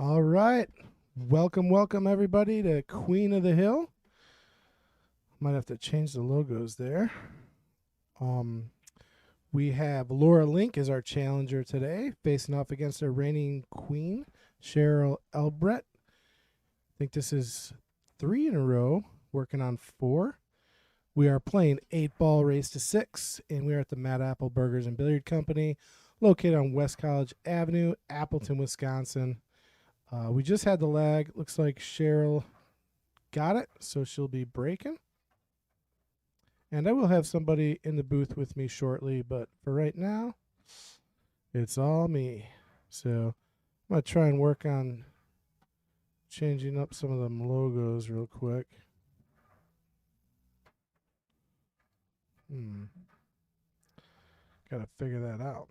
All right. Welcome everybody to Queen of the Hill. Might have to change the logos there. Um, we have Laura Link as our challenger today, facing off against our reigning queen, Cheryl Erbrecht. I think this is 3 in a row, working on 4. We are playing 8-ball race to 6, and we are at the Mad Apple Burgers and Billiard Company, located on West College Avenue, Appleton, Wisconsin. We just had the lag. Looks like Cheryl got it, so she'll be breaking. And I will have somebody in the booth with me shortly, but for right now, it's all me. So I'm going to try and work on changing up some of them logos real quick. Got to figure that out.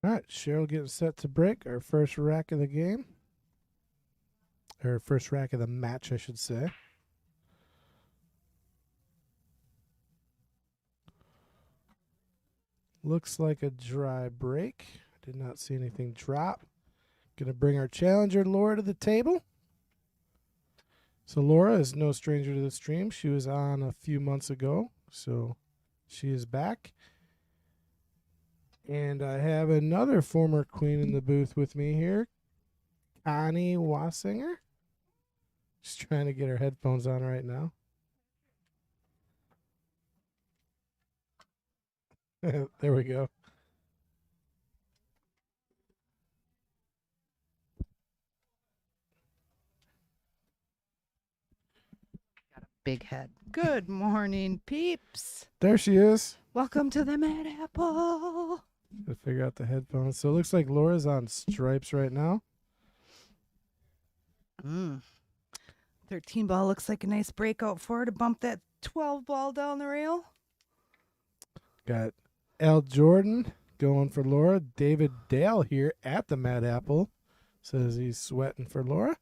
All right, Cheryl getting set to break our first rack of the game. Or first rack of the match, I should say. Looks like a dry break. Did not see anything drop. Gonna bring our challenger, Laura, to the table. So Laura is no stranger to the stream. She was on a few months ago, so she is back. And I have another former queen in the booth with me here, Connie Wassinger. She's trying to get her headphones on right now. There we go. Big head. Good morning, peeps. There she is. Welcome to the Mad Apple. Gotta figure out the headphones. So it looks like Laura's on stripes right now. 13 ball looks like a nice breakout for her to bump that 12 ball down the rail. Got L. Jordan going for Laura. David Dale here at the Mad Apple says he's sweating for Laura.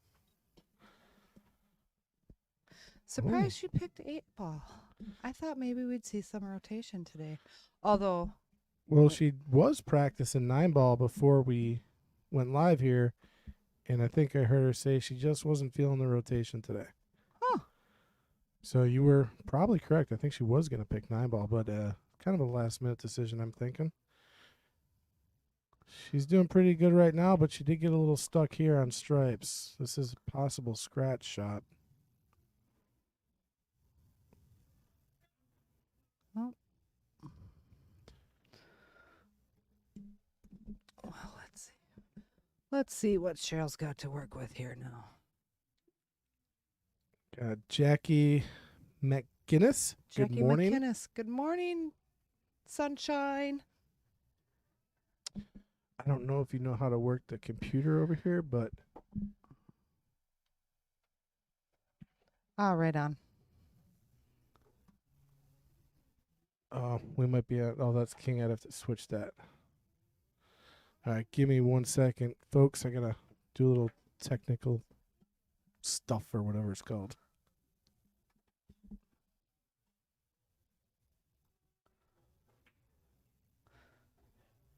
Surprised she picked 8 ball. I thought maybe we'd see some rotation today. Although, well, she was practicing 9-ball before we went live here, and I think I heard her say she just wasn't feeling the rotation today. Huh. So you were probably correct. I think she was going to pick 9-ball, but kind of a last-minute decision, I'm thinking. She's doing pretty good right now, but she did get a little stuck here on stripes. This is a possible scratch shot. well, let's see. Let's see what Cheryl's got to work with here now. Got Jackie McGinnis. Jackie Good morning. McInnes. Good morning, sunshine. I don't know if you know how to work the computer over here, but Right on. we might be at. Oh, that's King. I'd have to switch that. All right, give me 1 second, folks. I gotta do a little technical stuff or whatever it's called.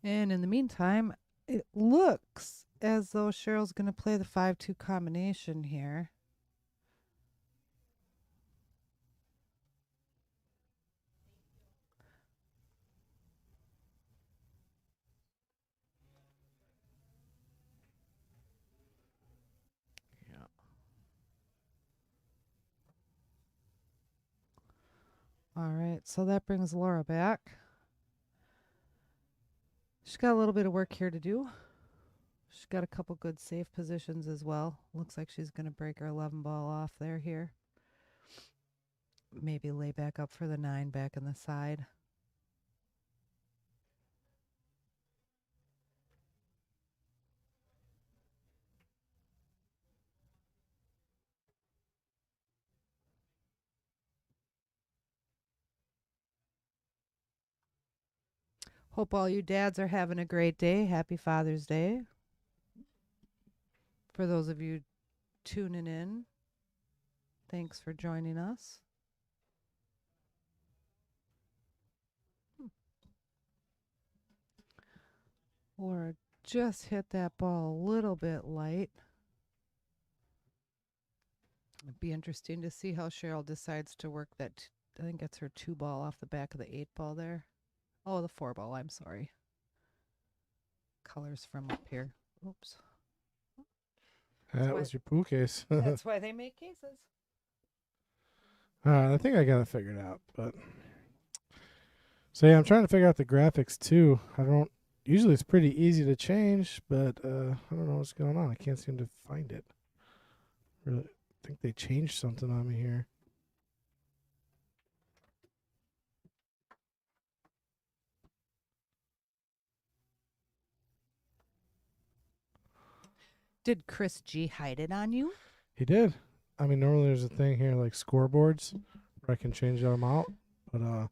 And in the meantime, it looks as though Cheryl's going to play the 5-2 combination here. Yeah. All right, so that brings Laura back. She's got a little bit of work here to do. She's got a couple good safe positions as well. Looks like she's going to break her 11 ball off there here. Maybe lay back up for the 9 back in the side. Hope all you dads are having a great day. Happy Father's Day. For those of you tuning in, thanks for joining us. Laura just hit that ball a little bit light. It'd be interesting to see how Cheryl decides to work that. I think it's her 2 ball off the back of the 8 ball there. Oh, the 4 ball. I'm sorry. Colors from up here. Oops. That was your pool case. That's why they make cases. All right, I think I got it figured out. But so yeah, I'm trying to figure out the graphics too. I don't. Usually it's pretty easy to change, but I don't know what's going on. I can't seem to find it. Really, I think they changed something on me here. Did Chris G hide it on you? He did. I mean, normally there's a thing here like scoreboards where I can change them out, but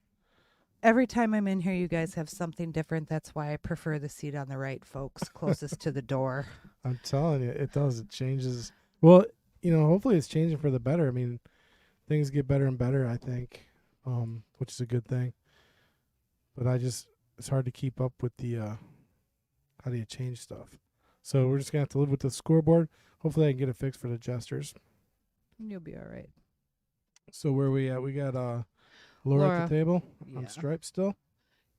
Every time I'm in here, you guys have something different. That's why I prefer the seat on the right, folks, closest to the door. I'm telling you, it does. It changes. Well, hopefully it's changing for the better. I mean, things get better and better, I think, which is a good thing. But it's hard to keep up with the how do you change stuff. So we're just going to have to live with the scoreboard. Hopefully I can get it fixed for the Jesters. You'll be all right. So where are we at? We got Laura at the table on Yeah. stripe still.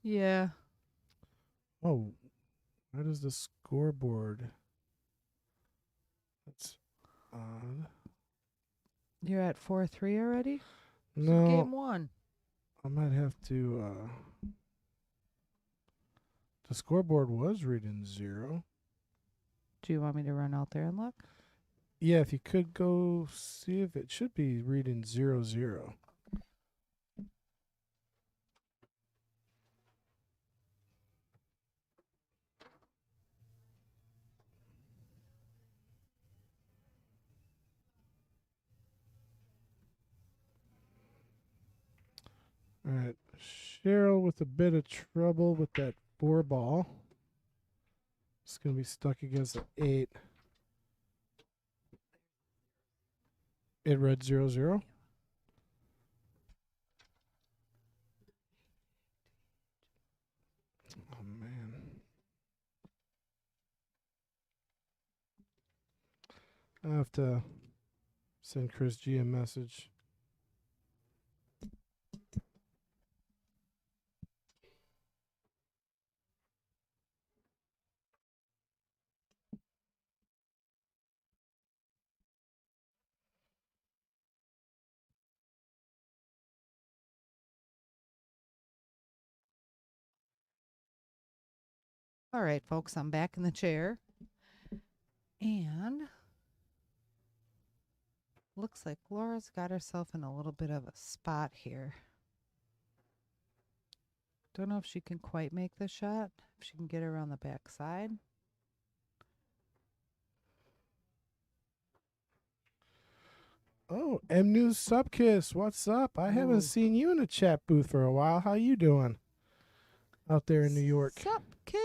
Yeah. Oh, why does the scoreboard? That's odd. You're at 4-3 already? No, Game 1. I might have to. The scoreboard was reading 0. Do you want me to run out there and look? Yeah, if you could go see if it should be reading 0-0. All right, Cheryl with a bit of trouble with that 4 ball. It's going to be stuck against the 8. It read 0-0. Oh, man. I have to send Chris G a message. All right, folks, I'm back in the chair. And looks like Laura's got herself in a little bit of a spot here. Don't know if she can quite make the shot. If she can get around the back side. Oh, M News Subkiss, what's up? I haven't seen you in the chat booth for a while. How you doing out there in New York? Sup, kiss.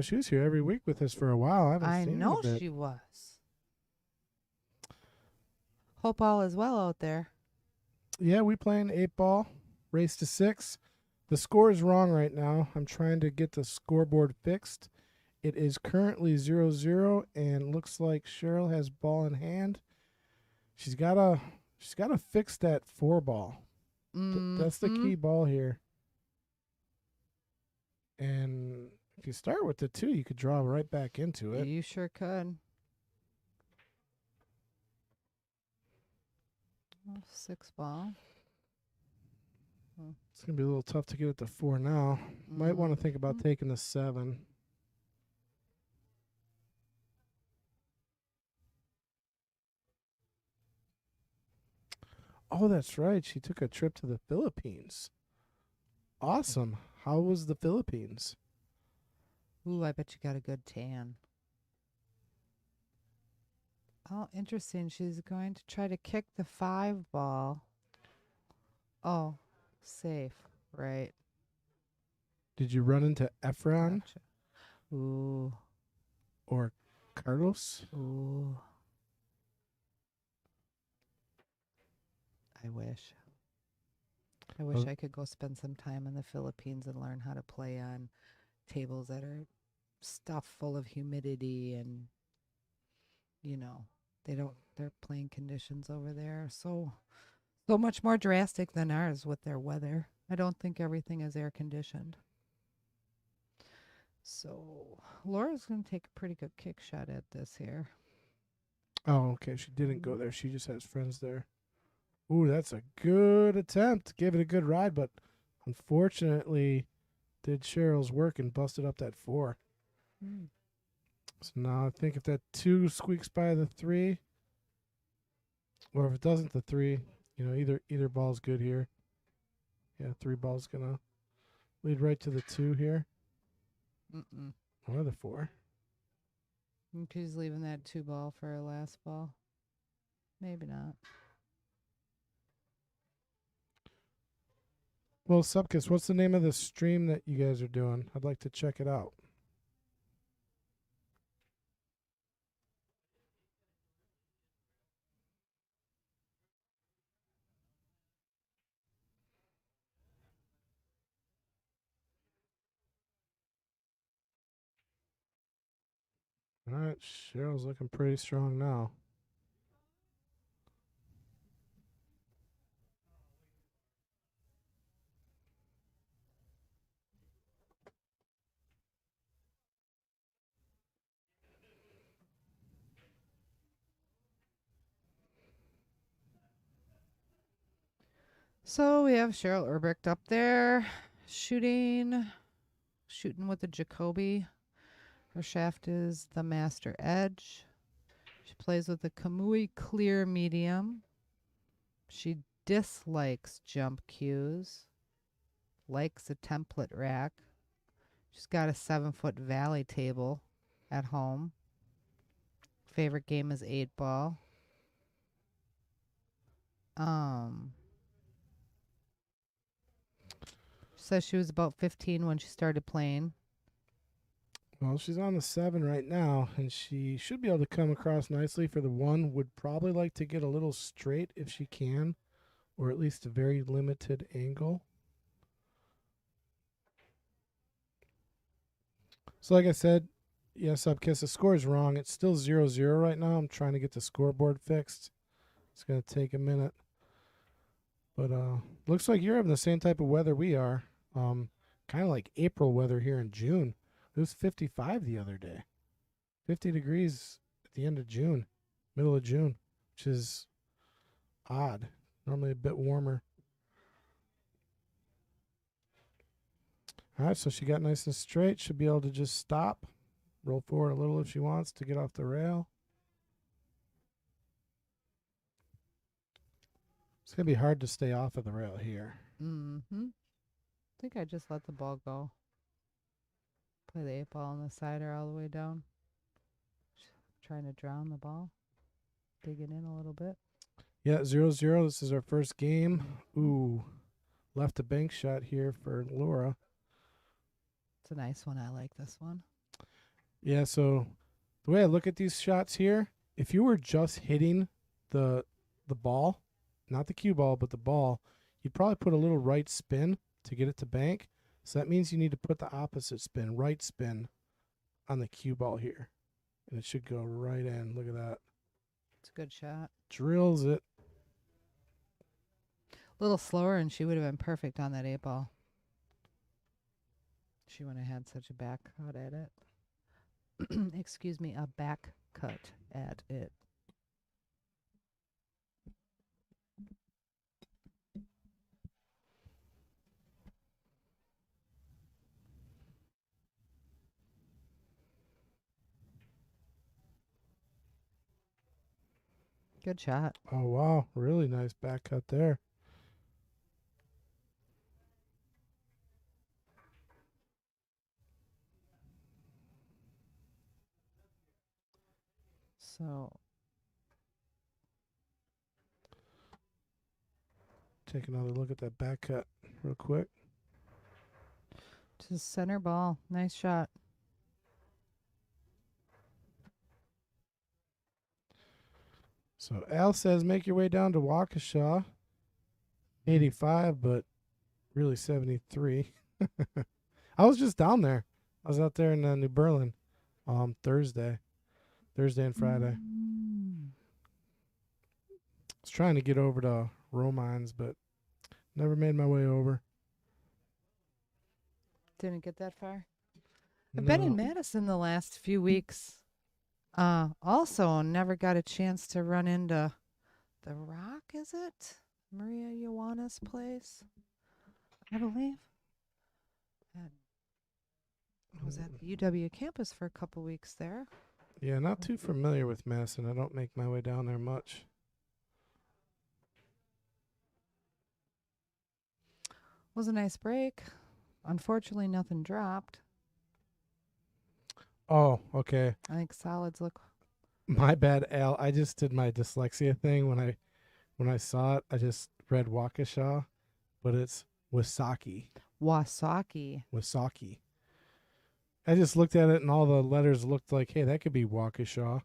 She was here every week with us for a while. I haven't I seen her know in a bit. she was. Hope all is well out there. Yeah, we playing 8-ball, race to 6. The score is wrong right now. I'm trying to get the scoreboard fixed. It is currently 0-0, and looks like Cheryl has ball in hand. She's gotta fix that 4 ball. That's the key ball here. And if you start with the 2, you could draw right back into it. You sure could. 6 ball. It's gonna be a little tough to get it to 4 now. Might want to think about taking the 7. Oh, that's right. She took a trip to the Philippines. Awesome. How was the Philippines? Ooh, I bet you got a good tan. Oh, interesting. She's going to try to kick the 5 ball. Oh, safe. Right. Did you run into Efron Gotcha. Ooh. or Carlos? Ooh. I wish. I wish Oh, I could go spend some time in the Philippines and learn how to play on tables that are stuffed full of humidity and, you know, their playing conditions over there are so much more drastic than ours with their weather. I don't think everything is air conditioned. So Laura's going to take a pretty good kick shot at this here. oh, okay. She didn't go there. She just has friends there. Ooh, that's a good attempt. Gave it a good ride, but unfortunately did Cheryl's work and busted up that 4. Mm. So now I think if that 2 squeaks by the 3, or if it doesn't, the 3, either ball's good here. Yeah, 3 ball's gonna lead right to the 2 here, Mm-mm. or the 4. She's leaving that 2 ball for her last ball. Maybe not. Well, Subkiss, what's the name of the stream that you guys are doing? I'd like to check it out. All right, Cheryl's looking pretty strong now. So we have Cheryl Erbrecht up there shooting with the Jacoby. Her shaft is the Master Edge. She plays with the Kamui Clear Medium. She dislikes jump cues, likes a template rack. She's got a 7-foot valley table at home. Favorite game is 8 ball. She says she was about 15 when she started playing. Well, she's on the 7 right now, and she should be able to come across nicely for the 1. Would probably like to get a little straight if she can, or at least a very limited angle. So, like I said, yes, Upkiss, the score is wrong. It's still 0-0 right now. I'm trying to get the scoreboard fixed. It's going to take a minute. But looks like you're having the same type of weather we are. Kind of like April weather here in June. It was 55 the other day. 50 degrees at the end of June, middle of June, which is odd. Normally a bit warmer. All right, so she got nice and straight. Should be able to just stop, roll forward a little if she wants to get off the rail. It's going to be hard to stay off of the rail here. Mm-hmm. I think I just let the ball go. Play the 8 ball on the side or all the way down. Trying to drown the ball. Digging in a little bit. Yeah, 0-0. This is our first game. Ooh, left a bank shot here for Laura. It's a nice one. I like this one. Yeah, so the way I look at these shots here, if you were just hitting the ball, not the cue ball, but the ball, you'd probably put a little right spin to get it to bank. So that means you need to put the opposite spin, right spin, on the cue ball here. And it should go right in. Look at that. It's a good shot. Drills it. A little slower, and she would have been perfect on that 8 ball. She wouldn't have had such a back cut at it. Excuse me, a back cut at it. Good shot. Oh, wow. Really nice back cut there. So Take another look at that back cut real quick. just center ball. Nice shot. So Al says make your way down to Waukesha. 85, but really 73. I was just down there. I was out there in New Berlin Thursday and Friday. I was trying to get over to Romines, but never made my way over. Didn't get that far. I've been in Madison the last few weeks. Also, never got a chance to run into The Rock, is it? Maria Ioana's place, I believe. I was at the UW campus for a couple weeks there. Yeah, not too familiar with Madison. I don't make my way down there much. Was a nice break. Unfortunately, nothing dropped. Oh, okay. I think solids look. My bad, Al. I just did my dyslexia thing when I saw it. I just read Waukesha, but it's Wasaki. Wasaki. I just looked at it and all the letters looked like, hey, that could be Waukesha.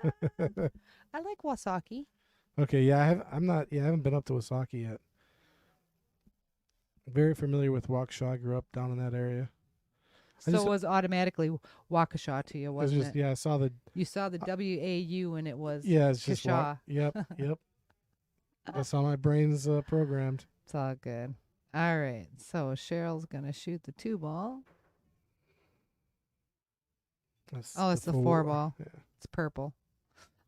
I like Wasaki. Okay, yeah, I haven't been up to Wasaki yet. Very familiar with Waukesha. I grew up down in that area. So it was automatically Waukesha to you, wasn't it? Yeah, I saw the. You saw the WAU and it was It's just Kasha. Yep. That's how my brain's programmed. It's all good. All right, so Cheryl's gonna shoot the 2-ball. It's the 4-ball. Yeah. It's purple.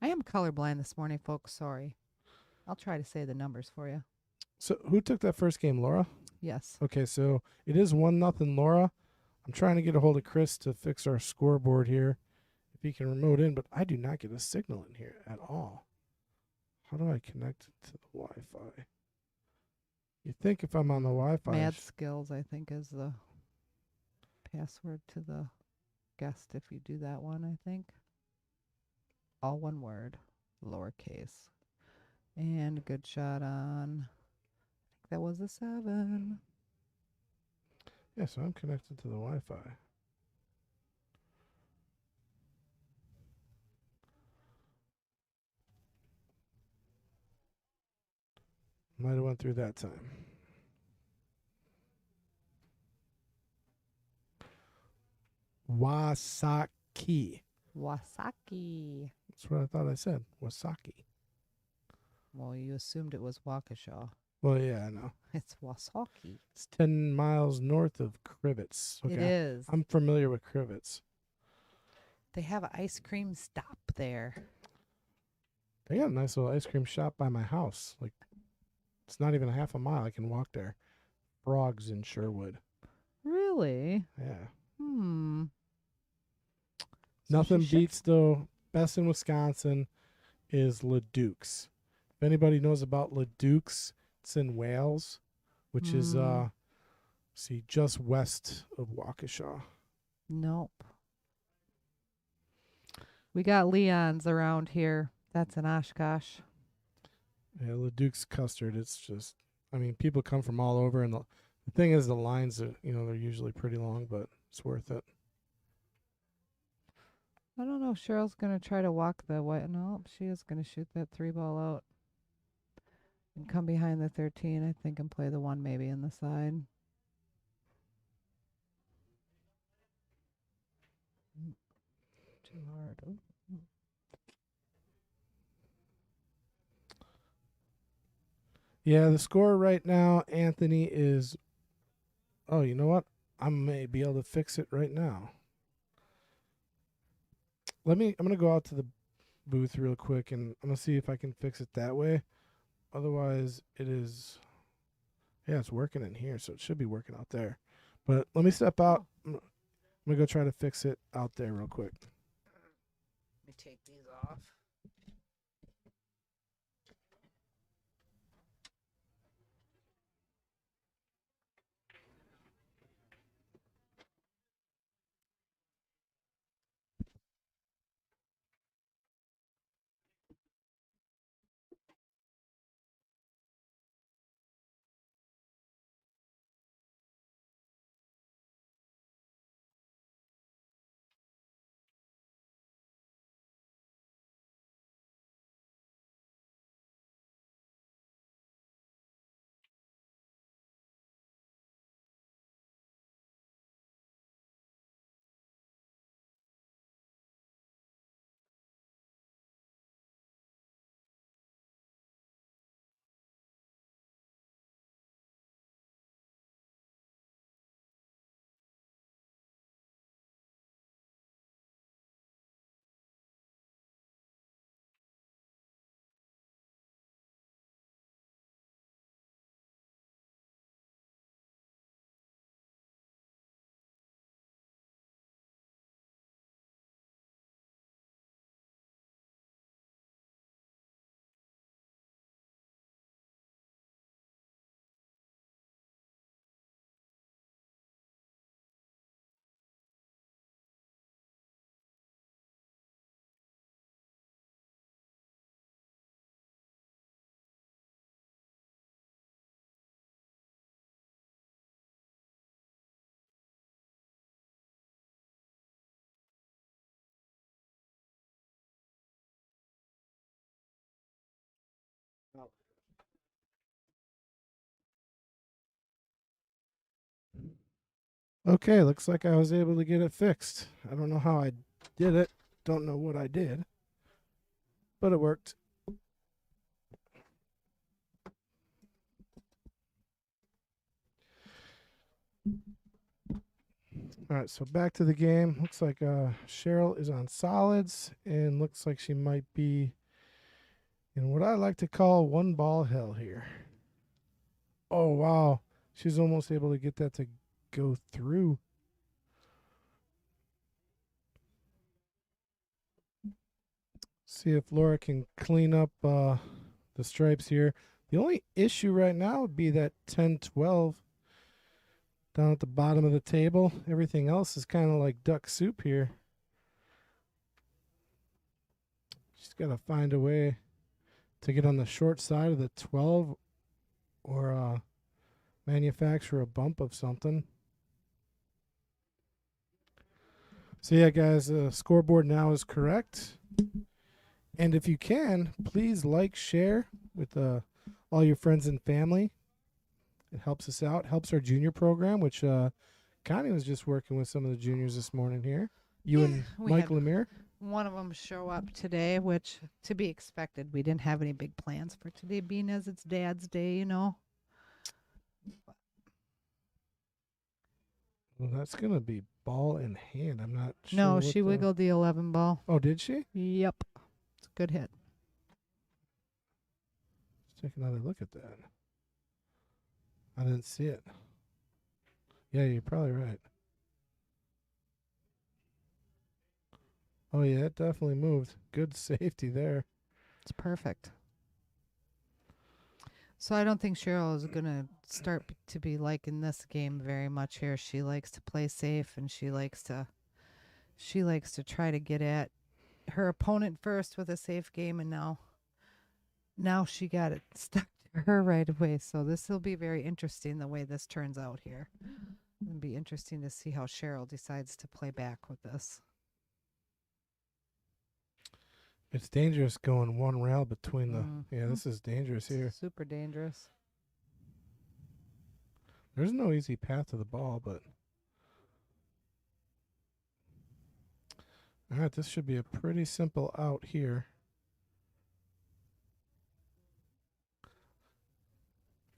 I am colorblind this morning, folks. Sorry. I'll try to say the numbers for you. So who took that first game, Laura? Yes. Okay, so it is 1-0 Laura. I'm trying to get a hold of Chris to fix our scoreboard here, if he can remote in, but I do not get a signal in here at all. How do I connect to the Wi-Fi? You think if I'm on the Wi-Fi... Mad Skills, I think, is the password to the guest if you do that one, I think. All one word, lowercase. And a good shot on... I think that was a 7. Yeah, so I'm connected to the Wi-Fi. Might have went through that time. Wasaki. That's what I thought I said. Wasaki. Well, you assumed it was Waukesha. Well, yeah, I know. It's Wasaki. It's 10 miles north of Crivets. Okay. It is. I'm familiar with Crivets. They have an ice cream stop there. They got a nice little ice cream shop by my house. Like, it's not even a half a mile. I can walk there. Frogs in Sherwood. Really? Yeah. Nothing beats, though. Best in Wisconsin is Leduc's. If anybody knows about Leduc's, it's in Wales, which is just west of Waukesha. Nope. We got Leon's around here. That's in Oshkosh. Yeah, Leduc's custard. It's just, I mean, people come from all over, and the thing is, the lines are, they're usually pretty long, but it's worth it. I don't know if Cheryl's gonna try to walk the way. No, she is gonna shoot that 3-ball out and come behind the 13, I think, and play the 1 maybe in the side. Too hard. Ooh. Yeah, the score right now, Anthony, is... Oh, you know what? I may be able to fix it right now. I'm going to go out to the booth real quick, and I'm going to see if I can fix it that way. Otherwise, it is... Yeah, it's working in here, so it should be working out there. But let me step out. I'm going to go try to fix it out there real quick. Let me take these off. Okay, looks like I was able to get it fixed. I don't know how I did it. Don't know what I did, but it worked. All right, so back to the game. Looks like Cheryl is on solids, and looks like she might be in what I like to call one ball hell here. Oh, wow. She's almost able to get that to go through. See if Laura can clean up the stripes here. The only issue right now would be that 10-12 down at the bottom of the table. Everything else is kind of like duck soup here. She's got to find a way to get on the short side of the 12 or manufacture a bump of something. So yeah, guys, the scoreboard now is correct. And if you can, please like, share with all your friends and family. It helps us out, helps our junior program, which Connie was just working with some of the juniors this morning here. You and Mike Lemire. One of them show up today, which to be expected. We didn't have any big plans for today, being as it's Dad's Day, you know. Well, that's gonna be ball in hand. I'm not sure. No, she wiggled the 11 ball. Oh, did she? Yep, it's a good hit. Let's take another look at that. I didn't see it. Yeah, you're probably right. Oh, yeah, it definitely moved. Good safety there. It's perfect. So I don't think Cheryl is going to start to be liking this game very much here. She likes to play safe, and she likes to try to get at her opponent first with a safe game, and now she got it stuck to her right away. So this will be very interesting the way this turns out here. It'll be interesting to see how Cheryl decides to play back with this. It's dangerous going one rail between the... Yeah, this is dangerous here. Super dangerous. There's no easy path to the ball, but... All right, this should be a pretty simple out here.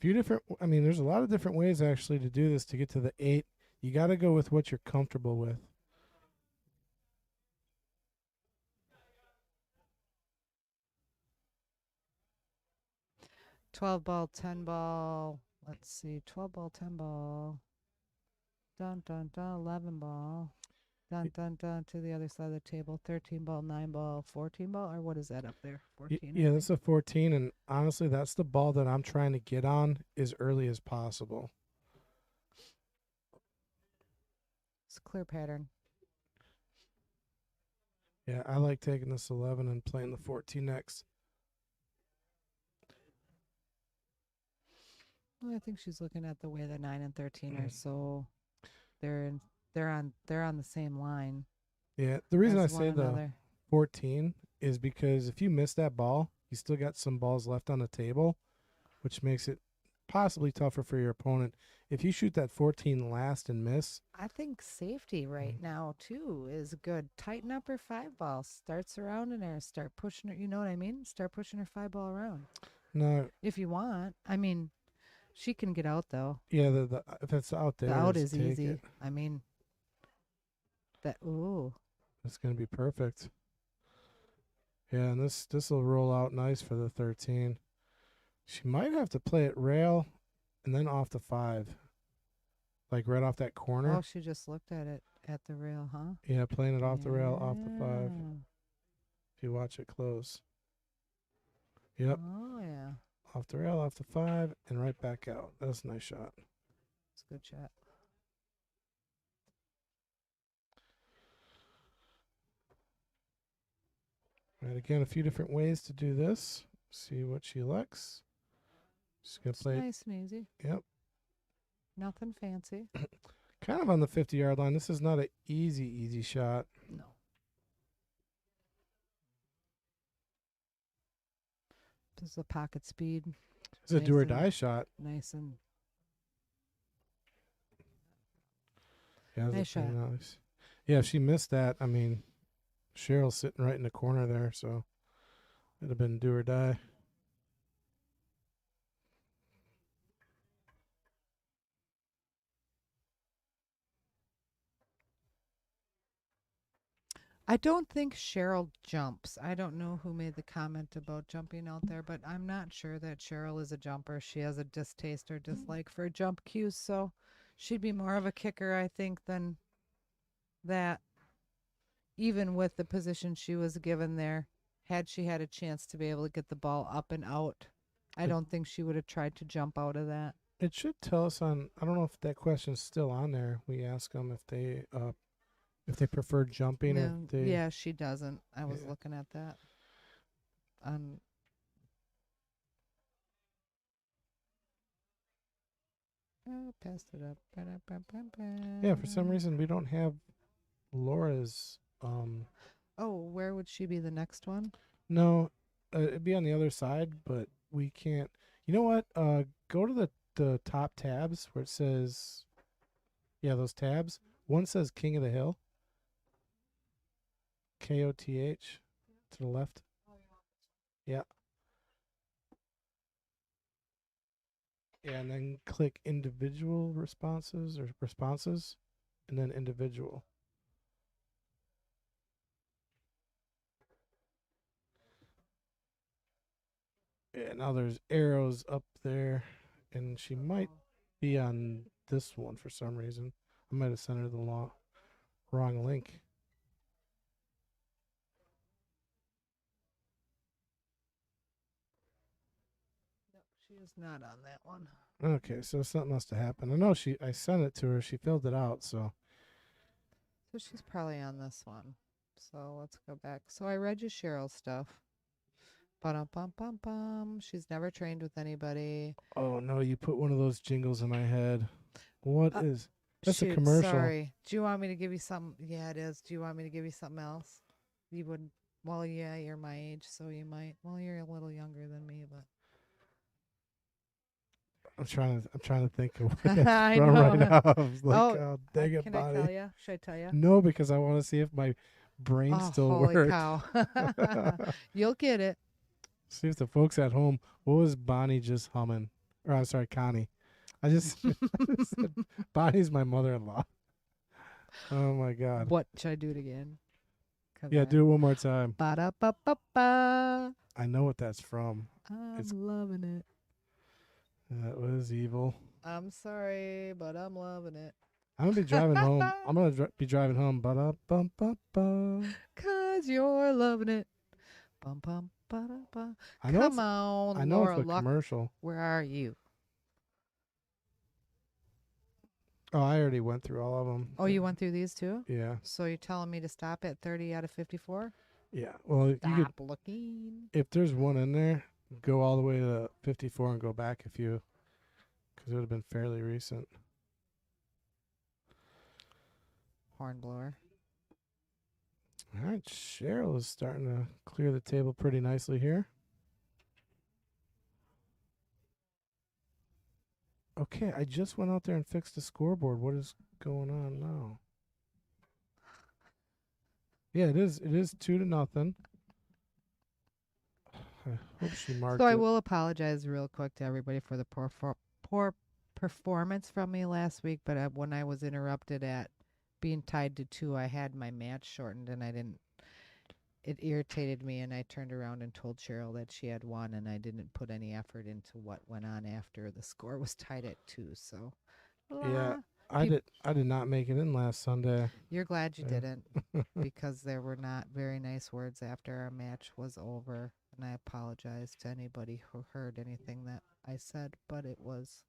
There's a lot of different ways actually to do this to get to the 8. You got to go with what you're comfortable with. $12 ball, $10 Let's see. 12 ball, 10 ball. Dun, dun, dun. 11 ball. Dun, dun, dun. To the other side of the table. 13 ball, 9 ball, 14 ball. Or what is that up there? 14. Yeah, that's a 14. And honestly, that's the ball that I'm trying to get on as early as possible. It's a clear pattern. Yeah, I like taking this 11 and playing the 14 next. Well, I think she's looking at the way the 9 and 13 are so they're on the same line. Yeah, the reason I say the 14 is because if you miss that ball, you still got some balls left on the table, which makes it possibly tougher for your opponent. If you shoot that 14 last and miss, I think safety right now too is good. Tighten up her 5 ball. Start surrounding her. Start pushing her. You know what I mean? Start pushing her 5 ball around. No, if you want. I mean, she can get out though. Yeah, if it's out there, The out is take easy. it. I mean, It's gonna be perfect. Yeah, and this will roll out nice for the 13. She might have to play it rail and then off the 5. Like right off that corner. Oh, she just looked at it at the rail, huh? Yeah, playing it off the rail, off the 5. If you watch it close. Yep. Oh, yeah. Off the rail, off the 5, and right back out. That's a nice shot. It's a good shot. Right, again, a few different ways to do this. See what she likes. She's going to play nice and easy. Yep. Nothing fancy. Kind of on the 50-yard line. This is not an easy shot. No. This is a pocket speed. It's a do or Nice and die shot. nice and Yeah, nice shot. nice. Yeah, if she missed that, I mean, Cheryl's sitting right in the corner there, so it'd have been do or die. I don't think Cheryl jumps. I don't know who made the comment about jumping out there, but I'm not sure that Cheryl is a jumper. She has a distaste or dislike for jump cues, so she'd be more of a kicker, I think, than that. Even with the position she was given there, had she had a chance to be able to get the ball up and out, I It, don't think she would have tried to jump out of that. it should tell us on. I don't know if that question's still on there. We ask them if they prefer jumping or No, if they. yeah, she doesn't. I was Yeah. looking at that. On oh, passed it up. Yeah, for some reason we don't have Laura's. Oh, where would she be the next one? No, it'd be on the other side, but we can't. You know what? Go to the top tabs where it says, yeah, those tabs. One says King of the Hill, KOTH, to the left. Yeah, yeah, and then click individual responses or responses, and then individual. Yeah, now there's arrows up there, and she might be on this one for some reason. I might have sent her the wrong link. Nope, she is not on that one. Okay, so something must have happened. I know I sent it to her. She filled it out. So So she's probably on this one. So let's go back. So I read you Cheryl stuff. Bum. She's never trained with anybody. oh no, you put one of those jingles in my head. What Uh, is? That's a Shoot, commercial. sorry. Do you want me to give you some? Yeah, it is. Do you want me to give you something else? You wouldn't. Well, yeah, you're my age, so you might. Well, you're a little younger than me, but I'm trying to think of what that's I from right know. now. I was like, Oh, oh, dang it, can I Bonnie. tell you? Should I tell you? No, because I want to see if my brain Oh, still holy works. cow! You'll get it. See if the folks at home, what was Bonnie just humming? Or I'm sorry, Connie. I just said Bonnie's my mother-in-law. Oh my God. What should I do it again? Yeah, do it one more time. Ba da ba ba ba. I know what that's from. I'm It's loving it. That was evil. I'm sorry, but I'm loving it. I'm gonna be driving home. I'm gonna be driving home. Ba-da-bum-ba-ba. 'Cause you're loving it. Bum bum ba da ba. I know Come it's on, I know Laura it's a Luck. commercial. Where are you? Oh, I already went through all of them. Oh, you went through these too? Yeah, So you're telling me to stop at 30 out of 54? yeah. Well, you could, Stop looking. if there's one in there, go all the way to 54 and go back because it would have been fairly recent. Hornblower. All right, Cheryl is starting to clear the table pretty nicely here. Okay, I just went out there and fixed the scoreboard. What is going on now? Yeah, it is 2-0. I hope she marked So I it. will apologize real quick to everybody for the poor performance from me last week, but when I was interrupted at being tied to 2, I had my match shortened and I didn't. It irritated me, and I turned around and told Cheryl that she had won, and I didn't put any effort into what went on after the score was tied at 2. So, Yeah, la. I did not make it in last Sunday. You're glad you Yeah. didn't, because there were not very nice words after our match was over, and I apologize to anybody who heard anything that I said, but it was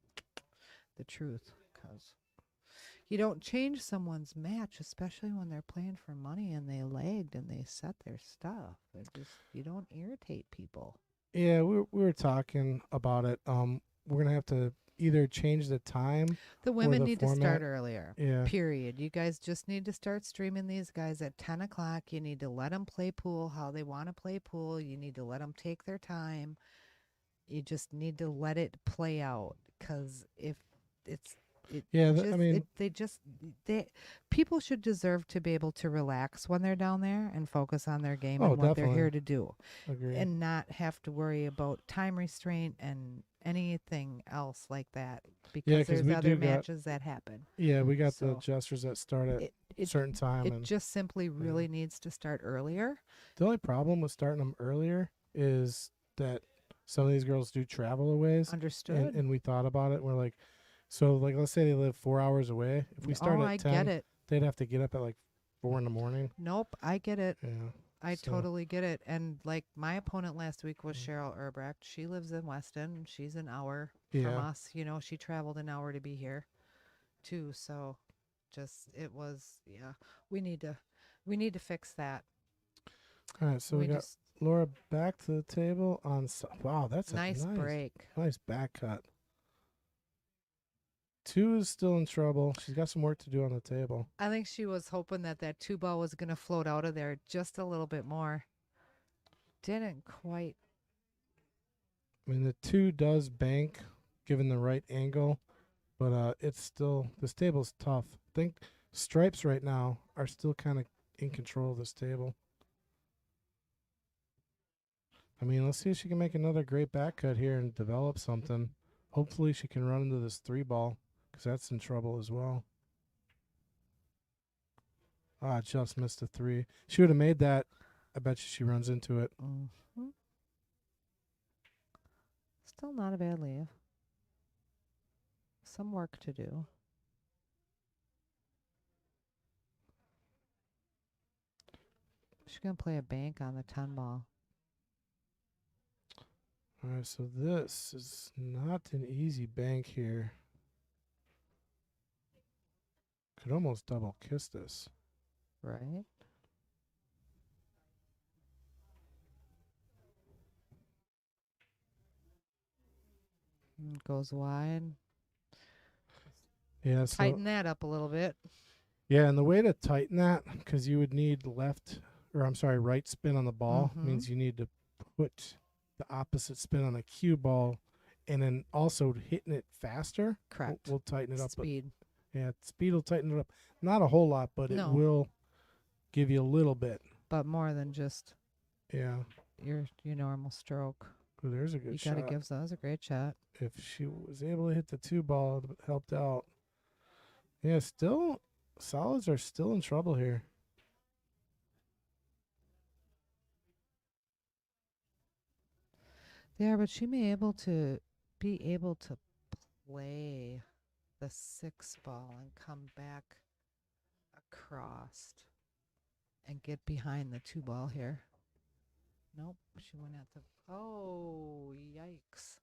the truth, because you don't change someone's match, especially when they're playing for money and they lagged and they set their stuff. You don't irritate people. Yeah, we were talking about it. We're gonna have to either change the time. The women the need to start format. earlier. Yeah, Period. You guys just need to start streaming these guys at 10 o'clock. You need to let them play pool how they want to play pool. You need to let them take their time. You just need to let it play out, because if it's it Yeah, I just mean, it they just they people should deserve to be able to relax when they're down there and focus on their game oh, and what they're definitely here to do, agree. and not have to worry about time restraint and anything else like that, Yeah, because because there's we other do got matches that happen. we got the So jesters that start at it a it certain time, it and just simply yeah. really needs to start earlier. The only problem with starting them earlier is that some of these girls do travel a ways, and Understood. and we thought about it. And we're like, so like let's say they live 4 hours away. If we start Oh, at I get 10, it. they'd have to get up at like 4 in the morning. Nope, I get it. Yeah. I So totally get it. And like my opponent last week was mm, Cheryl Erbrecht. She lives in Weston. She's an hour from yeah. us. You know, she traveled an hour to be here too. So just it was yeah. We need to we need to fix that. All right. So we We got just Laura back to the table on. Wow, that's a nice break. nice back cut. Two is still in trouble. She's got some work to do on the table. I think she was hoping that that two ball was going to float out of there just a little bit more. Didn't quite. I mean, the two does bank given the right angle, but it's still this table's tough. I think stripes right now are still kind of in control of this table. I mean, let's see if she can make another great back cut here and develop something. Hopefully, she can run into this three ball because that's in trouble as well. Ah, just missed a three. She would have made that. I bet you she runs into it. Mhm. Still not a bad leave. Some work to do. She's going to play a bank on the 10 ball. All right, so this is not an easy bank here. Could almost double kiss this. Right? Goes wide. Yeah, so Tighten that up a little bit. yeah, and the way to tighten that, because you would need left, or I'm sorry, right spin on the ball, Mm-hmm. means you need to put the opposite spin on the cue ball, and then also hitting it faster. Correct. We'll tighten it up, but Speed. yeah, speed will tighten it up. Not a whole lot, but it No, will give you a little bit. but more than just Yeah. your normal stroke. Ooh, there's a You good got to shot. give those a great shot. If she was able to hit the two ball, it helped out. Yeah, still, solids are still in trouble here. There, but she may be able to play the 6 ball and come back across and get behind the 2 ball here. Nope, she went at the. Oh, yikes.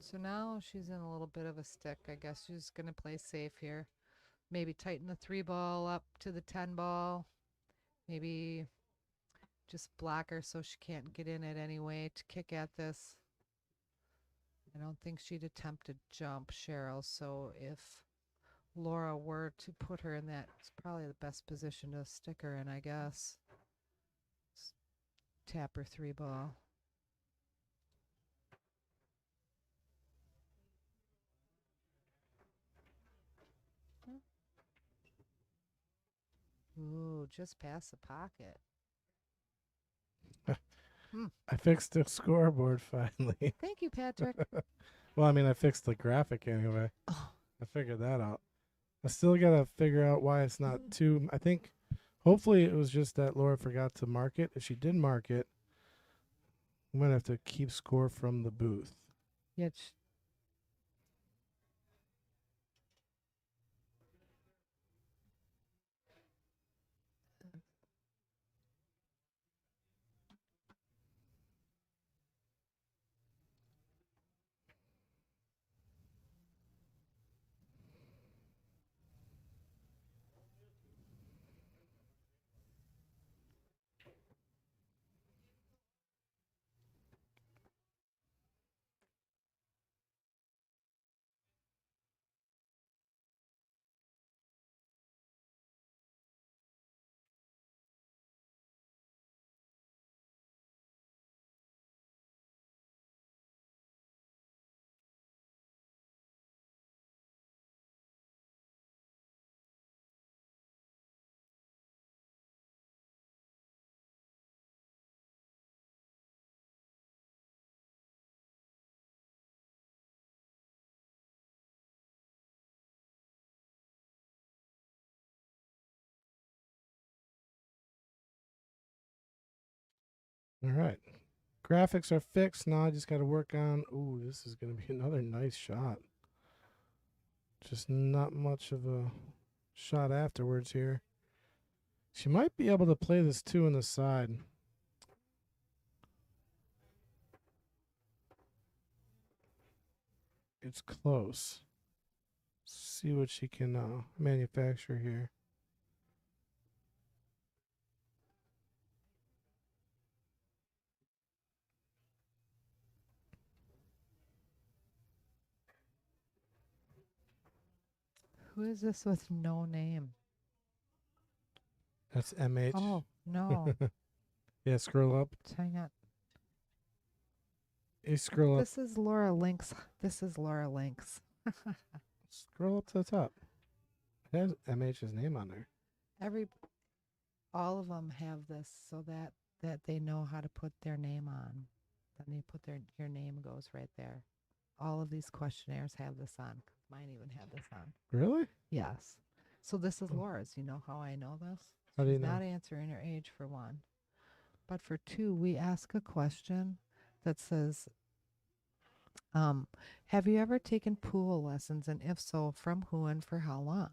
So now she's in a little bit of a stick. I guess she's going to play safe here. Maybe tighten the 3 ball up to the 10 ball. Maybe just block her so she can't get in it anyway to kick at this. I don't think she'd attempt to jump Cheryl. So if Laura were to put her in that, it's probably the best position to stick her in, I guess. Tap her 3 ball. Ooh, just past the pocket. I fixed the scoreboard finally. Thank you, Patrick. Well, I mean, I fixed the graphic anyway. Oh, I figured that out. I still got to figure out why it's not two. I think hopefully it was just that Laura forgot to mark it. If she did mark it, we might have to keep score from the booth. yeah, All right. Graphics are fixed. Now I just got to work on. Ooh, this is going to be another nice shot. Just not much of a shot afterwards here. She might be able to play this 2 on the side. It's close. See what she can manufacture here. Who is this with no name? That's MH. Oh, no. Yeah, scroll up. Hang on. You scroll up. This is Laura Lynx. This is Laura Lynx. Scroll up to the top. It has MH's name on there. All of them have this so that they know how to put their name on. Then they put your name goes right there. All of these questionnaires have this on. Mine even have this on. Really? Yes. So this is Laura's. You know how I know this? How do you She's know? not answering her age for one. But for two, we ask a question that says, have you ever taken pool lessons? And if so, from who and for how long?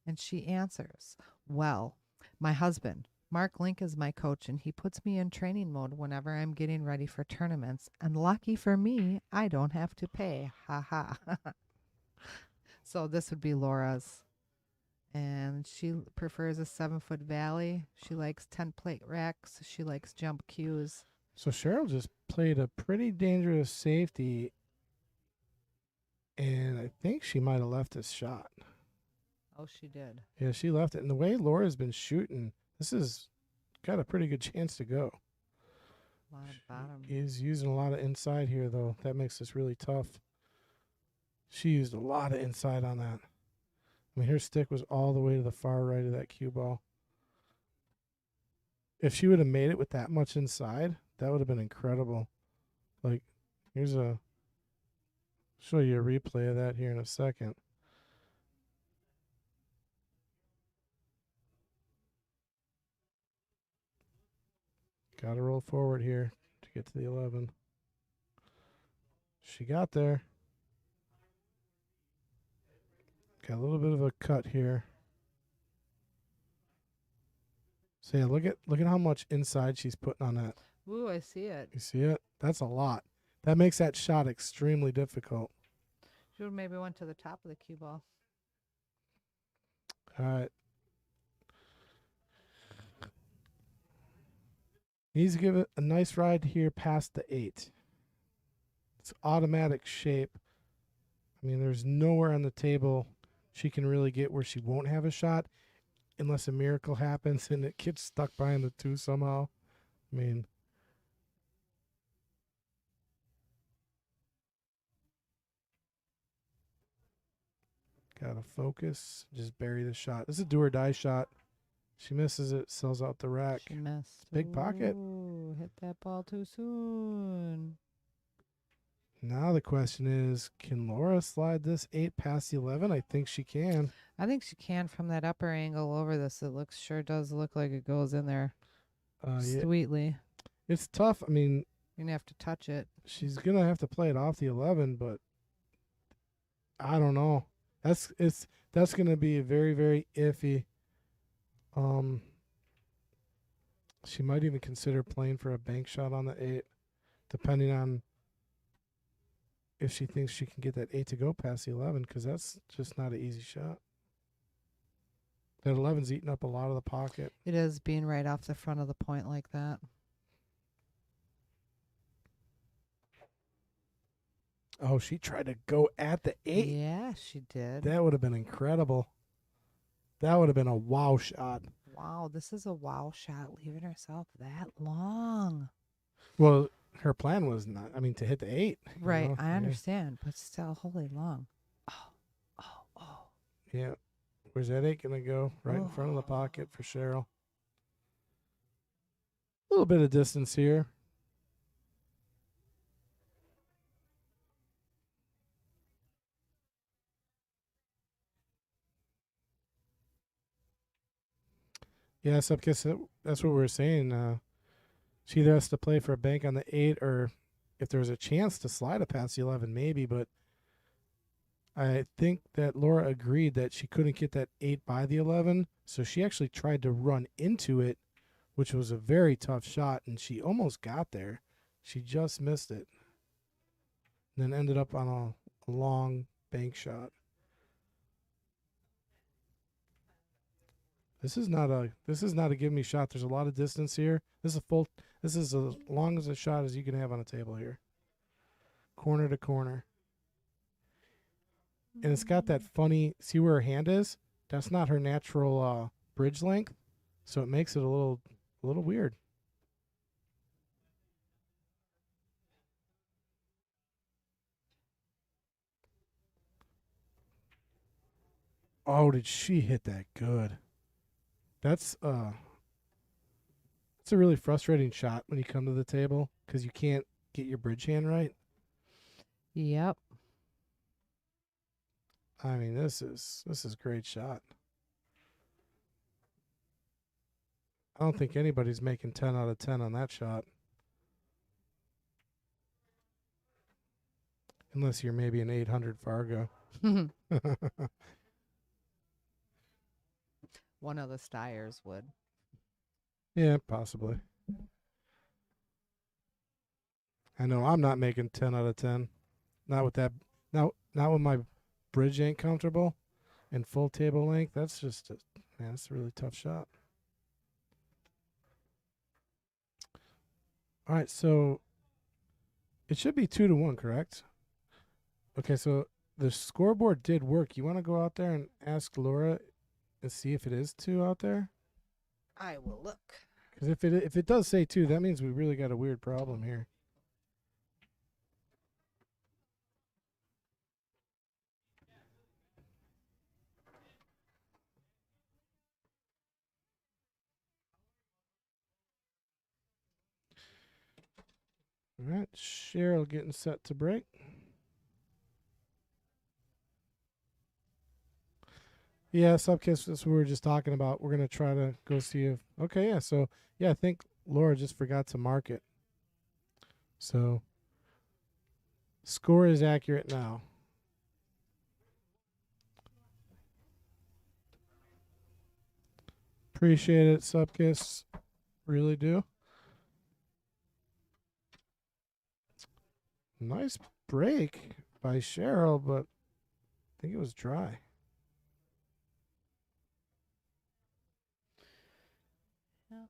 And she answers, well, my husband, Mark Link, is my coach, and he puts me in training mode whenever I'm getting ready for tournaments. And lucky for me, I don't have to pay. Ha ha. So this would be Laura's. And she prefers a 7-foot valley. She likes 10-plate racks. She likes jump cues. So Cheryl just played a pretty dangerous safety, and I think she might have left this shot. Oh, she did. Yeah, she left it. And the way Laura's been shooting, this has got a pretty good chance to go. A lot of bottom. Is using a lot of inside here, though. That makes this really tough. She used a lot of inside on that. I mean, her stick was all the way to the far right of that cue ball. If she would have made it with that much inside, that would have been incredible. Like, here's a... show you a replay of that here in a second. Got to roll forward here to get to the 11. She got there. Got a little bit of a cut here. So yeah, look at how much inside she's putting on that. Ooh, I see it. You see it? That's a lot. That makes that shot extremely difficult. She would maybe went to the top of the cue ball. All right. Needs to give it a nice ride here past the 8. It's automatic shape. I mean, there's nowhere on the table she can really get where she won't have a shot unless a miracle happens and it gets stuck behind the 2 somehow. I mean, gotta focus. Just bury the shot. This is a do or die shot. She misses it, sells out the rack. She missed. Big pocket. Ooh, hit that ball too soon. Now the question is, can Laura slide this 8 past the 11? I think she can. I think she can from that upper angle over this. It sure does look like it goes in there Yeah, sweetly. it's tough. I mean, You're gonna have to touch it. she's gonna have to play it off the 11, but I don't know. That's gonna be very, very iffy. She might even consider playing for a bank shot on the 8, depending on if she thinks she can get that 8 to go past the 11, because that's just not an easy shot. That 11's eating up a lot of the pocket. It is being right off the front of the point like that. Oh, she tried to go at the 8. Yeah, she did. That would have been incredible. That would have been a wow shot. Wow, this is a wow shot, leaving herself that long. Well, her plan was not, I mean, to hit the 8. Right, know? I understand, but still, holy long. Oh. Yeah. Where's that 8 going to go? Right in front of the pocket for Cheryl. A little bit of distance here. Yeah, so I guess that's what we were saying. She either has to play for a bank on the 8, or if there's a chance to slide it past the 11, maybe. But I think that Laura agreed that she couldn't get that 8 by the 11, so she actually tried to run into it, which was a very tough shot, and she almost got there. She just missed it, and then ended up on a long bank shot. This is not a give me shot. There's a lot of distance here. This is as long as a shot as you can have on a table here. Corner to corner. And it's got that funny, see where her hand is? That's not her natural bridge length, so it makes it a little weird. Oh, did she hit that good? That's it's a really frustrating shot when you come to the table because you can't get your bridge hand right. Yep. I mean, this is a great shot. I don't think anybody's making 10 out of 10 on that shot. Unless you're maybe an 800 Fargo. One of the Styers would. Yeah, possibly. I know I'm not making 10 out of 10. Not with that. Not when my bridge ain't comfortable and full table length. That's just man, that's a really tough shot. All right, so it should be 2-1, correct? Okay, so the scoreboard did work. You want to go out there and ask Laura and see if it is 2 out there? I will look. Because if it does say 2, that means we really got a weird problem here. All right, Cheryl getting set to break. Yeah, Subkiss, that's what we were just talking about. We're going to try to go see if... Okay, yeah, so, yeah, I think Laura just forgot to mark it. So, score is accurate now. Appreciate it, Subkiss. Really do. Nice break by Cheryl, but I think it was dry. Yep.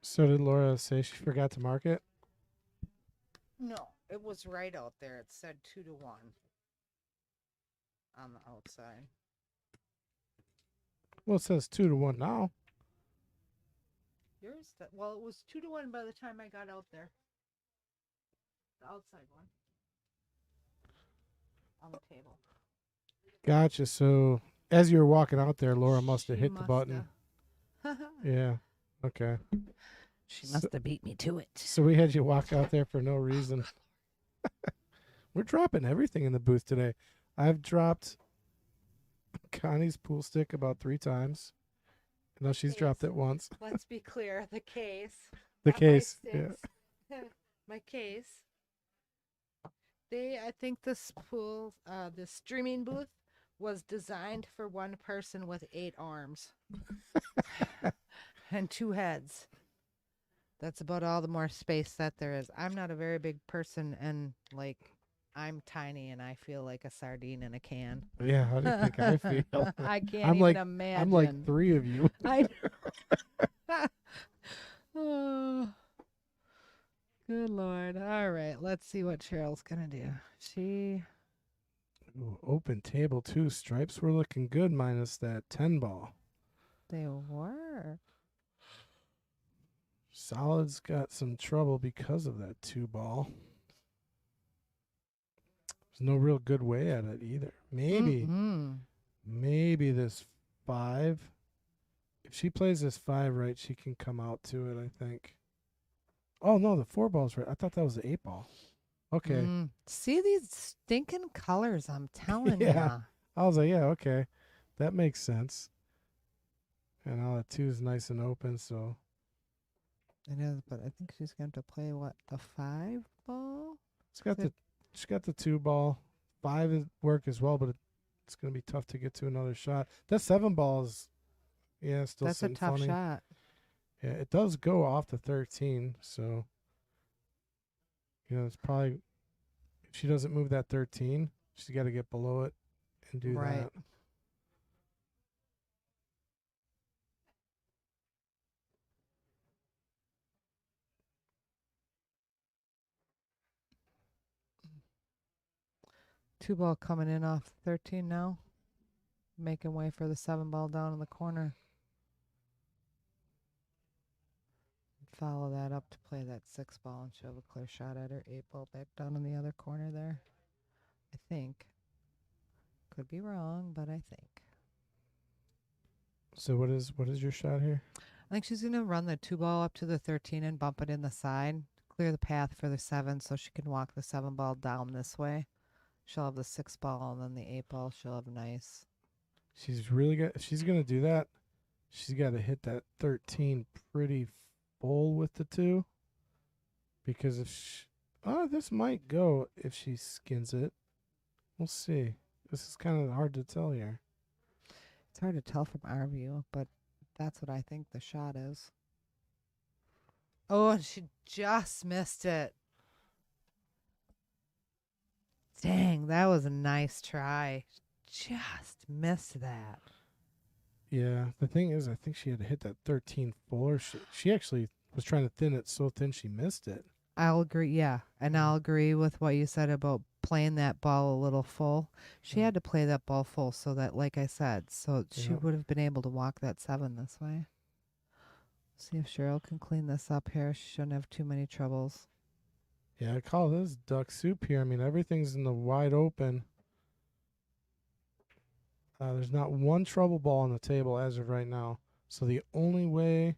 So did Laura say she forgot to mark it? No, it was right out there. It said 2-1 on the outside. Well, it says 2-1 now. Yours? Well, it was 2-1 by the time I got out there. The outside one. On the table. Gotcha. So as you were walking out there, Laura must have hit the button. Yeah. Okay. She must have beat me to it. So we had you walk out there for no reason. We're dropping everything in the booth today. I've dropped Connie's pool stick about 3 times. No, she's dropped it once. Let's be clear. The case. The case. Yeah. My case. I think this pool, the streaming booth was designed for one person with 8 arms and 2 heads. That's about all the more space that there is. I'm not a very big person, and like I'm tiny and I feel like a sardine in a can. Yeah, how do you think I feel? I can't I'm even like, imagine. I'm like 3 of you. I oh, good Lord. All right, let's see what Cheryl's going to do. Ooh, open table 2. Stripes were looking good minus that 10 ball. They were. Solid's got some trouble because of that 2 ball. There's no real good way at it either. Maybe this 5, if she plays this 5 right, she can come out to it, I think. Oh, no, the 4 ball's right. I thought that was the 8 ball. Okay. See these stinking colors, I'm telling Yeah. ya. I was like, yeah, okay. That makes sense. And now the 2 is nice and open, so. It is, but I think she's going to play, what, the 5 ball? She's got the 2 ball. 5 is work as well, but it's going to be tough to get to another shot. That 7 ball is, yeah, still That's a sitting tough funny. shot. Yeah, it does go off the 13, so it's probably, if she doesn't move that 13, she's got to get below it and do Right. that. Two ball coming in off 13 now. Making way for the 7 ball down in the corner. Follow that up to play that 6 ball, and she'll have a clear shot at her 8 ball back down in the other corner there. I think. Could be wrong, but I think. So what is your shot here? I think she's going to run the 2 ball up to the 13 and bump it in the side. Clear the path for the 7 so she can walk the 7 ball down this way. She'll have the 6 ball, and then the 8 ball she'll have nice. She's really good. If she's going to do that, she's got to hit that 13 pretty full with the 2. Because if this might go if she skins it. We'll see. This is kind of hard to tell here. It's hard to tell from our view, but that's what I think the shot is. Oh, and she just missed it. Dang, that was a nice try. Just missed that. Yeah, the thing is, I think she had to hit that 13 full, or she actually was trying to thin it so thin she missed it. I'll agree, yeah. And I'll agree with what you said about playing that ball a little full. She had to play that ball full so that, like I said, so she would have been able to walk that 7 this way. See if Cheryl can clean this up here. She shouldn't have too many troubles. Yeah, I call this duck soup here. I mean, everything's in the wide open. There's not one trouble ball on the table as of right now. So the only way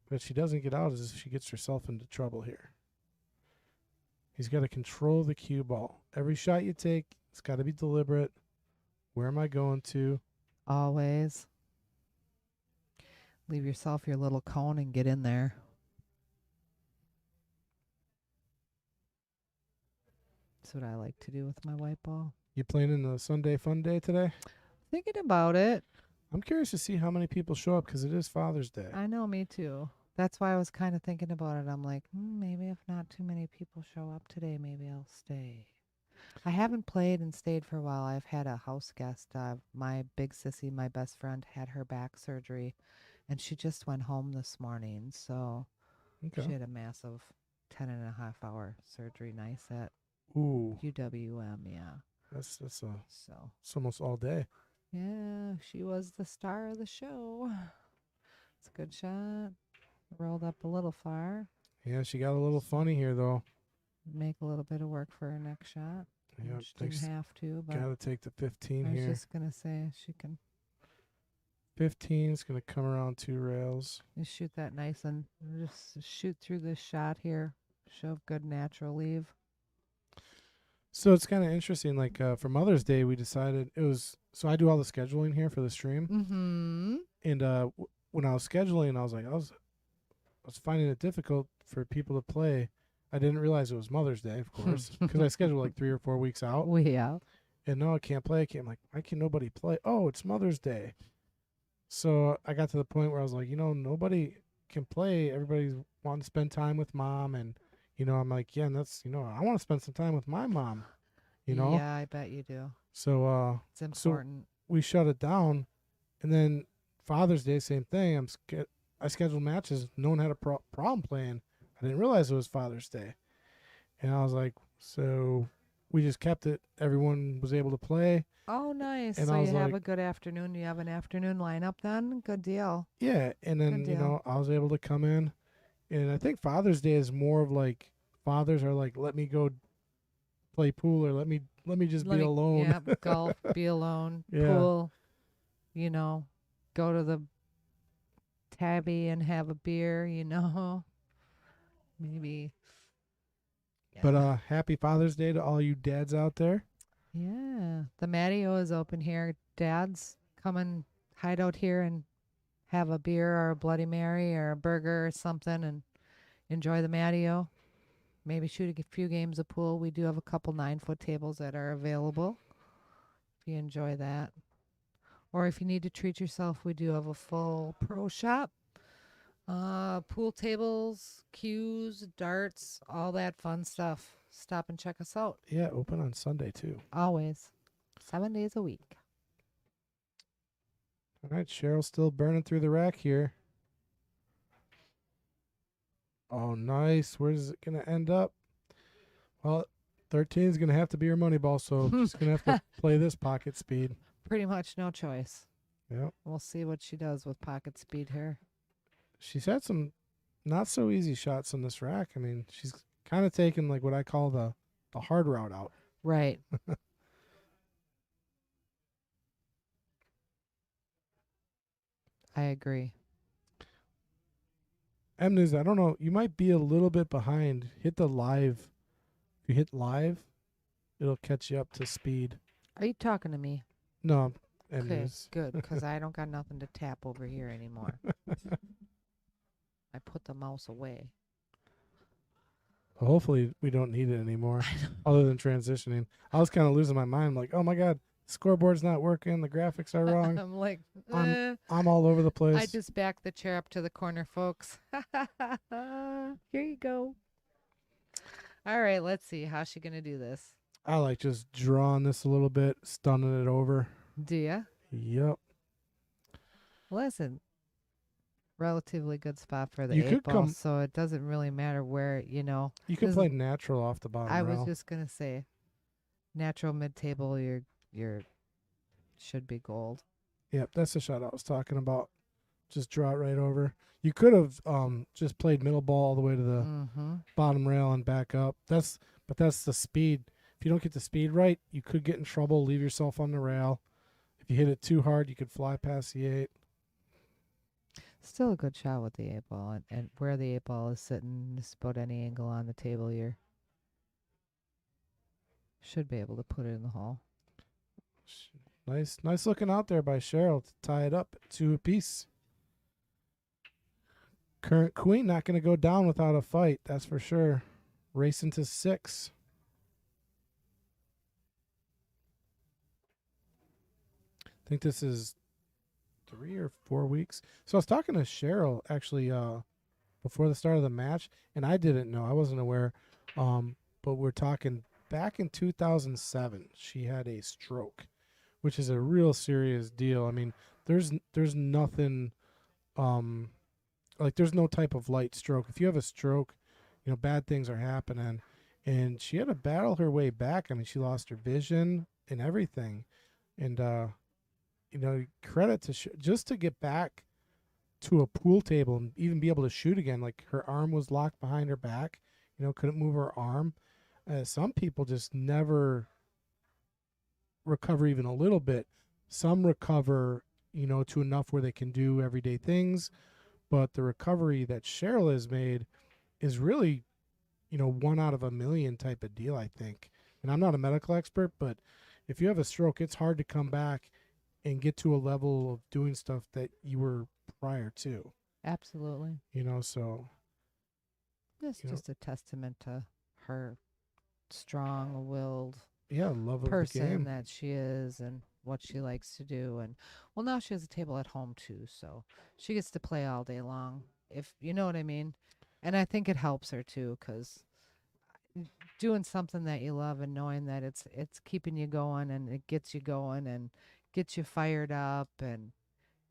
that she doesn't get out is if she gets herself into trouble here. He's got to control the cue ball. Every shot you take, it's got to be deliberate. Where am I going to? Always. Leave yourself your little cone and get in there. That's what I like to do with my white ball. You playing in the Sunday Fun Day today? Thinking about it. I'm curious to see how many people show up because it is Father's Day. I know, me too. That's why I was kind of thinking about it. I'm like, maybe if not too many people show up today, maybe I'll stay. I haven't played and stayed for a while. I've had a house guest. My big sissy, my best friend, had her back surgery, and she just went home this morning. So she had a massive 10.5-hour surgery. Nice at UWM, yeah. That's it's almost all day. Yeah, she was the star of the show. It's a good shot. Rolled up a little far. Yeah, she got a little funny here though. Make a little bit of work for her next shot. Yeah, she didn't have to, but got to take the 15 here. I was just gonna say she can. 15 is gonna come around 2 rails. You shoot that nice and just shoot through this shot here. Show good natural leave. So it's kind of interesting. Like for Mother's Day, we decided it was. So I do all the scheduling here for the stream. Mm-hmm. And when I was scheduling, I was finding it difficult for people to play. I didn't realize it was Mother's Day, of course, because I scheduled like 3 or 4 weeks out. Yeah. And no, I can't play. I'm like, why can nobody play? Oh, it's Mother's Day. So I got to the point where I was like, nobody can play. Everybody's wanting to spend time with mom, and I'm like, yeah, and that's I want to spend some time with my mom. Yeah, I bet you do. So it's important. So we shut it down, and then Father's Day, same thing. I scheduled matches. No one had a problem playing. I didn't realize it was Father's Day, and I was like, so we just kept it. Everyone was able to play. Oh, nice. And so you have like, a good afternoon. You have an afternoon lineup then? Good deal. Yeah, and then I was able to come in, and I think Father's Day is more of like fathers are like, let me go play pool, or let me just be alone. Yeah, golf, be alone, Yeah. pool, go to the tabby and have a beer, you know. Maybe. But Yeah. happy Father's Day to all you dads out there. Yeah. The Matio is open here. Dads, come and hide out here and have a beer or a Bloody Mary or a burger or something and enjoy the Matio. Maybe shoot a few games of pool. We do have a couple 9-foot tables that are available if you enjoy that. Or if you need to treat yourself, we do have a full pro shop. Pool tables, cues, darts, all that fun stuff. Stop and check us out. Yeah, open on Sunday too. Always. 7 days a week. All right, Cheryl's still burning through the rack here. Oh, nice. Where's it going to end up? Well, 13 is going to have to be her money ball, so she's going to have to play this pocket speed. Pretty much no choice. Yep. We'll see what she does with pocket speed here. She's had some not so easy shots on this rack. I mean, she's kind of taken like what I call the hard route out. Right. I agree. M News, I don't know. You might be a little bit behind. Hit the live. If you hit live, it'll catch you up to speed. Are you talking to me? No, M Okay, News. good, because I don't got nothing to tap over here anymore. I put the mouse away. Well, hopefully, we don't need it anymore, other than transitioning. I was kind of losing my mind. Like, oh my god, the scoreboard's not working. The graphics are wrong. I'm like, I'm all over the place. I just backed the chair up to the corner, folks. Here you go. All right, let's see. How's she going to do this? I like just drawing this a little bit, stunning it over. Do ya? Yep. Listen, relatively good spot for the You eight could ball, so it doesn't really matter where, You could this play is- natural off the bottom I rail. was just going to say, natural mid-table, your should be gold. Yep, that's the shot I was talking about. Just draw it right over. You could have just played middle ball all the way to the Mm-hmm. bottom rail and back up. That's the speed. If you don't get the speed right, you could get in trouble, leave yourself on the rail. If you hit it too hard, you could fly past the 8. Still a good shot with the eight ball, and where the eight ball is sitting, just about any angle on the table, you should be able to put it in the hole. Nice looking out there by Cheryl to tie it up 2 apiece. Current queen not going to go down without a fight, that's for sure. Racing to 6. I think this is 3 or 4 weeks. So I was talking to Cheryl actually before the start of the match, and I didn't know. I wasn't aware. But we're talking back in 2007, she had a stroke, which is a real serious deal. I mean, there's nothing like there's no type of light stroke. If you have a stroke, bad things are happening. And she had to battle her way back. I mean, she lost her vision and everything. And credit to just to get back to a pool table and even be able to shoot again. Like her arm was locked behind her back, couldn't move her arm. Some people just never recover even a little bit. Some recover, to enough where they can do everyday things. But the recovery that Cheryl has made is really, 1 out of a million type of deal, I think. And I'm not a medical expert, but if you have a stroke, it's hard to come back and get to a level of doing stuff that you were prior to. Absolutely. So. It's just a testament to her strong-willed Love of the person game. that she is and what she likes to do. And well, now she has a table at home too, so she gets to play all day long, if you know what I mean. And I think it helps her too, because doing something that you love and knowing that it's keeping you going and it gets you going and gets you fired up. And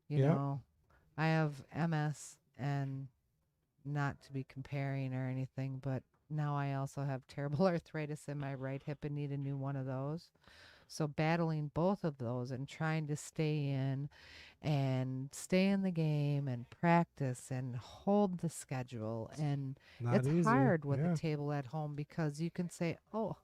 I have MS, and not to be comparing or anything, but now I also have terrible arthritis in my right hip and need a new one of those. So battling both of those and trying to stay in the game and practice and hold the schedule. And Not it's easy. hard with Yeah. a table at home because you can say, oh,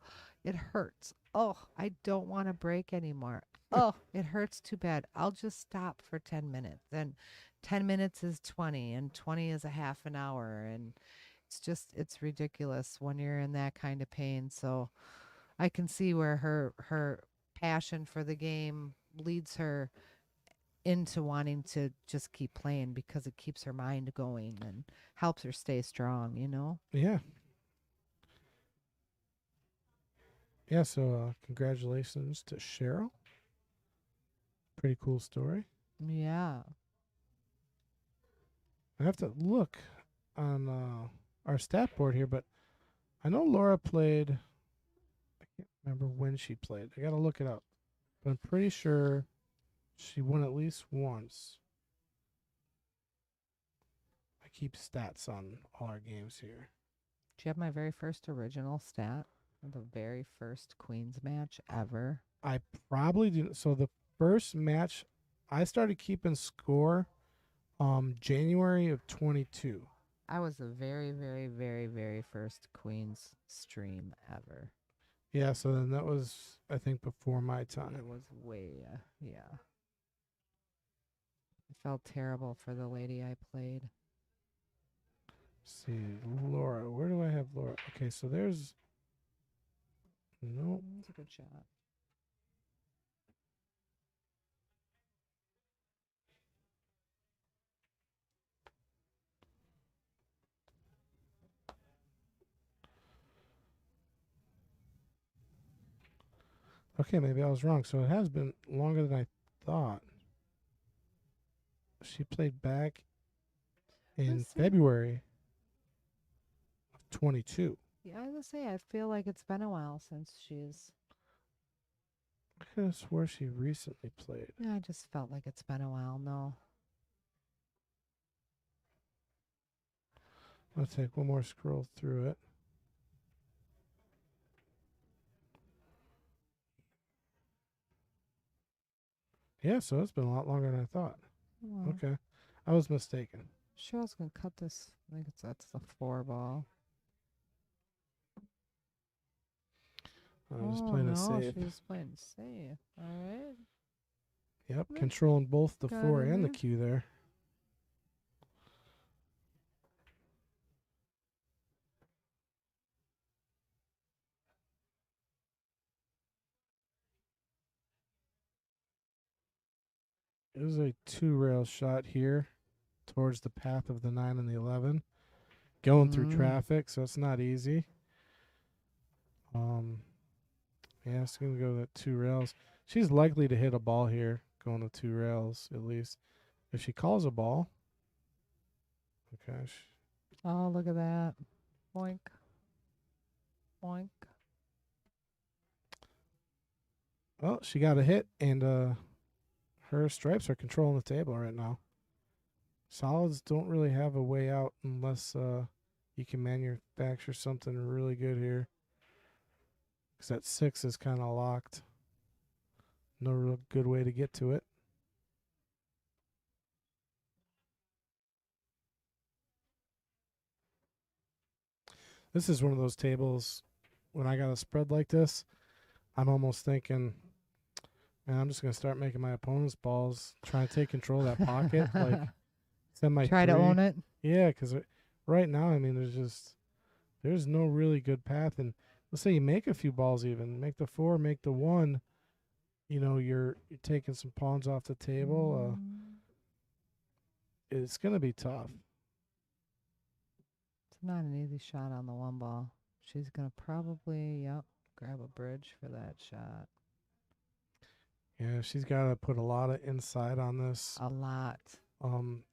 It hurts. Oh, I don't want to break anymore. Oh, it hurts too bad. I'll just stop for 10 minutes. And 10 minutes is 20, and 20 is a half an hour. And it's ridiculous when you're in that kind of pain. So I can see where her passion for the game leads her into wanting to just keep playing because it keeps her mind going and helps her stay strong, you know? Yeah. Yeah, so congratulations to Cheryl. Pretty cool story. Yeah. I have to look on our stat board here, but I know Laura played. I can't remember when she played. I got to look it up. But I'm pretty sure she won at least once. I keep stats on all our games here. Do you have my very first original stat? The very first Queens match ever. I probably didn't. So the first match, I started keeping score January of 22. I was the very, very, very, very first Queens stream ever. Yeah, so then that was, I think, before my time. It was way, yeah. I felt terrible for the lady I played. Let's see, Laura. Where do I have Laura? Okay, so there's. Nope. It's a good shot. Okay, maybe I was wrong. So it has been longer than I thought. She played back in Let's see. February of 22. Yeah, I was gonna say I feel like it's been a while since she's. I could have swore she recently played. Yeah, I just felt like it's been a while. No. I'll take one more scroll through it. Yeah, so it's been a lot longer than I thought. Well, Okay. I was mistaken. Cheryl's gonna cut this. I think that's the 4 ball. I was playing it safe. She's playing safe. All right. Yep, Yeah. controlling both the Got 4 in and the there. Q there. It was a 2-rail shot here towards the path of the 9 and the 11. Going through traffic, so it's not easy. Yeah, it's going to go that 2 rails. She's likely to hit a ball here, going to 2 rails at least. If she calls a ball. Okay. Oh, look at that. Boink. Boink. Well, she got a hit, and her stripes are controlling the table right now. Solids don't really have a way out unless you can manufacture something really good here. Because that 6 is kind of locked. No real good way to get to it. This is one of those tables, when I got a spread like this, I'm almost thinking, man, I'm just going to start making my opponent's balls, trying to take control of that pocket. Like, send my Try 3. to own it. Yeah, because right now, I mean, there's no really good path. And let's say you make a few balls even, make the 4, make the 1, you know, you're taking some pawns off the table. It's going to be tough. It's not an easy shot on the 1 ball. She's going to probably, grab a bridge for that shot. Yeah, she's got to put a lot of inside on this. A lot. And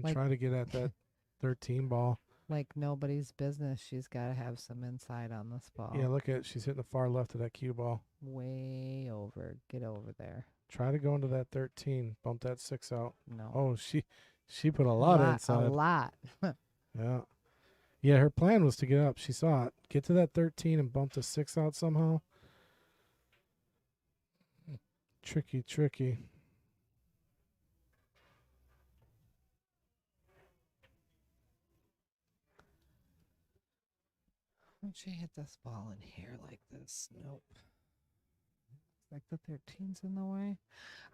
Like- try to get at that 13 ball. Like nobody's business. She's got to have some inside on this ball. Yeah, look at she's hitting the far left of that cue ball. Way over. Get over there. Try to go into that 13. Bump that 6 out. No. Oh, she put a lot inside. A lot. Yeah. Yeah, her plan was to get up. She saw it. Get to that 13 and bump the 6 out somehow. Tricky, tricky. Don't you hit this ball in here like this? Nope. Like the 13's in the way.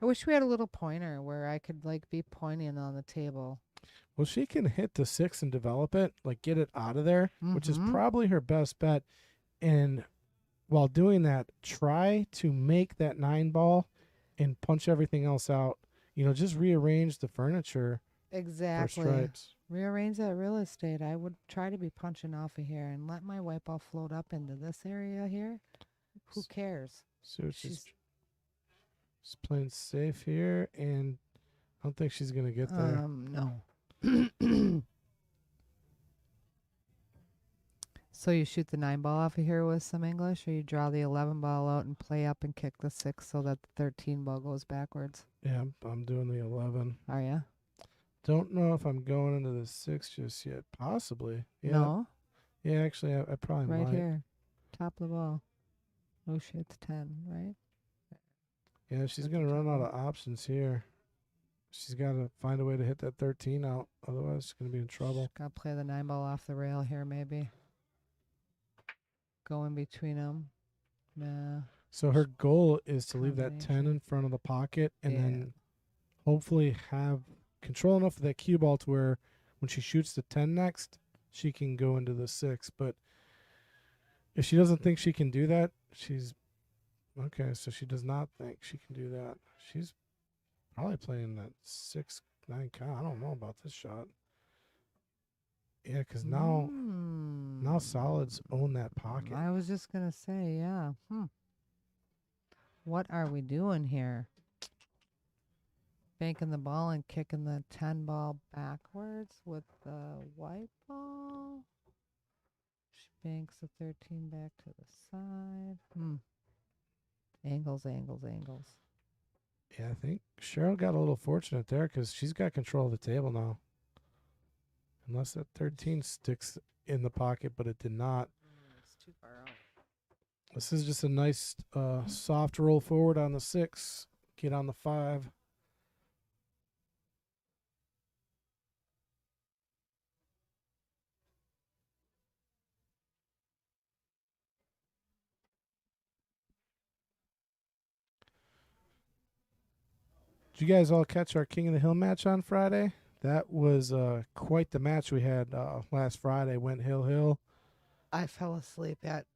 I wish we had a little pointer where I could like be pointing on the table. Well, she can hit the 6 and develop it, like get it out of there, which is Mhm. probably her best bet. And while doing that, try to make that 9 ball and punch everything else out. Just rearrange the furniture for Exactly. stripes. Rearrange that real estate. I would try to be punching off of here and let my white ball float up into this area here. Who cares? So she's She's playing safe here, and I don't think she's gonna get there. no. So you shoot the 9 ball off of here with some English, or you draw the 11 ball out and play up and kick the 6 so that the 13 ball goes backwards. Yeah, I'm doing the 11. Are you? Don't know if I'm going into the 6 just yet. Possibly. Yeah. No. Yeah, actually, I probably Right might. here. Top of the ball. Oh shit, it's 10, right? Yeah, she's That's gonna the run top out one. of options here. She's got to find a way to hit that 13 out. Otherwise, she's gonna be in trouble. Gotta play the 9 ball off the rail here, maybe. Go in between them. Nah. So her goal is to leave that 10 Combination. in front of the pocket and Yeah. then hopefully have control enough of that cue ball to where when she shoots the 10 next, she can go into the 6. But if she doesn't think she can do that, she's okay. So she does not think she can do that. She's probably playing that 6-9 count. I don't know about this shot. Yeah, because now solids own that pocket. I was just gonna say, yeah. What are we doing here? Banking the ball and kicking the 10 ball backwards with the white ball. She banks the 13 back to the side. Angles, angles, angles. Yeah, I think Cheryl got a little fortunate there because she's got control of the table now. Unless that 13 sticks in the pocket, but it did not. It's too far out. This is just a nice soft roll forward on the 6. Get on the 5. Did you guys all catch our King of the Hill match on Friday? That was quite the match we had last Friday. Went hill. I fell asleep at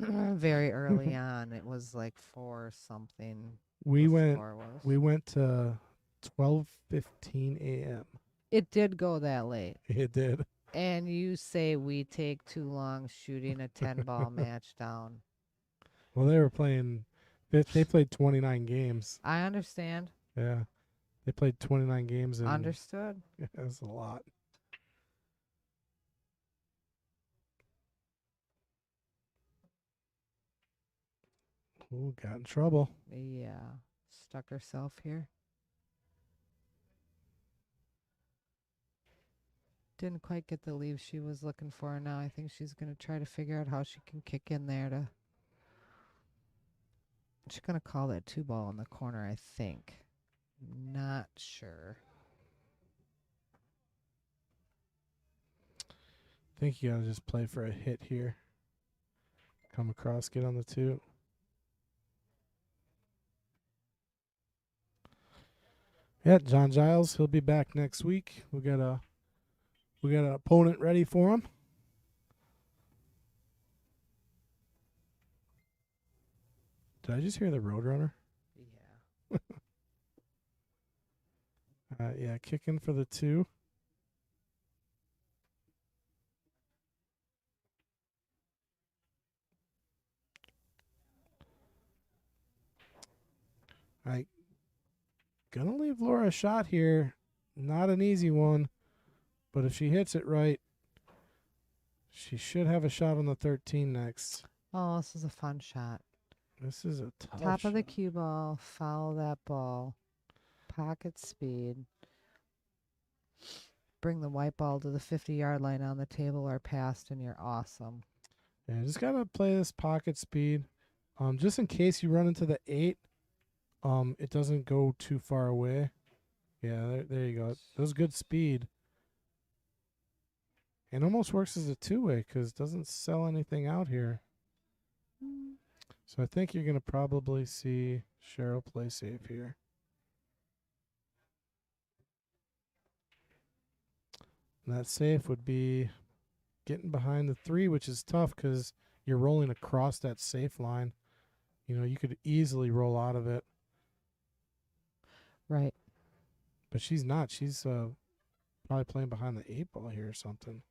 very early on. It was like 4 something. We the went score was. we went to 12:15 a.m. It did go that late. It did. And you say we take too long shooting a 10 ball match down. Well, they were playing. They played 29 games. I understand. Yeah, they played 29 games. And Understood. yeah, that's a lot. Ooh, got in trouble. Yeah. Stuck herself here. Didn't quite get the leave she was looking for. Now I think she's going to try to figure out how she can kick in there to. She's going to call that 2 ball in the corner, I think. Not sure. I think you gotta just play for a hit here. Come across, get on the 2. Yeah, John Giles, he'll be back next week. We got an opponent ready for him. Did I just hear the Roadrunner? Yeah. Yeah, kicking for the 2. I gonna leave Laura a shot here. Not an easy one, but if she hits it right, she should have a shot on the 13 next. Oh, this is a fun shot. This is a tough Top of the shot. cue ball. Follow that ball. Pocket speed. Bring the white ball to the 50-yard line on the table or past, and you're awesome. Yeah, just gotta play this pocket speed. Just in case you run into the 8, it doesn't go too far away. Yeah, there you go. That was good speed. And almost works as a two-way because it doesn't sell anything out here. So I think you're going to probably see Cheryl play safe here. And that safe would be getting behind the 3, which is tough because you're rolling across that safe line. You know, you could easily roll out of it. Right. But she's not. She's probably playing behind the 8 ball here or something.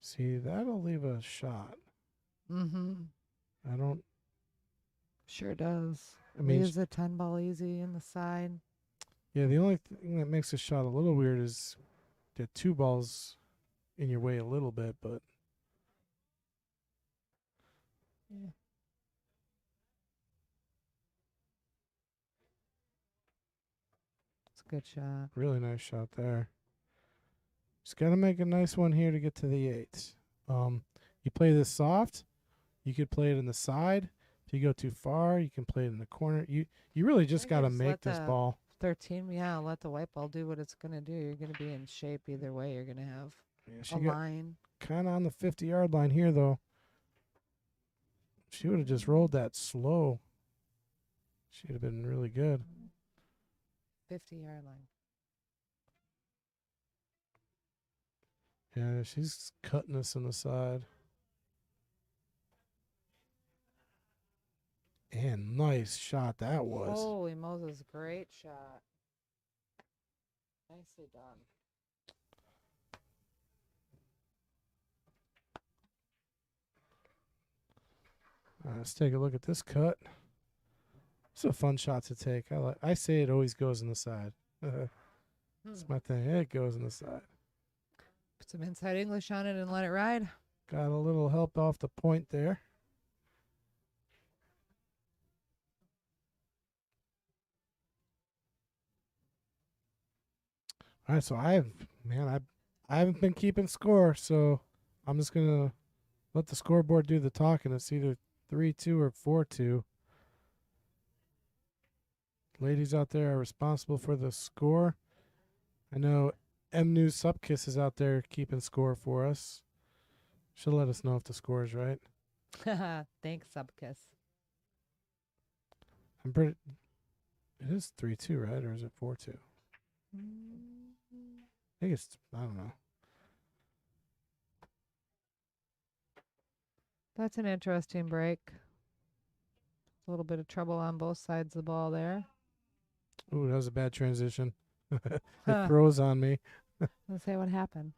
See, that'll leave a shot. Mm-hmm. I don't. Sure does. I mean, Leaves a 10 ball easy in the side. yeah, the only thing that makes the shot a little weird is the 2 balls in your way a little bit, but Yeah. It's a good shot. really nice shot there. Just got to make a nice one here to get to the 8. You play this soft. You could play it in the side. If you go too far, you can play it in the corner. You really just got to just make let this the ball. 13, yeah, let the white ball do what it's going to do. You're going to be in shape either way. You're going to have Yeah, a she got line. kind of on the 50-yard line here, though. She would have just rolled that slow. She'd have been really good. 50-yard line. Yeah, she's cutting us in the side. And nice shot that was. Holy Moses, great shot. Nicely done. Let's take a look at this cut. It's a fun shot to take. I say it always goes in the side. That's my thing. It goes in the side. Put some inside English on it and let it ride. Got a little help off the point there. All right, so I haven't been keeping score, so I'm just gonna let the scoreboard do the talking. It's either 3-2 or 4-2. Ladies out there are responsible for the score. I know M News Supkiss is out there keeping score for us. She'll let us know if the score is right. Thanks, Subkiss. I'm pretty. It is 3-2, right, or is it 4-2? I think it's. I don't know. That's an interesting break. A little bit of trouble on both sides of the ball there. Ooh, that was a bad transition. It froze on me. Let's say what happened.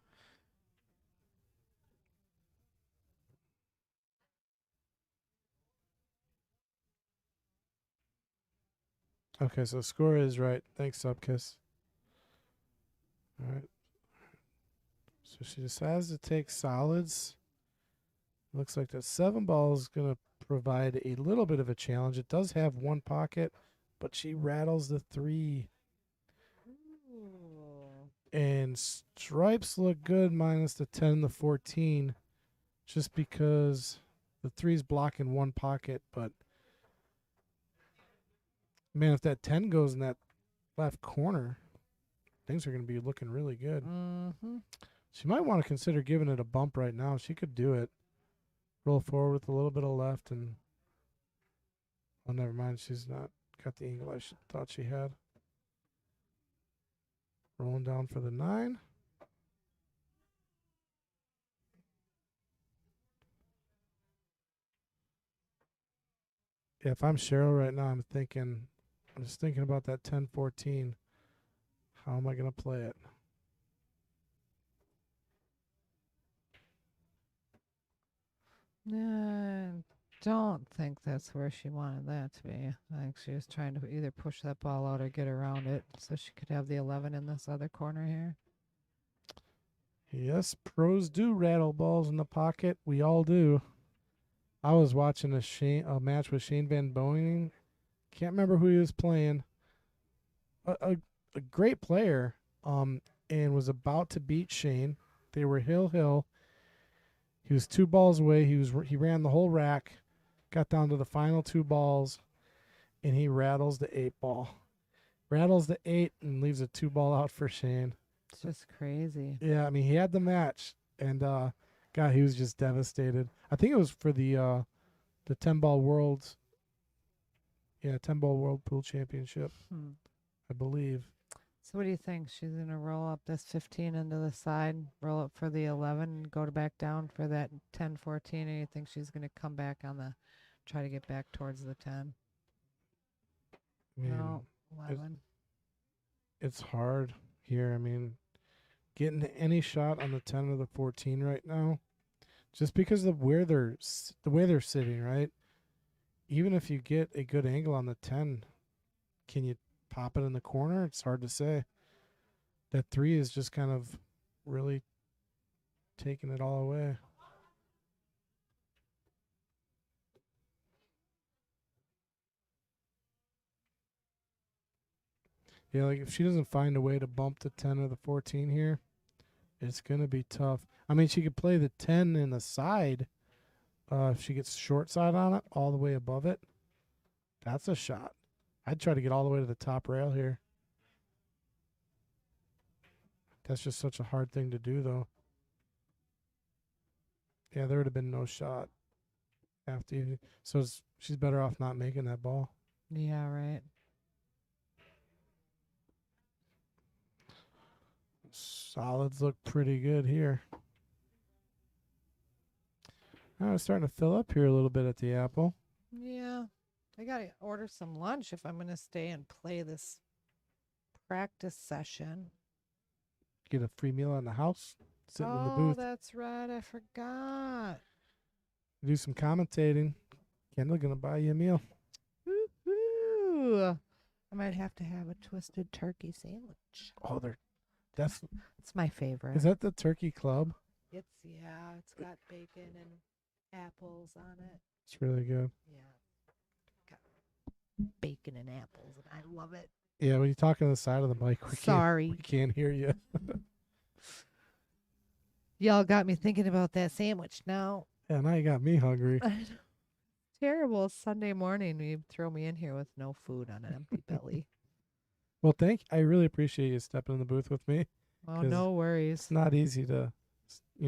Okay, so score is right. Thanks, Subkiss. All right. So she decides to take solids. Looks like that 7 ball is going to provide a little bit of a challenge. It does have 1 pocket, but she rattles the 3. Ooh. And stripes look good minus the 10 and the 14 just because the 3's blocking 1 pocket. But, man, if that 10 goes in that left corner, things are going to be looking really good. Mm-hmm. She might want to consider giving it a bump right now. She could do it. Roll forward with a little bit of left and... Oh, never mind. She's not got the angle I thought she had. Rolling down for the 9. Yeah, if I'm Cheryl right now, I'm just thinking about that 10-14. How am I going to play it? Don't think that's where she wanted that to be. I think she was trying to either push that ball out or get around it so she could have the 11 in this other corner here. Yes, pros do rattle balls in the pocket. We all do. I was watching a match with Shane Van Boening. Can't remember who he was playing. A great player, and was about to beat Shane. They were hill. He was 2 balls away. He ran the whole rack, got down to the final 2 balls, and he rattles the 8 ball. Rattles the 8 and leaves a 2 ball out for Shane. It's just crazy. Yeah, I mean, he had the match. and God, he was just devastated. I think it was for the 10-ball world, 10-ball world pool championship, Hmm. I believe. So what do you think? She's gonna roll up this 15 into the side, roll up for the 11, and go to back down for that 10, 14, and you think she's gonna come back on the, try to get back towards the 10? Man, No, it, 11. it's hard here. I mean, getting any shot on the 10 or the 14 right now, just because of the way they're sitting, right? Even if you get a good angle on the 10, can you pop it in the corner? It's hard to say. That 3 is just kind of really taking it all away. Yeah, like if she doesn't find a way to bump the 10 or the 14 here, it's going to be tough. I mean, she could play the 10 in the side if she gets short side on it, all the way above it. That's a shot. I'd try to get all the way to the top rail here. That's just such a hard thing to do, though. Yeah, there would have been no shot after you. So she's better off not making that ball. Yeah, right. Solids look pretty good here. Oh, it's starting to fill up here a little bit at the apple. Yeah. I gotta order some lunch if I'm gonna stay and play this practice session. Get a free meal in the house, sitting in the Oh, booth, that's right. I forgot. do some commentating. Kendall gonna buy you a meal. Woo-hoo. I might have to have a twisted turkey sandwich. Oh, that's It's my favorite. is that the turkey club? It's got bacon and apples on it. It's really good. Yeah. Got bacon and apples, and I love it. Yeah, when you talk on the side of the mic, we Sorry. can't hear you. Y'all got me thinking about that sandwich now. Yeah, now you got me hungry. Terrible Sunday morning. You throw me in here with no food on an empty belly. Well, I really appreciate you stepping in the booth with me. Oh, 'Cause no worries. It's not easy to,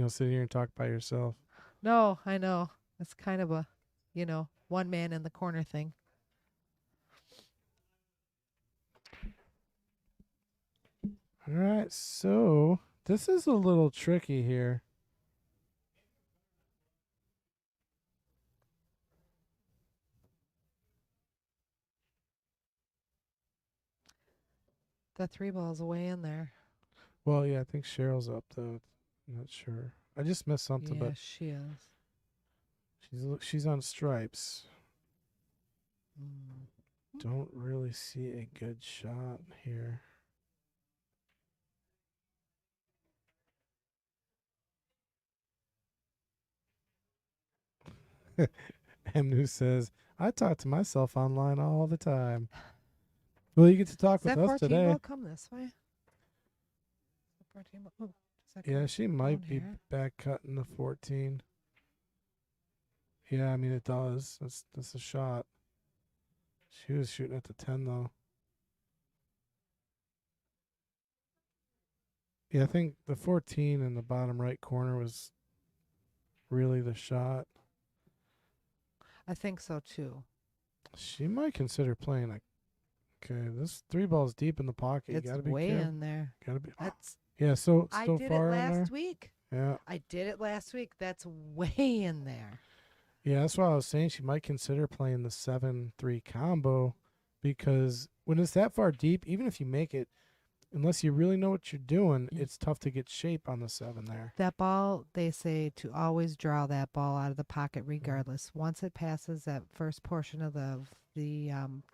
sit here and talk by yourself. No, I know. It's kind of a, one man in the corner thing. All right, so this is a little tricky here. The 3 ball's way in there. Well, yeah, I think Cheryl's up though. I'm not sure. I just missed something, Yeah, but she is. she's on stripes. Mm. Don't really see a good shot here. Mnu says, I talk to myself online all the time. Well, you get to talk Does with that us 14 today. ball come this way? The 14 ball. Oh, does that Yeah, come she down might be here? back cutting the 14. Yeah, I mean it does. That's a shot. She was shooting at the 10 though. Yeah, I think the 14 in the bottom right corner was really the shot. I think so too. She might consider playing a. Okay, this 3 ball's deep in the pocket. You It's gotta be way careful. in there. Gotta be. That's. Yeah, so I still did it far in there. last week. Yeah, I did it last week. That's way in there. yeah. That's why I was saying she might consider playing the 7-3 combo, because when it's that far deep, even if you make it, unless you really know what you're doing, Mm. it's tough to get shape on the 7 there. That ball, they say to always draw that ball out of the pocket regardless. Once it passes that first portion of the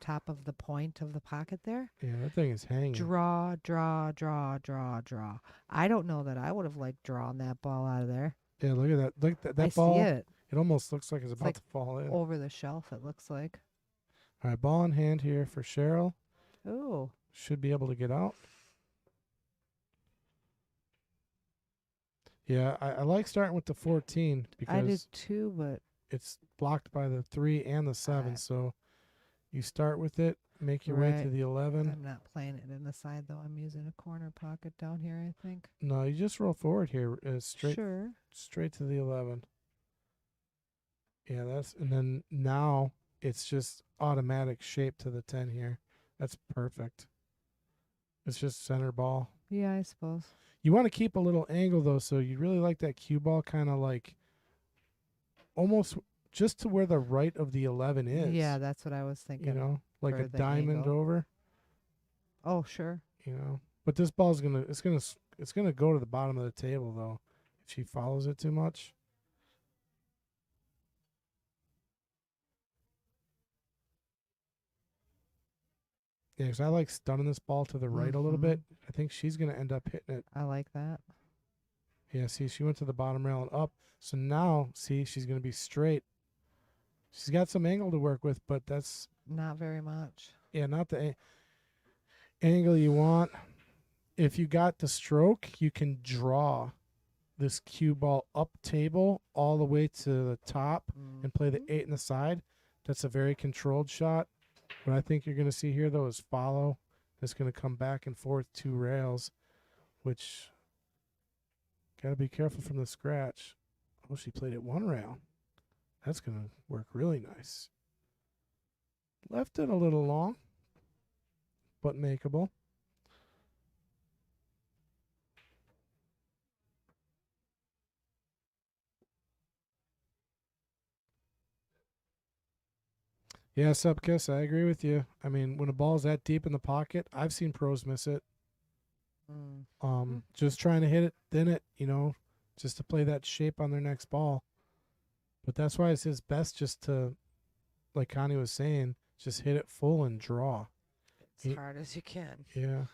top of the point of the pocket there, Yeah, that thing is hanging. draw, draw, draw, draw, draw. I don't know that I would have liked drawing that ball out of there. Yeah, look at that. Look at that I ball. see it It almost looks like it's about like to fall in. over the shelf, it looks like. All right, ball in hand here for Cheryl. Oh, Should be able to get out. Yeah, I like starting with the 14 I did because too, but it's blocked by the 3 and the 7. Alright. So you start with it, make your way to the 11. I'm not playing it in the side though. I'm using a corner pocket down here, I think. No, you just roll forward here, Sure. straight to the 11. Yeah, and then now it's just automatic shape to the 10 here. That's perfect. It's just center ball. Yeah, I suppose. You want to keep a little angle though, so you really like that cue ball kind of like almost just to where the right of the 11 is. Yeah, that's what I was thinking. You know, like for a the diamond angle. over. Oh, sure. You know, but this ball's it's gonna go to the bottom of the table though if she follows it too much. Yeah, because I like stunning this ball to the right a little bit. I think she's going to end up hitting it. I like that. Yeah, see, she went to the bottom rail and up. So now, see, she's going to be straight. She's got some angle to work with, but that's... Not very much. Yeah, not the angle you want. If you got the stroke, you can draw this cue ball up table all the way to the top and play the 8 in the side. That's a very controlled shot. What I think you're going to see here, though, is follow. It's going to come back and forth 2 rails, which got to be careful from the scratch. Oh, she played it 1 rail. That's going to work really nice. Left it a little long, but makeable. Yeah, Subkiss, I agree with you. I mean, when a ball's that deep in the pocket, I've seen pros miss it. Just trying to hit it, thin it, you know, just to play that shape on their next ball. But that's why it's his best just to, like Connie was saying, just hit it full and draw. As hard as you can. Yeah.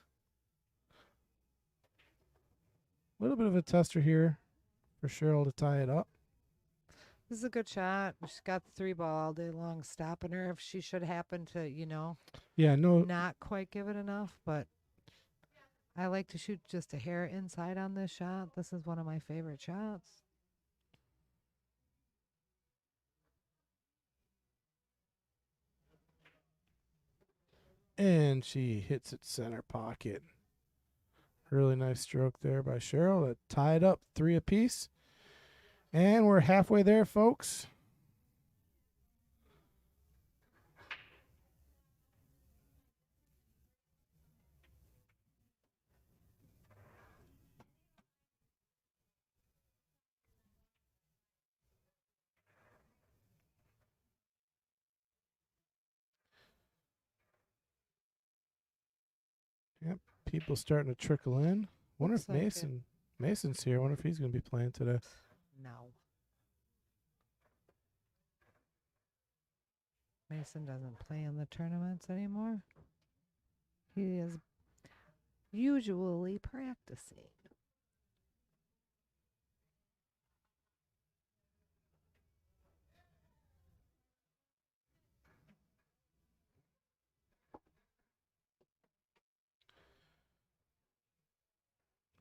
A little bit of a tester here for Cheryl to tie it up. This is a good shot. She's got the 3 ball all day long, stopping her if she should happen to, you know, not quite give it enough. But I like to shoot just a hair inside on this shot. This is one of my favorite shots. And she hits it center pocket. Really nice stroke there by Cheryl to tie it up 3 apiece. And we're halfway there, folks. Yep, people starting to trickle in. Wonder if Mason's here. Wonder if he's going to be playing today. No. Mason doesn't play in the tournaments anymore. He is usually practicing.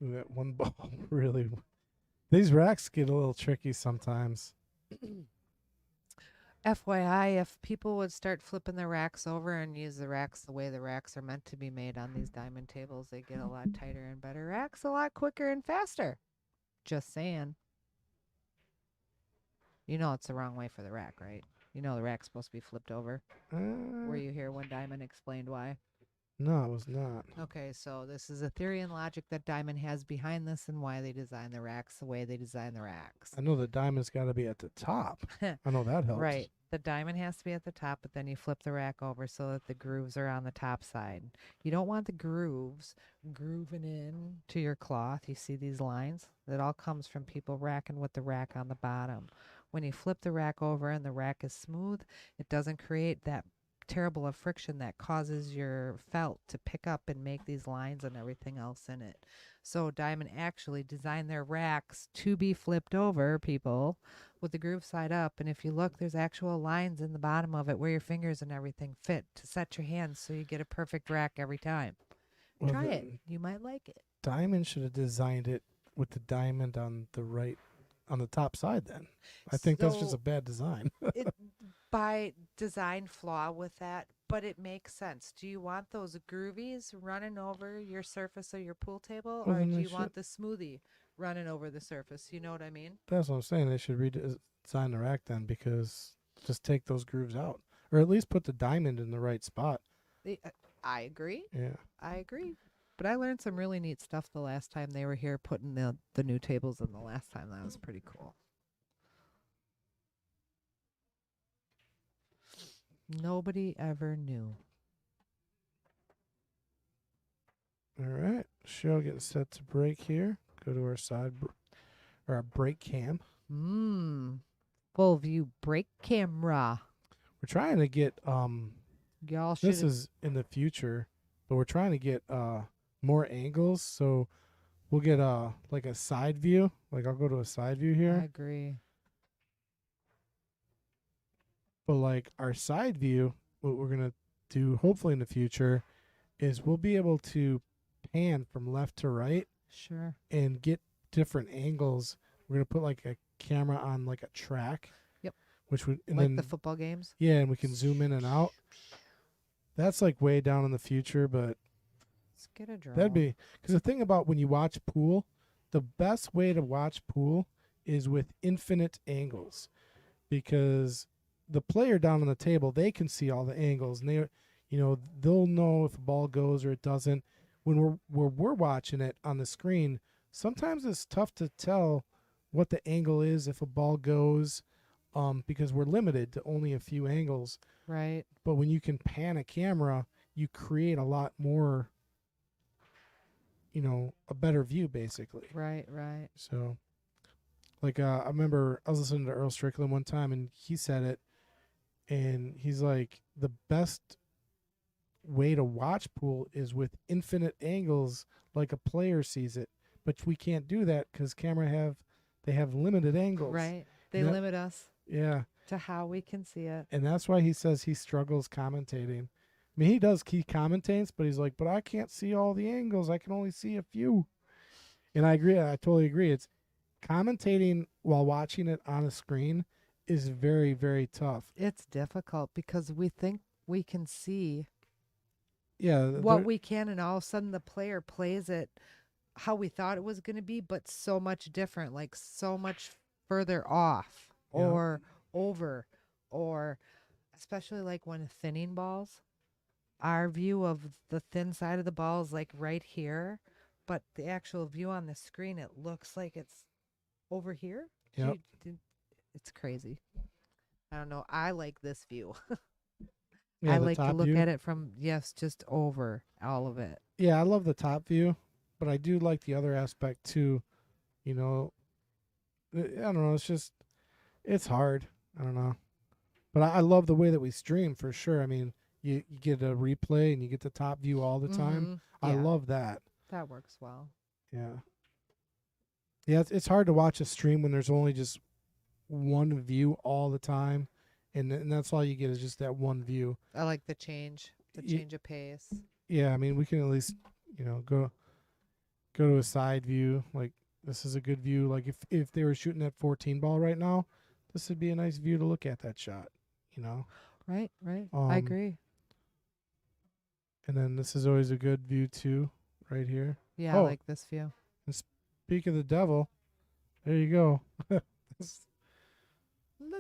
That one ball really... These racks get a little tricky sometimes. FYI, if people would start flipping their racks over and use the racks the way the racks are meant to be made on these diamond tables, they get a lot tighter and better racks, a lot quicker and faster. Just saying. You know it's the wrong way for the rack, right? You know the rack's supposed to be flipped over. Were you here when Diamond explained why? No, it was not. Okay, so this is a theory and logic that Diamond has behind this and why they design the racks the way they design the racks. I know the diamond's got to be at the top. I know that helps. Right. The diamond has to be at the top, but then you flip the rack over so that the grooves are on the top side. You don't want the grooves grooving in to your cloth. You see these lines? That all comes from people racking with the rack on the bottom. When you flip the rack over and the rack is smooth, it doesn't create that terrible of friction that causes your felt to pick up and make these lines and everything else in it. So Diamond actually designed their racks to be flipped over, people, with the groove side up. And if you look, there's actual lines in the bottom of it where your fingers and everything fit to set your hands so you get a perfect rack every time. Well, Try it. You might like it. Diamond should have designed it with the diamond on the right, on the top side then. I think that's just a bad design. By design flaw with that, But it makes sense. Do you want those groovies running over your surface of your pool table, Well, or then do they you should. want the smoothie running over the surface? You know what I mean? That's what I'm saying. They should redesign the rack then, because just take those grooves out, or at least put the diamond in the right spot. The, I agree. Yeah. I agree. But I learned some really neat stuff the last time they were here putting the new tables in the last time. That was pretty cool. Nobody ever knew. All right. Show getting set to break here. Go to our or our break cam. Full view break camera. We're trying to get Y'all this should. is in the future, but we're trying to get more angles, so we'll get like a side view. Like I'll go to a side view I here. agree. But like our side view, what we're going to do hopefully in the future is we'll be able to pan from left to right Sure. and get different angles. We're going to put like a camera on like a track. Yep. Which would and Like then the football games. yeah, and we can zoom in and out. That's like way down in the future, but Let's get a drone. that'd be because the thing about when you watch pool, the best way to watch pool is with infinite angles, because the player down on the table, they can see all the angles, and they'll know if a ball goes or it doesn't. When we're watching it on the screen, sometimes it's tough to tell what the angle is if a ball goes, because we're limited to only a few angles. Right. But when you can pan a camera, you create a lot more, a better view basically. Right. Right. So, like, I remember I was listening to Earl Strickland one time, and he said it, and he's like, the best way to watch pool is with infinite angles, like a player sees it. But we can't do that because they have limited angles. Right. They And that- limit us Yeah, to how we can see it. and that's why he says he struggles commentating. I mean, he commentates, but he's like, but I can't see all the angles. I can only see a few. And I agree. I totally agree. It's commentating while watching it on a screen is very, very tough. It's difficult because we think we can see Yeah. what we can, and all of a sudden the player plays it how we thought it was going to be, but so much different, like so much further off Yeah. or over, or especially like when thinning balls. Our view of the thin side of the ball is like right here, but the actual view on the screen, it looks like it's over here. Yep. It's crazy. I don't know. I like this view. Yeah, I the like to top look view. at it from, yes, just over all of it. Yeah, I love the top view, but I do like the other aspect too. I don't know. It's hard. I don't know. But I love the way that we stream for sure. I mean, you get a replay and you get the top view all the time. Mhm. I Yeah, love that. that works well. Yeah. Yeah, it's hard to watch a stream when there's only just one view all the time, and that's all you get is just that one view. I like the change of pace. Yeah, I mean, we can at least, go to a side view. Like, this is a good view. Like, if they were shooting that 14 ball right now, this would be a nice view to look at that shot, Right, right. Um, I agree. And then this is always a good view too, right here. Yeah, I Oh. like this view. Speak of the devil, there you go. Look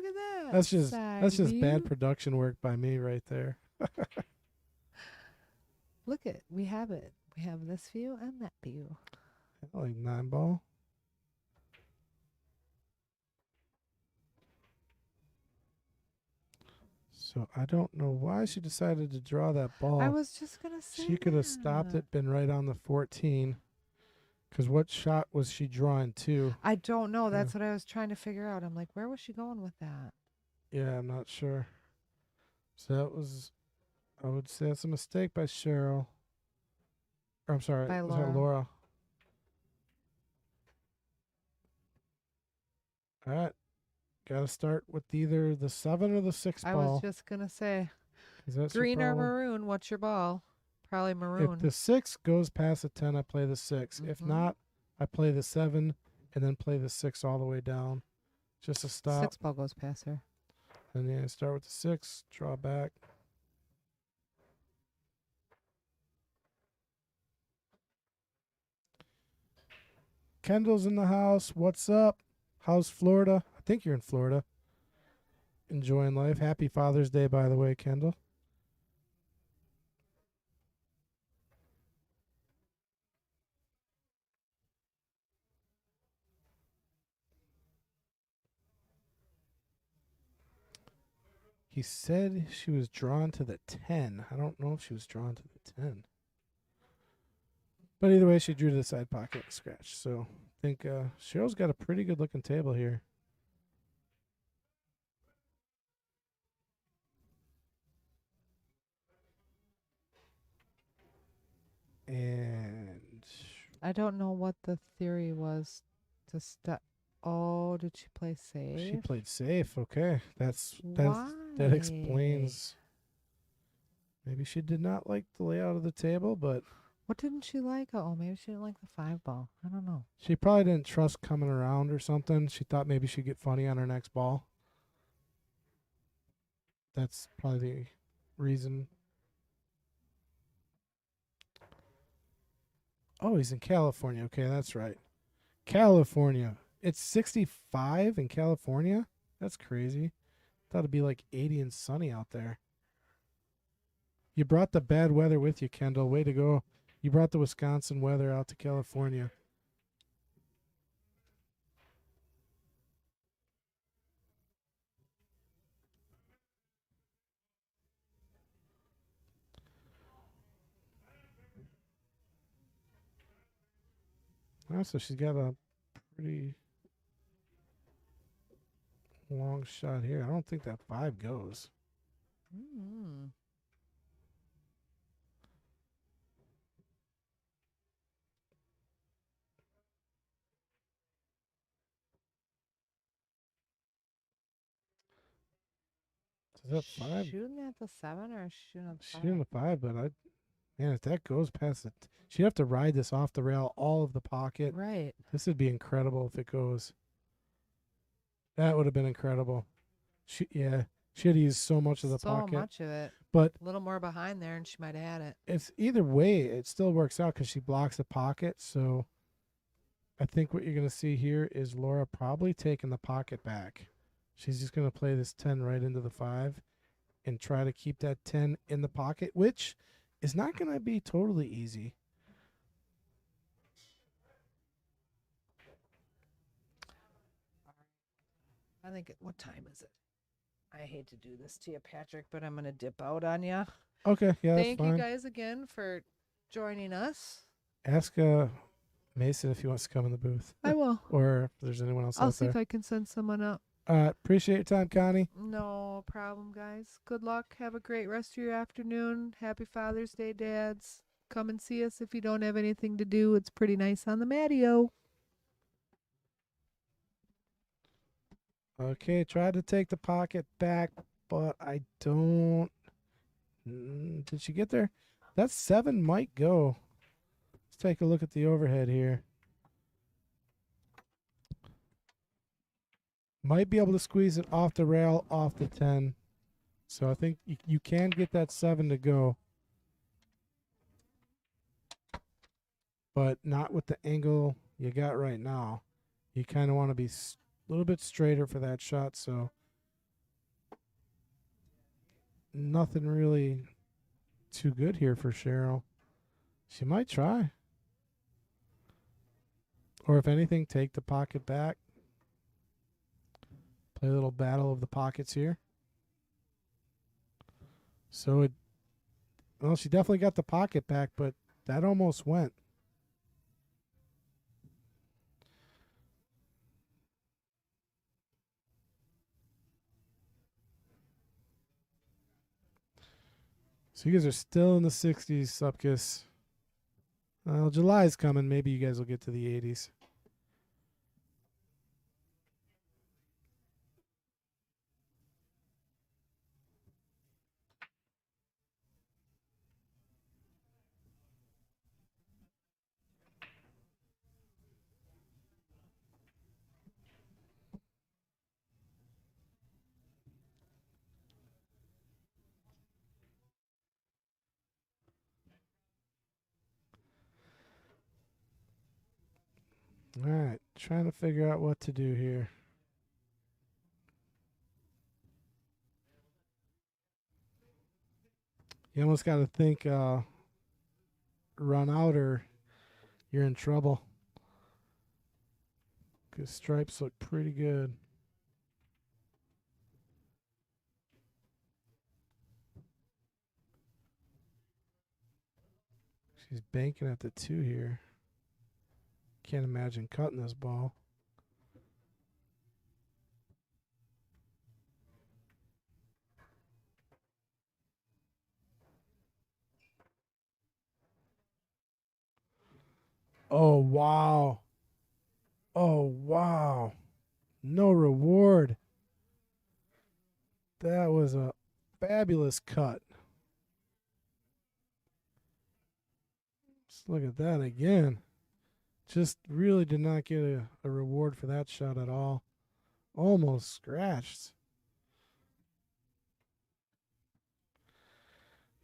at that. That's just view. bad production work by me right there. Look at, we have it. We have this view and that view. I like 9 ball. So I don't know why she decided to draw that ball. I was just gonna say She could have stopped that. it, been right on the 14. Because what shot was she drawing to? I don't know. That's what I was trying to figure out. I'm like, where was she going with that? Yeah, I'm not sure. So that was, I would say that's a mistake by Cheryl. Or I'm sorry, By was that Laura. Laura? All right. Got to start with either the 7 or the 6 I ball. was just gonna say, 'Cause that's your green or problem. maroon. What's your ball? Probably maroon. If the 6 goes past the 10, I play the 6. If Mhm. not, I play the 7 and then play the 6 all the way down. Just a stop. 6 ball goes past her. And then start with the 6, draw back. Kendall's in the house. What's up? How's Florida? I think you're in Florida. Enjoying life. Happy Father's Day, by the way, Kendall. He said she was drawn to the 10. I don't know if she was drawn to the 10. But either way, she drew to the side pocket and scratch. So I think Cheryl's got a pretty good looking table here. And I don't know what the theory was to stop. Oh, did she play safe? she played safe. Okay. Why? That explains. Maybe she did not like the layout of the table, but What didn't she like? Oh, maybe she didn't like the 5 ball. I don't know. she probably didn't trust coming around or something. She thought maybe she'd get funny on her next ball. That's probably the reason. Oh, he's in California. Okay, that's right. California. It's 65 in California? That's crazy. Thought it'd be like 80 and sunny out there. You brought the bad weather with you, Kendall. Way to go. You brought the Wisconsin weather out to California. Oh, so she's got a pretty long shot here. I don't think that 5 goes. Mm. Is that 5? Shooting at the 7 or shooting at the 5? Shooting the 5, but man, if that goes past it, she'd have to ride this off the rail, all of the pocket. Right. This would be incredible if it goes. That would have been incredible. She'd have used so much of the pocket. So much of it. But a little more behind there, and she might have had it. it's either way, it still works out because she blocks the pocket. So I think what you're going to see here is Laura probably taking the pocket back. She's just going to play this 10 right into the 5 and try to keep that 10 in the pocket, which is not going to be totally easy. I think, what time is it? I hate to do this to you, Patrick, but I'm going to dip out on you. Okay, yeah, that's Thank fine. you guys again for joining us. Ask Mason if he wants to come in the booth. I will. Or if there's anyone else I'll out see there. if I can send someone up. Appreciate your time, Connie. No problem, guys. Good luck. Have a great rest of your afternoon. Happy Father's Day, dads. Come and see us if you don't have anything to do. It's pretty nice on the matio. Okay, tried to take the pocket back, but I don't. Did she get there? That 7 might go. Let's take a look at the overhead here. Might be able to squeeze it off the rail, off the 10. So I think you can get that 7 to go. But not with the angle you got right now. You kind of want to be a little bit straighter for that shot. So nothing really too good here for Cheryl. She might try. Or if anything, take the pocket back. Play a little battle of the pockets here. So well, she definitely got the pocket back, but that almost went. So you guys are still in the 60s, Supkiss. Well, July's coming. Maybe you guys will get to the 80s. All right, trying to figure out what to do here. You almost got to think run out or you're in trouble. Because stripes look pretty good. She's banking at the 2 here. Can't imagine cutting this ball. Oh, wow. Oh, wow. No reward. That was a fabulous cut. Let's look at that again. Just really did not get a reward for that shot at all. Almost scratched.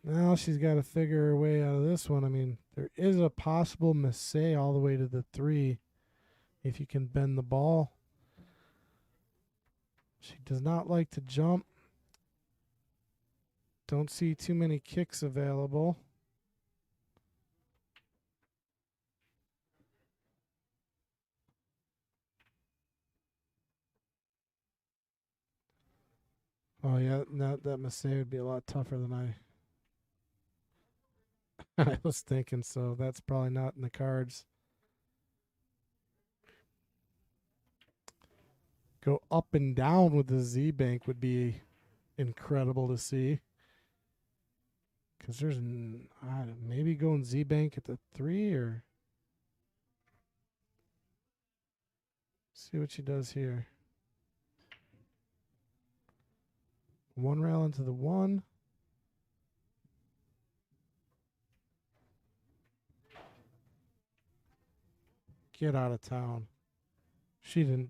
Now she's got to figure her way out of this one. I mean, there is a possible mistake all the way to the 3 if you can bend the ball. She does not like to jump. Don't see too many kicks available. Oh yeah, that mistake would be a lot tougher than I was thinking. So that's probably not in the cards. Go up and down with the Z bank would be incredible to see. Because there's maybe going Z bank at the 3 or see what she does here. 1 rail into the 1. Get out of town. She did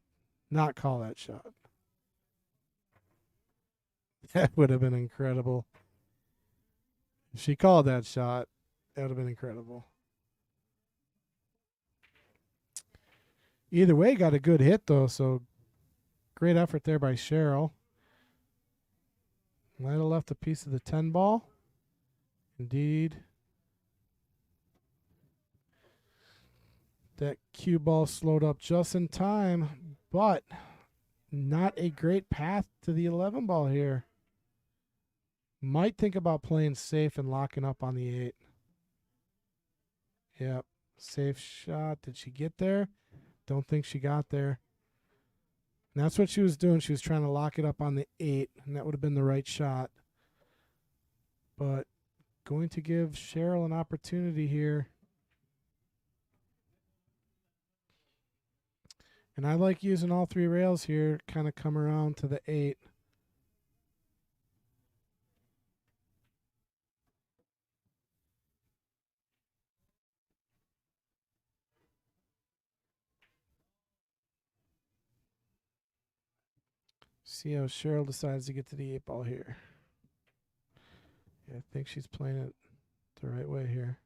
not call that shot. That would have been incredible. If she called that shot, that would have been incredible. Either way, got a good hit, though, so great effort there by Cheryl. Might have left a piece of the 10 ball. Indeed. That cue ball slowed up just in time, but not a great path to the 11 ball here. Might think about playing safe and locking up on the 8. Yep. Safe shot. Did she get there? Don't think she got there. And that's what she was doing. She was trying to lock it up on the 8, and that would have been the right shot. But going to give Cheryl an opportunity here. And I like using all 3 rails here, kind of come around to the 8. See how Cheryl decides to get to the 8 ball here. Yeah, I think she's playing it the right way here.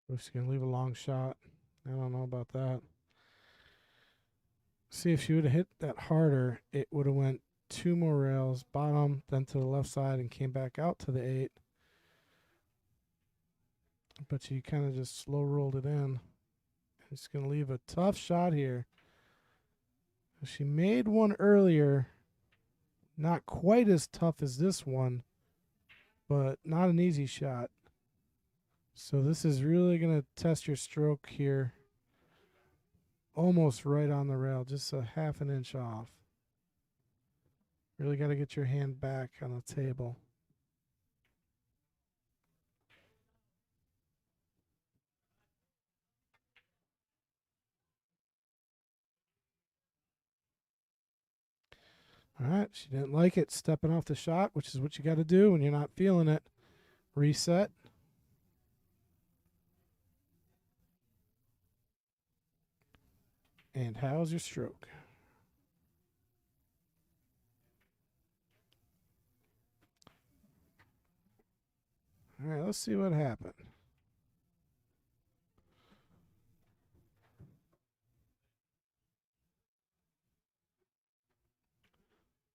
If she's going to leave a long shot, I don't know about that. See, if she would have hit that harder, it would have went 2 more rails, bottom, then to the left side, and came back out to the 8. But she kind of just slow rolled it in. It's going to leave a tough shot here. She made one earlier, not quite as tough as this one, but not an easy shot. So this is really going to test your stroke here. Almost right on the rail, just a half an inch off. Really got to get your hand back on the table. All right, she didn't like it, stepping off the shot, which is what you got to do when you're not feeling it. Reset. And how's your stroke? All right, let's see what happened.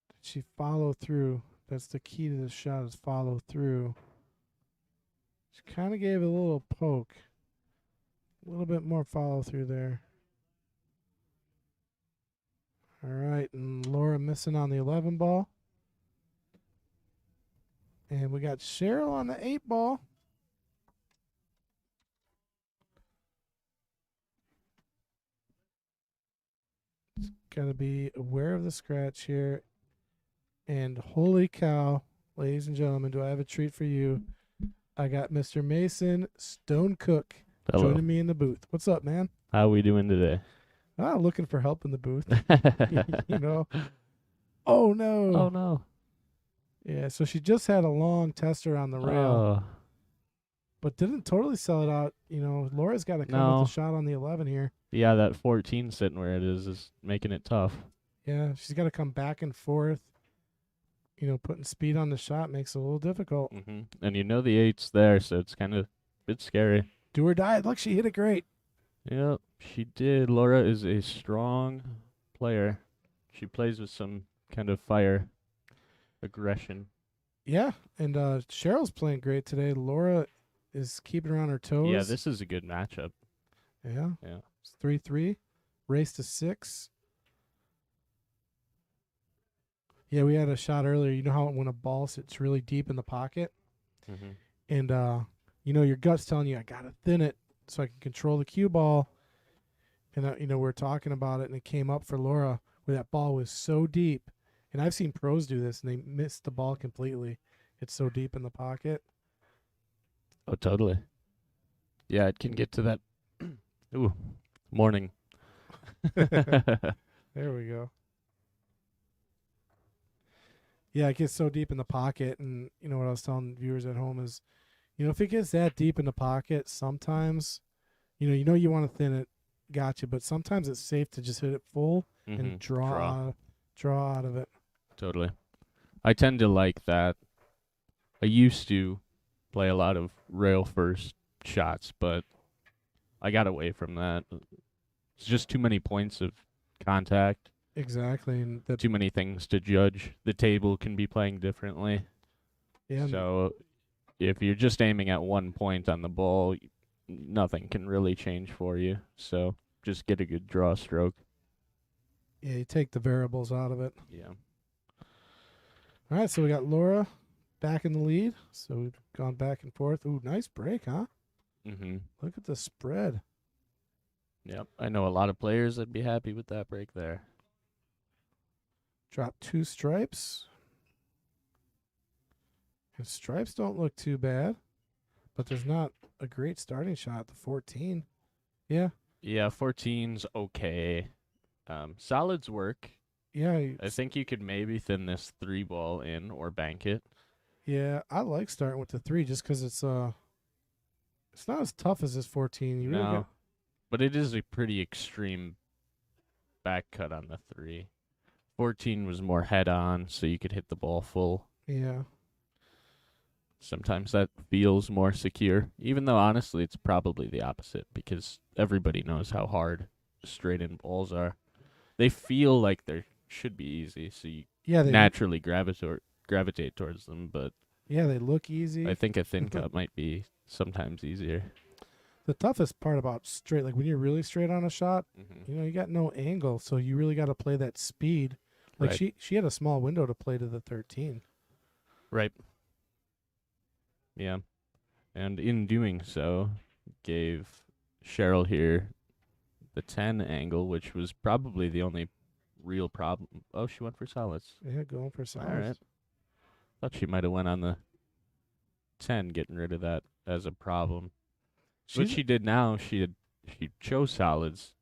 Did she follow through? That's the key to this shot is follow through. She kind of gave it a little poke. A little bit more follow through there. All right, and Laura missing on the 11 ball. And we got Cheryl on the 8 ball. Got to be aware of the scratch here. And holy cow, ladies and gentlemen, do I have a treat for you. I got Mr. Mason Stone Cook Hello. joining me in the booth. What's up, man? How we doing today? Looking for help in the booth. You know? Oh, no. Oh no. Yeah, so she just had a long tester on the rail, Oh, but didn't totally sell it out. You know, Laura's got to come No. with a shot on the 11 here. yeah, that 14 sitting where it is making it tough. Yeah, she's got to come back and forth. You know, putting speed on the shot makes it a little difficult. And you know the 8's there, so it's kind of a bit scary. Do or die. Look, she hit it great. Yep, she did. Laura is a strong player. She plays with some kind of fire, aggression. Yeah, and Cheryl's playing great today. Laura is keeping her on her toes. Yeah, this is a good matchup. Yeah. Yeah. It's 3-3. Race to 6. Yeah, we had a shot earlier. You know how when a ball sits really deep in the pocket? And, you know, your gut's telling you, I got to thin it so I can control the cue ball. And, you know, we're talking about it, and it came up for Laura where that ball was so deep. And I've seen pros do this, and they miss the ball completely. It's so deep in the pocket. Oh, totally. Yeah, it can get to that. Ooh, morning. There we go. Yeah, it gets so deep in the pocket, and you know what I was telling viewers at home is, you know, if it gets that deep in the pocket, sometimes, you know you want to thin it, gotcha, but sometimes it's safe to just hit it full and draw out of it. Totally. I tend to like that. I used to play a lot of rail first shots, but I got away from that. It's just too many points of contact, Exactly, and that too many things to judge. The table can be playing differently. yeah, So if you're just aiming at 1 point on the ball, nothing can really change for you. So just get a good draw stroke. yeah, you take the variables out of it. Yeah. All right, so we got Laura back in the lead. So we've gone back and forth. Ooh, nice break, huh? Look at the spread. Yep. I know a lot of players that'd be happy with that break there. Drop 2 stripes. And stripes don't look too bad, but there's not a great starting shot at the 14. Yeah. Yeah, 14's okay. Solids work. Yeah. I think you could maybe thin this 3 ball in or bank it. Yeah, I like starting with the 3 just because it's not as tough as this 14. You really No, got, but it is a pretty extreme back cut on the 3. 14 was more head on, so you could hit the ball full. yeah. Sometimes that feels more secure, even though honestly it's probably the opposite because everybody knows how hard straight in balls are. They feel like they should be easy, so you Yeah, they naturally gravitate towards them, but yeah, they look easy. I think a thin cut might be sometimes easier. The toughest part about straight, like when you're really straight on a shot, you know, you got no angle, so you really got to play that speed. Like Right. she had a small window to play to the 13. Right. Yeah. And in doing so, gave Cheryl here the 10 angle, which was probably the only real problem. Oh, she went for solids. Yeah, going for solids. All right. Thought she might have went on the 10, getting rid of that as a problem. What she did now, she chose solids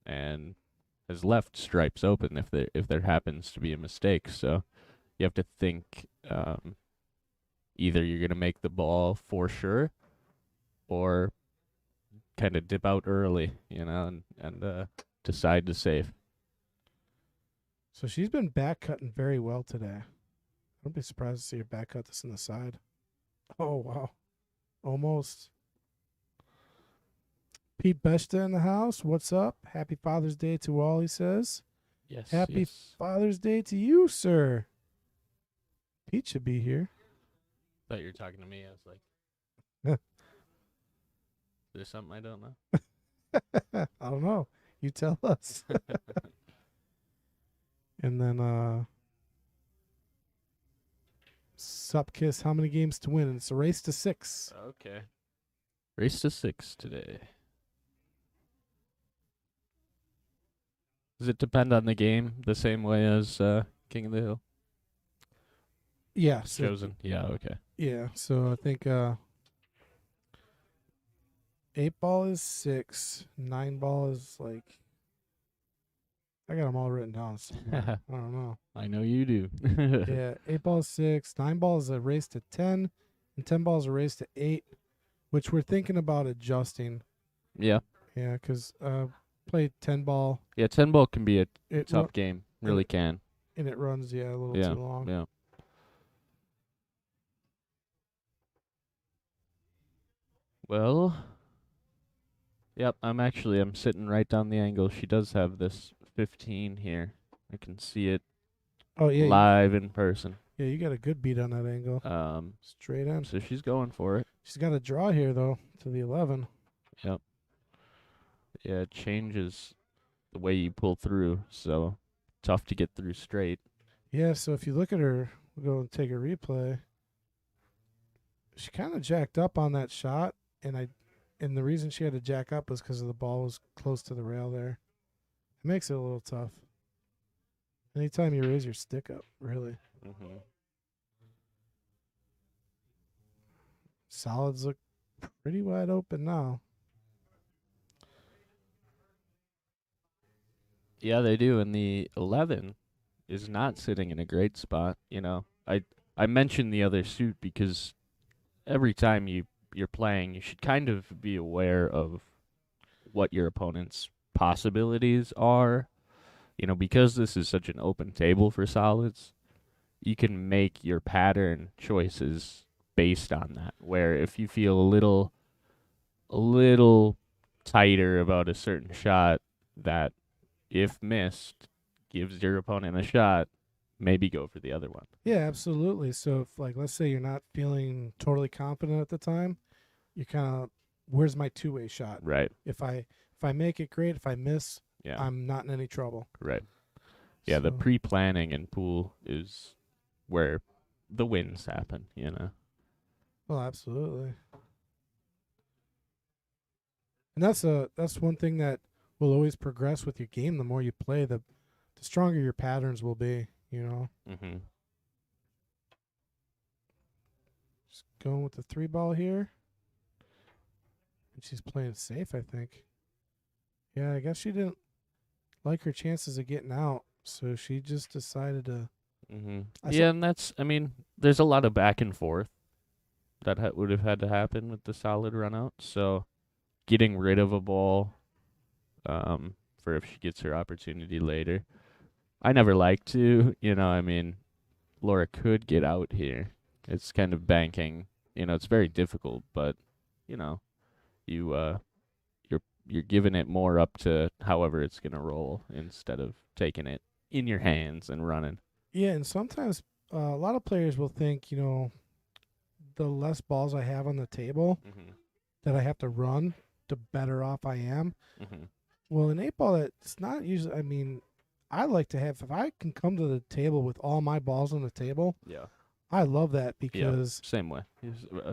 and has left stripes open if there happens to be a mistake. So you have to think either you're going to make the ball for sure or kind of dip out early, you know, and decide to save. So she's been back cutting very well today. I wouldn't be surprised to see her back cut this on the side. Oh, wow. Almost. Pete Besta in the house. What's up? Happy Father's Day to all, he says. Yes. Happy yes. Father's Day to you, sir. Pete should be here. Thought you were talking to me. I was like, there's something I don't know. I don't know. You tell us. And then Sup Kiss, how many games to win? It's a race to 6. Okay. Race to 6 today. Does it depend on the game the same way as King of the Hill? Yeah. So, Chosen. Yeah, okay. yeah. So I think 8 ball is 6. 9 ball is like, I got them all written down somewhere. I don't know. I know you do. Yeah. 8 ball is 6. 9 ball is a race to 10. And 10 ball is a race to 8, which we're thinking about adjusting. Yeah. Yeah, because play 10 ball. Yeah, 10 ball can be a It tough game. Really can. And it runs, a little Yeah. too long. Yeah. Well, yep, I'm sitting right down the angle. She does have this 15 here. I can see it Oh, yeah. live in person. Yeah, you got a good beat on that angle. Straight in. So she's going for it. She's got a draw here, though, to the 11. Yep. Yeah, it changes the way you pull through, so tough to get through straight. Yeah, so if you look at her, we'll go and take a replay. She kind of jacked up on that shot, and the reason she had to jack up was because the ball was close to the rail there. It makes it a little tough. Anytime you raise your stick up, really. Mm-hmm. Solids look pretty wide open now. Yeah, they do, and the 11 is not sitting in a great spot. I mentioned the other suit because every time you're playing, you should kind of be aware of what your opponent's possibilities are. Because this is such an open table for solids, you can make your pattern choices based on that. Where if you feel a little tighter about a certain shot that, if missed, gives your opponent a shot, maybe go for the other one. Yeah, absolutely. So if, like, let's say you're not feeling totally confident at the time, you kind of, where's my two-way shot? Right. If I make it, great. If I miss, Yeah. I'm not in any trouble. Right. Yeah, the So- pre-planning in pool is where the wins happen, Well, absolutely. And that's one thing that will always progress with your game. The more you play, the stronger your patterns will be, Mm-hmm. Just going with the 3 ball here. And she's playing safe, I think. Yeah, I guess she didn't like her chances of getting out, so she just decided to. Mm-hmm. I Yeah, and there's a lot of back and forth that would have had to happen with the solid run out. So getting rid of a ball for if she gets her opportunity later. I never like to, Laura could get out here. It's kind of banking. It's very difficult, but you're giving it more up to however it's gonna roll instead of taking it in your hands and running. Yeah, and sometimes a lot of players will think, the less balls I have on the table Mm-hmm. that I have to run, the better off I am. Mm-hmm. Well, in 8 ball, it's not usually. I mean, I like to have, if I can come to the table with all my balls on the table, Yeah. I love that because, Same way.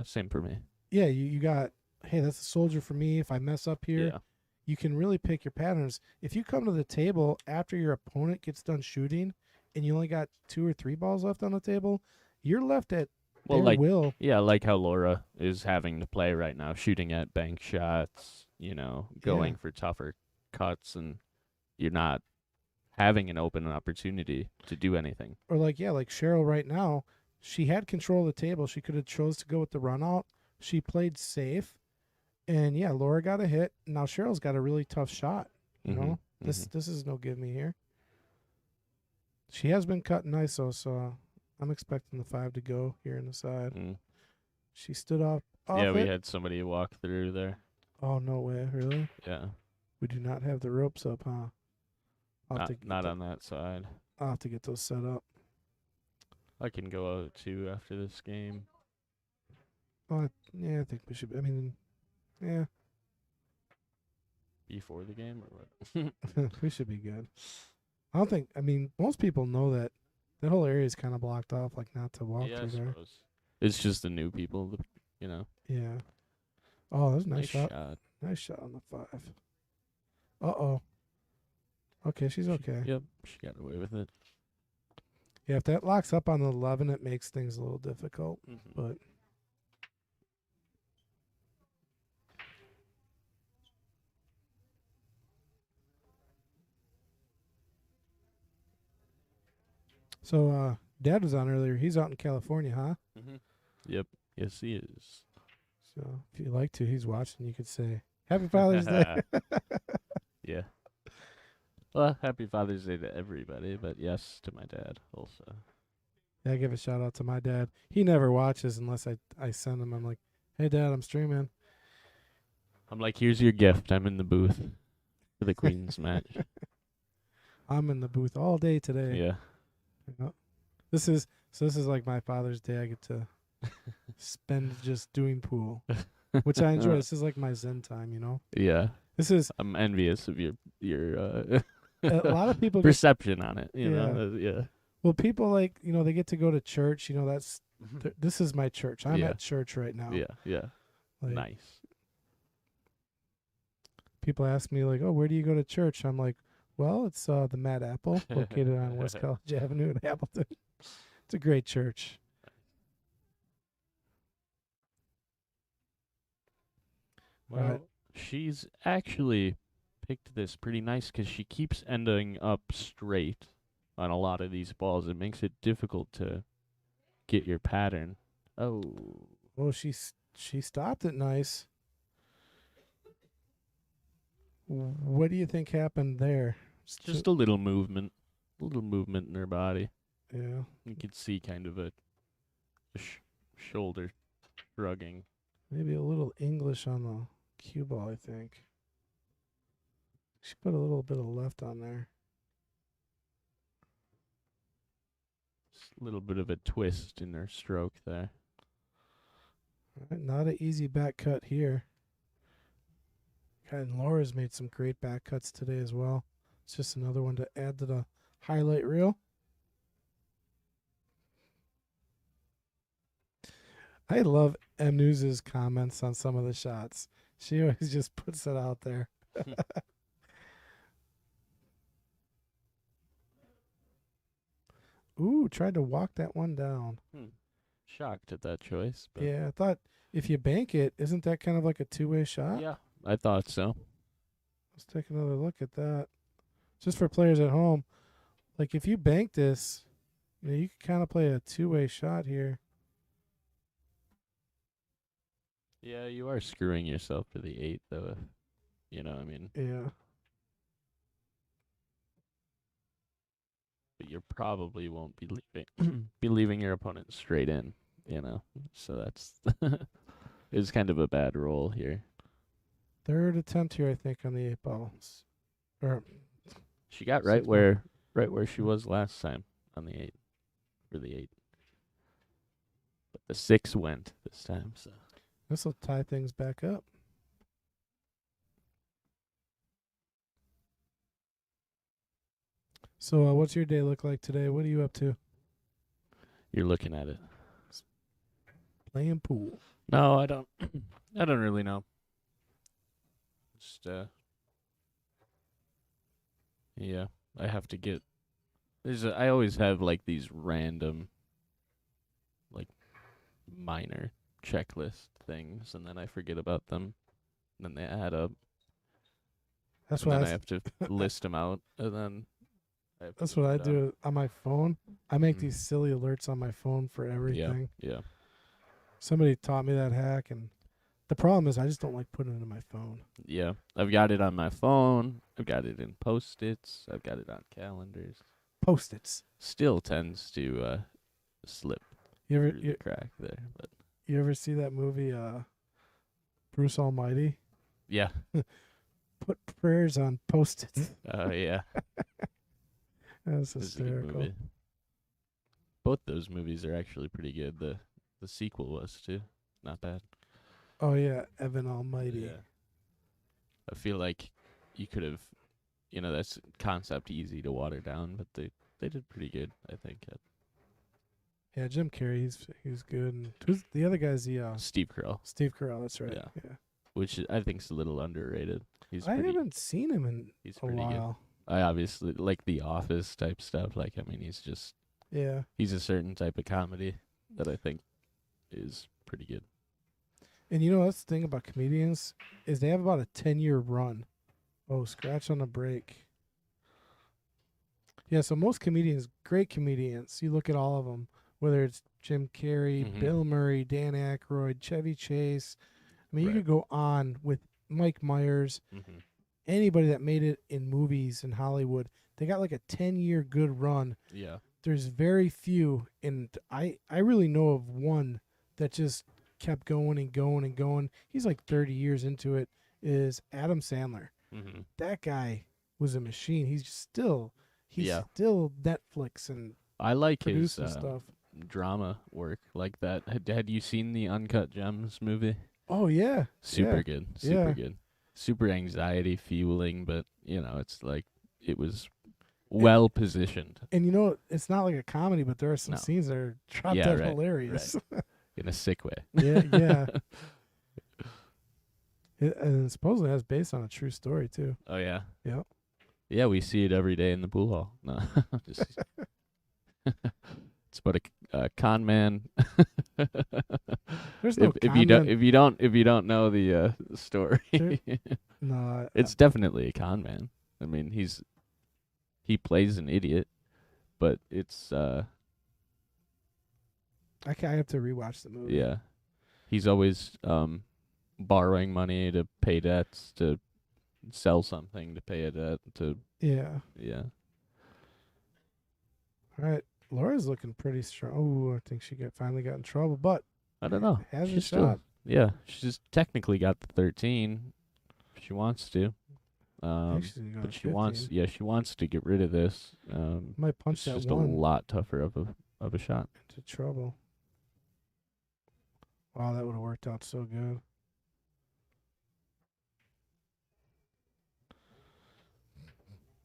Same for me. yeah, you got, hey, that's a soldier for me. If I mess up here, Yeah. you can really pick your patterns. If you come to the table after your opponent gets done shooting and you only got 2 or 3 balls left on the table, you're left at their will. Yeah, like how Laura is having to play right now, shooting at bank shots, going for tougher cuts, and you're not having an open opportunity to do anything. Or like Cheryl right now, she had control of the table. She could have chose to go with the run out. She played safe. And yeah, Laura got a hit. Now Cheryl's got a really tough shot. You know? This is no give me here. She has been cutting ISO, so I'm expecting the 5 to go here in the side. Mm. She stood off Yeah, we it? had somebody walk through there. Oh, no way. Really? Yeah. We do not have the ropes up, huh? Not on that side. I'll have to get those set up. I can go out too after this game. Yeah, I think we should. I mean, yeah, Before the game or what? we should be good. I don't think. I mean, most people know that whole area is kind of blocked off, like not to walk Yeah, I through there. suppose. It's just the new people, you know. Yeah. Oh, that's a Nice nice shot. shot. Nice shot on the 5. Uh-oh. Okay, she's okay. Yep, she got away with it. Yeah, if that locks up on the 11, it makes things a little difficult. Mm-hmm. But so, Dad was on earlier. He's out in California, huh? Mm-hmm. Yep. Yes, he is. So if you'd like to, he's watching. You could say Happy Father's Day. Yeah. Well, happy Father's Day to everybody, but yes, to my dad also. Yeah, I give a shout out to my dad. He never watches unless I send him. I'm like, hey, Dad, I'm streaming. I'm like, here's your gift. I'm in the booth for the Queens match. I'm in the booth all day today. Yeah. Yeah. This is like my Father's Day. I get to spend just doing pool, which I enjoy. This is like my Zen time, you know. Yeah. This is I'm envious of your a lot of people perception on it. You know. Yeah. Well, people like they get to go to church. You know, that's this is my church. I'm at church right now. Yeah. Yeah. Like, Nice. People ask me like, "Oh, where do you go to church?" I'm like, "Well, it's the Mad Apple, located on West College Avenue in Appleton. It's a great church." Well, she's actually picked this pretty nice because she keeps ending up straight on a lot of these balls. It makes it difficult to get your pattern. Oh. Well, she stopped it nice. What do you think happened there? Just a little movement. A little movement in her body. Yeah. You could see kind of a shoulder shrugging. Maybe a little English on the cue ball, I think. She put a little bit of left on there. Just a little bit of a twist in her stroke there. All right, not an easy back cut here. And Laura's made some great back cuts today as well. It's just another one to add to the highlight reel. I love M News's comments on some of the shots. She always just puts it out there. Ooh, tried to walk that one down. Shocked at that choice. But Yeah, I thought if you bank it, isn't that kind of like a two-way shot? yeah, I thought so. Let's take another look at that. Just for players at home, like if you bank this, you can kind of play a two-way shot here. Yeah, you are screwing yourself to the 8, though. You know what I mean? Yeah. But you probably won't be leaving your opponent straight in, you know? So that's is kind of a bad roll here. Third attempt here, I think, on the 8 ball. She got right where she was last time on the 8 for the 8. But the 6 went this time, so This will tie things back up. So, what's your day look like today? What are you up to? you're looking at it. Playing pool. No, I don't I don't really know. Just yeah, I have to get I always have like these random like minor checklist things and then I forget about them and then they add up. That's And what then I have to list them out and then That's what I do on my phone. I make these silly alerts on my phone for everything. Yeah. Somebody taught me that hack, and the problem is I just don't like putting it in my phone. Yeah. I've got it on my phone. I've got it in Post-its. I've got it on calendars. Post-its. Still tends to slip You ever through the crack there. But You ever see that movie, Bruce Almighty? Yeah. Put prayers on Post-its. Oh yeah. That's This is a good hysterical. movie. Both those movies are actually pretty good. The sequel was too. Not bad. Oh yeah, Evan Almighty. Yeah. I feel like you could have, that's concept easy to water down, but they did pretty good, I think. Yeah, Jim Carrey, he's good. And who's the other guy's Steve Carell, Steve Carell, that's right. Yeah. Yeah. which I think's a little underrated. I haven't seen him in he's a pretty good. while. I obviously like The Office type stuff. Like, I mean, Yeah. he's a certain type of comedy that I think is pretty good. And you know, that's the thing about comedians is they have about a 10-year run. Oh, scratch on the break. Yeah, so most comedians, great comedians, you look at all of them, whether it's Jim Carrey, Mhm. Bill Murray, Dan Aykroyd, Chevy Chase. I mean, you Right. could go on with Mike Myers, Mm-hmm. anybody that made it in movies in Hollywood. They got like a 10-year good run. Yeah. There's very few, and I really know of one that just kept going and going and going. He's like 30 years into it, is Adam Sandler. Mm-hmm. That guy was a machine. He's still Yeah. Netflix and I like his producing stuff. drama work like that. Had you seen the Uncut Gems movie? Oh yeah. Super Yeah. good. Super Yeah. good. Super anxiety fueling, but it's like it was well positioned And you know, it's not like a comedy, but there are some No. scenes that are drop Yeah, dead right, hilarious. in a sick way. Yeah. And supposedly that's based on a true story too. Oh yeah. Yep. Yeah, we see it every day in the pool hall. No, just it's about a con man. There's no if you don't know the story, There- No, it's definitely a con man. I mean, he plays an idiot, but it's I have to rewatch the movie. yeah. He's always borrowing money to pay debts, to sell something to pay a debt, to Yeah. yeah. All right. Laura's looking pretty strong. Oh, I think she finally got in trouble, but I don't know. has a She's still- shot. Yeah, she's technically got the 13. If she wants to. I think she's gonna go But to she wants 15. she wants to get rid of this. Might punch It's that just one a lot tougher of a shot. into trouble. Wow, that would have worked out so good.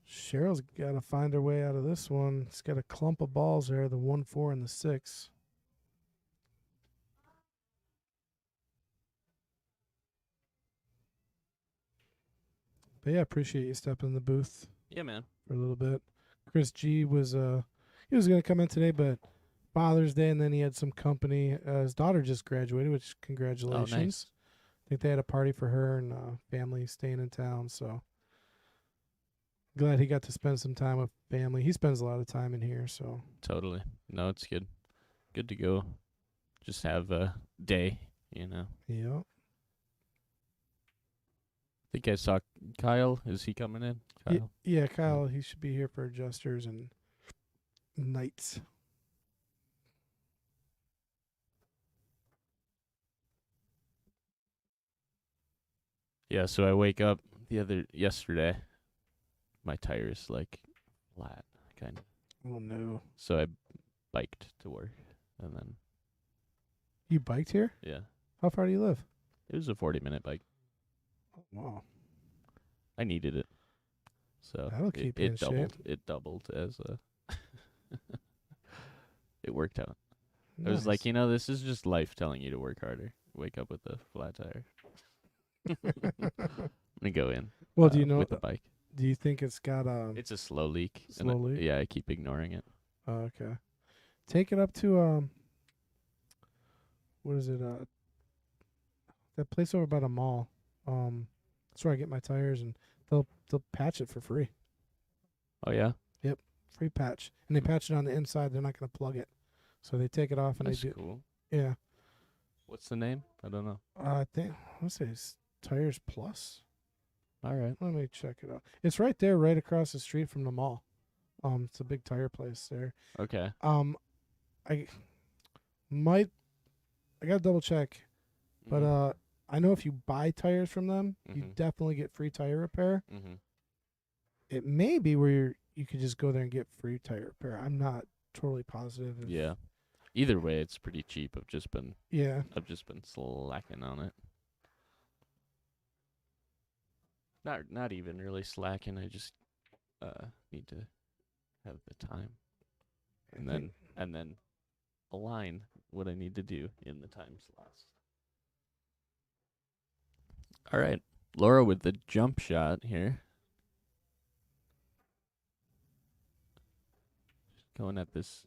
Cheryl's got to find her way out of this one. She's got a clump of balls there, the 1, 4, and the 6. But yeah, appreciate you stepping in the booth Yeah, man. for a little bit. Chris G was he was gonna come in today, but Father's Day, and then he had some company. His daughter just graduated, which congratulations. Oh, nice. I think they had a party for her and family staying in town. So glad he got to spend some time with family. He spends a lot of time in here, so Totally. No, it's good. Good to go. Just have a day, yeah. I think I saw Kyle. Is he coming in? Kyle? Yeah, Kyle, he should be here for Jesters and Knights. Yeah, so I wake up yesterday. My tire's like flat, kind of. Oh no. So I biked to work, and then You biked here? yeah, How far do you live? it was a 40-minute bike. Oh, wow. I needed it, so That'll keep you in it shape. doubled. It doubled as a. It worked out. I was like, Nice. this is just life telling you to work harder. Wake up with a flat tire. I'm gonna go in. Well, do you know? with the bike? Do you think it's got It's a slow leak. and Slow leak? Yeah, I keep ignoring it. Oh, okay. Take it up to what is it? That place over by the mall. That's where I get my tires, and they'll patch it for free. Oh yeah, Free patch, and they patch it on the inside. They're not gonna plug it, so they take it off and that's they do. cool. Yeah. What's the name? I don't know. I think let's say it's Tires Plus. All right. Let me check it out. It's right there, right across the street from the mall. It's a big tire place there. Okay. I might I gotta double check. But I know if you buy tires from them, you definitely get free tire repair. It may be where you could just go there and get free tire repair. I'm not totally positive. Yeah. Either way, it's pretty cheap. I've just been slacking on it. Not even really slacking. I just need to have the time, and then align what I need to do in the time slots. All right, Laura with the jump shot here. Going at this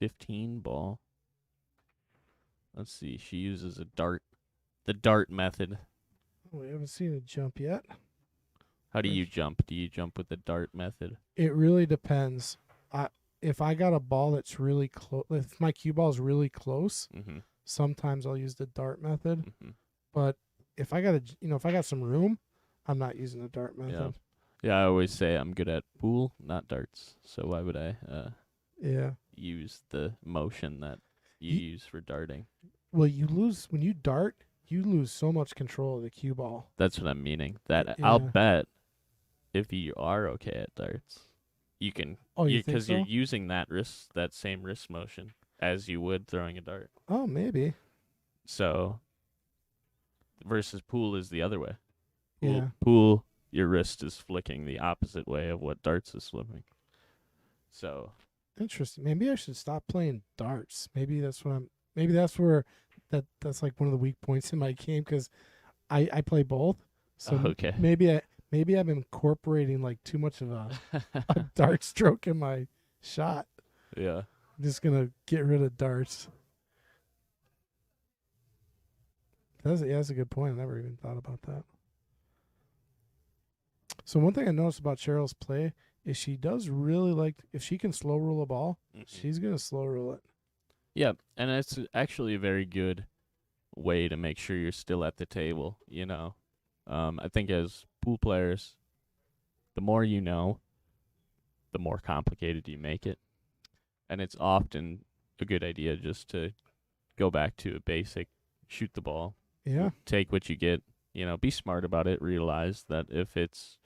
15 ball. Let's see. She uses a dart. The dart method. We haven't seen a jump yet. How do you jump? Do you jump with the dart method? It really depends. If I got a ball that's really close, if my cue ball is really close, sometimes I'll use the dart method. But if I got some room, I'm not using the dart method. Yeah, I always say I'm good at pool, not darts. So why would I use the motion that you use for darting? Well, when you dart, you lose so much control of the cue ball. That's what I'm meaning. I'll bet if you are okay at darts, you can. Oh, you think so? Because you're using that same wrist motion as you would throwing a dart. Oh, maybe. So versus pool is the other way. Pool, your wrist is flicking the opposite way of what darts is flipping. So interesting. Maybe I should stop playing darts. Maybe that's where that's like one of the weak points in my game, because I play both. So okay. Maybe I'm incorporating like too much of a dart stroke in my shot. Yeah. I'm just gonna get rid of darts. That's a good point. I never even thought about that. So one thing I noticed about Cheryl's play is she does really like, if she can slow roll a ball, she's gonna slow roll it. Yeah, and it's actually a very good way to make sure you're still at the table, you know. I think as pool players, the more you know, the more complicated you make it. And it's often a good idea just to go back to a basic, shoot the ball. Yeah. Take what you get, be smart about it, realize that if it's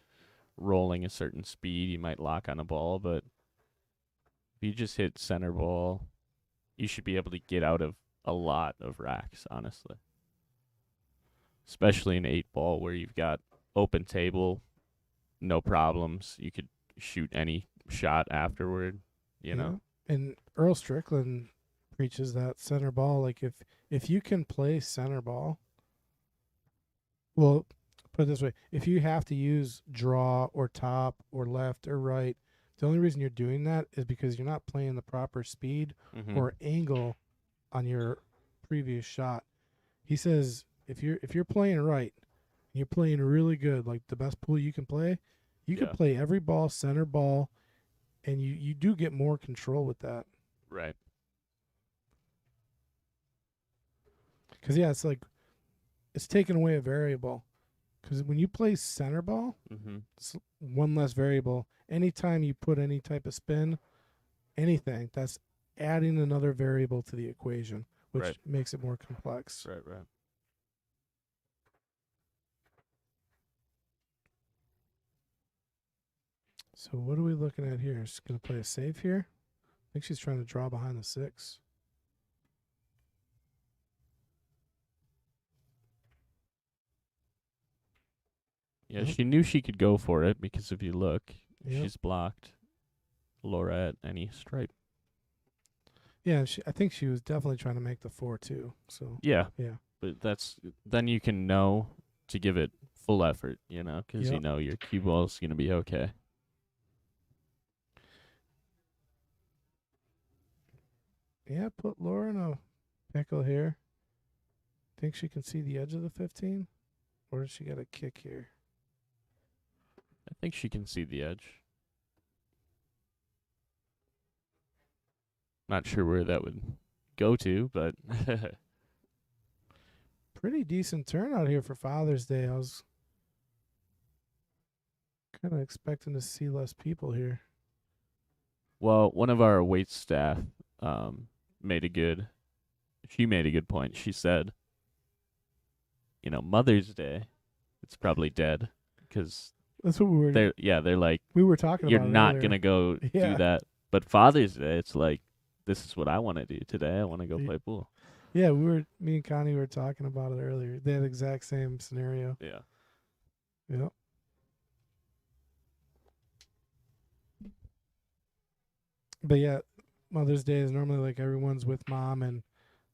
rolling a certain speed, you might lock on a ball, but if you just hit center ball, you should be able to get out of a lot of racks, honestly. Especially an 8-ball where you've got open table, no problems. You could shoot any shot afterward, you know. And Earl Strickland preaches that center ball. Like if you can play center ball, well, put it this way: if you have to use draw or top or left or right, the only reason you're doing that is because you're not playing the proper speed or angle on your previous shot. He says if you're playing right, you're playing really good, like the best pool you can play, you can play every ball center ball, and you do get more control with that. Right. Because it's like it's taking away a variable. Because when you play center ball, it's one less variable. Anytime you put any type of spin, anything, that's adding another variable to the equation, which makes it more complex. Right. So what are we looking at here? She's going to play a save here. I think she's trying to draw behind the 6. Yeah, she knew she could go for it because if you look, she's blocked Laura at any stripe. Yeah, I think she was definitely trying to make the 4 too. So yeah, but then you can know to give it full effort, because you know your cue ball's gonna be okay. Yeah, put Laura in a pickle here. Think she can see the edge of the 15, or does she got a kick here? I think she can see the edge. Not sure where that would go to, but pretty decent turnout here for Father's Day. I was kind of expecting to see less people here. Well, one of our wait staff made a good she made a good point. She said, Mother's Day, it's probably dead because That's what they're like, we were talking you're about it not earlier. gonna go do Yeah. that. But Father's Day, it's like, this is what I want to do today. I want to go Ye- play pool. Yeah, me and Connie were talking about it earlier. That exact same scenario. Yeah. Yep. But yeah, Mother's Day is normally like everyone's with mom and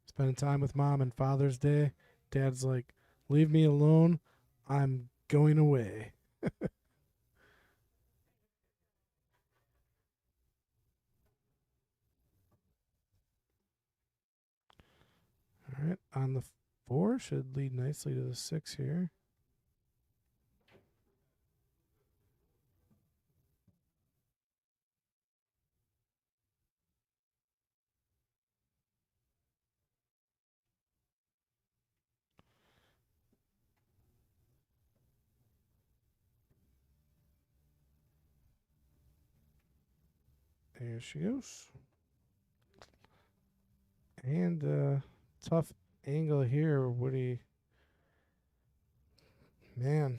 spending time with mom, and Father's Day, Dad's like, leave me alone. I'm going away. All right, on the 4 should lead nicely to the 6 here. There she goes. And tough angle here, Woody. Man.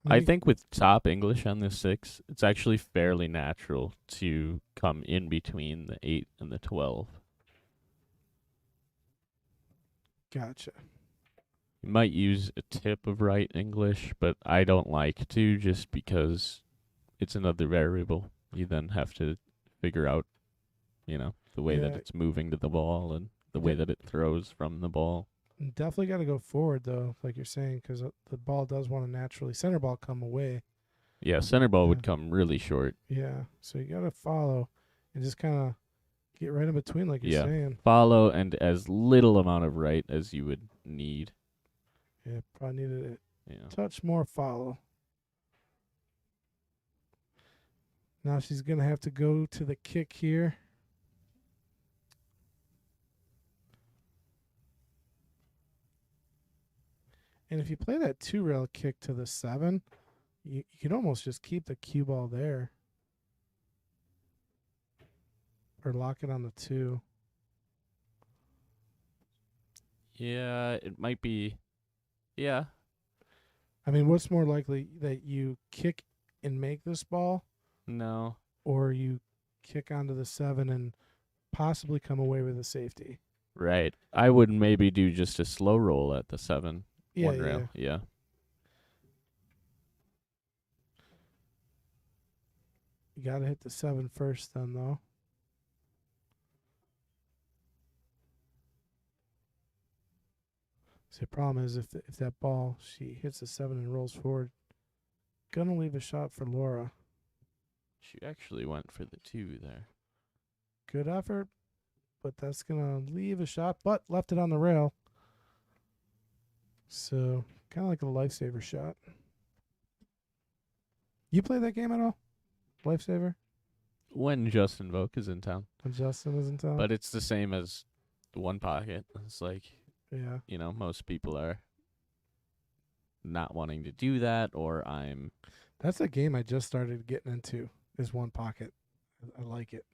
I think with top English on this 6, it's actually fairly natural to come in between the 8 and the 12. Gotcha. You might use a tip of right English, but I don't like to just because it's another variable. You then have to figure out, the way that Yeah. it's moving to the ball and the way that it throws from the ball. Definitely got to go forward, though, like you're saying, because the ball does want to naturally, center ball, come away. Yeah, center ball Yeah. would come really short. Yeah. So you got to follow and just kind of get right in between, like you're Yeah. saying. Follow and as little amount of right as you would need. Yeah, probably needed a Yeah. touch more follow. Now she's going to have to go to the kick here. And if you play that 2-rail kick to the 7, you can almost just keep the cue ball there. Or lock it on the 2. Yeah, it might be. Yeah. I mean, what's more likely, that you kick and make this ball, No. or you kick onto the 7 and possibly come away with a safety? Right. I would maybe do just a slow roll at the 7. Yeah, One rail. Yeah. You got to hit the 7 first then, though. So the problem is, if that ball, she hits the 7 and rolls forward, gonna leave a shot for Laura. She actually went for the 2 there. Good effort, but that's gonna leave a shot, but left it on the rail. So kind of like a lifesaver shot. You play that game at all? Lifesaver? When Justin Vogt is in town. When Justin is in town? But it's the same as the one pocket. It's like, yeah. Most people are not wanting to do that, or That's a game I just started getting into, is one pocket. I like it.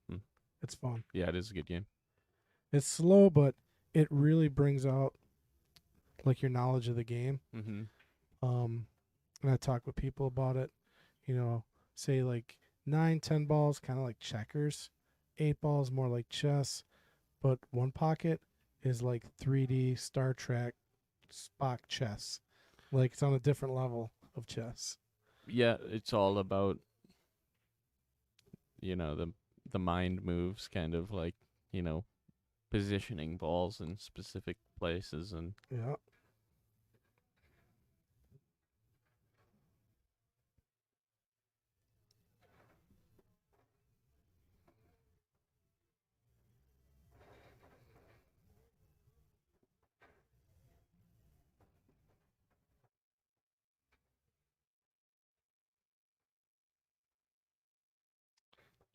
It's fun. Yeah, it is a good game. It's slow, but it really brings out like your knowledge of the game. Mm-hmm. And I talk with people about it. Say like 9, 10 balls, kind of like checkers. 8 balls, more like chess. But one pocket is like 3D Star Trek Spock chess. Like it's on a different level of chess. Yeah, it's all about, the mind moves, kind of like, positioning balls in specific places and Yeah.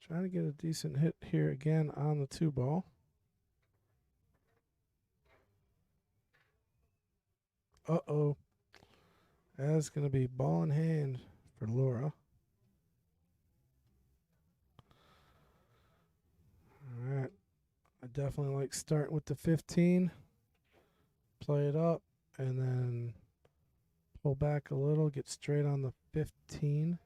Trying to get a decent hit here again on the 2 ball. Uh-oh. That's going to be ball in hand for Laura. All right. I definitely like starting with the 15, play it up, and then pull back a little, get straight on the 15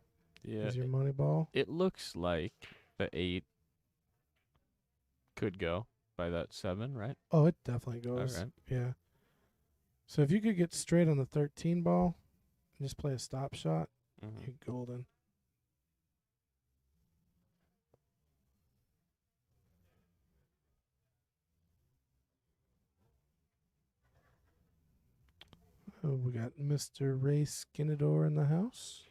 Yeah. as your money ball. It looks like the 8 could go by that 7, right? Oh, it definitely All goes. right. Yeah. So if you could get straight on the 13 ball and just play a stop shot, Mm-hmm. you're golden. Oh, we got Mr. Ray Skinador in the house.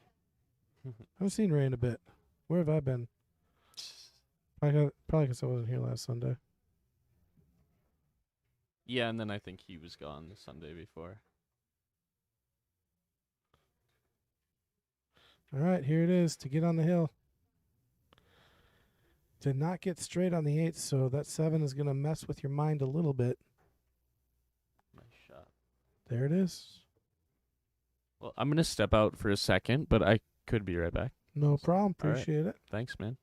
I haven't seen Ray in a bit. Where have I been? Probably because I wasn't here last Sunday. Yeah, and then I think he was gone the Sunday before. All right, here it is to get on the hill. Did not get straight on the 8, so that 7 is going to mess with your mind a little bit. Nice shot. There it is. Well, I'm going to step out for a second, but I could be right back. No problem. All right. Appreciate it. Thanks, man.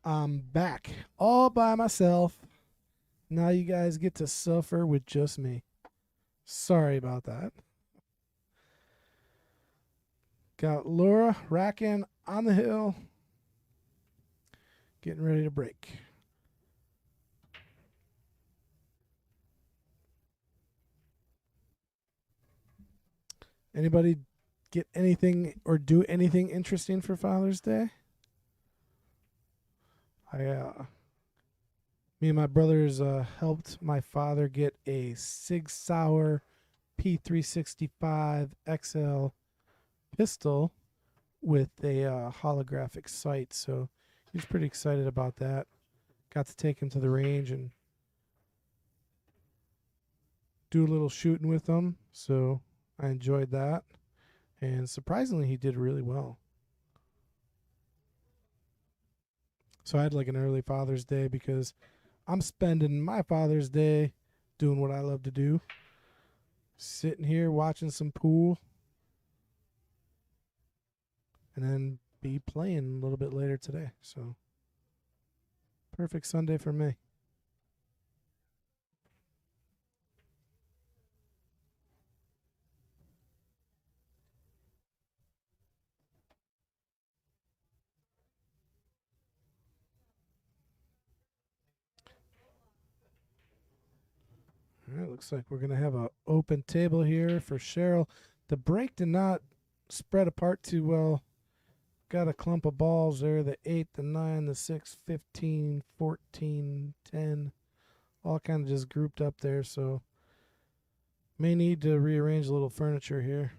I'm back all by myself. Now you guys get to suffer with just me. Sorry about that. Got Laura racking on the hill. Getting ready to break. Anybody get anything or do anything interesting for Father's Day? Me and my brothers helped my father get a Sig Sauer P365 XL pistol with a holographic sight, so he was pretty excited about that. Got to take him to the range and do a little shooting with him, so I enjoyed that. And surprisingly, he did really well. So I had like an early Father's Day because I'm spending my Father's Day doing what I love to do. Sitting here watching some pool. And then be playing a little bit later today. So perfect Sunday for me. All right, looks like we're going to have an open table here for Cheryl. The break did not spread apart too well. Got a clump of balls there, the 8, the 9, the 6, 15, 14, 10, all kind of just grouped up there, so may need to rearrange a little furniture here.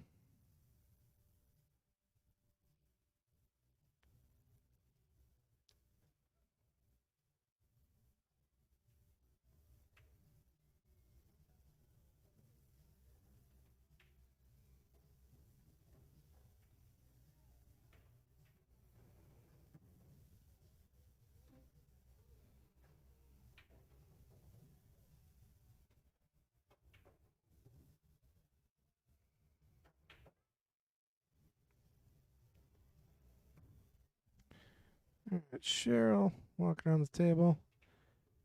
All right, Cheryl, walking around the table.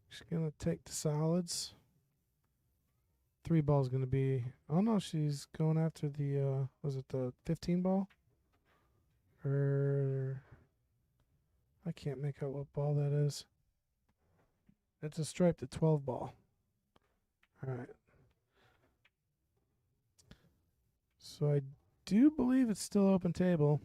She's going to take the solids. 3 ball's going to be... Oh, no, she's going after the... was it the 15 ball? Or... I can't make out what ball that is. It's a striped at 12 ball. All right. So I do believe it's still open table.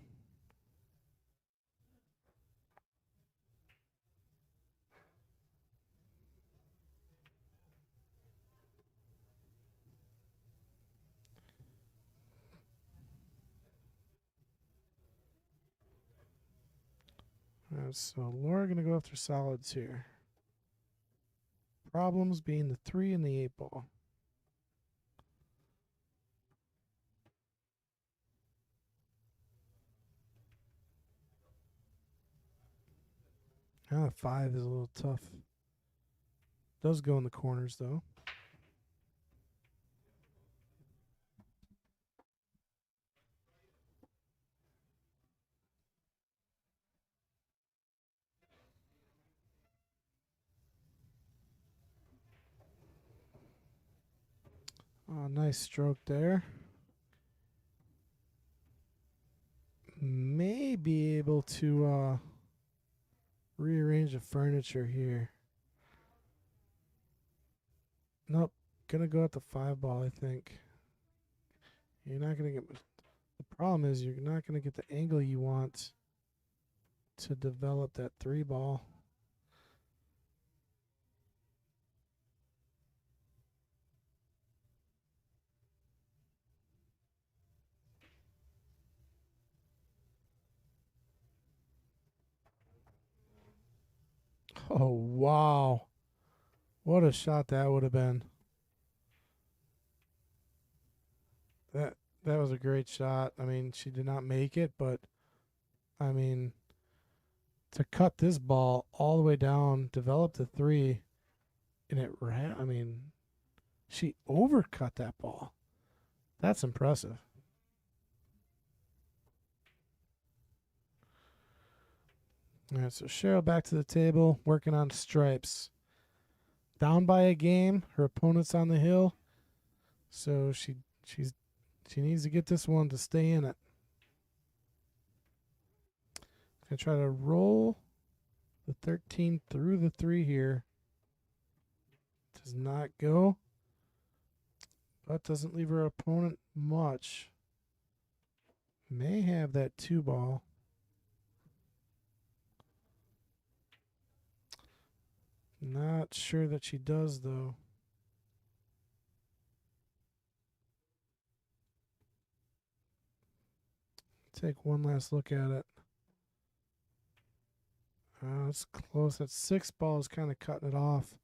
So Laura going to go after solids here. Problems being the 3 and the 8 ball. Ah, 5 is a little tough. Does go in the corners though. Oh, nice stroke there. May be able to rearrange the furniture here. Nope. Gonna go at the 5 ball, I think. You're not gonna get. The problem is you're not gonna get the angle you want to develop that 3 ball. Oh wow. What a shot that would have been. That was a great shot. I mean, she did not make it, but I mean, to cut this ball all the way down, develop the 3, and it ran. I mean, she overcut that ball. That's impressive. All right, so Cheryl back to the table, working on stripes. Down by a game, her opponent's on the hill, so she needs to get this one to stay in it. Gonna try to roll the 13 through the 3 here. Does not go, but doesn't leave her opponent much. May have that 2 ball. Not sure that she does, though. Take one last look at it. It's close. That 6 ball is kind of cutting it off.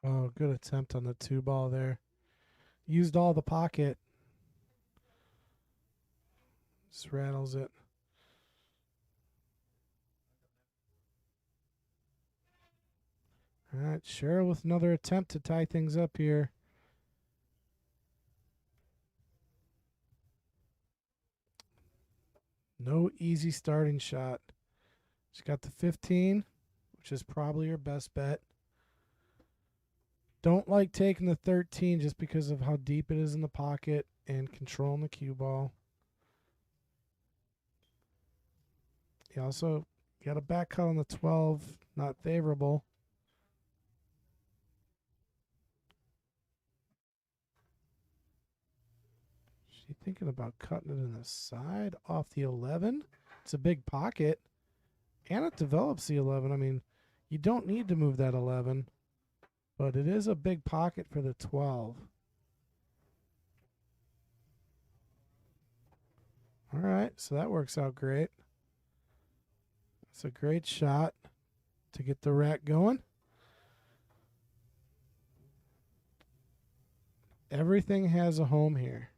Oh, good attempt on the 2 ball there. Used all the pocket. Just rattles it. All right, Cheryl with another attempt to tie things up here. No easy starting shot. She's got the 15, which is probably her best bet. Don't like taking the 13 just because of how deep it is in the pocket and controlling the cue ball. You also got a back cut on the 12, not favorable. She thinking about cutting it in the side off the 11. It's a big pocket, and it develops the 11. I mean, you don't need to move that 11, but it is a big pocket for the 12. All right, so that works out great. It's a great shot to get the rack going. Everything has a home here.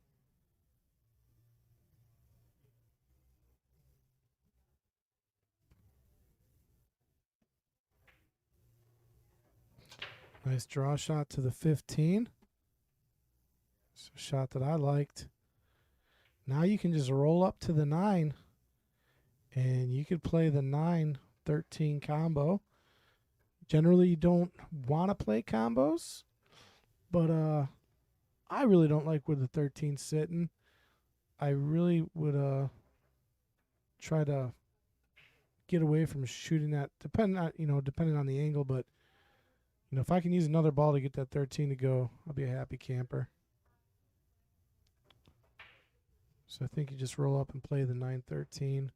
Nice draw shot to the 15. It's a shot that I liked. Now you can just roll up to the 9, and you could play the 9-13 combo. Generally, you don't want to play combos, but I really don't like where the 13's sitting. I really would try to get away from shooting that, depending on the angle. But if I can use another ball to get that 13 to go, I'll be a happy camper. So I think you just roll up and play the 9-13.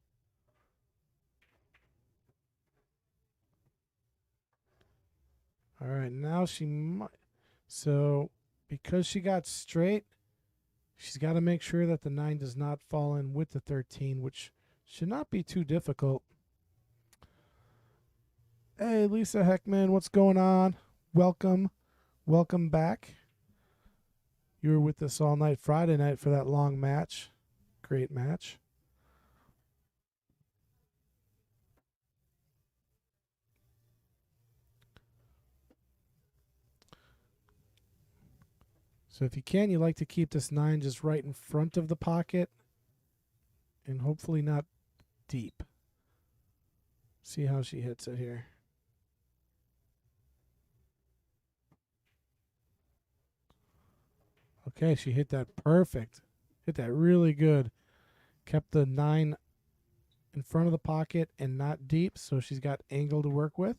All right, now she might. So because she got straight, she's got to make sure that the 9 does not fall in with the 13, which should not be too difficult. Hey, Lisa Heckman, what's going on? Welcome. Welcome back. You were with us all night Friday night for that long match. Great match. So if you can, you like to keep this 9 just right in front of the pocket and hopefully not deep. See how she hits it here. Okay, she hit that perfect. Hit that really good. Kept the 9 in front of the pocket and not deep, so she's got angle to work with.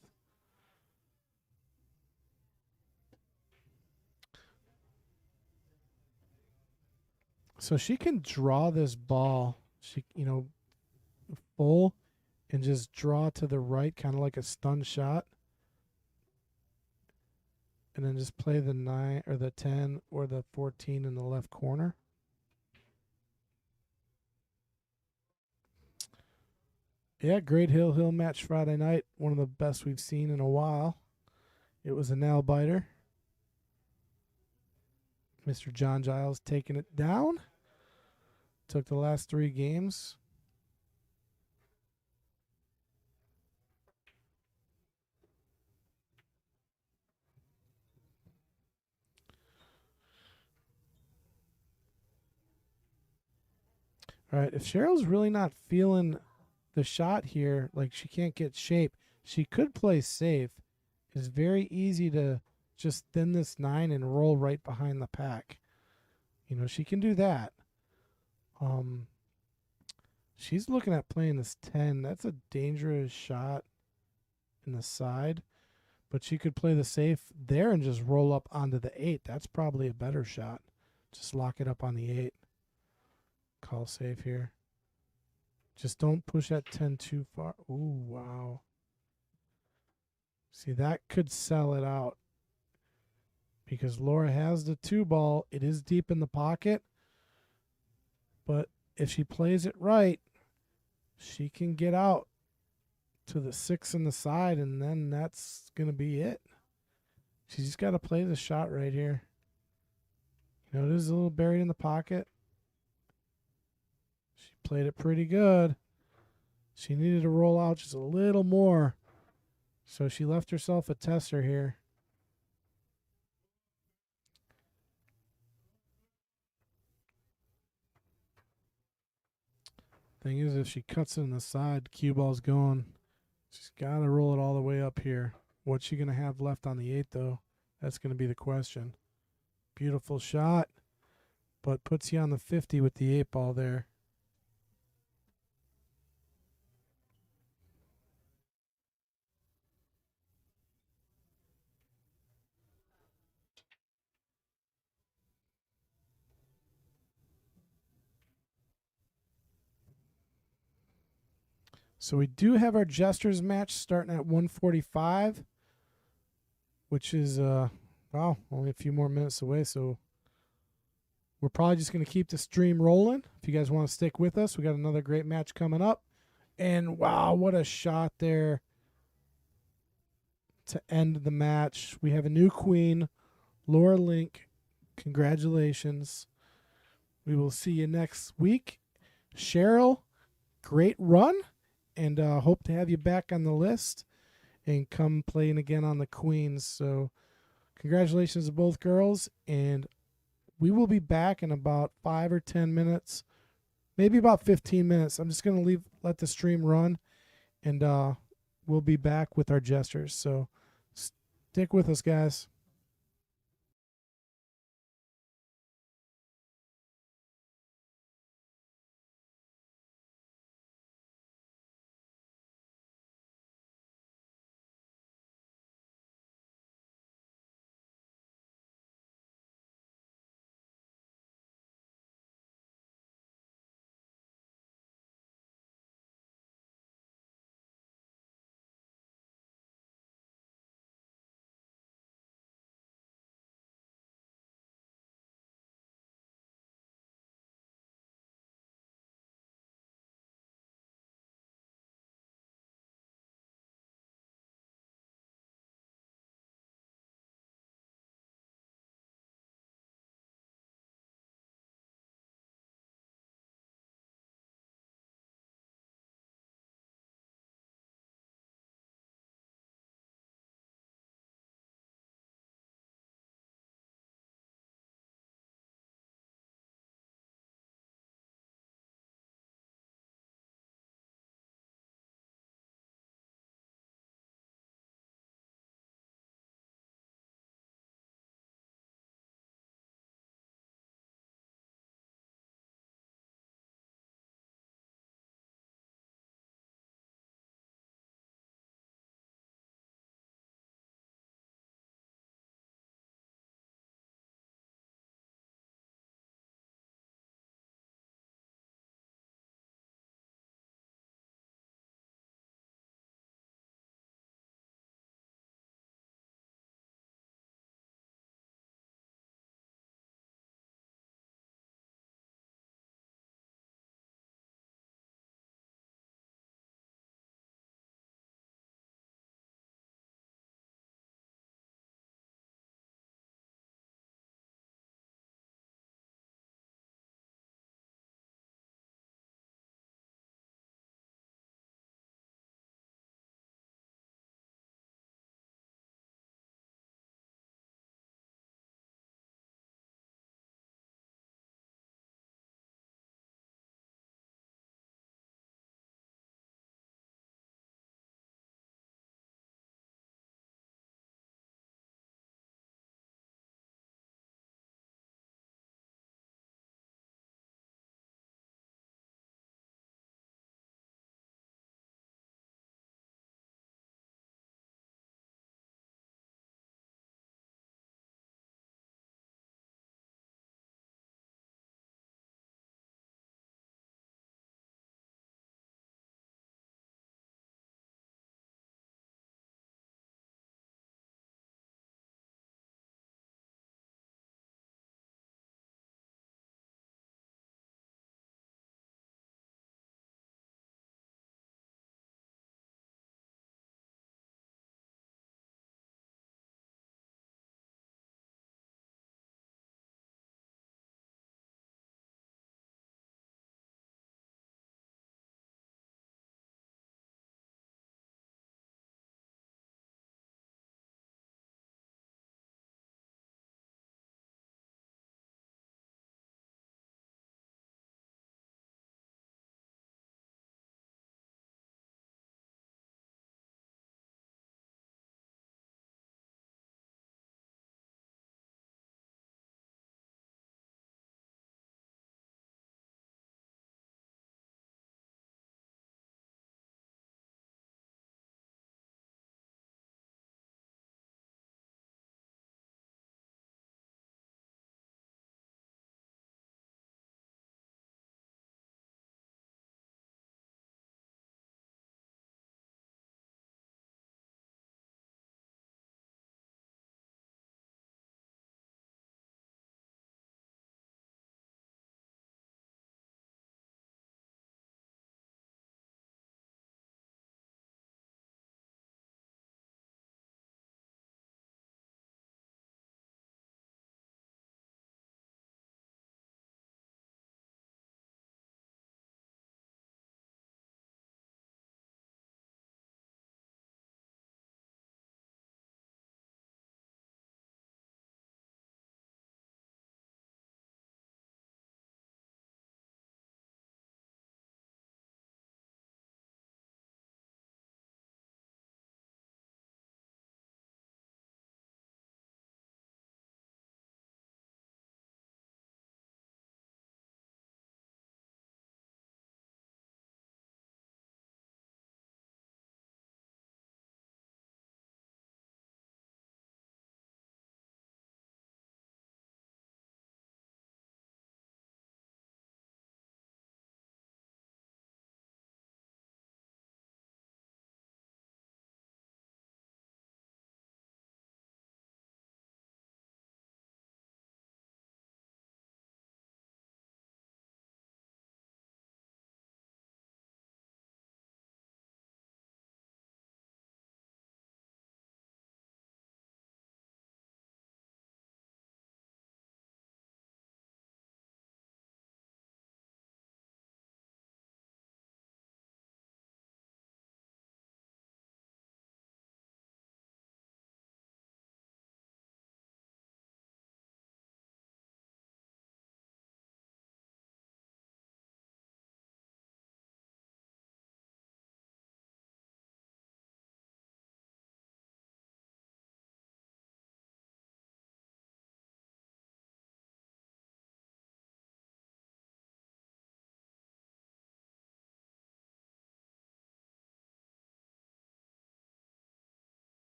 So she can draw this ball, full and just draw to the right, kind of like a stun shot. And then just play the 9 or the 10 or the 14 in the left corner. Yeah, great hill match Friday night. One of the best we've seen in a while. It was a nail biter. Mr. John Giles taking it down. Took the last 3 games. All right, if Cheryl's really not feeling the shot here, like she can't get shape, she could play safe. It's very easy to just thin this 9 and roll right behind the pack. She can do that. She's looking at playing this 10. That's a dangerous shot in the side, but she could play the safe there and just roll up onto the 8. That's probably a better shot. Just lock it up on the 8. Call safe here. Just don't push that 10 too far. Ooh, wow. See, that could sell it out because Laura has the 2 ball. It is deep in the pocket, but if she plays it right, she can get out to the 6 in the side, and then that's going to be it. She's just got to play the shot right here. It is a little buried in the pocket. She played it pretty good. She needed to roll out just a little more. So she left herself a tester here. Thing is, if she cuts it in the side, cue ball's going. She's got to roll it all the way up here. What's she going to have left on the 8, though? That's going to be the question. Beautiful shot, but puts you on the 50 with the 8 ball there. So we do have our Jesters match starting at 1:45, which is only a few more minutes away. So we're probably just going to keep the stream rolling. If you guys want to stick with us, we got another great match coming up. And wow, what a shot there to end the match. We have a new queen, Laura Link. Congratulations. We will see you next week. Cheryl, great run. And hope to have you back on the list and come playing again on the Queens. So congratulations to both girls. And we will be back in about 5 or 10 minutes, maybe about 15 minutes. I'm just going to let the stream run, and we'll be back with our Jesters. So stick with us, guys.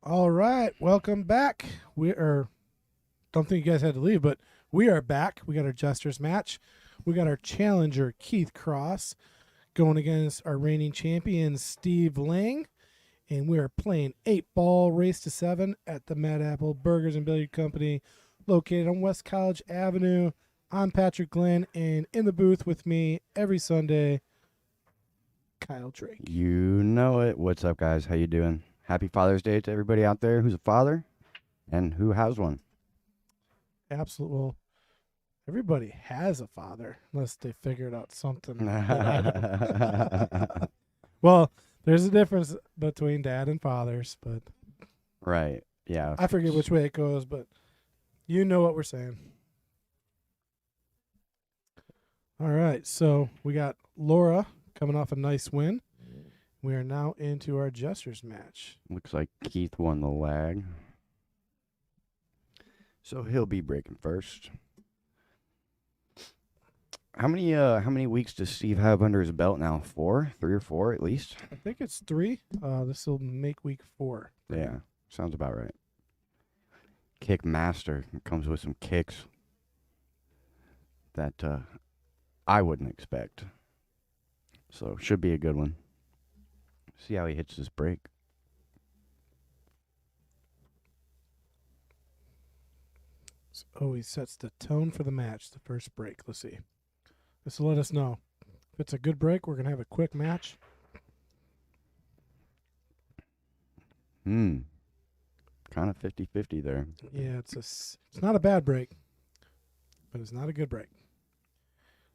All right, welcome back. Don't think you guys had to leave, but we are back. We got our Jester's match. We got our challenger Keith Cross going against our reigning champion Steve Lange, and we are playing 8-ball race to 7 at the Mad Apple Burgers and Billiard Company, located on West College Avenue. I'm Patrick Glenn, and in the booth with me every Sunday, Kyle Drake. You know it. What's up, guys? How you doing? Happy Father's Day to everybody out there who's a father and who has one. Absolutely. Well, everybody has a father, unless they figured out something. that I don't. Well, there's a difference between dad and fathers, but Right. Yeah. I forget which way it goes, but you know what we're saying. All right, so we got Laura coming off a nice win. We are now into our Jester's match. Looks like Keith won the lag. So he'll be breaking first. How many weeks does Steve have under his belt now? 4? 3 or 4 at least? I think it's 3. This will make week 4. Yeah. Sounds about right. Kick master comes with some kicks that I wouldn't expect. So should be a good one. See how he hits this break. Oh, he sets the tone for the match, the first break. Let's see. This will let us know. If it's a good break, we're going to have a quick match. Kind of 50-50 there. Yeah, it's not a bad break, but it's not a good break.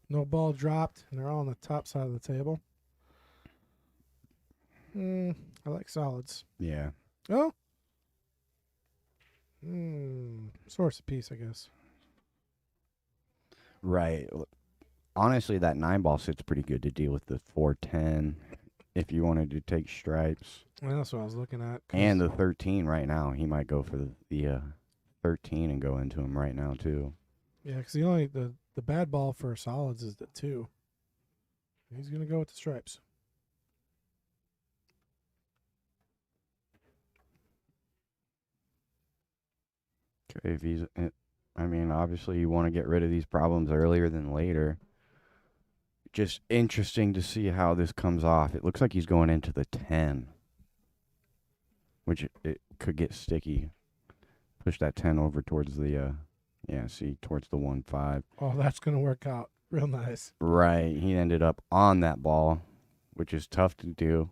No ball dropped, and they're all on the top side of the table. I like solids. Yeah. Oh. Source of peace, I guess. Right. Honestly, that 9-ball sits pretty good to deal with the 4-10 if you wanted to take stripes. Well, that's what I was looking at. And the 13 right now. He might go for the 13 and go into him right now, too. Yeah, because the bad ball for solids is the 2. He's going to go with the stripes. Okay, if he's... I mean, obviously you want to get rid of these problems earlier than later. Just interesting to see how this comes off. It looks like he's going into the 10. Which it could get sticky. Push that 10 over towards the... towards the 1-5. Oh, that's going to work out real nice. Right. He ended up on that ball, which is tough to do.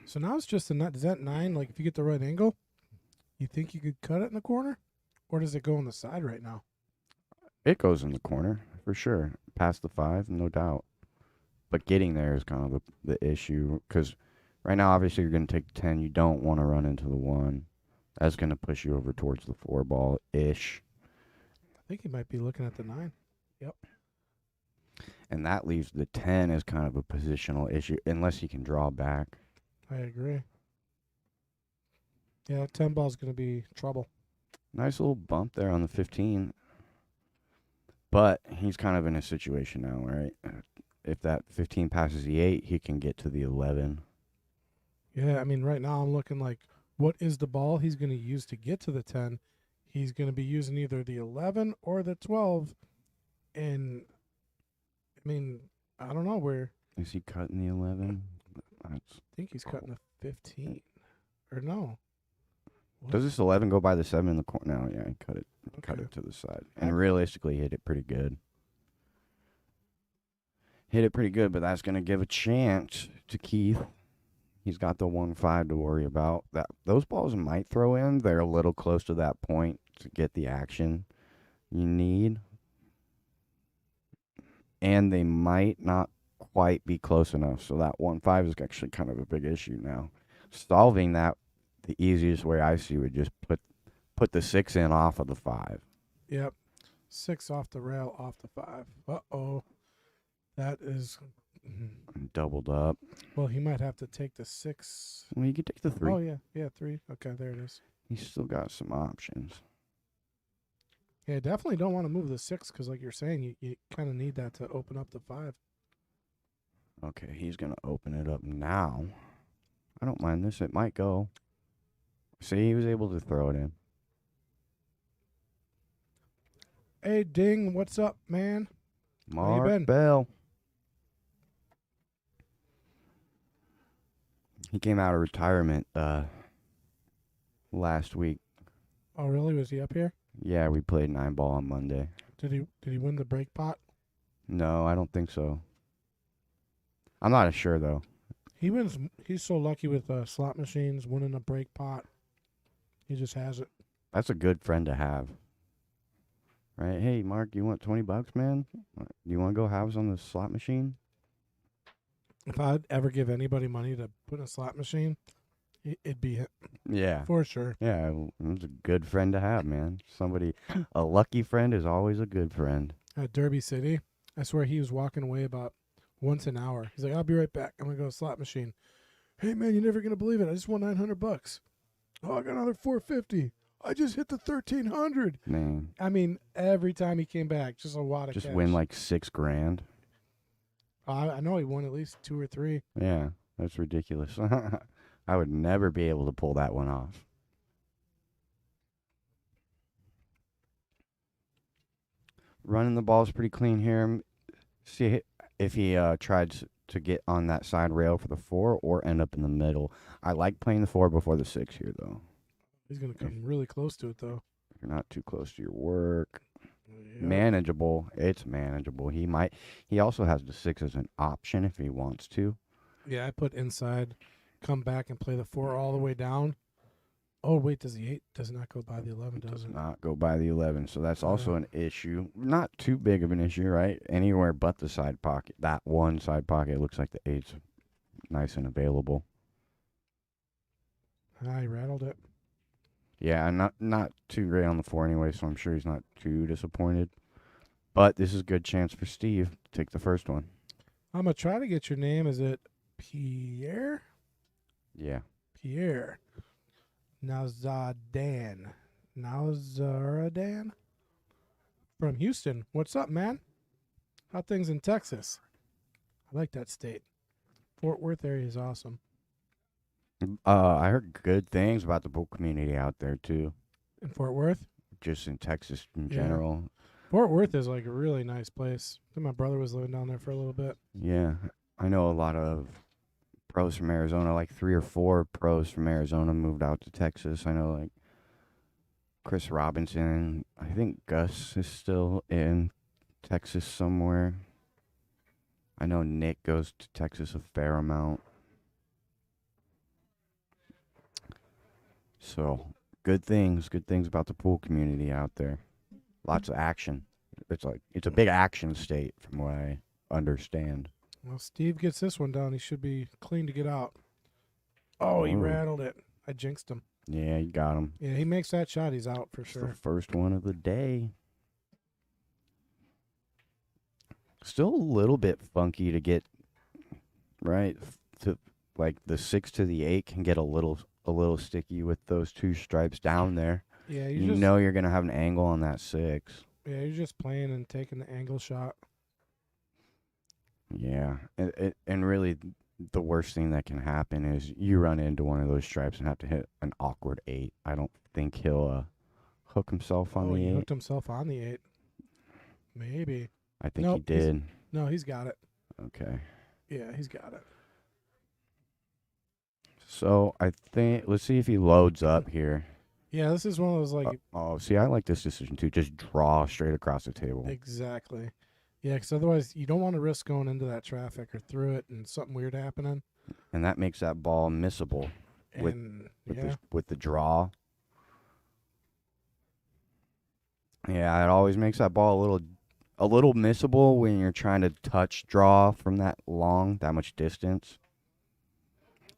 So now it's just a nut. Does that 9, like if you get the right angle, you think you could cut it in the corner? Or does it go on the side right now? It goes in the corner, for sure. Past the 5, no doubt. But getting there is kind of the issue. Because right now, obviously, you're going to take the 10. You don't want to run into the 1. That's going to push you over towards the 4-ball-ish. I think he might be looking at the 9. Yep. And that leaves the 10 as kind of a positional issue, unless he can draw back. I agree. Yeah, 10 ball's going to be trouble. Nice little bump there on the 15. But he's kind of in a situation now, right? If that 15 passes the 8, he can get to the 11. Yeah, I mean, right now I'm looking like, what is the ball he's going to use to get to the 10? He's going to be using either the 11 or the 12. And, I mean, I don't know where. Is he cutting the 11? I think he's cutting the 15. Or no. What? Does this 11 go by the 7 in the corner? No, yeah, he cut it. Cut Okay. it to the side. And realistically, hit it pretty good. Hit it pretty good, but that's going to give a chance to Keith. He's got the 1-5 to worry about. Those balls might throw in. They're a little close to that point to get the action you need. And they might not quite be close enough. So that 1-5 is actually kind of a big issue now. Solving that, the easiest way I see would just put the 6 in off of the 5. Yep. 6 off the rail, off the 5. Uh-oh. That is... Doubled up. Well, he might have to take the 6. Well, you could take the 3. Oh, yeah. Yeah, 3. Okay, there it is. He's still got some options. Yeah, definitely don't want to move the 6 because, like you're saying, you kind of need that to open up the 5. Okay, he's going to open it up now. I don't mind this. It might go. See, he was able to throw it in. Hey, Ding, what's up, man? How you Mark been? Bell. He came out of retirement last week. Oh, really? Was he up here? Yeah, we played 9-ball on Monday. Did he win the break pot? No, I don't think so. I'm not sure, though. He wins. He's so lucky with slot machines, winning a break pot. He just has it. That's a good friend to have. Right? Hey, Mark, you want $20, man? Do you want to go halves on the slot machine? If I'd ever give anybody money to put in a slot machine, it'd be it Yeah. for sure. Yeah, it's a good friend to have, man. A lucky friend is always a good friend. At Derby City, I swear he was walking away about once an hour. He's like, "I'll be right back. I'm gonna go to the slot machine." Hey man, you're never gonna believe it. I just won $900. Oh, I got another $450. I just hit the 1,300. Man, I mean, every time he came back, just a wad of just cash. win like $6,000. I know he won at least 2 or 3. Yeah, that's ridiculous. I would never be able to pull that one off. Running the ball is pretty clean here. See if he tried to get on that side rail for the 4 or end up in the middle. I like playing the 4 before the 6 here, though. He's gonna come really close to it though. If you're not too close to your work. Yep. Manageable. It's manageable. He also has the 6 as an option if he wants to. Yeah, I put inside, come back and play the 4 all the way down. Oh wait, does the 8 does not go by the 11? Does Does it? not go by the 11, so that's also an issue. Not too big of an issue, right? Anywhere but the side pocket. That one side pocket looks like the 8's nice and available. I rattled it. Yeah, not too great on the 4 anyway, so I'm sure he's not too disappointed. But this is a good chance for Steve to take the first one. I'm gonna try to get your name. Is it Pierre? Yeah. Pierre. Nazaradan from Houston. What's up, man? How things in Texas? I like that state. Fort Worth area is awesome. I heard good things about the pool community out there, too. In Fort Worth? Just in Texas in Yeah. general. Fort Worth is like a really nice place. I think my brother was living down there for a little bit. Yeah. I know a lot of pros from Arizona, like 3 or 4 pros from Arizona moved out to Texas. I know, like, Chris Robinson. I think Gus is still in Texas somewhere. I know Nick goes to Texas a fair amount. So, good things about the pool community out there. Lots of action. It's a big action state from what I understand. Well, Steve gets this one down. He should be clean to get out. Oh, he Ooh. rattled it. I jinxed him. Yeah, you got him. Yeah, he makes that shot. He's out for It's sure. the first one of the day. Still a little bit funky to get right to like the 6 to the 8 can get a little sticky with those 2 stripes down there. Yeah, You know you're gonna have an angle on that 6. Yeah, you're just playing and taking the angle shot. Yeah, and really the worst thing that can happen is you run into one of those stripes and have to hit an awkward 8. I don't think he'll hook himself on the he 8. hooked himself on the 8. Maybe. I think Nope, he did. No, he's got it. Okay. Yeah, he's got it. So I think let's see if he loads up here. Yeah, this is one of those like See, I like this decision too. Just draw straight across the table. exactly. Yeah, because otherwise you don't want to risk going into that traffic or through it and something weird happening. And that makes that ball missable with Yeah, with the draw. Yeah, it always makes that ball a little missable when you're trying to touch draw from that much distance.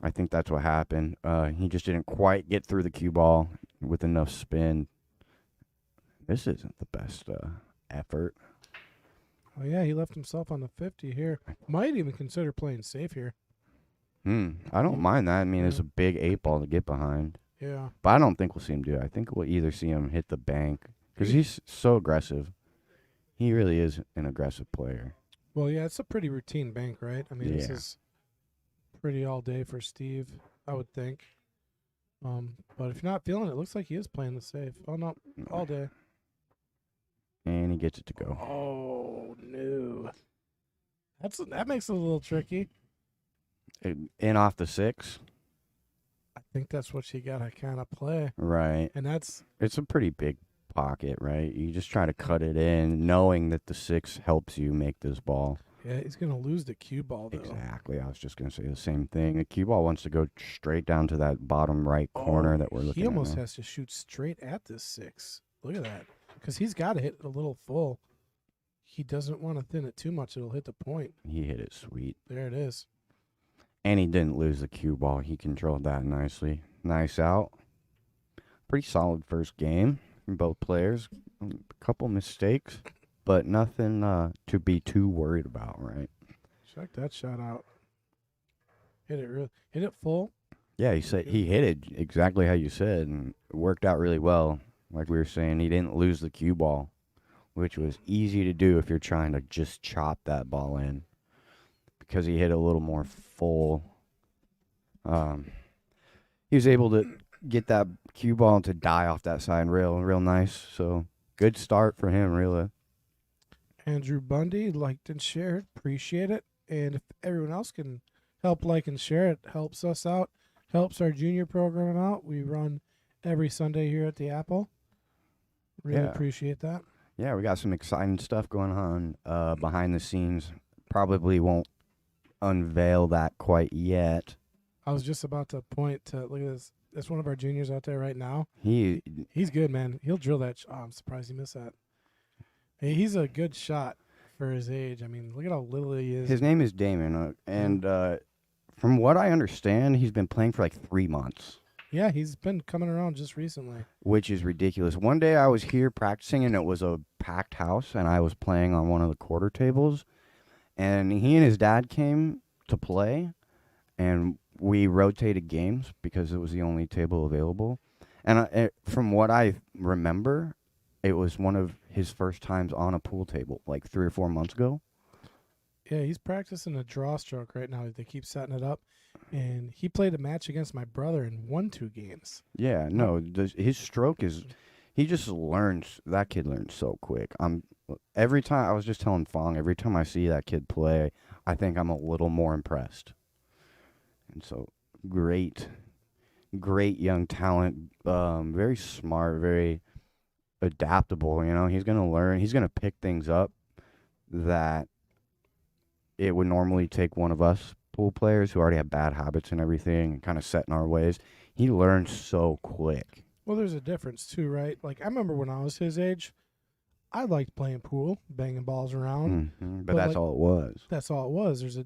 I think that's what happened. He just didn't quite get through the cue ball with enough spin. This isn't the best effort. oh yeah, he left himself on the 50 here. Might even consider playing safe here. I don't mind that. I mean, it's a big 8 ball to get behind. Yeah. But I don't think we'll see him do it. I think we'll either see him hit the bank because he's so aggressive. He really is an aggressive player. Well, yeah, it's a pretty routine bank, right? I mean, this Yeah. is pretty all day for Steve, I would think. But if you're not feeling it, looks like he is playing the safe. Oh no, all day. And he gets it to go. Oh no, that makes it a little tricky. In off the 6. I think that's what you gotta kind of play, Right. and that's It's a pretty big pocket, right? You just try to cut it in, knowing that the 6 helps you make this ball. yeah. He's gonna lose the cue ball though. Exactly. I was just going to say the same thing. The cue ball wants to go straight down to that bottom right corner that we're looking He at. almost now. has to shoot straight at this 6. Look at that, because he's got to hit a little full. He doesn't want to thin it too much; it'll hit the point. He hit it sweet. There it is. And he didn't lose the cue ball. He controlled that nicely. Nice out. Pretty solid first game from both players. A couple mistakes, but nothing to be too worried about, right? Check that shot out. Hit it full. Yeah, he hit it exactly how you said, and it worked out really well. Like we were saying, he didn't lose the cue ball, which was easy to do if you're trying to just chop that ball in, because he hit a little more full. He was able to get that cue ball to die off that side real nice. So good start for him, really. Andrew Bundy liked and shared. Appreciate it. And if everyone else can help like and share, it helps us out. Helps our junior program out. We run every Sunday here at the Apple. Really Yeah. appreciate that. Yeah, we got some exciting stuff going on behind the scenes. Probably won't unveil that quite yet. I was just about to point to look at this. That's one of our juniors out there right now. He's He's good, man. He'll drill that. Oh, I'm surprised he missed that. Hey, he's a good shot for his age. I mean, look at how little he is. his name is Damon, and from what I understand, he's been playing for like 3 months, Yeah, he's been coming around just recently. which is ridiculous. One day I was here practicing, and it was a packed house, and I was playing on one of the quarter tables, and he and his dad came to play, and we rotated games because it was the only table available. And from what I remember, it was one of his first times on a pool table, like 3 or 4 months ago. Yeah, he's practicing a draw stroke right now. They keep setting it up. And he played a match against my brother and won 2 games. Yeah, no, his stroke is, he just learns, that kid learns so quick. Every time, I was just telling Fong, every time I see that kid play, I think I'm a little more impressed. And so, great young talent, very smart, very adaptable, he's going to learn, he's going to pick things up that it would normally take one of us pool players who already have bad habits and everything and kind of set in our ways. He learns so quick. Well, there's a difference too, right? Like I remember when I was his age, I liked playing pool, banging balls around. But that's like, all it was. That's all it was. There's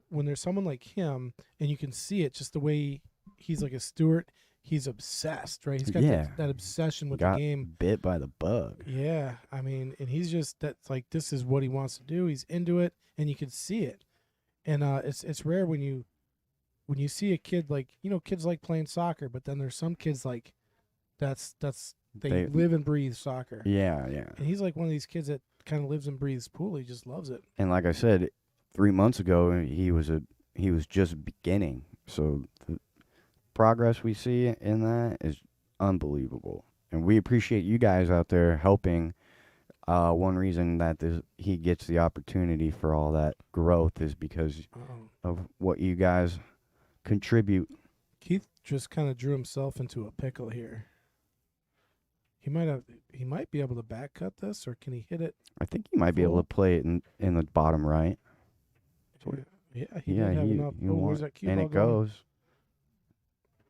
when there's someone like him, and you can see it just the way he's like a steward. He's obsessed, right? He's got that obsession with the game. Bit by the bug. Yeah, I mean, and he's just that's like this is what he wants to do. He's into it, and you can see it. And it's rare when you see a kid like kids like playing soccer, but then there's some kids like they live and breathe soccer. Yeah. And he's like one of these kids that kind of lives and breathes pool. He just loves it. And like I said, 3 months ago he was just beginning. So the progress we see in that is unbelievable, and we appreciate you guys out there helping. One reason that he gets the opportunity for all that growth is because of what you guys contribute. Keith just kind of drew himself into a pickle here. He might be able to back cut this, or can he hit it? I think he might be able to play it in the bottom right. Yeah, he did have enough. Where's that cue and ball it going? goes.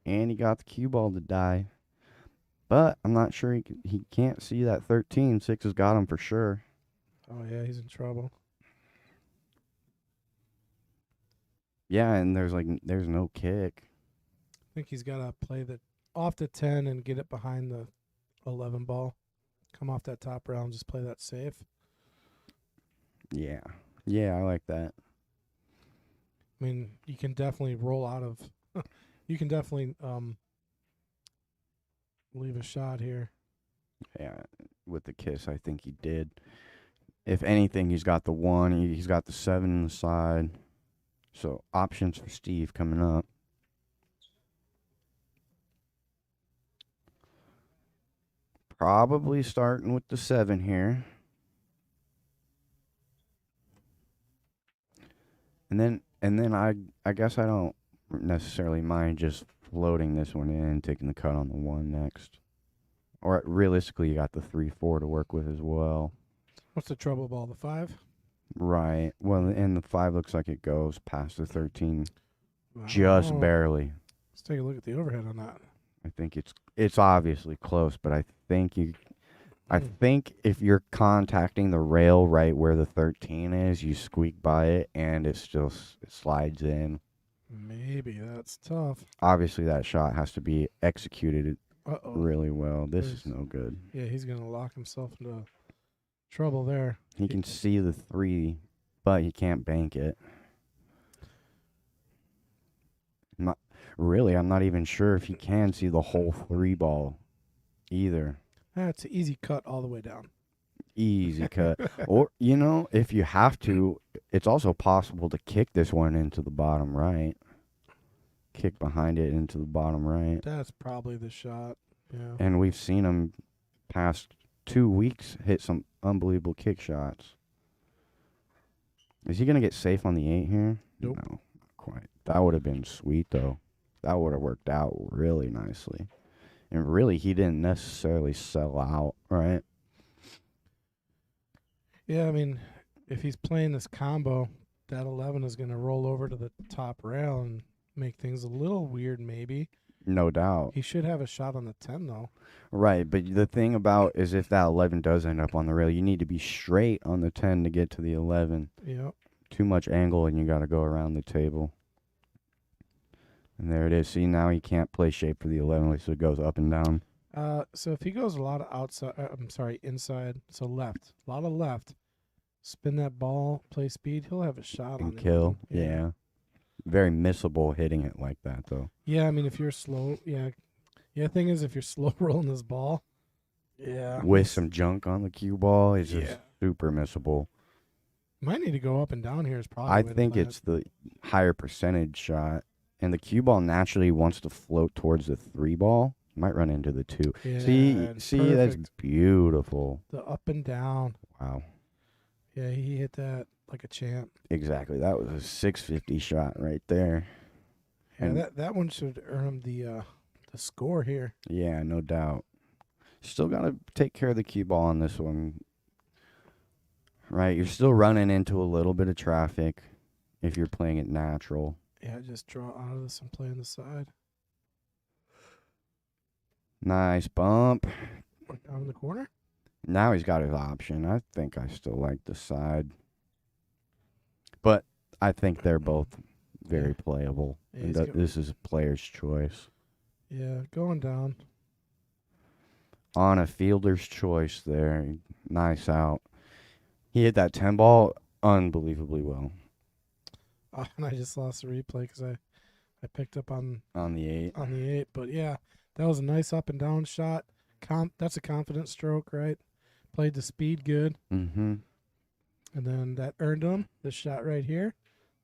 And he got the cue ball to die. But I'm not sure he can't see that 13. 6 has got him for sure. Oh, yeah, he's in trouble. Yeah, and there's no kick. I think he's got to play off the 10 and get it behind the 11 ball. Come off that top round, just play that safe. Yeah, I like that. I mean, you can definitely roll out of. You can definitely leave a shot here. Yeah, with the kiss, I think he did. If anything, he's got the 1. He's got the 7 in the side. So options for Steve coming up. Probably starting with the 7 here. And then I guess I don't necessarily mind just floating this one in and taking the cut on the 1 next. Or realistically, you got the 3-4 to work with as well. What's the trouble ball? The 5? Right. Well, and the 5 looks like it goes past the 13 just Oh. barely. Let's take a look at the overhead on that. I think it's obviously close, but I think if you're contacting the rail right where the 13 is, you squeak by it and it slides in. Maybe that's tough. Obviously, that shot has to be executed Uh-oh. really well. This is no good. Yeah, he's going to lock himself into trouble there. He can see the 3, but he can't bank it. I'm not even sure if he can see the whole 3 ball either. That's an easy cut all the way down. Easy cut. Or, if you have to, it's also possible to kick this one into the bottom right. Kick behind it into the bottom right. That's probably the shot. Yeah. And we've seen him past 2 weeks hit some unbelievable kick shots. Is he going to get safe on the 8 here? Nope. No, not quite. That would have been sweet, though. That would have worked out really nicely. And really, he didn't necessarily sell out, right? Yeah, I mean, if he's playing this combo, that 11 is going to roll over to the top rail and make things a little weird, maybe. No doubt. He should have a shot on the 10, though. Right, but the thing about is if that 11 does end up on the rail, you need to be straight on the 10 to get to the 11. Yep. Too much angle, and you got to go around the table. And there it is. See, now he can't play shape for the 11, so it goes up and down. So if he goes a lot of inside, so left, a lot of left, spin that ball, play speed, he'll have a shot on And it. kill, yeah. Very missable hitting it like that, though. Yeah, I mean, if you're slow, yeah. Yeah, the thing is, if you're slow rolling this ball, yeah. With some junk on the cue ball, it's just Yeah. super missable. Might need to go up and down here is probably I the way to think play it's the higher percentage shot. And the cue ball naturally wants to float towards the 3 ball. Might run into the 2. Yeah, See, that's perfect. beautiful. The up and down. Wow. Yeah, he hit that like a champ. Exactly. That was a 650 shot right there. Yeah, And- that one should earn him the score here. Yeah, no doubt. Still got to take care of the cue ball on this one. Right, you're still running into a little bit of traffic if you're playing it natural. Yeah, just draw out of this and play on the side. Nice bump. Out in the corner? Now he's got his option. I think I still like the side. But I think they're both very playable. Yeah, And he's got- this is a player's choice. Yeah, going down. On a fielder's choice there. Nice out. He hit that 10 ball unbelievably well. And I just lost the replay because I picked up on On the 8. the 8. But yeah, that was a nice up and down shot. That's a confident stroke, right? Played the speed good. Mm-hmm. And then that earned him the shot right here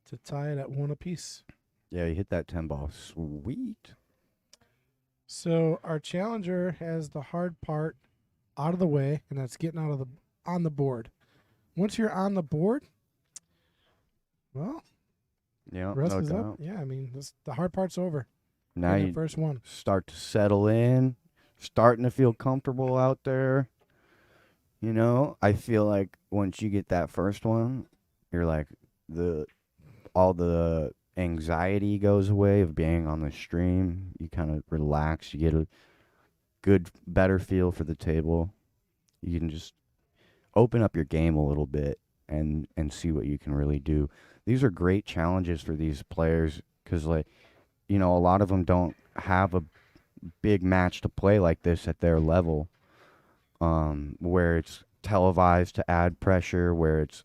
to tie it at 1 apiece. Yeah, he hit that 10 ball. Sweet. So our challenger has the hard part out of the way, and that's getting on the board. Once you're on the board, well, Yeah, rest no is doubt. up. Yeah, I mean, the hard part's over. Now Get that you first one. start to settle in, starting to feel comfortable out there. I feel like once you get that first one, you're like all the anxiety goes away of being on the stream. You kind of relax. You get a better feel for the table. You can just open up your game a little bit and see what you can really do. These are great challenges for these players because, a lot of them don't have a big match to play like this at their level, where it's televised to add pressure, where it's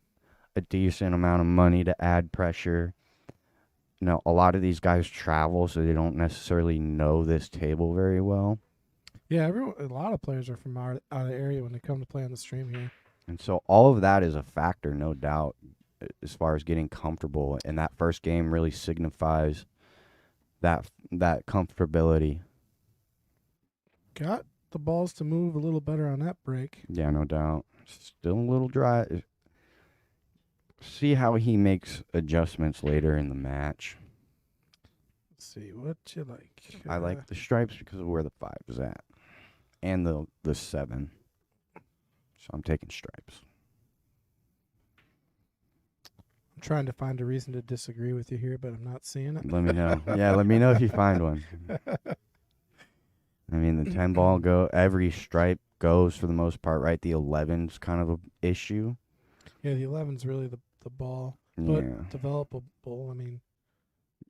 a decent amount of money to add pressure. A lot of these guys travel, so they don't necessarily know this table very well. Yeah, a lot of players are from out of the area when they come to play on the stream here. And so all of that is a factor, no doubt, as far as getting comfortable. And that first game really signifies that comfortability. Got the balls to move a little better on that break. Yeah, no doubt. Still a little dry. See how he makes adjustments later in the match. Let's see what you like. I like the stripes because of where the 5 is at, and the 7. So I'm taking stripes. I'm trying to find a reason to disagree with you here, but I'm not seeing it. Let me know. Yeah, let me know if you find one. I mean, the 10 ball every stripe goes for the most part, right? The 11's kind of a issue. Yeah, the 11's really the ball, Yeah, but developable. I mean,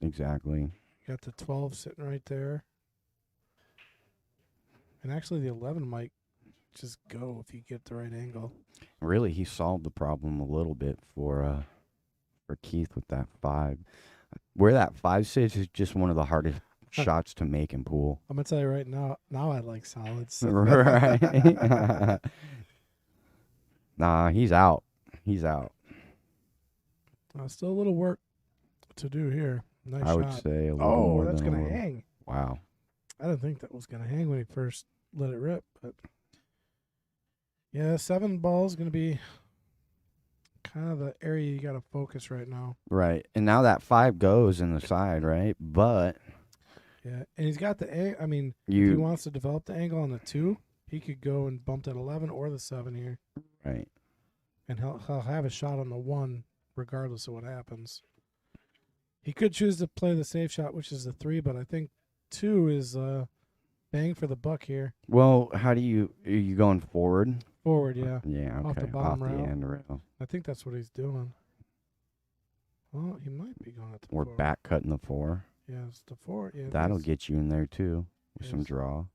exactly. you got the 12 sitting right there, and actually the 11 might just go if you get the right angle. Really, he solved the problem a little bit for Keith with that 5. Where that 5 sits is just one of the hardest shots to make in pool. I'm gonna tell you right now. Now I like solids. Right. Nah, he's out. He's out. Still a little work to do here. Nice I shot. would say a little Oh, more that's than a gonna little. hang. Wow. I didn't think that was gonna hang when he first let it rip, but yeah, 7 ball's gonna be kind of the area you gotta focus right now. Right. And now that 5 goes in the side, right? But Yeah, and he's got the. I mean, if he you wants to develop the angle on the 2, he could go and bump that 11 or the 7 here, right. and he'll have a shot on the 1 regardless of what happens. He could choose to play the safe shot, which is the 3, but I think 2 is bang for the buck here. Well, are you going forward? Forward, yeah. Yeah, Off okay. the bottom the rail. end rail. I think that's what he's doing. Well, he might be going at the Or 4. back cutting the 4. Yeah, it's the 4. Yeah, That'll it's- get you in there too with some Yes. draw.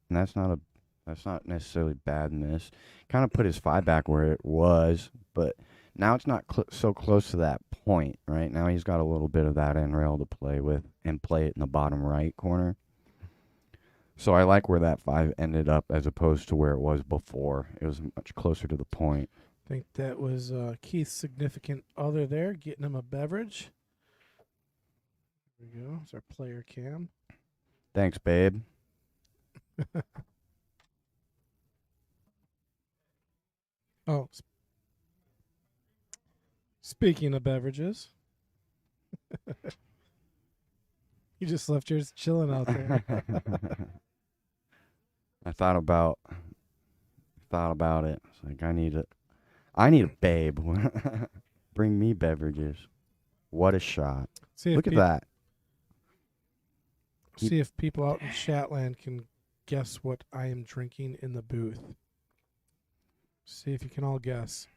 And that's not necessarily bad miss. Kind of put his 5 back where it was, but now it's not so close to that point, right? Now he's got a little bit of that end rail to play with and play it in the bottom right corner. So I like where that 5 ended up as opposed to where it was before. It was much closer to the point. I think that was Keith's significant other there, getting him a beverage. There we go. It's our player cam. Thanks, babe. Oh, speaking of beverages, you just left yours chilling out there. I thought about it. It's like I need a babe. Bring me beverages. What a shot. See if Look at that. See if people out in Chatland can guess what I am drinking in the booth. See if you can all guess.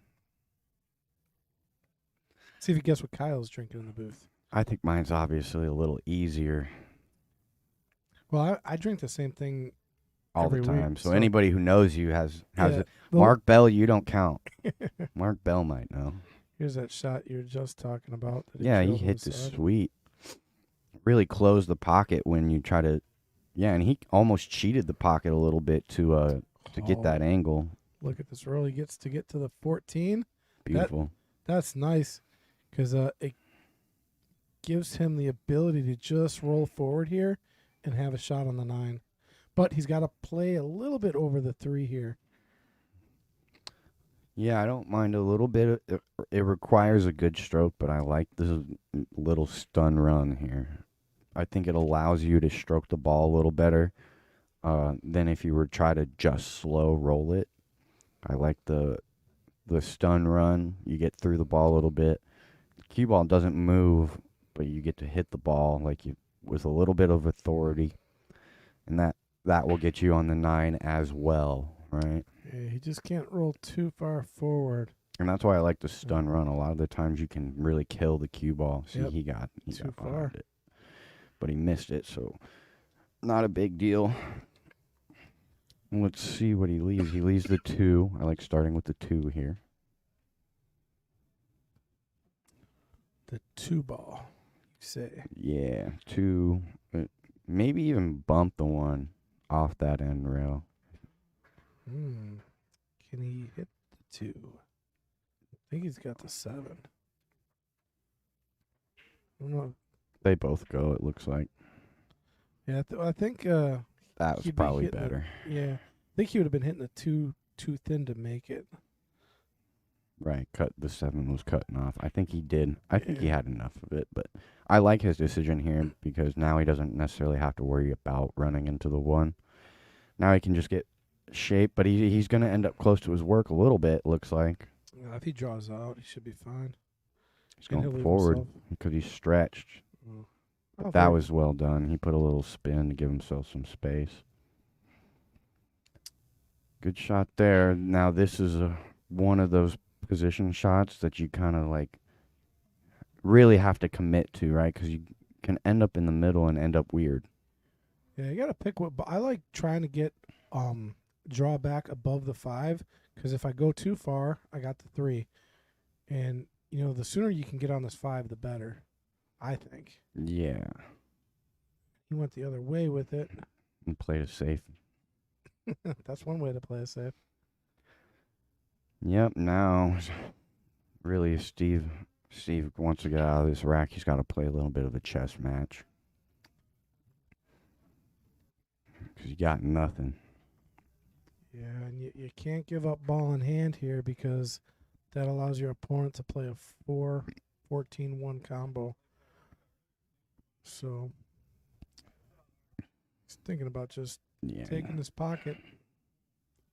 See if you guess what Kyle's drinking in the booth. I think mine's obviously a little easier Well, I drink the same thing all every the time. week, So so- anybody who knows you has Yeah, it. the- Mark Bell, you don't count. Mark Bell might know. Here's that shot you were just talking about. that Yeah, he drilled hit on the this side. sweet. Really closed the pocket when you try to. Yeah, and he almost cheated the pocket a little bit to get Oh, that angle. Look at this roll. He gets to get to the 14. Beautiful. That's nice because it gives him the ability to just roll forward here and have a shot on the 9. But he's got to play a little bit over the 3 here. Yeah, I don't mind a little bit. It requires a good stroke, but I like this little stun run here. I think it allows you to stroke the ball a little better than if you were to try to just slow roll it. I like the stun run. You get through the ball a little bit. The cue ball doesn't move, but you get to hit the ball with a little bit of authority, and that will get you on the 9 as well, right? Yeah, he just can't roll too far forward. And that's why I like the stun run. A lot of the times you can really kill the cue ball. See, Yep. he got Too behind far. it, but he missed it, so not a big deal. Let's see what he leaves. He leaves the 2. I like starting with the 2 here. The 2 ball, you say. Yeah, 2. Maybe even bump the 1 off that end rail. Can he hit the 2? I think he's got the 7. I don't know. They both go, it looks like. Yeah, I think That was he'd be probably hitting better. Yeah, I think he would have been hitting it too thin to make it. Right, the 7 was cutting off. I think he did. I think he Yeah. had enough of it, but I like his decision here because now he doesn't necessarily have to worry about running into the 1. Now he can just get shape, but he's going to end up close to his work a little bit, looks like. If he draws out, he should be fine. He's And he'll going leave forward himself. because he's stretched. Oh. But that was well done. He put a little spin to give himself some space. Good shot there. Now this is one of those position shots that you kind of like really have to commit to, right? Because you can end up in the middle and end up weird. Yeah, you gotta pick what. But I like trying to get draw back above the 5 because if I go too far, I got the 3, and the sooner you can get on this 5, the better. I think. Yeah. He went the other way with it. And played it safe. That's one way to play it safe. Yep. Now, really, Steve wants to get out of this rack. He's got to play a little bit of a chess match. Because you got nothing. Yeah, and you can't give up ball in hand here because that allows your opponent to play a 4-14-1 combo. So he's thinking about just taking this pocket.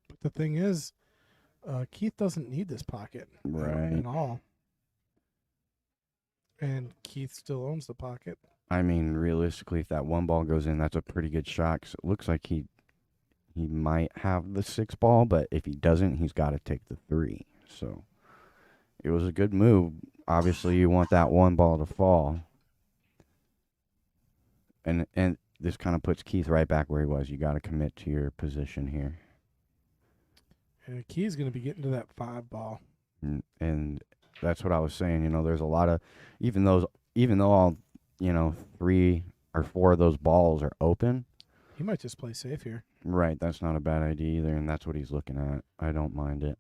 But the thing is, Keith doesn't need this pocket Right. at all. And Keith still owns the pocket. I mean, realistically, if that 1 ball goes in, that's a pretty good shot. 'Cause it looks like he might have the 6 ball, but if he doesn't, he's got to take the 3. So it was a good move. Obviously, you want that 1 ball to fall. And this kind of puts Keith right back where he was. You got to commit to your position here. And Keith's going to be getting to that 5 ball. And that's what I was saying. There's a lot of, even though all, 3 or 4 of those balls are open. He might just play safe here. Right, that's not a bad idea either, and that's what he's looking at. I don't mind it.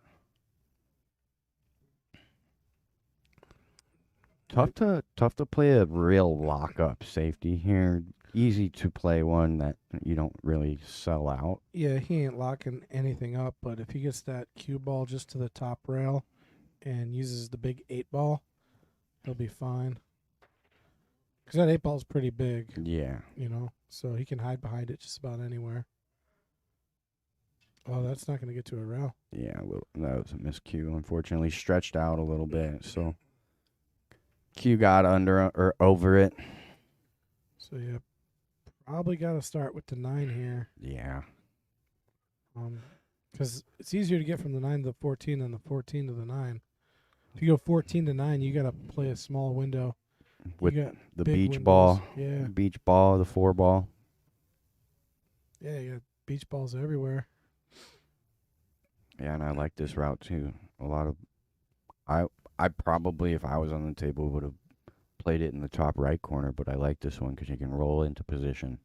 Tough to play a real lock-up safety here. Easy to play one that you don't really sell out. Yeah, he ain't locking anything up, but if he gets that cue ball just to the top rail and uses the big 8 ball, he'll be fine. Because that 8 ball is pretty big. Yeah. So he can hide behind it just about anywhere. Oh, that's not going to get to a rail. Yeah, that was a miscue. Unfortunately, stretched out a little bit, so Q got under or over it. So yeah, probably got to start with the 9 here. Yeah. Because it's easier to get from the 9 to the 14 than the 14 to the 9. If you go 14 to 9, you got to play a small window. With you got the big beach windows. ball. Yeah. Beach ball, the 4 ball. Yeah, you got beach balls everywhere. Yeah, and I like this route too. A lot of, I probably, if I was on the table, would have played it in the top right corner, but I like this one because you can roll into position.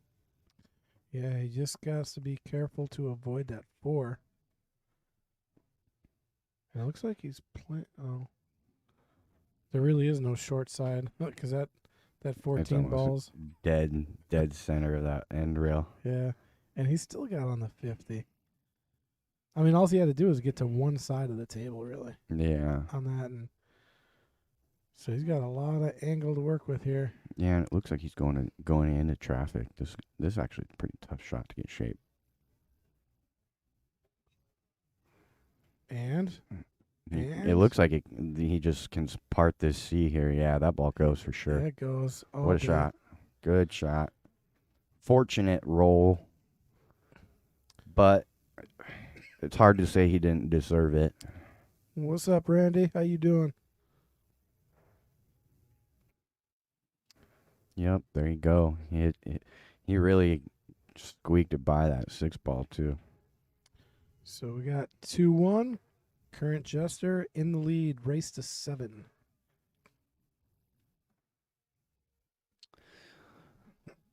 Yeah, he just got to be careful to avoid that 4. And it looks like he's playing. Oh, there really is no short side because that 14 balls dead center of that end rail. Yeah, and he still got on the 50. I mean, all he had to do was get to one side of the table, really. Yeah. On that, and so he's got a lot of angle to work with here. Yeah, and it looks like he's going into traffic. This is actually a pretty tough shot to get shape. And it looks like he just can part this C here. Yeah, that ball goes for sure. There it goes. Oh, what a shot. Good shot. Fortunate roll. But it's hard to say he didn't deserve it. What's up, Randy? How you doing? Yep, there you go. He really squeaked it by that 6 ball too. So we got 2-1. Current Jester in the lead. Race to 7.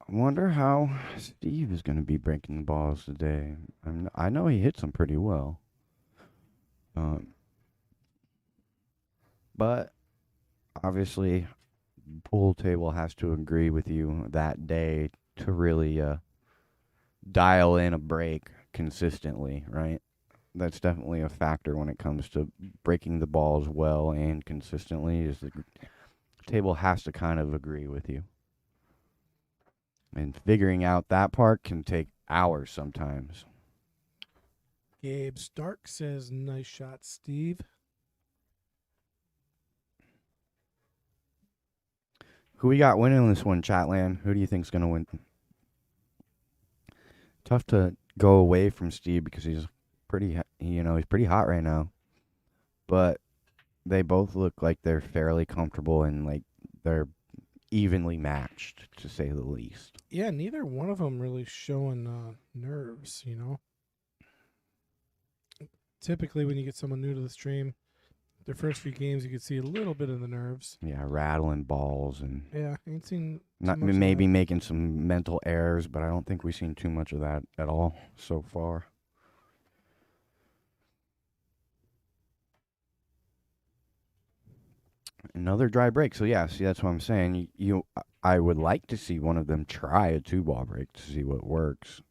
I wonder how Steve is going to be breaking the balls today. I know he hits them pretty well. But obviously, pool table has to agree with you that day to really dial in a break consistently, right? That's definitely a factor when it comes to breaking the balls well and consistently. Is the table has to kind of agree with you, and figuring out that part can take hours sometimes. Gabe Stark says, "Nice shot, Steve." Who we got winning this one, Chatland? Who do you think's gonna win? Tough to go away from Steve because he's he's pretty hot right now. But they both look like they're fairly comfortable and like they're evenly matched, to say the least. Yeah, neither one of them really showing nerves, you know. Typically, when you get someone new to the stream, their first few games, you can see a little bit of the nerves. Yeah, rattling balls and Yeah, ain't seen not too much of maybe that. making some mental errors, but I don't think we've seen too much of that at all so far. Another dry break. So yeah, see that's what I'm saying. I would like to see one of them try a 2-ball break to see what works.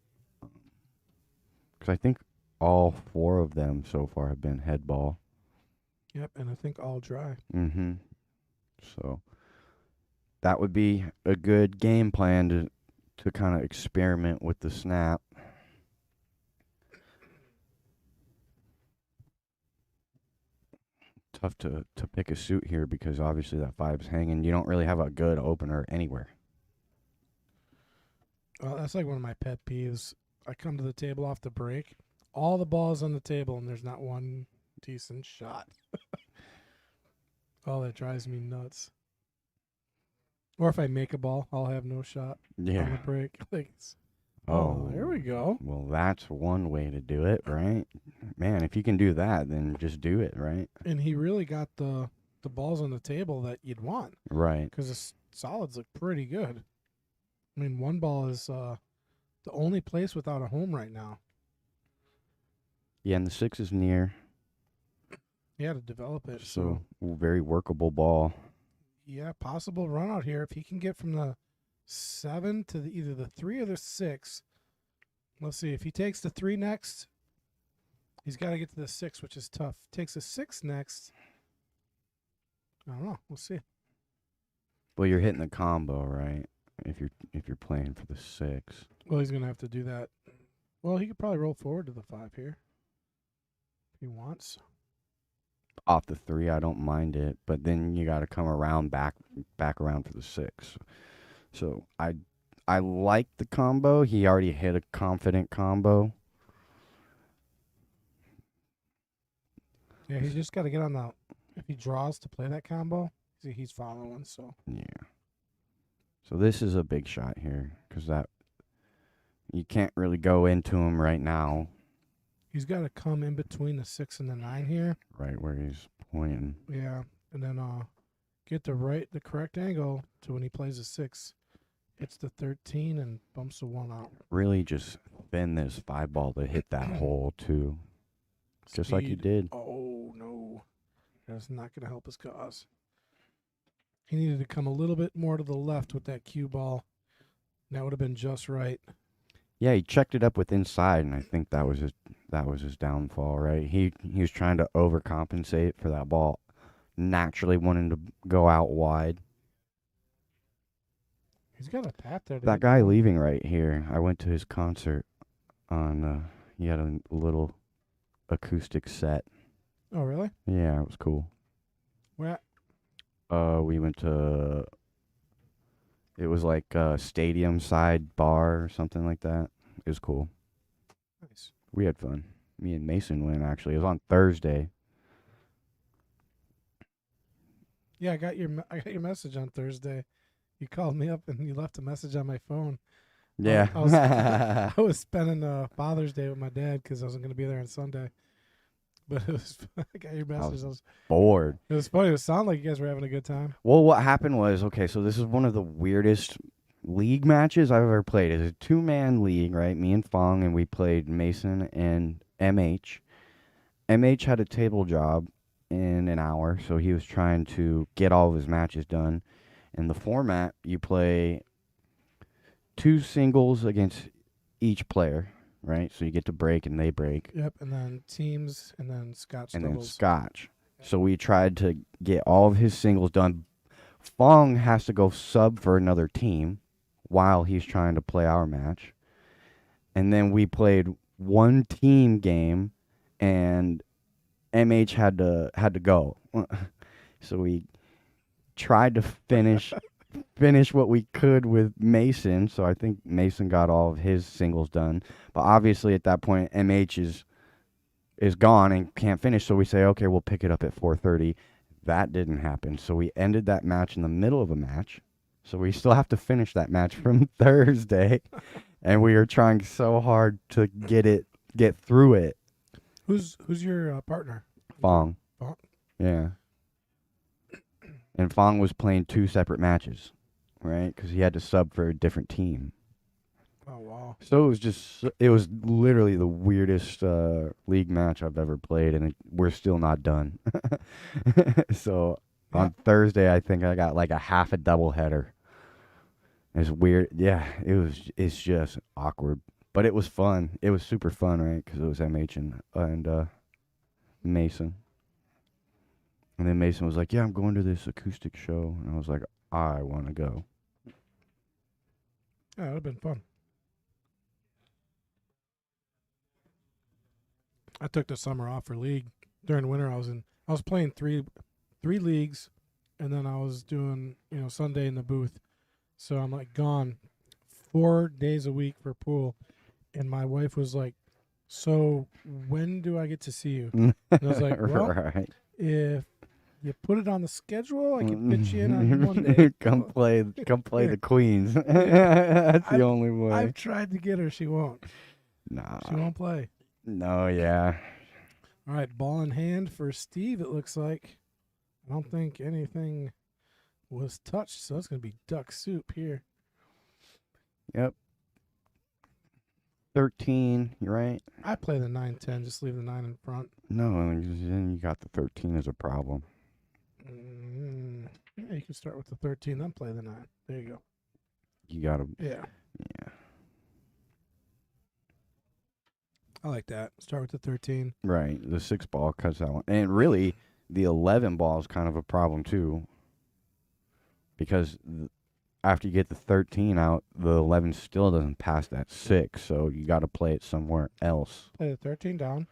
Because I think all 4 of them so far have been head ball. Yep, and I think all dry. Mm-hmm. So that would be a good game plan to kind of experiment with the snap. Tough to pick a suit here because obviously that 5's hanging. You don't really have a good opener anywhere. That's like one of my pet peeves. I come to the table off the break, all the balls on the table, and there's not one decent shot. Oh, that drives me nuts. Or if I make a ball, I'll have no shot on the Yeah. break. Like, Oh, there we go. Well, that's one way to do it, right? Man, if you can do that, then just do it, right? And he really got the balls on the table that you'd want Right. because the solids look pretty good. I mean, one ball is the only place without a home right now. Yeah, and the 6 is near, He had to develop it. so very workable ball. Yeah, possible run out here if he can get from the 7 to either the 3 or the 6. Let's see if he takes the 3 next. He's got to get to the 6, which is tough. Takes the 6 next. I don't know. We'll see. Well, you're hitting the combo, right? If you're playing for the 6. Well, he's gonna have to do that. Well, he could probably roll forward to the 5 here if he wants. Off the 3, I don't mind it, but then you got to come around back around for the 6. So I like the combo. He already hit a confident combo. Yeah, he's just got to get on the. If he draws to play that combo, he's following. So Yeah. So this is a big shot here because that you can't really go into him right now, he's got to come in between the 6 and the 9 here. right where he's pointing. Yeah, and then get the correct angle to when he plays a 6, hits the 13 and bumps the 1 out. Really just bend this 5 ball to hit that hole too, just like he Speed. did. Oh no, that's not going to help his cause. He needed to come a little bit more to the left with that cue ball. That would have been just right. Yeah, he checked it up with inside, and I think that was his downfall, right? He was trying to overcompensate for that ball, naturally wanting to go out wide. He's got a pat there. That guy leaving right here, I went to his concert on, he had a little acoustic set. Oh, really? Yeah, it was cool. Where at? We went to, it was like a stadium side bar or something like that. It was cool. Nice. We had fun. Me and Mason went, actually. It was on Thursday. Yeah, I got your message on Thursday. You called me up and you left a message on my phone. Yeah. I was spending Father's Day with my dad because I wasn't going to be there on Sunday. But it was, I got your message. Bored. It was funny. It sounded like you guys were having a good time. Well, what happened was, okay, so this is one of the weirdest league matches I've ever played. It's a 2-man league, right? Me and Fong, and we played Mason and MH. MH had a table job in an hour, so he was trying to get all of his matches done. In the format, you play 2 singles against each player, right? So you get to break and they break. Yep, and then teams, and then Scotch And then doubles. Scotch. So we tried to get all of his singles done. Fong has to go sub for another team while he's trying to play our match. And then we played one team game, and MH had to go. So we tried to finish what we could with Mason. So I think Mason got all of his singles done. But obviously at that point MH is gone and can't finish. So we say, okay, we'll pick it up at 4:30. That didn't happen. So we ended that match in the middle of a match. So we still have to finish that match from Thursday. And we are trying so hard to get through it. Who's your partner? Fong. Fong? Yeah. And Fong was playing 2 separate matches, right? Because he had to sub for a different team. Oh, wow. So it was literally the weirdest league match I've ever played, and we're still not done. So on Thursday, I think I got like a half a doubleheader. It's weird. Yeah, it's just awkward. But it was fun. It was super fun, right? Because it was MH and Mason. And then Mason was like, yeah, I'm going to this acoustic show. And I was like, I want to go. Yeah, it would have been fun. I took the summer off for league. During winter, I was playing three leagues, and then I was doing Sunday in the booth. So I'm like gone 4 days a week for pool, and my wife was like, "So when do I get to see you?" And I was like, "Well, right. if you put it on the schedule, I can fit you in on Monday." Come play the Queens. That's the only way. I've tried to get her. She won't. Nah. She won't play. No, yeah. All right, ball in hand for Steve, it looks like. I don't think anything was touched, so it's going to be duck soup here. Yep. 13, you're right. I play the 9-10, just leave the 9 in front. No, then you got the 13 as a problem. Yeah, you can start with the 13, then play the 9. There you go. You got to. Yeah. Yeah. I like that. Start with the 13. Right. The 6 ball cuts that one. And really, the 11 ball is kind of a problem, too. Because after you get the 13 out, the 11 still doesn't pass that 6. So you got to play it somewhere else. Play the 13 down,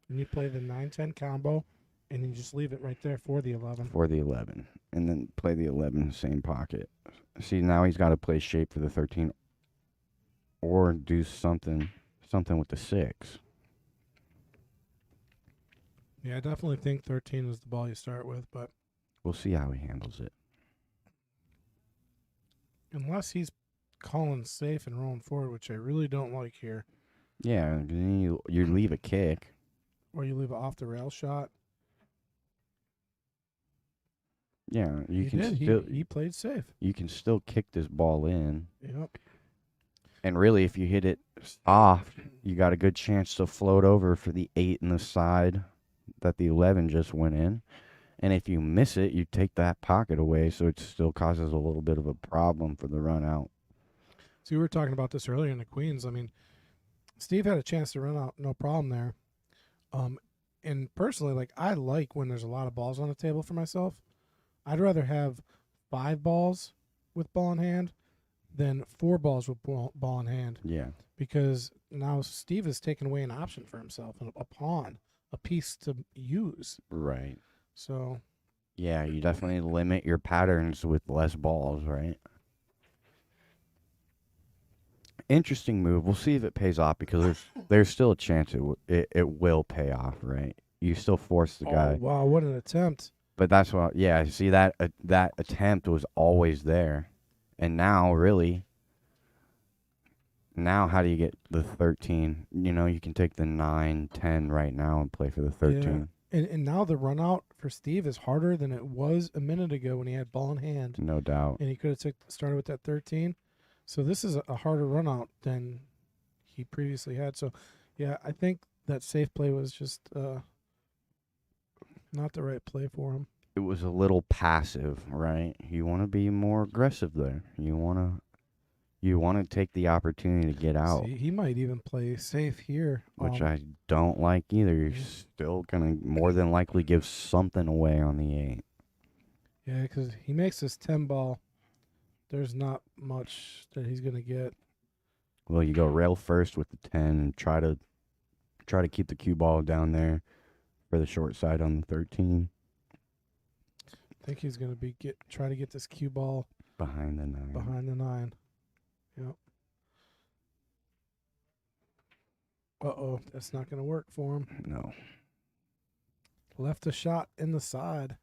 and you play the 9-10 combo, and you just leave it right there for the 11. For the 11. And then play the 11 in the same pocket. See, now he's got to play shape for the 13. Or do something with the 6. Yeah, I definitely think 13 is the ball you start with, but We'll see how he handles it. unless he's calling safe and rolling forward, which I really don't like here, Yeah, then you leave a kick. or you leave an off the rail shot. Yeah, He did. He played safe. You can still kick this ball in. Yep. And really, if you hit it soft, you got a good chance to float over for the 8 in the side that the 11 just went in. And if you miss it, you take that pocket away, so it still causes a little bit of a problem for the run out. See, we were talking about this earlier in the Queens. I mean, Steve had a chance to run out, no problem there. And personally, like, I like when there's a lot of balls on the table for myself. I'd rather have 5 balls with ball in hand than 4 balls with ball in hand. Yeah. Because now Steve has taken away an option for himself, a pawn, a piece to use. Right. So, Yeah, you definitely limit your patterns with less balls, right? Interesting move. We'll see if it pays off because there's still a chance it will pay off, right? You still force the guy. oh, wow, what an attempt. But that's what, yeah, see, that attempt was always there. And now, really, how do you get the 13? You can take the 9, 10 right now and play for the 13. Yeah. And now the run out for Steve is harder than it was a minute ago when he had ball in hand. No doubt. And he could have started with that 13. So this is a harder run out than he previously had. So, yeah, I think that safe play was just not the right play for him. It was a little passive, right? You want to be more aggressive there. You want You want to take the opportunity to get out, See, he might even play safe here. which I don't like either. You're still going to more than likely give something away on the 8. Yeah, because he makes this 10 ball. There's not much that he's going to get. Well, you go rail first with the 10 and try to keep the cue ball down there for the short side on the 13. I think he's going to try to get this cue ball Behind the 9. behind the 9. Yep. Uh-oh, that's not going to work for him. No. Left a shot in the side.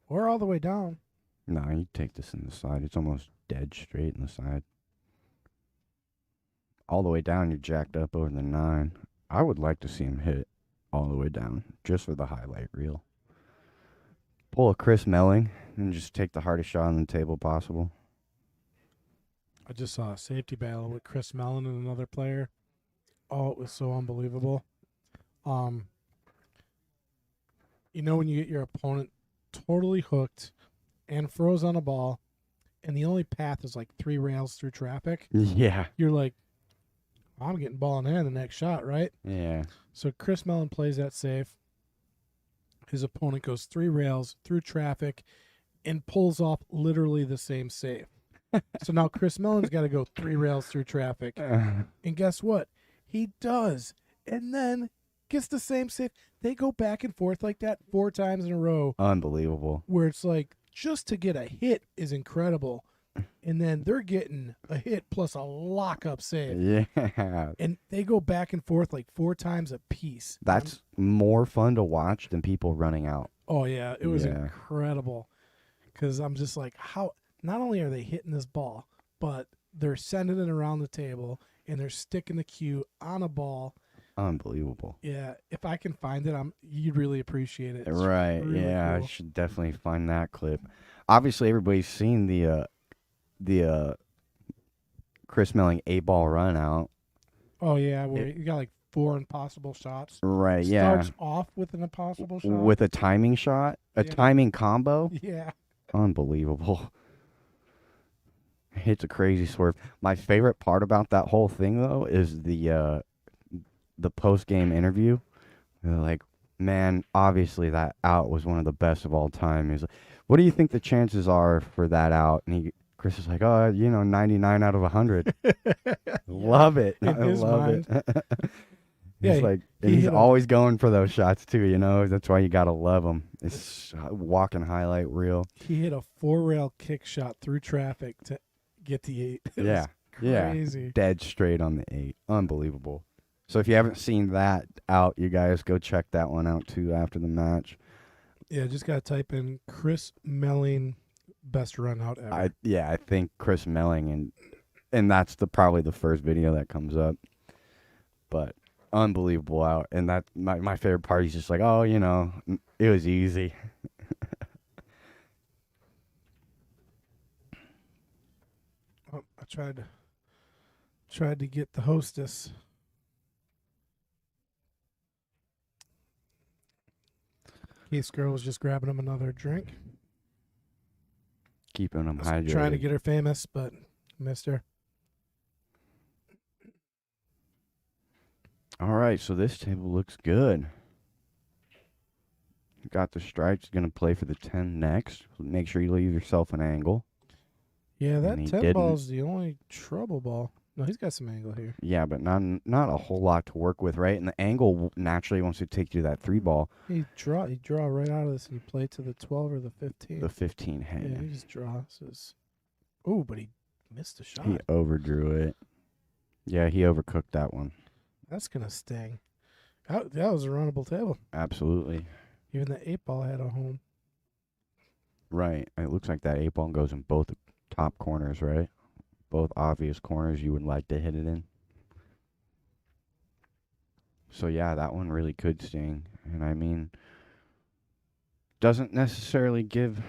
Or all the way down. No, you take this in the side. It's almost dead straight in the side. All the way down, you're jacked up over the 9. I would like to see him hit all the way down, just for the highlight reel. Pull a Chris Melling and just take the hardest shot on the table possible. I just saw a safety battle with Chris Mellon and another player. Oh, it was so unbelievable. You know when you get your opponent totally hooked and froze on a ball, and the only path is like 3 rails through traffic? Yeah. You're like, I'm getting ball in hand the next shot, right? Yeah. So Chris Mellon plays that safe. His opponent goes 3 rails through traffic and pulls off literally the same save. So now Chris Mellon's got to go 3 rails through traffic. And guess what? He does. And then gets the same save. They go back and forth like that 4 times in a row. Unbelievable. Where it's like, just to get a hit is incredible. And then they're getting a hit plus a lockup save. Yeah. And they go back and forth like 4 times a piece. That's more fun to watch than people running out. Oh, yeah. It was Yeah. incredible. Because I'm just like, how not only are they hitting this ball, but they're sending it around the table and they're sticking the cue on a ball. Unbelievable. Yeah. If I can find it, you'd really appreciate it. It's Right. really Yeah. cool. I should definitely find that clip. Obviously, everybody's seen the Chris Melling 8-ball run out. Oh, yeah. Where you got like 4 impossible shots. Right. Yeah. Starts off with an impossible shot. With a timing shot, a Yeah. timing combo. Yeah. Unbelievable. Hits a crazy swerve. My favorite part about that whole thing, though, is the post-game interview. They're like, man, obviously that out was one of the best of all time. He's like, what do you think the chances are for that out? And Chris is like, 99 out of 100. Love it. In I his love mind. it. Yeah, He's like, he and he's hit a- always going for those shots too. You know, that's why you gotta love him. It's a walking highlight reel. He hit a 4-rail kick shot through traffic to get the 8. It Yeah, was crazy. dead straight on the 8. Unbelievable. So if you haven't seen that out, you guys go check that one out too after the match. Yeah, just got to type in Chris Melling best run out ever. I think Chris Melling and that's probably the first video that comes up. But unbelievable out, and that my favorite part is just like, it was easy. Oh, I tried to get the hostess. Case girl was just grabbing him another drink. Keeping them I was hydrated. trying to get her famous, but missed her. All right, so this table looks good. Got the stripes. Going to play for the 10 next. Make sure you leave yourself an angle. Yeah, And that he 10 didn't. ball is the only trouble ball. No, he's got some angle here. Yeah, but not a whole lot to work with, right? And the angle naturally wants to take you to that 3 ball, He draw right out of this and you play to the 12 or the 15. the 15 Yeah, hand. he just draws. Oh, but he missed a shot. He overdrew it. Yeah, he overcooked that one. That's going to sting. That was a runnable table. Absolutely. Even the 8 ball had a home. Right. It looks like that 8 ball goes in both top corners, right? Both obvious corners you would like to hit it in. So, yeah, that one really could sting. And, I mean, doesn't necessarily give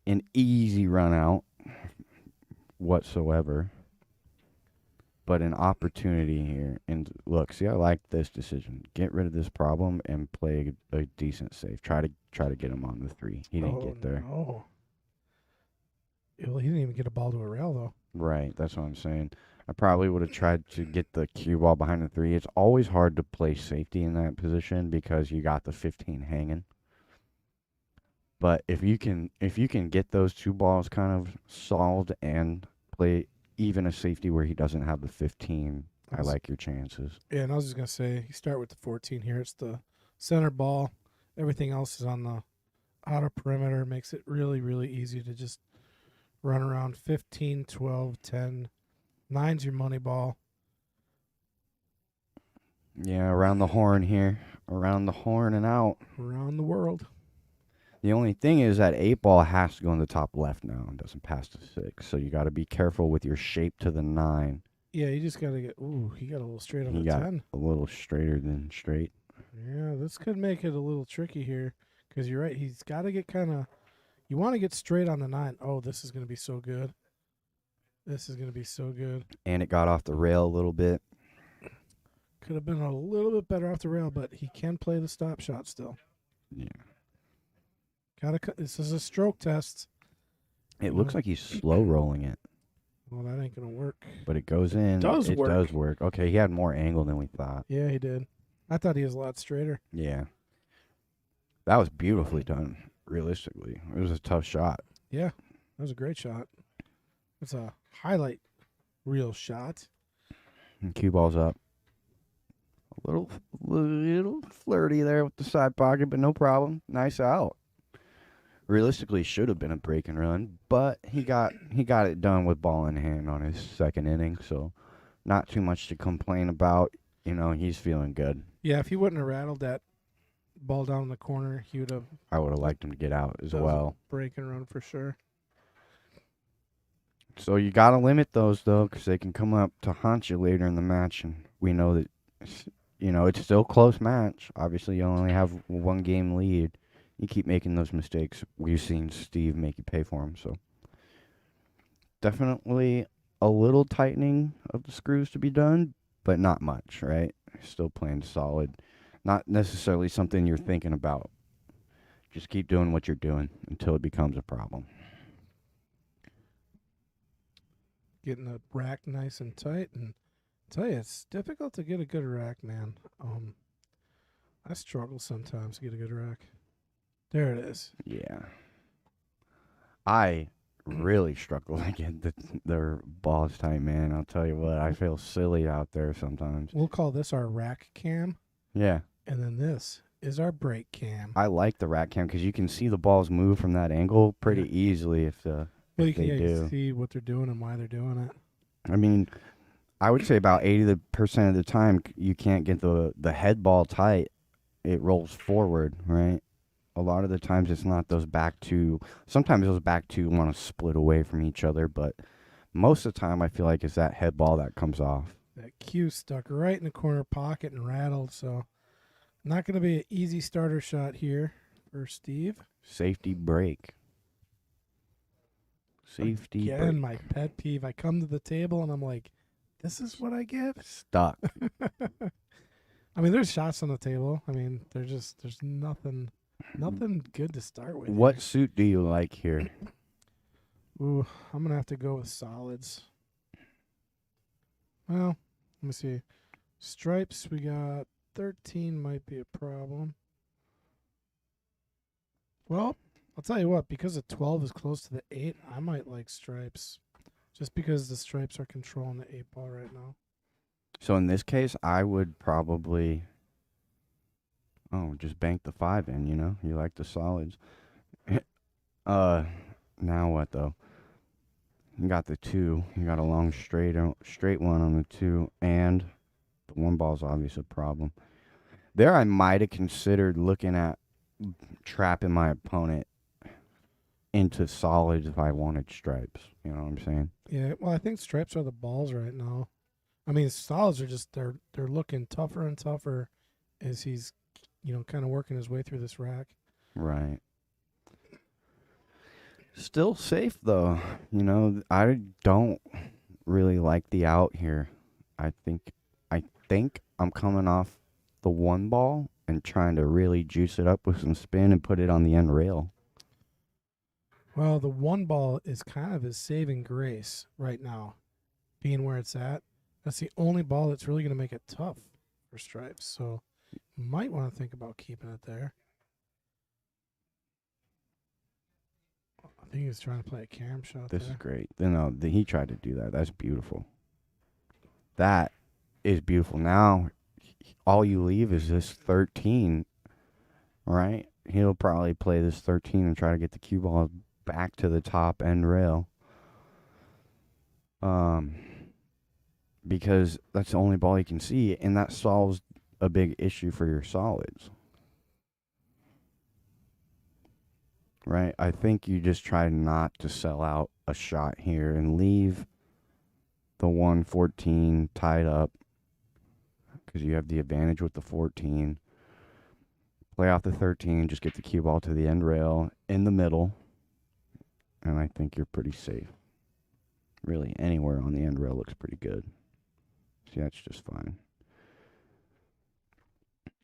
an easy run out whatsoever, but an opportunity here. And, look, see, I like this decision. Get rid of this problem and play a decent save. Try to get him on the 3. He didn't get there. No. Well, he didn't even get a ball to a rail though. Right, that's what I'm saying. I probably would have tried to get the cue ball behind the 3. It's always hard to play safety in that position because you got the 15 hanging. But if you can get those 2 balls kind of solved and play even a safety where he doesn't have the 15, I like your chances. Yeah, and I was just gonna say, you start with the 14 here. It's the center ball. Everything else is on the outer perimeter. Makes it really, really easy to just run around 15, 12, 10. 9's your money ball. Yeah, around the horn here. Around the horn and out. Around the world. The only thing is that 8 ball has to go in the top left now and doesn't pass the 6. So you got to be careful with your shape to the 9. Yeah, you just got to get... Ooh, he got a little straight on He the got 10. a little straighter than straight. Yeah, this could make it a little tricky here. Because you're right, he's got to get kind of... You want to get straight on the 9. Oh, this is going to be so good. This is going to be so good. And it got off the rail a little bit. Could have been a little bit better off the rail, but he can play the stop shot still. Yeah. This is a stroke test. It looks like he's slow rolling it. Well, that ain't going to work. But it goes in. It does work. Okay, he had more angle than we thought. Yeah, he did. I thought he was a lot straighter. Yeah. That was beautifully done, realistically. It was a tough shot. Yeah, that was a great shot. It's a highlight reel shot. And cue ball's up. A little flirty there with the side pocket, but no problem. Nice out. Realistically, should have been a break and run, but he got it done with ball in hand on his second inning, so not too much to complain about. You know, he's feeling good. Yeah, if he wouldn't have rattled that ball down in the corner, he would have... I would have liked him to get out as well. Break and run for sure. So you got to limit those, though, because they can come up to haunt you later in the match, and we know that, you know, it's still a close match. Obviously, you only have 1 game lead. You keep making those mistakes. We've seen Steve make you pay for them, so definitely a little tightening of the screws to be done, but not much, right? Still playing solid. Not necessarily something you're thinking about. Just keep doing what you're doing until it becomes a problem. Getting the rack nice and tight, and I tell you, it's difficult to get a good rack, man. I struggle sometimes to get a good rack. There it is. Yeah. I really struggle to get their balls tight, man. I'll tell you what, I feel silly out there sometimes. We'll call this our rack cam. Yeah. And then this is our break cam. I like the rack cam because you can see the balls move from that angle pretty easily if you they can do. see what they're doing and why they're doing it. I mean, I would say about 80% of the time you can't get the head ball tight. It rolls forward, right? A lot of the times it's not those back two. Sometimes those back two want to split away from each other, but most of the time I feel like it's that head ball that comes off. That cue stuck right in the corner pocket and rattled, so not going to be an easy starter shot here for Steve. Safety break. Safety break. Again, my pet peeve. I come to the table and I'm like, this is what I get? Stuck. I mean, there's shots on the table. I mean, there's nothing good to start with. What here. suit do you like here? Ooh, I'm going to have to go with solids. Well, let me see. Stripes, we got 13 might be a problem. Well, I'll tell you what, because the 12 is close to the 8, I might like stripes. Just because the stripes are controlling the 8 ball right now. So in this case, I would probably just bank the 5 in, you know? You like the solids. Now what though? You got the 2. You got a long straight one on the 2, and the 1 ball's obviously a problem. There I might have considered looking at trapping my opponent into solids if I wanted stripes. You know what I'm saying? Yeah, well, I think stripes are the balls right now. I mean, solids are just they're looking tougher and tougher as he's, kind of working his way through this rack. Right. Still safe though. I don't really like the out here. I think I'm coming off the 1 ball and trying to really juice it up with some spin and put it on the end rail. Well, the one ball is kind of his saving grace right now, being where it's at. That's the only ball that's really going to make it tough for stripes. So might want to think about keeping it there. I think he was trying to play a carom shot This is there. great. He tried to do that. That's beautiful. That is beautiful. Now, all you leave is this 13, right? He'll probably play this 13 and try to get the cue ball back to the top end rail. Because that's the only ball you can see, and that solves a big issue for your solids. Right? I think you just try not to sell out a shot here and leave the 114 tied up because you have the advantage with the 14. Play off the 13, just get the cue ball to the end rail in the middle, and I think you're pretty safe. Really, anywhere on the end rail looks pretty good. See, that's just fine.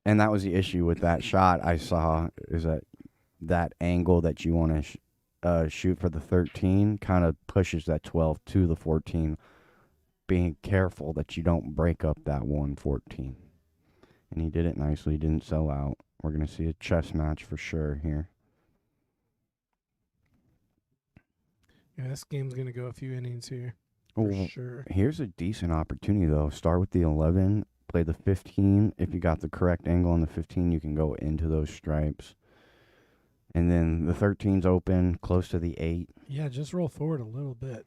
And that was the issue with that shot I saw, is that angle that you want to shoot for the 13 kind of pushes that 12 to the 14, being careful that you don't break up that 114. And he did it nicely, didn't sell out. We're going to see a chess match for sure here. Yeah, this game's going to go a few innings here for sure. Here's a decent opportunity, though. Start with the 11, play the 15. If you got the correct angle on the 15, you can go into those stripes. And then the 13's open, close to the 8. Yeah, just roll forward a little bit,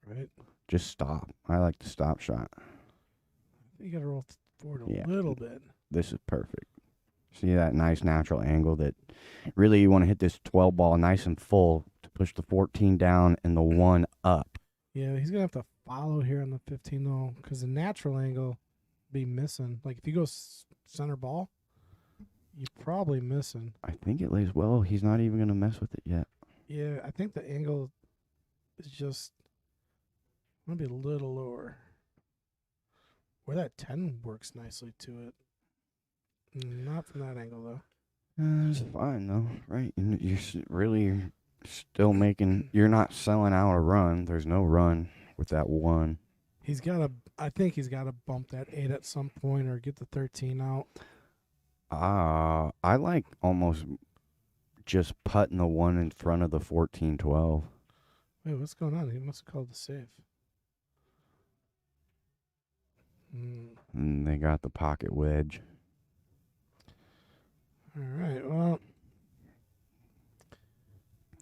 right? Just stop. I like the stop shot. You got to roll forward a little bit. This is perfect. See that nice natural angle that really you want to hit this 12 ball nice and full to push the 14 down and the 1 up. Yeah, he's going to have to follow here on the 15, though, because the natural angle be missing. Like, if you go center ball, you're probably missing. I think it lays well. He's not even going to mess with it yet. Yeah, I think the angle is just going to be a little lower. Where that 10 works nicely to it. Not from that angle, though. It's fine, though, right? You're really still making... You're not selling out a run. There's no run with that 1. I think he's got to bump that 8 at some point or get the 13 out. I like almost just putting the 1 in front of the 14-12. Wait, what's going on? He must have called the save. And they got the pocket wedge. All right, well.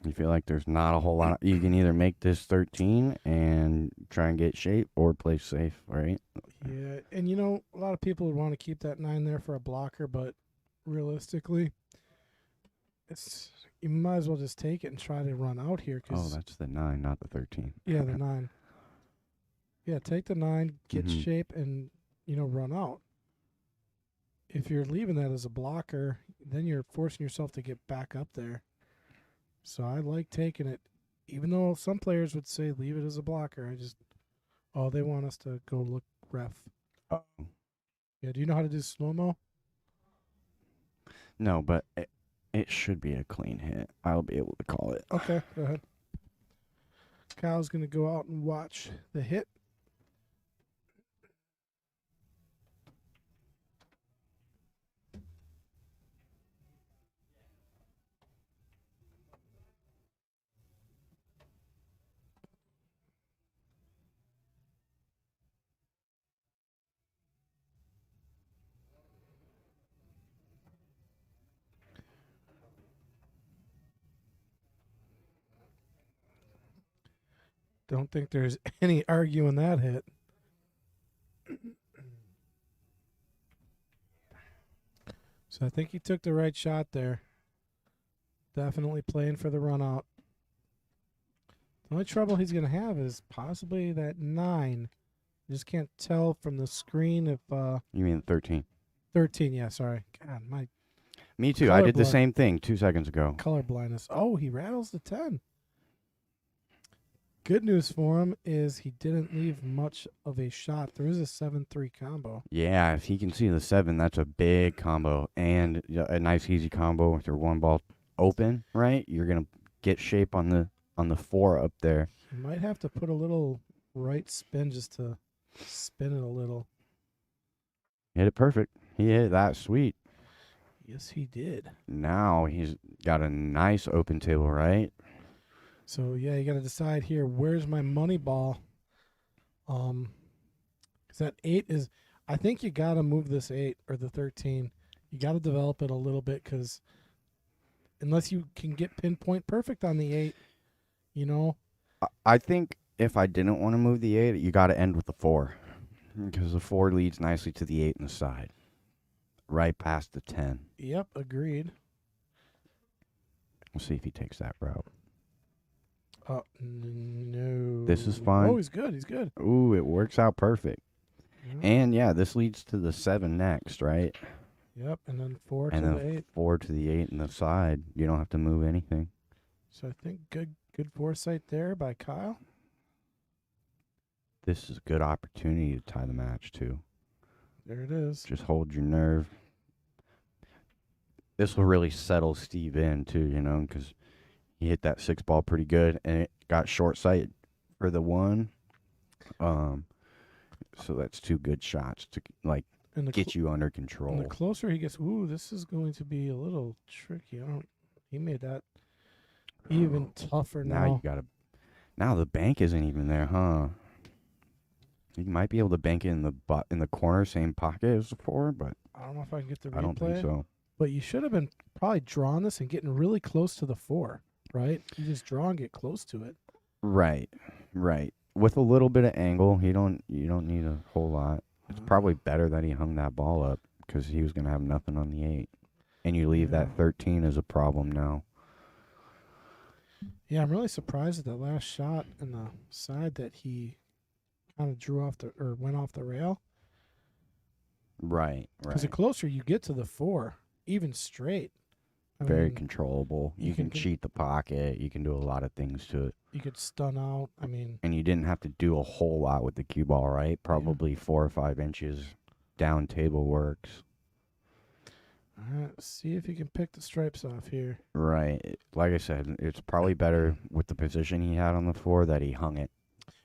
You feel like there's not a whole lot. You can either make this 13 and try and get shape or play safe, right? Yeah, and a lot of people would want to keep that 9 there for a blocker, but realistically, you might as well just take it and try to run out here. That's the 9, not the 13. Yeah, the 9. Yeah, take the 9, get shape, and, run out. If you're leaving that as a blocker, then you're forcing yourself to get back up there. So I like taking it, even though some players would say leave it as a blocker. They want us to go look ref. Yeah, do you know how to do slow-mo? No, but it should be a clean hit. I'll be able to call it. Okay, go ahead. Kyle's going to go out and watch the hit. Don't think there's any arguing that hit. So I think he took the right shot there. Definitely playing for the run out. The only trouble he's going to have is possibly that 9. Just can't tell from the screen if... You mean 13? 13, yeah, sorry. God, my... Me too. I did the same thing 2 seconds ago. Color blindness. Oh, he rattles the 10. Good news for him is he didn't leave much of a shot. There is a 7-3 combo. Yeah, if he can see the 7, that's a big combo. And a nice easy combo with your 1 ball open, right? You're going to get shape on the on the 4 up there. You might have to put a little right spin just to spin it a little. Hit it perfect. He hit that sweet. Yes, he did. Now he's got a nice open table, right? So yeah, you got to decide here. Where's my money ball? 'Cause that 8 is. I think you got to move this 8 or the 13. You got to develop it a little bit because unless you can get pinpoint perfect on the 8, you know. I think if I didn't want to move the 8, you got to end with the 4. Because the 4 leads nicely to the 8 in the side. Right past the 10. Yep, agreed. We'll see if he takes that route. No. This is fine. Oh, he's good. He's good. Ooh, it works out perfect. Yep. And yeah, this leads to the 7 next, right? Yep, and then 4 And to then the 8. 4 to the 8 in the side. You don't have to move anything. So I think good foresight there by Kyle. This is a good opportunity to tie the match, too. There it is. Just hold your nerve. This will really settle Steve in, too, you know, because he hit that 6 ball pretty good, and it got short sight for the 1. So that's 2 good shots to, like, And the get you under control. And the closer he gets, this is going to be a little tricky. He made that even tougher Now now. you got to. Now the bank isn't even there, huh? You might be able to bank it in the corner, same pocket as before, but I don't know if I can get the replay. I don't think so. But you should have been probably drawing this and getting really close to the 4, right? You just draw and get close to it. Right. With a little bit of angle, you don't need a whole lot. It's probably better that he hung that ball up because he was going to have nothing on the 8. And you leave that 13 as a problem now. Yeah, I'm really surprised at that last shot in the side that he kind of drew off or went off the rail. Right. Because the closer you get to the 4, even straight. Very controllable. You can can cheat the pocket. You can do a lot of things to it. You could stun out. And you didn't have to do a whole lot with the cue ball, right? Probably 4 or 5 inches down table works. All right, see if you can pick the stripes off here. Right. Like I said, it's probably better with the position he had on the 4 that he hung it.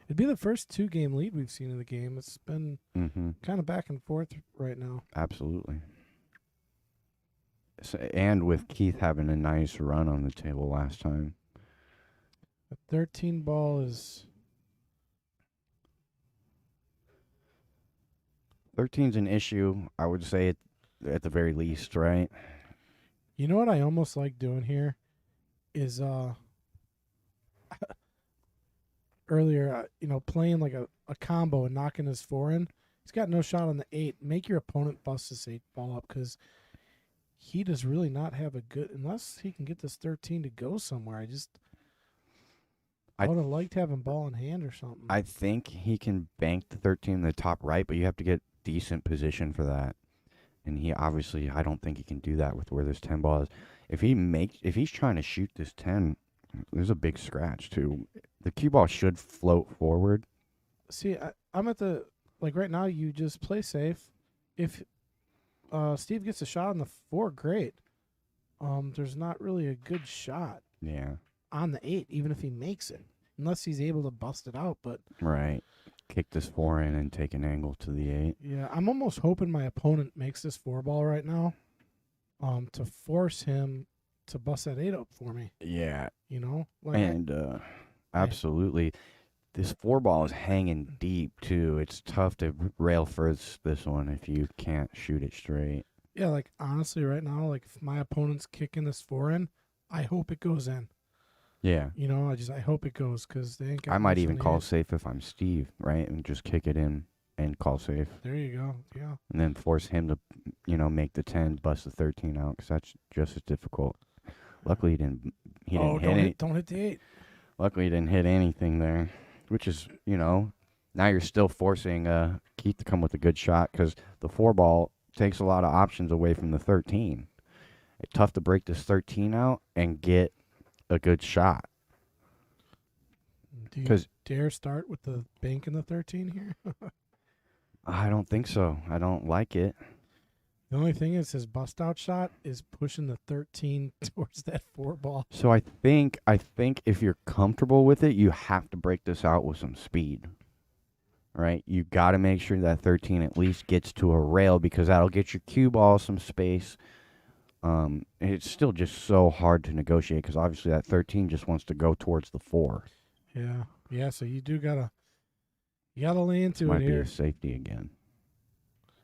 It'd be the first 2-game lead we've seen in the game. It's been Mm-hmm. kind of back and forth right now. Absolutely. So, and with Keith having a nice run on the table last time. A 13 ball is... 13's an issue, I would say, at the very least, right? You know what I almost like doing here is earlier, playing like a combo and knocking his 4 in. He's got no shot on the 8. Make your opponent bust this 8 ball up because he does really not have a good, unless he can get this 13 to go somewhere. I would have liked having ball in hand or something. I think he can bank the 13 in the top right, but you have to get decent position for that. And he obviously, I don't think he can do that with where this 10 ball is. If he's trying to shoot this 10, there's a big scratch too. The cue ball should float forward. See, I'm at the, right now, you just play safe. If Steve gets a shot on the 4, great. There's not really a good shot. Yeah. On the 8, even if he makes it, unless he's able to bust it out. But right, kick this 4 in and take an angle to the 8. Yeah, I'm almost hoping my opponent makes this 4 ball right now, to force him to bust that 8 up for me. Yeah, absolutely. This 4 ball is hanging deep too. It's tough to rail first this one if you can't shoot it straight. Yeah, honestly, right now, if my opponent's kicking this 4 in, I hope it goes in. Yeah. I hope it goes because they ain't got I might even call 8. safe if I'm Steve, right? And just kick it in and call safe. There you go. Yeah. And then force him to, make the 10, bust the 13 out because that's just as difficult. Luckily, he didn't hit don't hit the 8. Luckily, he didn't hit anything there, which is, now you're still forcing Keith to come with a good shot because the 4 ball takes a lot of options away from the 13. It's tough to break this 13 out and get a good shot. Do you dare start with the bank in the 13 here? I don't think so. I don't like it. The only thing is his bust out shot is pushing the 13 towards that 4 ball. So I think if you're comfortable with it, you have to break this out with some speed. Right? You got to make sure that 13 at least gets to a rail because that'll get your cue ball some space. It's still just so hard to negotiate because obviously that 13 just wants to go towards the 4. Yeah. So you gotta lay into Might it be here. a safety again.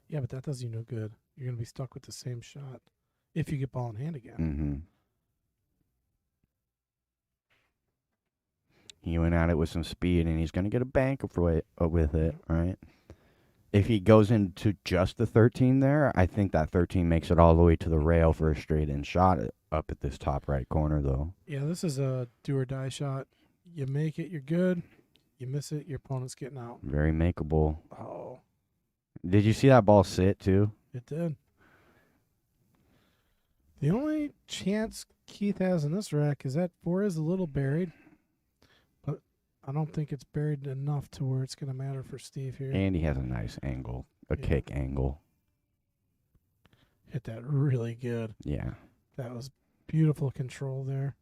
Yeah, but that does you no good. You're gonna be stuck with the same shot if you get ball in hand again. Mm-hmm. He went at it with some speed, and he's going to get a bank with it, right? If he goes into just the 13 there, I think that 13 makes it all the way to the rail for a straight-in shot up at this top right corner, though. Yeah, this is a do-or-die shot. You make it, you're good. You miss it, your opponent's getting out. Very makeable. Oh, Did you see that ball sit, too? it did. The only chance Keith has in this rack is that 4 is a little buried. I don't think it's buried enough to where it's going to matter for Steve here. And he has a nice angle, a kick angle. Hit that really good. Yeah. That was beautiful control there.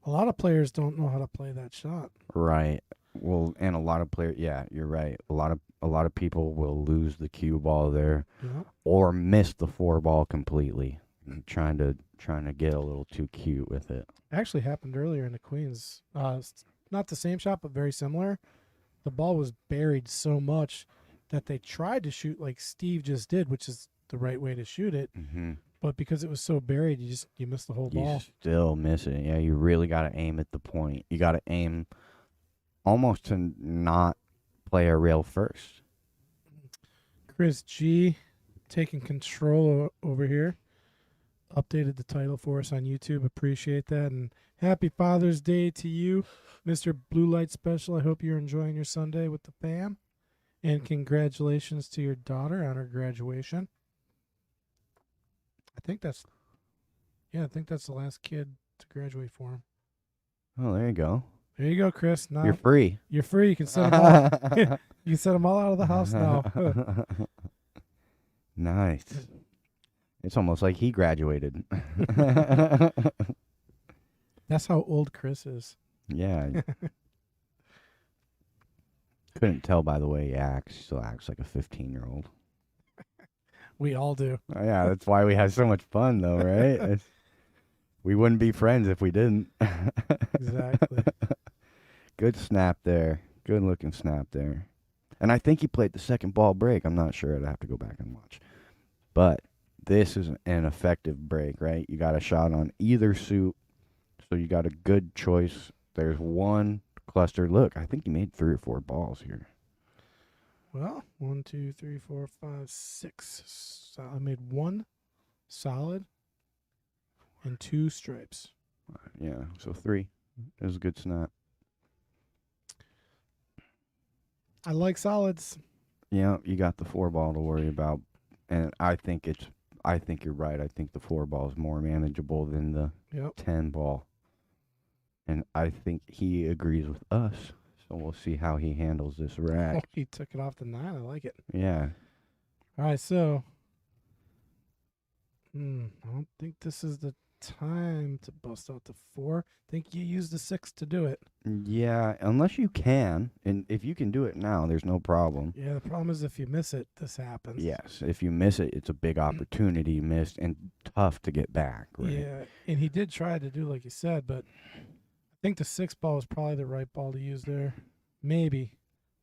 A lot of players don't know how to play that shot. Right. Well, and a lot of players, yeah, you're right. A lot of people will lose the cue ball there Yeah. or miss the 4 ball completely, trying to get a little too cute with it. Actually happened earlier in the Queens. Not the same shot, but very similar. The ball was buried so much that they tried to shoot like Steve just did, which is the right way to shoot it. Mm-hmm. But because it was so buried, you missed the whole ball. You still miss it. Yeah, you really got to aim at the point. You got to aim almost to not play a rail first. Chris G taking control over here. Updated the title for us on YouTube. Appreciate that. And happy Father's Day to you, Mr. Blue Light Special. I hope you're enjoying your Sunday with the fam. And congratulations to your daughter on her graduation. I think that's the last kid to graduate for him. Oh, there you go. There you go, Chris. Now You're free. You're free. You can send them all. You can send them all out of the house now. Nice. It's almost like he graduated. That's how old Chris is. Yeah. Couldn't tell by the way he acts. He still acts like a 15-year-old. We all do. Oh, yeah, that's why we have so much fun, though, right? We wouldn't be friends if we didn't. Exactly. Good snap there. Good looking snap there. And I think he played the second ball break. I'm not sure. I'd have to go back and watch. But this is an effective break, right? You got a shot on either suit. So you got a good choice. There's one cluster. Look, I think he made 3 or 4 balls here. Well, 1, 2, 3, 4, 5, 6. So I made 1 solid and 2 stripes. Yeah, so 3. It was a good snap. I like solids. Yeah, you got the 4 ball to worry about. And I think you're right. I think the 4 ball is more manageable than the 10 ball. And I think he agrees with us. So we'll see how he handles this Oh, rack. he took it off the 9. I like it. Yeah. All right, so I don't think this is the time to bust out the 4. I think you use the 6 to do it. Yeah, unless you can. And if you can do it now, there's no problem. Yeah, the problem is if you miss it, this happens. Yes, if you miss it, it's a big opportunity missed and tough to get back. Right? Yeah, and he did try to do like you said, but I think the 6 ball was probably the right ball to use there. Maybe.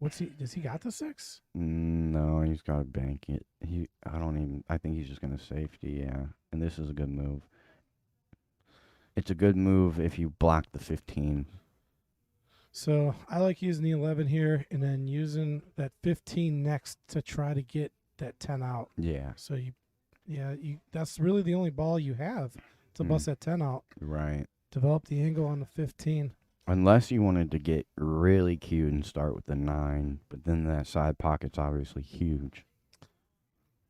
Does he got the 6? No, he's got to bank it. I think he's just going to safety, yeah. And this is a good move. It's a good move if you block the 15. So I like using the 11 here and then using that 15 next to try to get that 10 out. Yeah. So that's really the only ball you have to bust that 10 out. Right. Develop the angle on the 15. Unless you wanted to get really cute and start with the 9, but then that side pocket's obviously huge.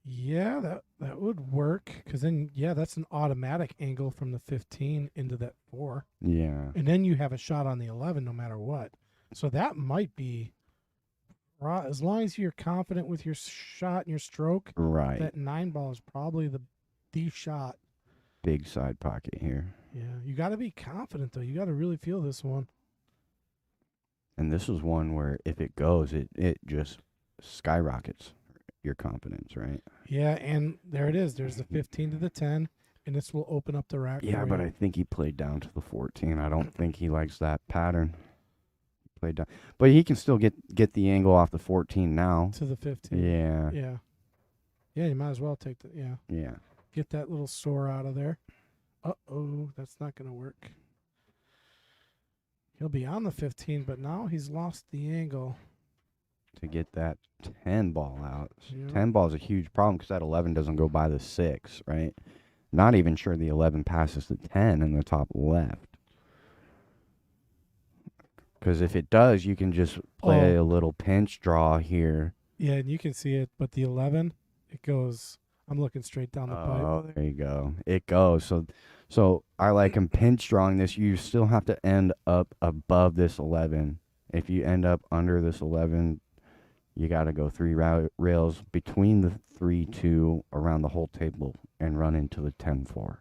Yeah, that would work because then, that's an automatic angle from the 15 into that 4. Yeah. And then you have a shot on the 11 no matter what. So that might be as long as you're confident with your shot and your stroke, Right. that 9 ball is probably the shot. Big side pocket here. Yeah, you got to be confident though. You got to really feel this one. And this is one where if it goes, it just skyrockets your confidence, right? Yeah, and there it is. There's the 15 to the 10, and this will open up the rack. Yeah, for but you. I think he played down to the 14. I don't think he likes that pattern. He played down, but he can still get the angle off the 14 now. To the 15. Yeah. Yeah. Yeah, you might as well take Yeah. get that little sore out of there. Uh-oh, that's not going to work. He'll be on the 15, but now he's lost the angle. To get that 10 ball out. Yeah. 10 ball is a huge problem because that 11 doesn't go by the 6, right? Not even sure the 11 passes the 10 in the top left. Because if it does, you can just play a little pinch draw here. Yeah, and you can see it, but the 11, it goes, I'm looking straight down the pipe. Oh, there you go. It goes. So I like him pinch drawing this. You still have to end up above this 11. If you end up under this 11, you got to go 3 rails between the 3-2 around the whole table and run into the 10-4.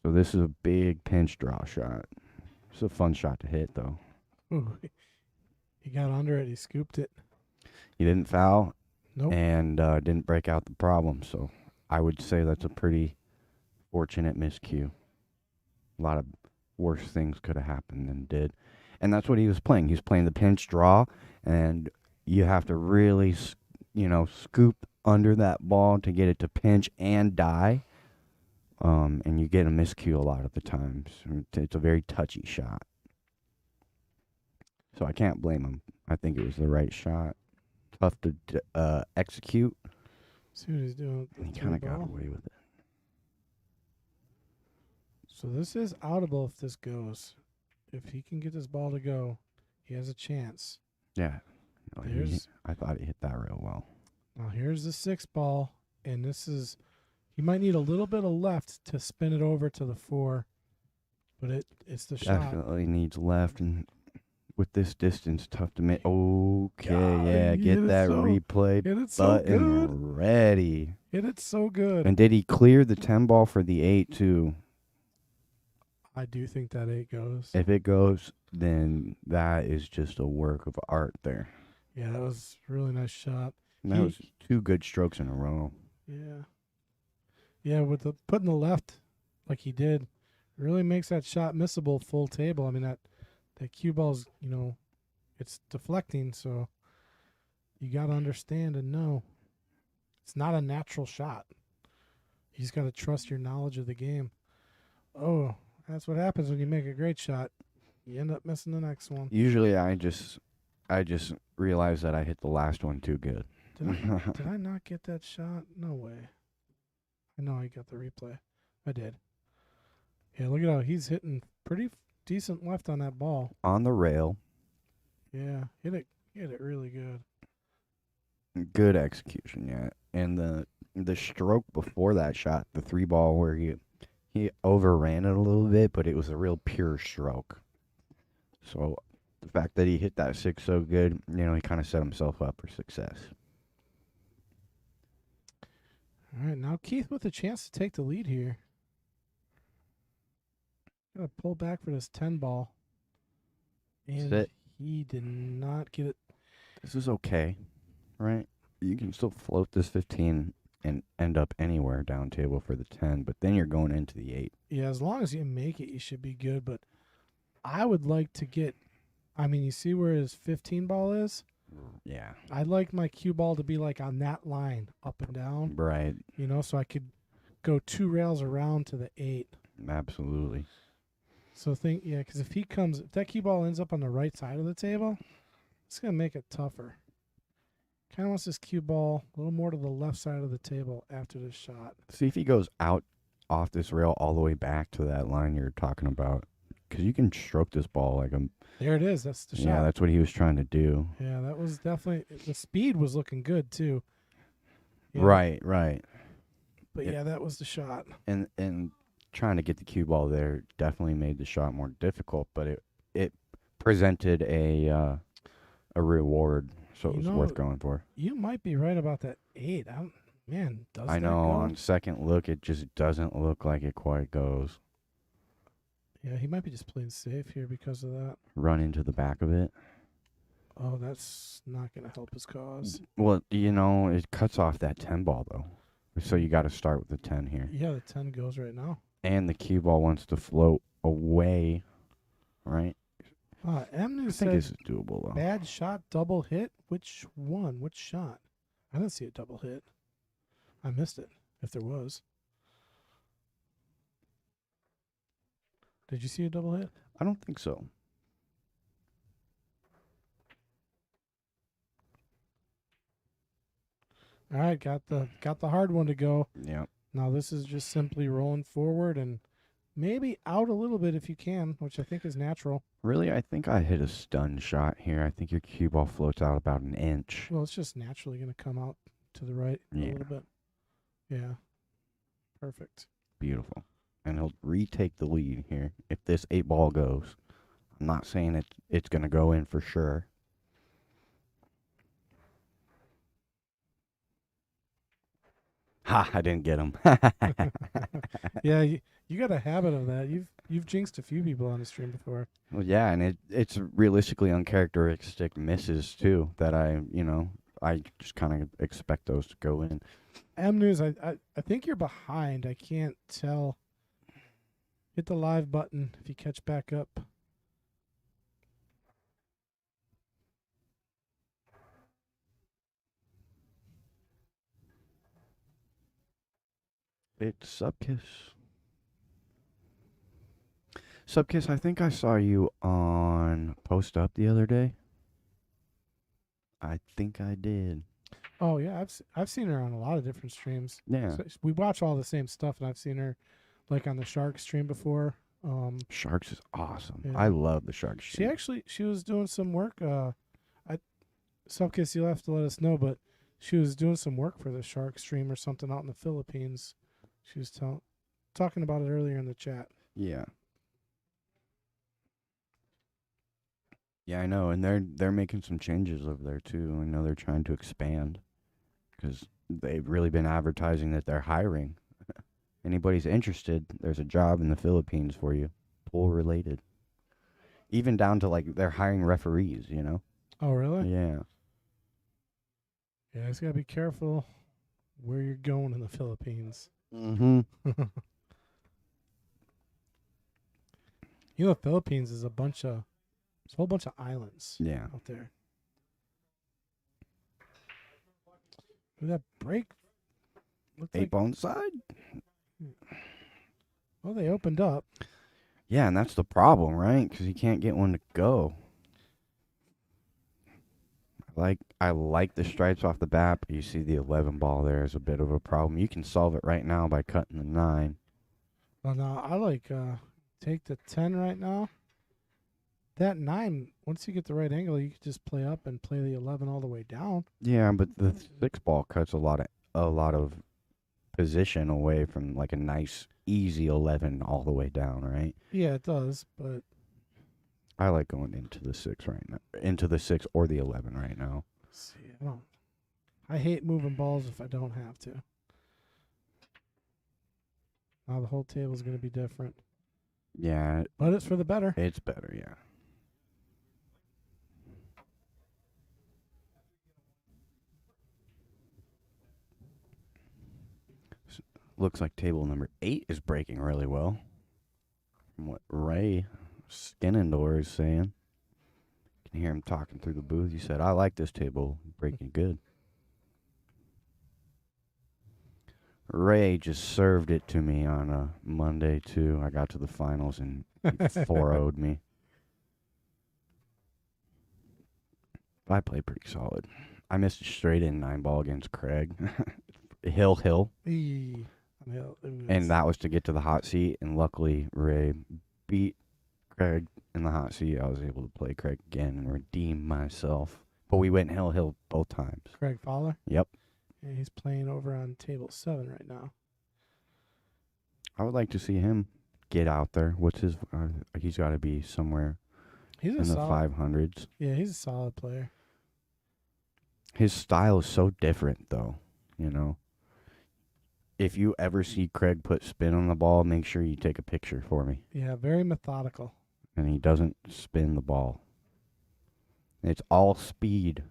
So this is a big pinch draw shot. It's a fun shot to hit, though. Ooh, he got under it. He scooped it. He didn't foul Nope. and didn't break out the problem. So I would say that's a pretty fortunate miscue. A lot of worse things could have happened than did. And that's what he was playing. He was playing the pinch draw, and you have to really, scoop under that ball to get it to pinch and die. And you get a miscue a lot of the times. It's a very touchy shot. So I can't blame him. I think it was the right shot. Tough to execute. See what he's doing. And he kind of got away with it. So this is outable if this goes. If he can get this ball to go, he has a chance. Yeah. No, There's- I thought he hit that real well. Now here's the 6 ball, and this is, he might need a little bit of left to spin it over to the 4, but it's the shot. Definitely needs left, and with this distance, tough to make. Okay, God, yeah, he hit get it that so- replay Hit it so button good. ready. Hit it so good. And did he clear the 10 ball for the 8 too? I do think that 8 goes. If it goes, then that is just a work of art there. Yeah, that was a really nice shot. And that was 2 good strokes in a row. Yeah. Yeah, with the putting the left like he did, really makes that shot missable full table. I mean, that cue ball's, it's deflecting, so you got to understand and know it's not a natural shot. You just got to trust your knowledge of the game. Oh, that's what happens when you make a great shot. You end up missing the next one. Usually I just realize that I hit the last one too good. Did I not get that shot? No way. I know I got the replay. I did. Yeah, look at how he's hitting pretty decent left on that ball. On the rail. Yeah, hit it really good. Good execution, yeah. And the stroke before that shot, the 3 ball where he overran it a little bit, but it was a real pure stroke. So the fact that he hit that 6 so good, he kind of set himself up for success. All right, now Keith with a chance to take the lead here. Gotta pull back for this 10 ball. And Sit. he did not get it. This is okay, right? You can still float this 15 and end up anywhere down table for the 10, but then you're going into the 8. Yeah, as long as you make it, you should be good. But I would like to get, you see where his 15 ball is? Yeah. I'd like my cue ball to be like on that line, up and down, Right. so I could go 2 rails around to the 8. Absolutely. So because if that cue ball ends up on the right side of the table, it's going to make it tougher. Kind of wants this cue ball a little more to the left side of the table after this shot. See if he goes out off this rail all the way back to that line you're talking about. Because you can stroke this ball like a... There it is. That's the shot. Yeah, that's what he was trying to do. Yeah, that was definitely... The speed was looking good, too. Yeah. Right. But Yeah. yeah, that was the shot. And trying to get the cue ball there definitely made the shot more difficult, but it presented a reward. so it You was know, worth going for. You might be right about that 8. Does I that know go? on second look, it just doesn't look like it quite goes. Yeah, he might be just playing safe here because of that. Run into the back of it. Oh, that's not going to help his cause. Well, it cuts off that 10 ball, though. So you got to start with the 10 here. Yeah, the 10 goes right now. And the cue ball wants to float away, right? Emnu I said think this is doable, though. bad shot, double hit. Which one? Which shot? I didn't see a double hit. I missed it, if there was. Did you see a double hit? I don't think so. All right, got the hard one to go. Yeah. Now this is just simply rolling forward and maybe out a little bit if you can, which I think is natural. Really, I think I hit a stun shot here. I think your cue ball floats out about an inch. Well, it's just naturally going to come out to the right a little bit. Yeah. Perfect. Beautiful. And he'll retake the lead here if this 8 ball goes. I'm not saying it's going to go in for sure. Ha! I didn't get him. Yeah, you got a habit of that. You've jinxed a few people on the stream before. Well, yeah, and it's realistically uncharacteristic misses too that I just kind of expect those to go in. News, I think you're behind. I can't tell. Hit the live button if you catch back up. It's Subkiss. Subkiss, I think I saw you on Post Up the other day. I think I did. Oh yeah, I've seen her on a lot of different streams. Yeah. So we watch all the same stuff, and I've seen her like on the Shark stream before. Sharks is awesome. Yeah. I love the Sharks stream. She was doing some work. Subkiss, you'll have to let us know, but she was doing some work for the Shark stream or something out in the Philippines. She was talking about it earlier in the chat. Yeah. Yeah, I know, and they're making some changes over there too. I know they're trying to expand because they've really been advertising that they're hiring. Anybody's interested, there's a job in the Philippines for you, pool related. Even down to like they're hiring referees, Oh, really? Yeah. Yeah, just gotta be careful where you're going in the Philippines. Mm-hmm. The Philippines is a whole bunch of islands. Yeah. Out there. Look at that break. Looked 8 ball inside. Well, they opened up. Yeah, and that's the problem, right? Because you can't get one to go. I like the stripes off the bat, but you see the 11 ball there is a bit of a problem. You can solve it right now by cutting the 9. Well, no, I take the 10 right now. That 9, once you get the right angle, you can just play up and play the 11 all the way down. Yeah, but the 6 ball cuts a lot of position away from like a nice easy 11 all the way down, right? Yeah, it does, but I like going into the 6 right now, into the 6 or the 11 right now. let's see, I hate moving balls if I don't have to. Now the whole table is going to be different, Yeah, but it's for the better. it's better, yeah. Looks like table number 8 is breaking really well. From what Ray Skinnendor is saying. You can hear him talking through the booth. He said, I like this table. Breaking good. Ray just served it to me on a Monday, too. I got to the finals, and he 4-0'd me. I played pretty solid. I missed a straight in 9 ball against Craig. Hill. Eee. And that was to get to the hot seat, and luckily Ray beat Craig in the hot seat. I was able to play Craig again and redeem myself. But we went hill both times. Craig Fowler? Yep. Yeah, he's playing over on table 7 right now. I would like to see him get out there. What's his? He's got to be somewhere He's in the 500s. Yeah, he's a solid player. His style is so different, though. You know, if you ever see Craig put spin on the ball, make sure you take a picture for me. Yeah, very methodical. And he doesn't spin the ball. It's all speed.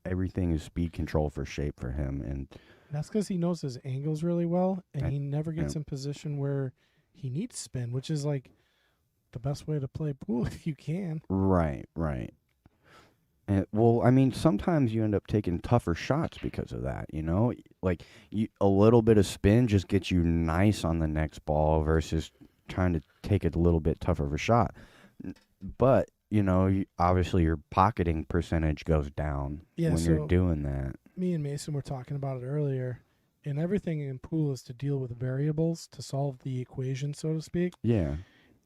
Everything is speed control for shape for him, and That's because he knows his angles really well, and Right. he never gets Yeah. in position where he needs spin, which is like the best way to play pool if you can. right. And, well, I mean, sometimes you end up taking tougher shots because of that. You know, like a little bit of spin just gets you nice on the next ball versus trying to take it a little bit tougher of a shot. But you know, obviously your pocketing percentage goes down Yeah, when you're so doing that. me and Mason were talking about it earlier, and everything in pool is to deal with variables to solve the equation, so to speak. Yeah.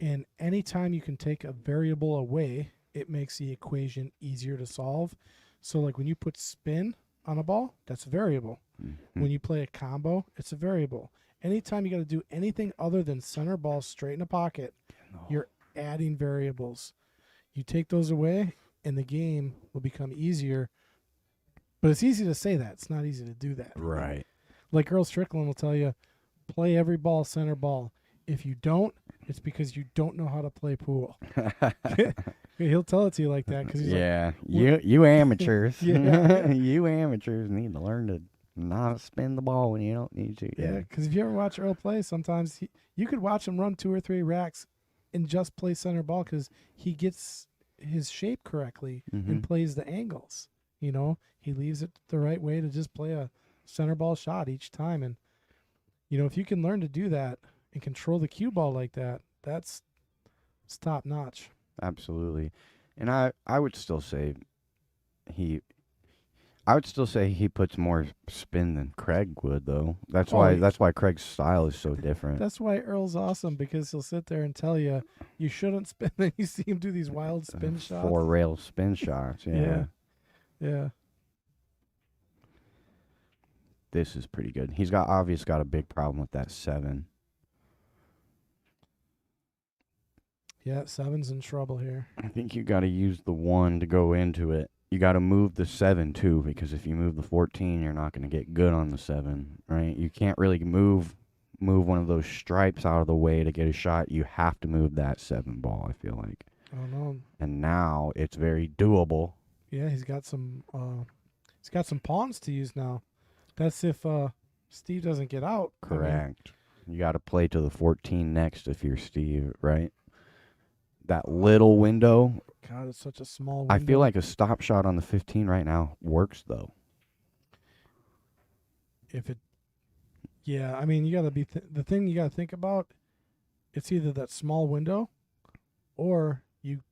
And anytime you can take a variable away, it makes the equation easier to solve. So, like when you put spin on a ball, that's a variable. Mhm. When you play a combo, it's a variable. Anytime you got to do anything other than center ball straight in a pocket, you're adding variables. You take those away, and the game will become easier. But it's easy to say that. It's not easy to do that. Right. Like Earl Strickland will tell you, play every ball center ball. If you don't, it's because you don't know how to play pool. He'll tell it to you like that because he's like, Yeah, you amateurs, Yeah. you amateurs need to learn to not spin the ball when you don't need to. yeah. Because if you ever watch Earl play, sometimes you could watch him run 2 or 3 racks and just play center ball because he gets his shape correctly Mhm. and plays the angles. You know, he leaves it the right way to just play a center ball shot each time. And, you know, if you can learn to do that and control the cue ball like that, it's top notch. Absolutely, and I would still say he. I would still say he puts more spin than Craig would, though. That's Oh, why. yeah. That's why Craig's style is so different. That's why Earl's awesome because he'll sit there and tell you you shouldn't spin. Then you see him do these wild spin shots. 4 rail spin shots. Yeah. Yeah. This is pretty good. He's obviously got a big problem with that 7. Yeah, 7's in trouble here. I think you got to use the 1 to go into it. You got to move the 7 too, because if you move the 14, you're not going to get good on the 7, right? You can't really move one of those stripes out of the way to get a shot. You have to move that 7 ball, I feel like. I don't know. And now it's very doable. Yeah, he's got some pawns to use now. That's if Steve doesn't get out. I mean, Correct. You got to play to the 14 next if you're Steve, right? That little window. God, it's such a small window. I feel like a stop shot on the 15 right now works, though. Yeah, I mean, you got to be the thing you got to think about. It's either that small window, or you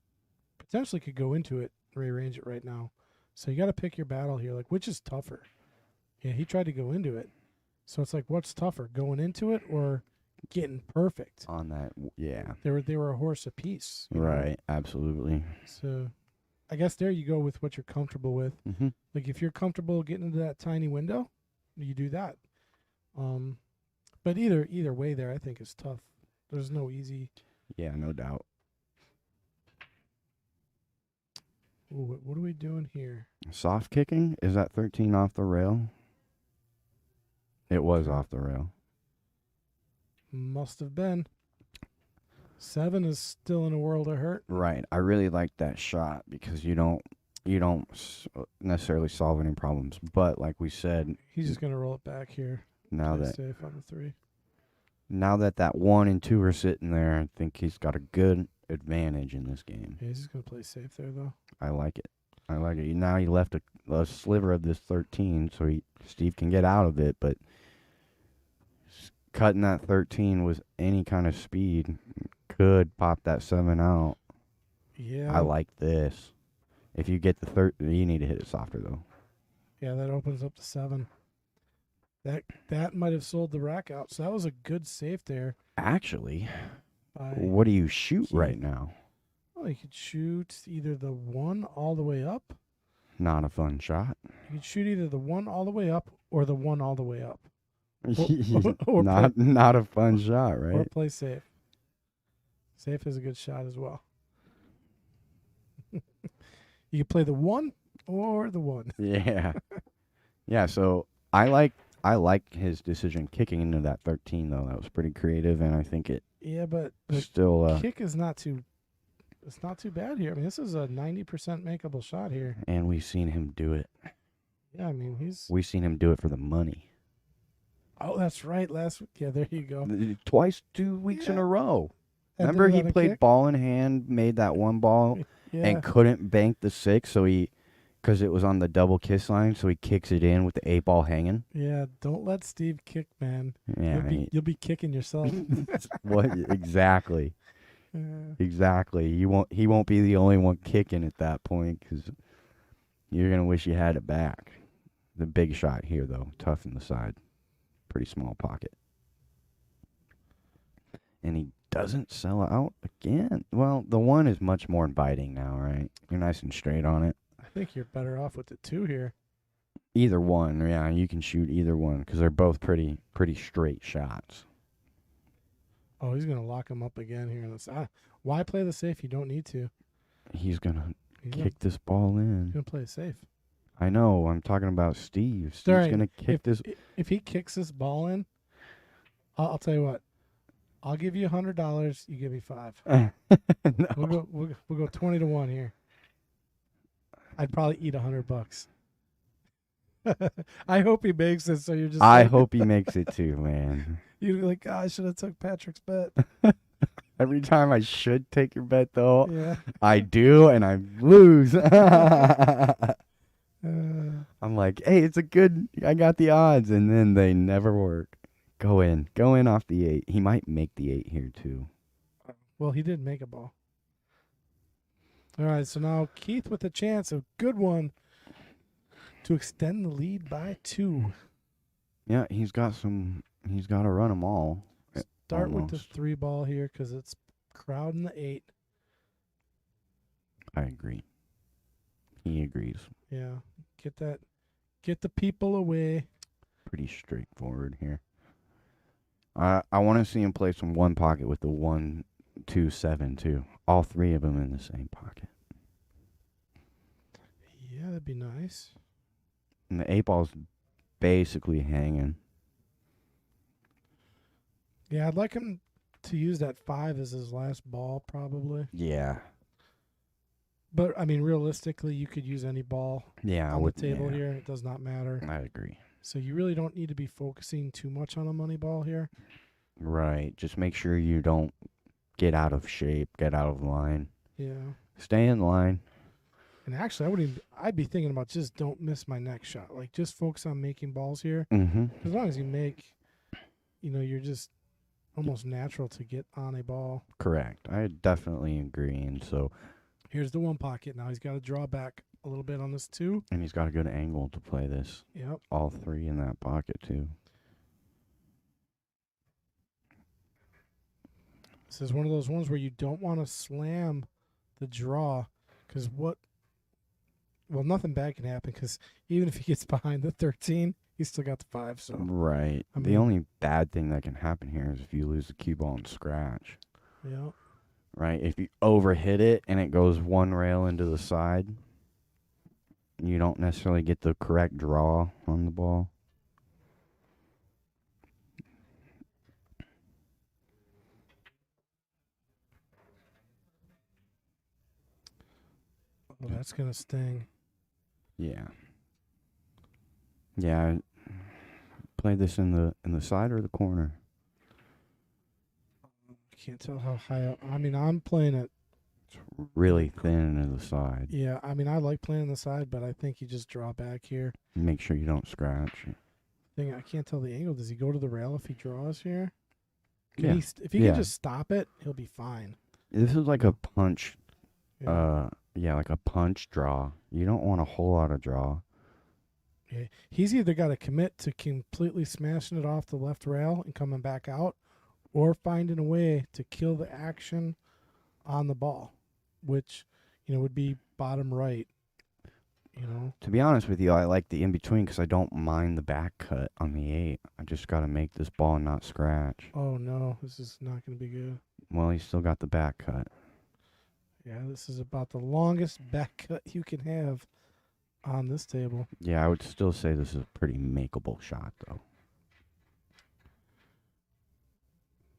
potentially could go into it, rearrange it right now. So you got to pick your battle here. Like, which is tougher? Yeah, he tried to go into it, so it's like, what's tougher, going into it or getting perfect? On that, yeah. They were a horse apiece. you know? Right, absolutely. So, I guess there you go with what you're comfortable with. Mm-hmm. Like if you're comfortable getting into that tiny window, you do that. But either way, there I think is tough. There's no easy. Yeah, no doubt. Ooh, what are we doing here? Soft kicking? Is that 13 off the rail? It was off the rail. Must have been. 7 is still in a world of hurt. Right. I really like that shot because you don't necessarily solve any problems. But like we said, He's just gonna roll it back here. now Play that safe on the 3. that 1 and 2 are sitting there, I think he's got a good advantage in this game. Yeah, he's just gonna play safe there though. I like it. Now he left a sliver of this 13, so Steve can get out of it. But cutting that 13 with any kind of speed could pop that 7 out. Yeah. I like this. If you get the 13, you need to hit it softer though. Yeah, that opens up the 7. That might have sold the rack out. So that was a good save there. Actually, By what do you shoot Keith. right now? Well, you could shoot either the 1 all the way up. Not a fun shot. You could shoot either the 1 all the way up or the 1 all the way up. or not a fun shot, Or right? play safe. Safe is a good shot as well. You can play the 1 or the 1. Yeah. Yeah, so I like his decision kicking into that 13 though. That was pretty creative, and I think it Yeah, but the still. kick is not too. It's not too bad here. I mean, this is a 90% makeable shot here. And we've seen him do it. Yeah, I mean he's. We've seen him do it for the money. Oh, that's right. Last week. Yeah, there you go. Twice 2 weeks in Yeah. a row. And Remember did it he on a played kick? ball in hand, made that one ball, Yeah. and couldn't bank the 6, so because it was on the double kiss line, so he kicks it in with the 8-ball hanging. Yeah, don't let Steve kick, man. Yeah, You'll be kicking yourself. what exactly? Yeah. Exactly. He won't be the only one kicking at that point because you're gonna wish you had it back. The big shot here though, tough in the side, pretty small pocket, and he doesn't sell out again. Well, the 1 is much more inviting now, right? You're nice and straight on it. I think you're better off with the 2 here. Either one, yeah, you can shoot either one because they're both pretty straight shots. Oh, he's gonna lock him up again here. Why play the safe? You don't need to. He's gonna He's kick this ball in. gonna play it safe. I know. I'm talking about Steve. Steve's Sorry, gonna kick this. If he kicks this ball in, I'll tell you what. I'll give you $100. You give me 5. No. We'll go 20 to 1 here. I'd probably eat $100. I hope he makes it. So you're just. I like, hope he makes it too, man. you'd be like, I should have took Patrick's bet. Every time I should take your bet, though, Yeah. I do, and I lose. Uh, I'm like, hey, I got the odds, and then they never work. Go in off the 8. He might make the 8 here, too. well, he did make a ball. All right, so now Keith with a chance, a good one, to extend the lead by 2. Yeah, he's got to run them all. Start with the Almost. 3 ball here because it's crowding the 8. I agree. He agrees. Yeah, get the people away. Pretty straightforward here. I want to see him play some 1 pocket with the 1, 2, 7 too. All 3 of them in the same pocket. Yeah, that'd be nice. And the 8-ball's basically hanging. Yeah, I'd like him to use that 5 as his last ball, probably. Yeah. But I mean, realistically, you could use any ball Yeah, on the table here. It does not matter. I agree. So you really don't need to be focusing too much on a money ball here. Right. Just make sure you don't get out of shape, get out of line. Yeah. Stay in line. And actually, I'd be thinking about just don't miss my next shot. Like, just focus on making balls here. Mm-hmm. As long as you make, you're just almost natural to get on a ball. Correct. I definitely agree. And so, Here's the 1 pocket. Now he's got to draw back a little bit on this 2. and he's got a good angle to play this. Yep. All 3 in that pocket too. This is one of those ones where you don't want to slam the draw because nothing bad can happen because even if he gets behind the 13, he's still got the 5. So, Right. I The mean- only bad thing that can happen here is if you lose the cue ball and scratch. yeah. Right. If you overhit it and it goes 1 rail into the side, you don't necessarily get the correct draw on the ball. Oh, that's going to sting. Yeah. Yeah. Play this in the side or the corner. I can't tell how high up. I mean, I'm playing it. It's really thin into the side. Yeah, I mean, I like playing the side, but I think you just draw back here. Make sure you don't scratch. I can't tell the angle. Does he go to the rail if he draws here? Yeah. If he Yeah. can just stop it, he'll be fine. This is like a punch. Yeah. Like a punch draw. You don't want a whole lot of draw. Yeah. He's either got to commit to completely smashing it off the left rail and coming back out, or finding a way to kill the action on the ball, which, would be bottom right. To be honest with you, I like the in-between because I don't mind the back cut on the 8. I just got to make this ball not scratch. Oh, no, this is not going to be good. Well, he's still got the back cut. Yeah, this is about the longest back cut you can have on this table. Yeah, I would still say this is a pretty makeable shot, though.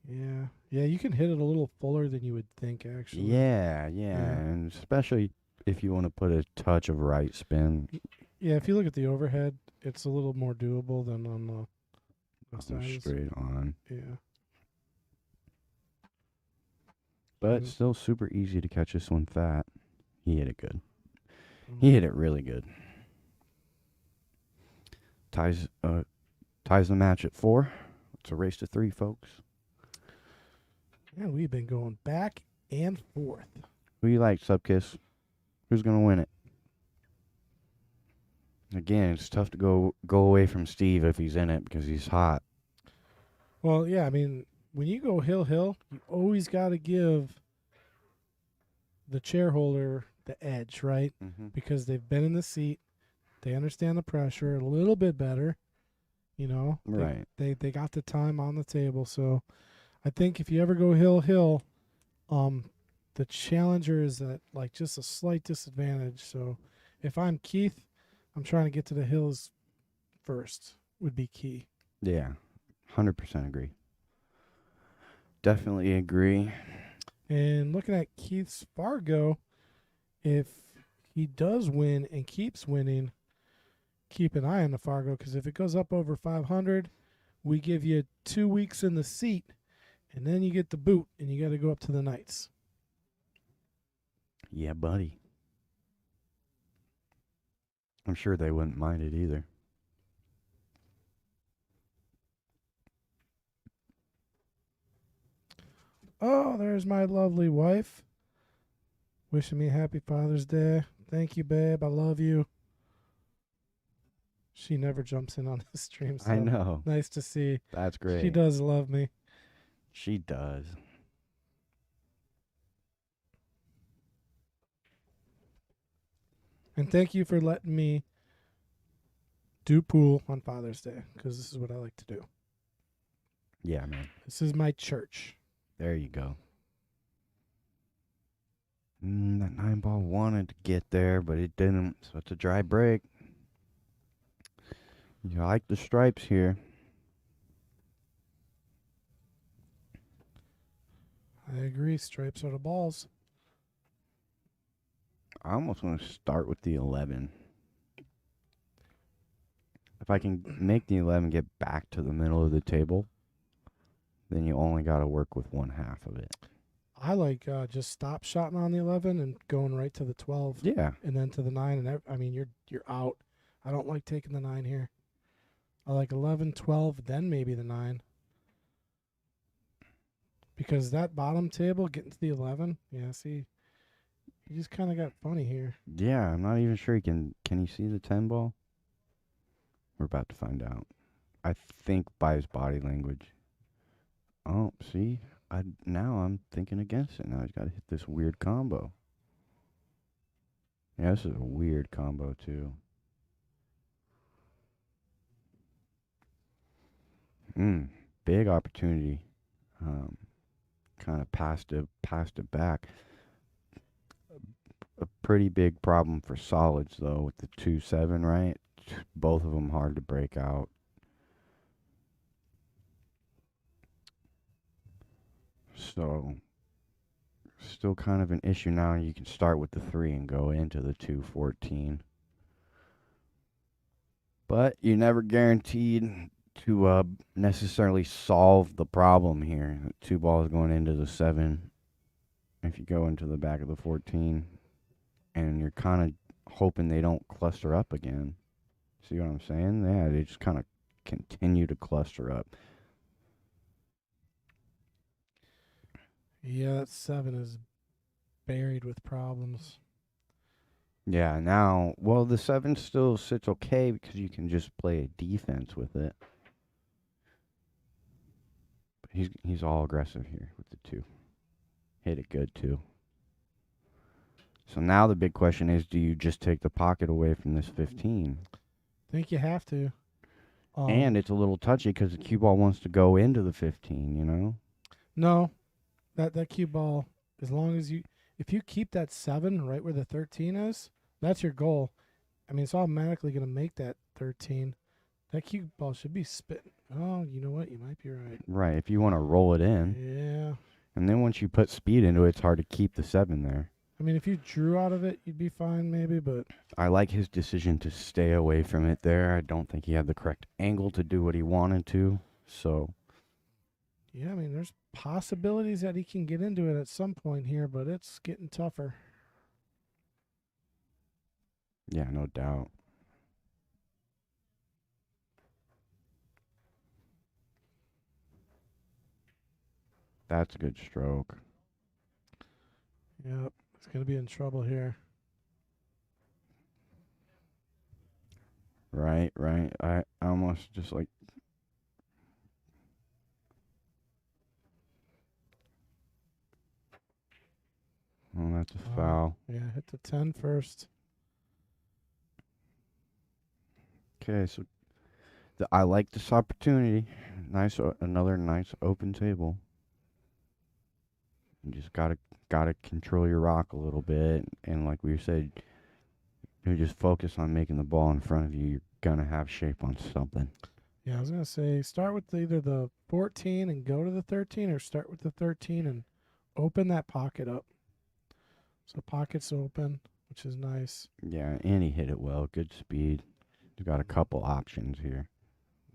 Yeah. Yeah, you can hit it a little fuller than you would think, actually. Yeah, Yeah. and especially if you want to put a touch of right spin Yeah, if you look at the overhead, it's a little more doable than on the sides. straight on. Yeah. But Mm. still super easy to catch this one fat. He hit it good. Mm. He hit it really good. Ties the match at 4. It's a race to 3, folks. Yeah, we've been going back and forth. Who you like, Subkiss? Who's gonna win it? Again, it's tough to go away from Steve if he's in it because he's hot. Well, yeah, I mean, when you go hill, you always got to give the chair holder the edge, right? Mm-hmm. Because they've been in the seat. They understand the pressure a little bit better. You know? Right. They got the time on the table. So I think if you ever go hill, the challenger is at like just a slight disadvantage. So if I'm Keith, I'm trying to get to the hills first would be key. Yeah, 100% agree. Definitely agree. And looking at Keith's Fargo, if he does win and keeps winning, keep an eye on the Fargo, because if it goes up over 500, we give you 2 weeks in the seat, and then you get the boot, and you got to go up to the Knights. Yeah, buddy. I'm sure they wouldn't mind it either. Oh, there's my lovely wife. Wishing me a happy Father's Day. Thank you, babe. I love you. She never jumps in on the stream, so I know. nice to see. That's great. She does love me. She does. And thank you for letting me do pool on Father's Day, because this is what I like to do. Yeah, man. This is my church. There you go. That 9-ball wanted to get there, but it didn't, so it's a dry break. You like the stripes here. I agree. Stripes are the balls. I almost want to start with the 11. If I can make the 11 get back to the middle of the table, then you only got to work with one half of it. I like just stop shotting on the 11 and going right to the 12. Yeah. And then to the 9. And I mean, you're out. I don't like taking the 9 here. I like 11, 12, then maybe the 9. Because that bottom table, getting to the 11, yeah, see, you just kind of got funny here. Yeah, I'm not even sure can you see the 10 ball? We're about to find out. I think by his body language. Oh, see? Now I'm thinking against it. Now he's got to hit this weird combo. Yeah, this is a weird combo too. Big opportunity. Kind of passed it back. A pretty big problem for solids though with the 2-7, right? Both of them hard to break out. So still kind of an issue now. You can start with the 3 and go into the 2-14. But you're never guaranteed to necessarily solve the problem here. 2 balls going into the 7. If you go into the back of the 14, and you're kind of hoping they don't cluster up again. See what I'm saying? Yeah, they just kind of continue to cluster up. Yeah, that 7 is buried with problems. Yeah, now, well, the 7 still sits okay because you can just play a defense with it. But he's all aggressive here with the 2. Hit it good, too. So now the big question is, do you just take the pocket away from this 15? I think you have to. And it's a little touchy because the cue ball wants to go into the 15, you know? No, that cue ball, as long as if you keep that 7 right where the 13 is, that's your goal. I mean, it's automatically going to make that 13. That cue ball should be spitting. Oh, you know what? You might be right. Right, if you want to roll it in. Yeah. And then once you put speed into it, it's hard to keep the 7 there. I mean, if you drew out of it, you'd be fine maybe, but I like his decision to stay away from it there. I don't think he had the correct angle to do what he wanted to. So, yeah, I mean, there's possibilities that he can get into it at some point here, but it's getting tougher. yeah, no doubt. That's a good stroke. Yep, it's going to be in trouble here. Right. I almost just like. Oh, that's a foul. Yeah, hit the 10 first. Okay, so I like this opportunity. Another nice open table. You just gotta control your rock a little bit, and like we said, you just focus on making the ball in front of you. You're gonna have shape on something. Yeah, I was going to say start with either the 14 and go to the 13, or start with the 13 and open that pocket up. So pocket's open, which is nice. Yeah, and he hit it well. Good speed. You got a couple options here.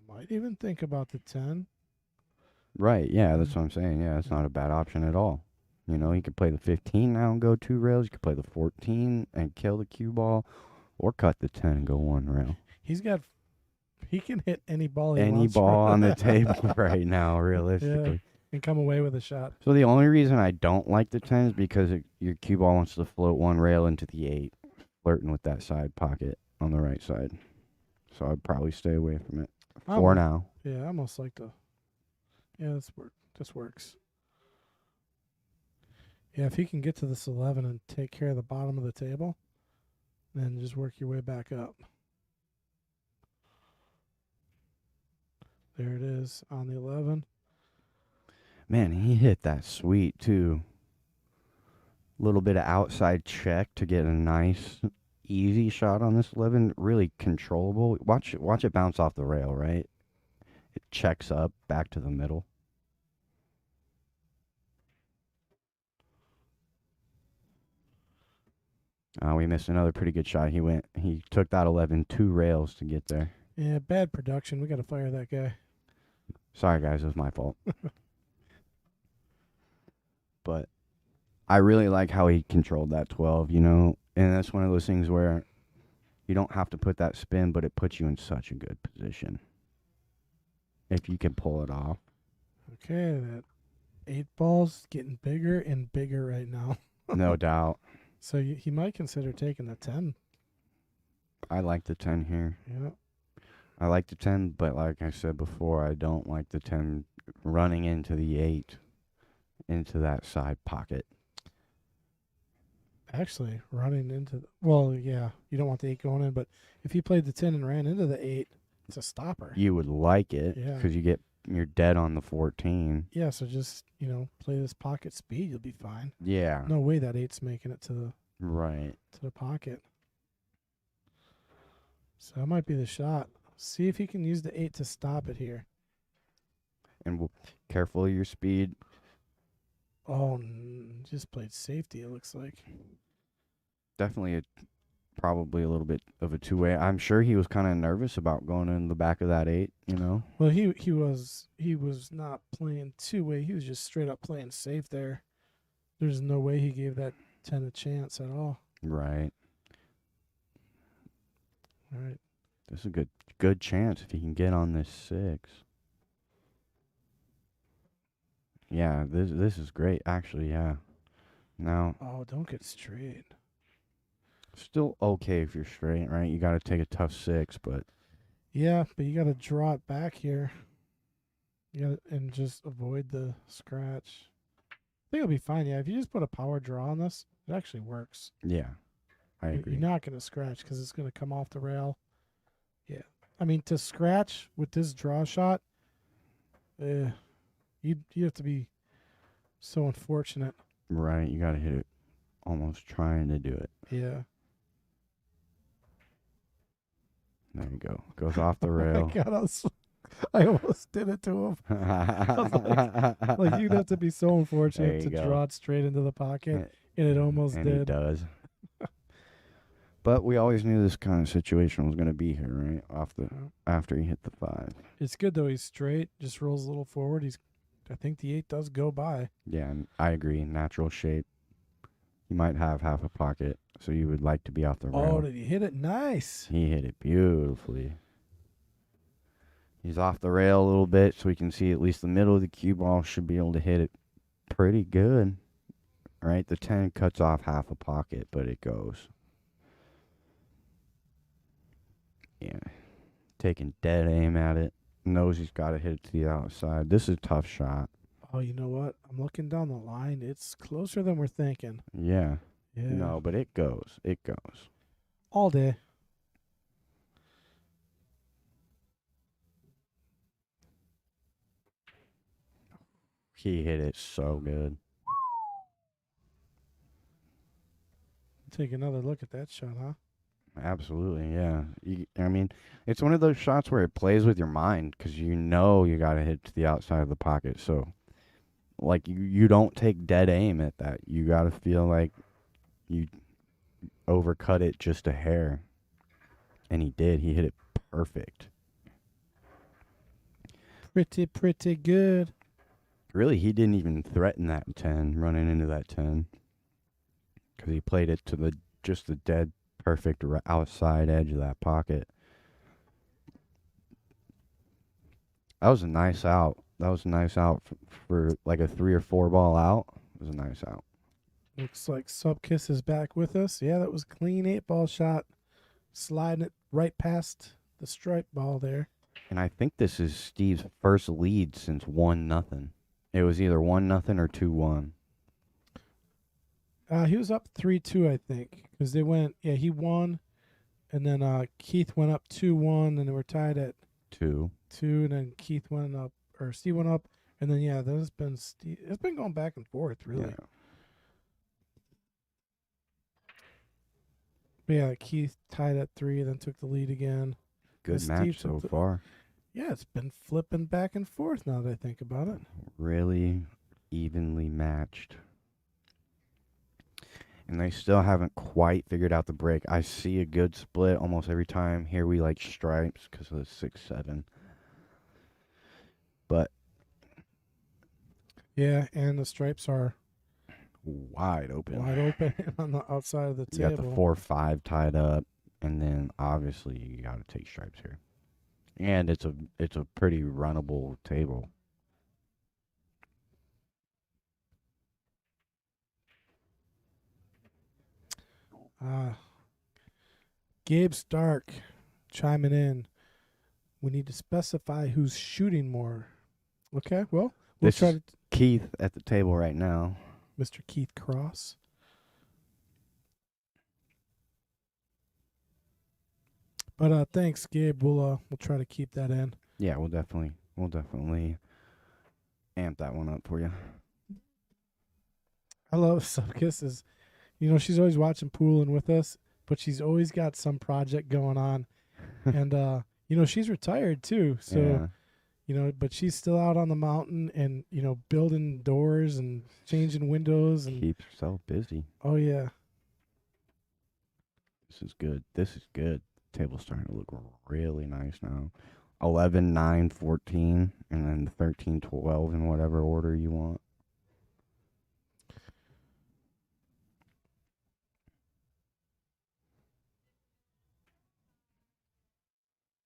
Might even think about the 10. Right, yeah, that's what I'm saying. Yeah, it's not a bad option at all. You know, he could play the 15 now and go 2 rails. You could play the 14 and kill the cue ball, or cut the 10 and go 1 rail. He can hit any ball he Any wants. ball on the table right now, realistically. Yeah, and come away with a shot. So the only reason I don't like the 10 is because your cue ball wants to float 1 rail into the 8, flirting with that side pocket on the right side. So I'd probably stay away from it for now. Yeah, I almost like to. Yeah, this works. Yeah, if he can get to this 11 and take care of the bottom of the table, then just work your way back up. There it is on the 11. Man, he hit that sweet too. Little bit of outside check to get a nice, easy shot on this 11. Really controllable. Watch it bounce off the rail, right? It checks up back to the middle. We missed another pretty good shot. He took that 11 2 rails to get there. Yeah, bad production. We got to fire that guy. Sorry, guys, it was my fault. But I really like how he controlled that 12, you know, and that's one of those things where you don't have to put that spin, but it puts you in such a good position if you can pull it off. Okay, that 8 ball's getting bigger and bigger right now. No doubt. So he might consider taking the 10. I like the 10 here. Yeah. I like the 10, but like I said before, I don't like the 10 running into the 8, into that side pocket. Actually, running into well, yeah, you don't want the 8 going in, but if he played the 10 and ran into the 8, it's a stopper. You would like it Yeah. because you're dead on the 14. Yeah, so just, play this pocket speed, you'll be fine. Yeah. No way that 8's making it to Right. the pocket. So that might be the shot. See if he can use the 8 to stop it here. And careful of your speed. Oh, just played safety, it looks like. Definitely probably a little bit of a two-way. I'm sure he was kind of nervous about going in the back of that 8, you know? Well, he was not playing two-way. He was just straight up playing safe there. There's no way he gave that 10 a chance at all. Right. All right. This is a good chance if he can get on this 6. Yeah, this is great, actually, yeah. Now, Oh, don't get straight. still okay if you're straight, right? You got to take a tough 6, but Yeah, but you got to draw it back here. And just avoid the scratch. I think it'll be fine, yeah. If you just put a power draw on this, it actually works. yeah, I agree. You're not going to scratch because it's going to come off the rail. Yeah. I mean, to scratch with this draw shot, you have to be so unfortunate. Right, you got to hit it almost trying to do it. Yeah. There you go. Goes off the Oh rail. my God, I almost did it to him. Like you'd have to be so There unfortunate you to go. draw it straight into the pocket, and it almost And he did. does. But we always knew this kind of situation was going to be here, right? After he hit the 5. It's good though. He's straight, just rolls a little forward. I think the 8 does go by. Yeah, and I agree. Natural shape. You might have half a pocket, so you would like to be off the rail. Oh, did he hit it? Nice. He hit it beautifully. He's off the rail a little bit, so we can see at least the middle of the cue ball. Should be able to hit it pretty good. Right? The 10 cuts off half a pocket, but it goes. Yeah. Taking dead aim at it. Knows he's got to hit it to the outside. This is a tough shot. Oh, you know what? I'm looking down the line. It's closer than we're thinking. Yeah. Yeah. No, but it goes. It goes. All day. He hit it so good. Take another look at that shot, huh? Absolutely, yeah. I mean, it's one of those shots where it plays with your mind because you know you got to hit to the outside of the pocket. So, like, you don't take dead aim at that. You got to feel like you overcut it just a hair. And he did. He hit it perfect. Pretty good. Really, he didn't even threaten that 10, running into that 10. Because he played it to just the dead perfect outside edge of that pocket. That was a nice out. That was a nice out for like a 3 or 4 ball out. It was a nice out. Looks like Subkiss is back with us. Yeah, that was a clean 8-ball shot. Sliding it right past the stripe ball there. And I think this is Steve's first lead since 1-0. It was either 1-0 or 2-1. He was up 3-2, I think, because they went. Yeah, he won, and then Keith went up 2-1, and they were tied at 2. 2, and then Keith went up, or Steve went up, and then it's been going back and forth really. Yeah, Keith tied at 3, then took the lead again. Good Steve match so far. Yeah, it's been flipping back and forth now that I think about it. Really evenly matched. And they still haven't quite figured out the break. I see a good split almost every time. Here we like stripes because of the 6-7. But yeah, and the stripes are wide open. Wide open on the outside of the You table. got the 4-5 tied up, and then obviously you got to take stripes here. And it's a pretty runnable table. Gabe Stark chiming in. We need to specify who's shooting more. Okay, well, we'll This try is to. Keith at the table right now. Mr. Keith Cross. But thanks, Gabe. We'll try to keep that in. Yeah, we'll definitely amp that one up for you. I love Subkiss. She's always watching pool and with us, but she's always got some project going on. And she's retired too. So yeah. but she's still out on the mountain and, building doors and changing windows and Keeps herself busy. oh yeah. This is good. Table's starting to look really nice now. 11, 9, 14, and then 13, 12 in whatever order you want.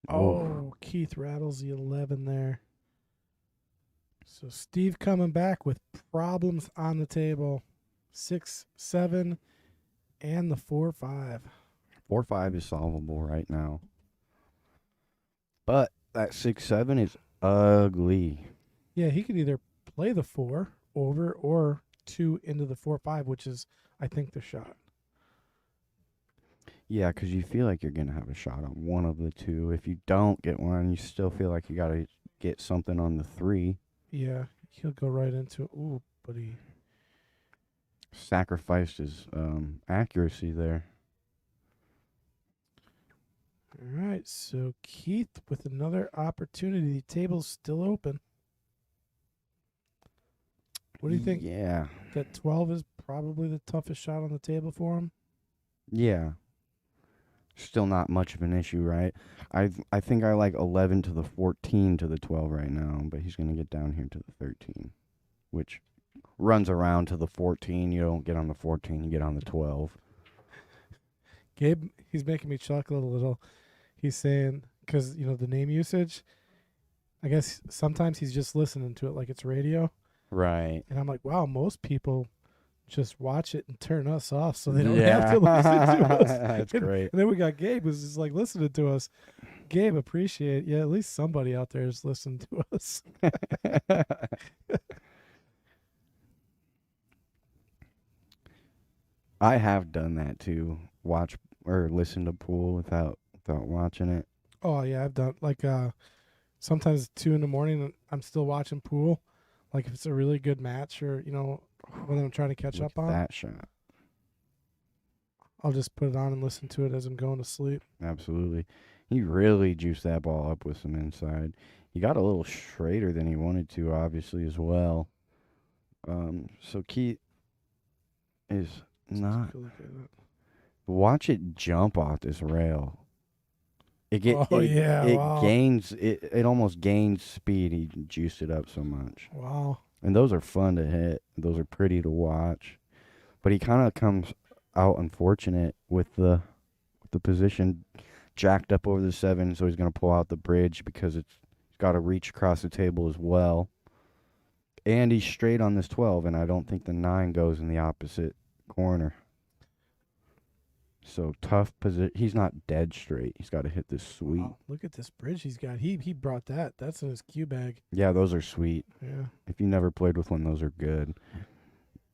Oh, Keith rattles the 11 there. So Steve coming back with problems on the table. 6, 7, and the 4-5. 4-5 is solvable right now. But that 6-7 is ugly. Yeah, he could either play the 4 over or 2 into the 4-5, which is, I think, the shot. Yeah, because you feel like you're going to have a shot on one of the two. If you don't get one, you still feel like you got to get something on the 3. Yeah, he'll go right into it. Ooh, but he sacrificed his accuracy there. All right, so Keith with another opportunity. The table's still open. What do you think? Yeah. That 12 is probably the toughest shot on the table for him? Yeah. Still not much of an issue, right? I think I like 11 to the 14 to the 12 right now, but he's going to get down here to the 13, which runs around to the 14. You don't get on the 14, you get on the 12. Gabe, he's making me chuckle a little. He's saying, because, the name usage, I guess sometimes he's just listening to it like it's radio. Right. And I'm like, wow, most people just watch it and turn us off so they don't have to listen to us. That's and, great. And then we got Gabe who's just like listening to us. Gabe, appreciate, at least somebody out there is listening to us. I have done that too. Watch or listen to pool without watching it. Oh yeah, I've done sometimes 2 a.m. I'm still watching pool. Like if it's a really good match or what I'm trying to catch With up on, that shot. I'll just put it on and listen to it as I'm going to sleep. Absolutely. He really juiced that ball up with some inside. He got a little straighter than he wanted to, obviously, as well. So Keith is not. Take a look at it. Watch it jump off this rail. It Wow. gains it almost gains speed. He juiced it up so much. Wow. And those are fun to hit. Those are pretty to watch. But he kind of comes out unfortunate with the position jacked up over the 7, so he's going to pull out the bridge because it's got to reach across the table as well. And he's straight on this 12, and I don't think the 9 goes in the opposite corner. So tough position. He's not dead straight. He's got to hit this sweet. Wow, look at this bridge he's got. He brought that. That's in his cue bag. Yeah, those are sweet. Yeah. If you never played with one, those are good.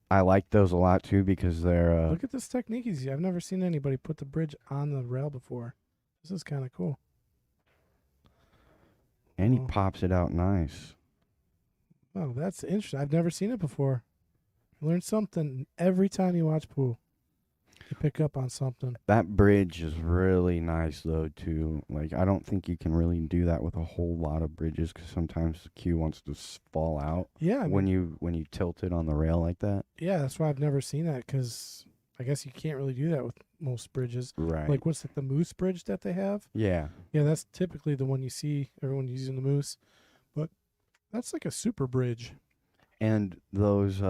I like those a lot too because they're. Look at this technique I've never seen anybody put the bridge on the rail before. This is kind of cool. And he Oh. pops it out nice. Oh, that's interesting. I've never seen it before. You learn something every time you watch pool. You pick up on something. That bridge is really nice though too. Like I don't think you can really do that with a whole lot of bridges because sometimes the cue wants to fall out. Yeah. I mean, when you tilt it on the rail like that. yeah, that's why I've never seen that because I guess you can't really do that with most bridges. Right. Like what's the Moose bridge that they have? Yeah. Yeah, that's typically the one you see everyone using the Moose. But that's like a super bridge. And those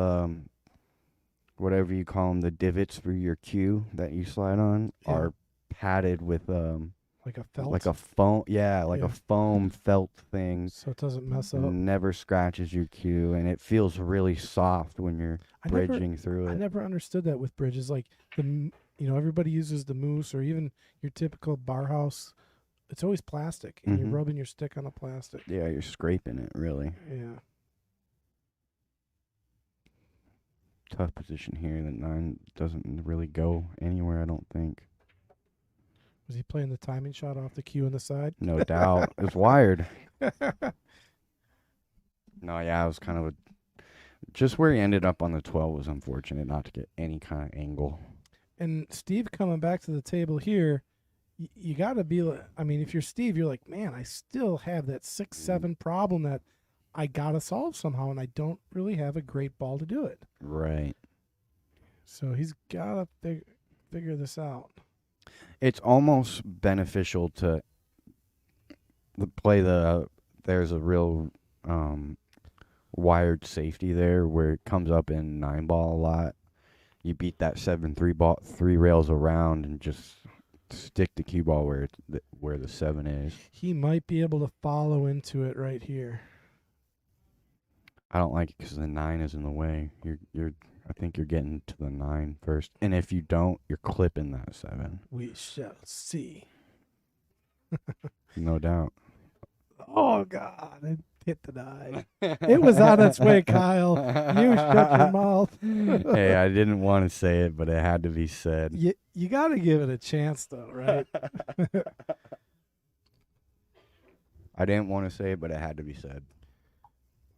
whatever you call them, the divots for your cue that you slide on are padded with Like a felt. like a foam, like Yeah. a foam felt thing. So it doesn't mess up. Never scratches your cue, and it feels really soft when you're I never- bridging through I it. never understood that with bridges. Like everybody uses the Moose or even your typical bar house. It's always plastic, and you're Mhm. rubbing your stick on the plastic. Yeah, you're scraping it, really. Yeah. Tough position here. That 9 doesn't really go anywhere, I don't think. Was he playing the timing shot off the cue on the side? No doubt. It's wired. No, yeah, it was kind of just where he ended up on the 12 was unfortunate not to get any kind of angle. And Steve coming back to the table here, you got to be like, I mean, if you're Steve, you're like, man, I still have that 6-7 problem that I got to solve somehow, and I don't really have a great ball to do it. Right. So he's got to figure this out. It's almost beneficial to play there's a real wired safety there where it comes up in 9-ball a lot. You beat that 7-3 ball 3 rails around and just stick the cue ball where the 7 is. He might be able to follow into it right here. I don't like it because the 9 is in the way. I think you're getting to the 9 first, and if you don't, you're clipping that 7. We shall see. No doubt. Oh, God. It hit the 9. It was on its way, Kyle. You shut your mouth. Hey, I didn't want to say it, but it had to be said. You got to give it a chance, though, right? I didn't want to say it, but it had to be said.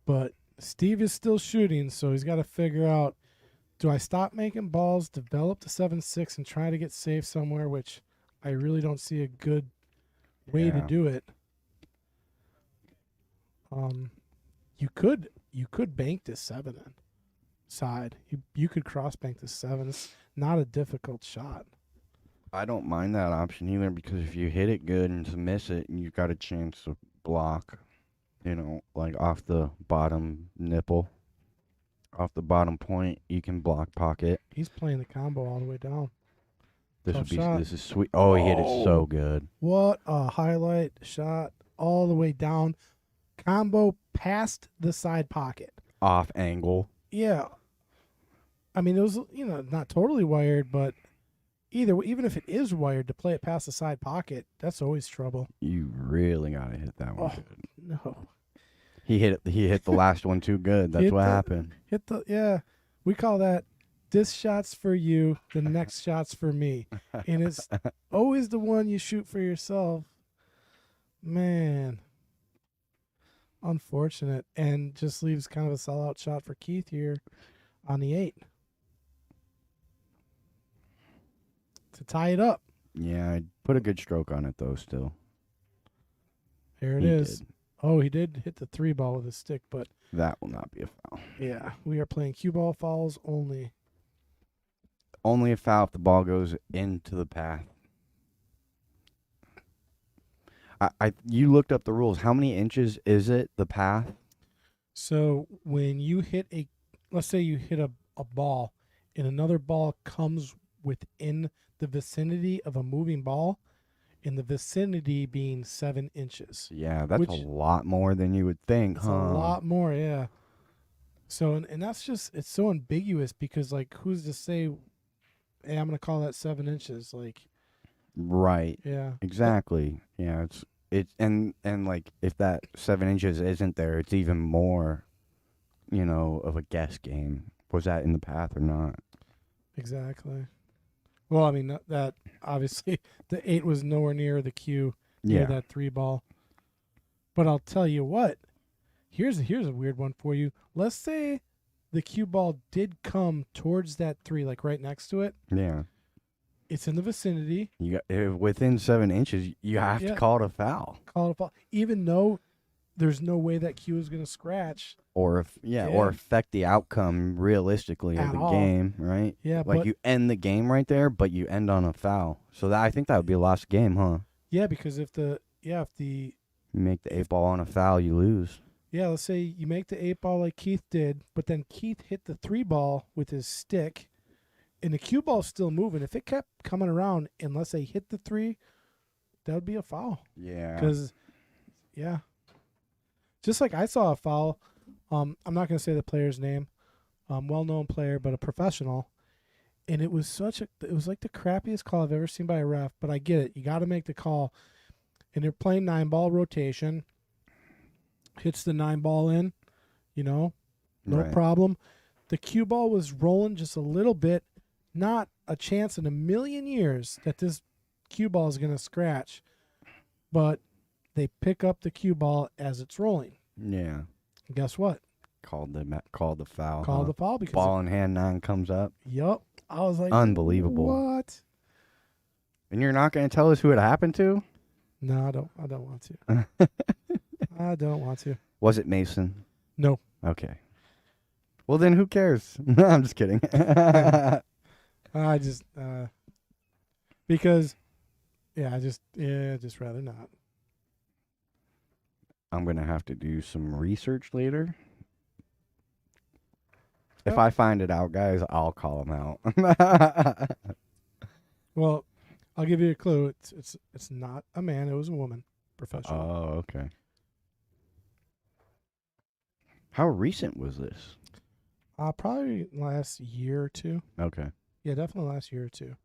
But Steve is still shooting, so he's got to figure out, do I stop making balls, develop the 7-6, and try to get safe somewhere, which I really don't see a good way to Yeah. do it. You could bank to 7 in side. You could cross bank to 7. It's not a difficult shot. I don't mind that option either because if you hit it good and to miss it, you've got a chance to block, like off the bottom nipple, off the bottom point. You can block pocket. He's playing the combo all the way down. This Tough would be. shot. This is sweet. Oh, he hit it so good. What a highlight shot all the way down. Combo past the side pocket. Off angle. Yeah. I mean, it was, not totally wired, but either way, even if it is wired, to play it past the side pocket, that's always trouble. You really gotta hit that one Oh, good. no. He hit it. He hit the last one too good. That's Hit what the- happened. We call that this shot's for you, the next shot's for me. And it's always the one you shoot for yourself. Man. Unfortunate. And just leaves kind of a sellout shot for Keith here on the 8. To tie it up. Yeah, I put a good stroke on it though. Still, There it He is. did. Oh, he did hit the 3 ball with his stick, but That will not be a foul. yeah, we are playing cue ball fouls only. Only a foul if the ball goes into the path. You looked up the rules. How many inches is it, the path? So when you hit let's say you hit a ball and another ball comes within the vicinity of a moving ball, in the vicinity being 7 inches. Yeah, that's Which- a lot more than you would think, It's huh? a lot more, yeah. So, and that's just, it's so ambiguous because, like, who's to say, hey, I'm going to call that 7 inches? Like, Right. yeah. Exactly. Yeah, it's and like if that 7 inches isn't there, it's even more, of a guess game. Was that in the path or not? Exactly. Well, I mean, that obviously the 8 was nowhere near the cue near Yeah. that 3 ball. But I'll tell you what, here's a weird one for you. Let's say the cue ball did come towards that 3, like right next to it. Yeah. It's in the vicinity. You got within 7 inches, you have Yeah. to call it a foul. Call it a foul. Even though there's no way that cue is going to scratch. Or or affect the outcome realistically of At the all. game, right? Yeah, Like but you end the game right there, but you end on a foul. So I think that would be a lost game, huh? yeah, because if the You make the 8 ball on a foul, you lose. let's say you make the 8 ball like Keith did, but then Keith hit the 3 ball with his stick, and the cue ball's still moving. If it kept coming around, and let's say hit the 3, that would be a foul. Yeah. Because, just like I saw a foul. I'm not going to say the player's name. Well-known player, but a professional. And it was it was like the crappiest call I've ever seen by a ref. But I get it. You got to make the call. And they're playing 9-ball rotation. Hits the 9 ball in, no Right. problem. The cue ball was rolling just a little bit. Not a chance in a million years that this cue ball is going to scratch. But they pick up the cue ball as it's rolling. Yeah. And guess what? Called the foul. Called huh? the foul because Ball in hand, 9 comes up. Yup. I was like, Unbelievable. What? And you're not going to tell us who it happened to? No, I don't want to. I don't want to. Was it Mason? No. Okay. Well, then who cares? I'm just kidding. I just because I just rather not. I'm going to have to do some research later. If Oh. I find it out, guys, I'll call them out. Well, I'll give you a clue. It's not a man, it was a woman. Professional. Oh, okay. How recent was this? Probably last year or two. Okay. Yeah, definitely last year or two.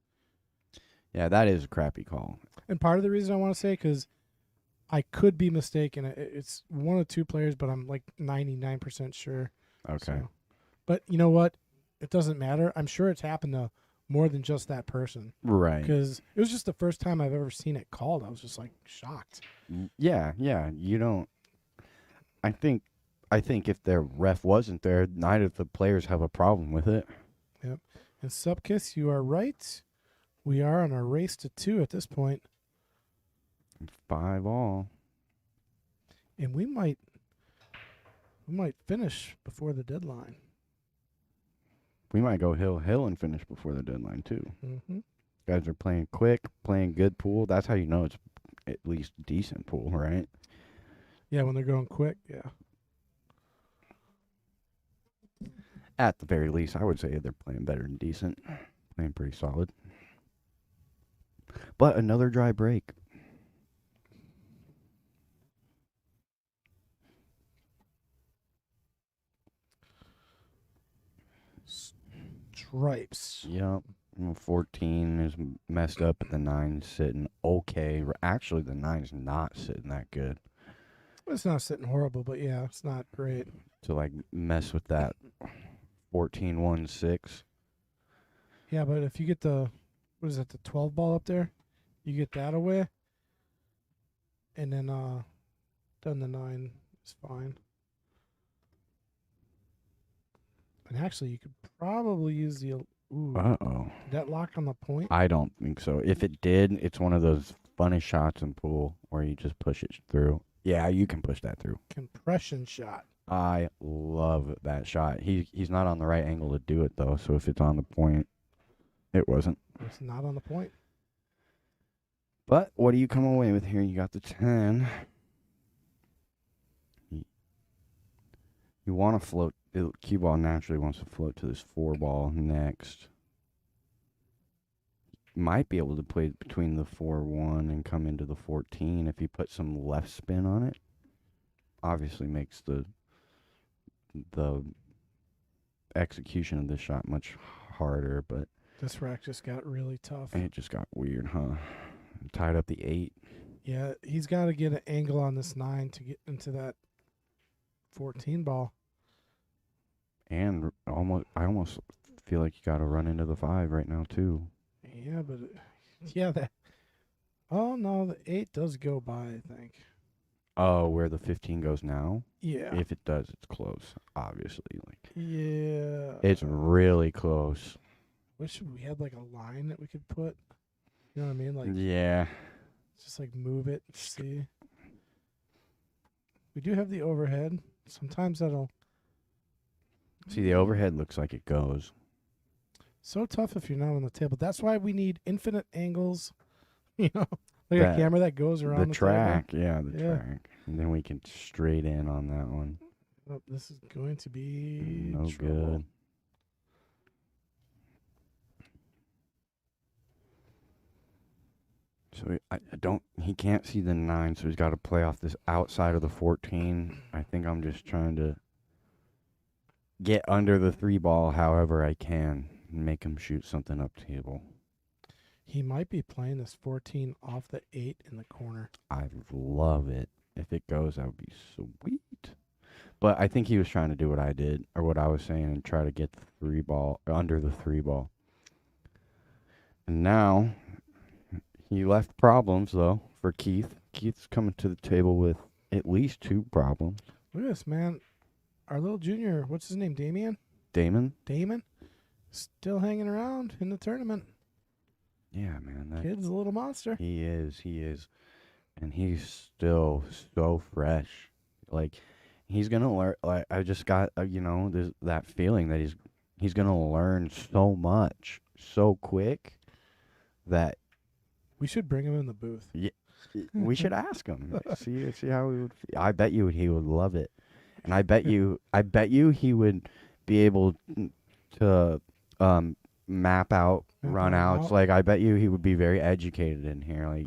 Yeah, that is a crappy call. And part of the reason I want to say, because I could be mistaken. It's one of 2 players, but I'm like 99% sure. Okay. So. But you know what? It doesn't matter. I'm sure it's happened to more than just that person. Right. Because it was just the first time I've ever seen it called. I was just like shocked. Yeah, you don't. I think if their ref wasn't there, neither of the players have a problem with it. Yep. And Subkiss, you are right. We are on a race to 2 at this point. 5 all. And we might finish before the deadline. We might go hill and finish before the deadline too. Mm-hmm. Guys are playing quick, playing good pool. That's how you know it's at least decent pool, right? Yeah, when they're going quick, yeah. At the very least, I would say they're playing better than decent. Playing pretty solid. But another dry break. Stripes. Yep. 14 is messed up, but the 9's sitting okay. Actually, the 9's not sitting that good. It's not sitting horrible, but yeah, it's not great. To like mess with that 14-1-6. Yeah, but if you get the, what is that, the 12 ball up there, you get that away, and then the 9 is fine. And actually, you could probably use the. Ooh, Uh-oh. did that lock on the point? I don't think so. If it did, it's one of those funnest shots in pool where you just push it through. Yeah, you can push that through. Compression shot. I love that shot. He's not on the right angle to do it, though, so if it's on the point, it wasn't. It's not on the point. But what do you come away with here? You got the 10. You want to float. The cue ball naturally wants to float to this 4 ball next. Might be able to play between the 4-1 and come into the 14 if you put some left spin on it. Obviously makes the execution of this shot much harder, but This rack just got really tough. it just got weird, huh? Tied up the 8. Yeah, he's got to get an angle on this 9 to get into that 14 ball. And I almost feel like you got to run into the 5 right now too. Yeah, but yeah, that. Oh no, the 8 does go by, I think. Oh, where the 15 goes now? Yeah. If it does, it's close. Obviously, Yeah. it's really close. Wish we had like a line that we could put. You know what I mean? Like Yeah. just like move it. See. We do have the overhead. Sometimes that'll. See, the overhead looks like it goes. So tough if you're not on the table. That's why we need infinite angles. You know, like That- a camera that goes around the track. Yeah, the Yeah. track. And then we can straight in on that one. table. Oh, this is going to be No trouble. good. So I don't. He can't see the 9, so he's got to play off this outside of the 14. I think I'm just trying to get under the 3 ball however I can and make him shoot something up table. He might be playing this 14 off the 8 in the corner. I love it. If it goes, that would be sweet. But I think he was trying to do what I did, or what I was saying, and try to get the 3 ball, under the 3 ball. And now, he left problems, though, for Keith. Keith's coming to the table with at least 2 problems. Look at this, man. Our little junior, what's his name, Damon, still hanging around in the tournament. Yeah, man. That Kid's a little monster. He is. And he's still so fresh. Like, he's going to learn. Like, I just got, there's that feeling that he's going to learn so much so quick that We should bring him in the booth. we should ask him. See how he would feel. I bet you he would love it. And I bet you he would be able to map out run outs. Like, I bet you he would be very educated in here. Like,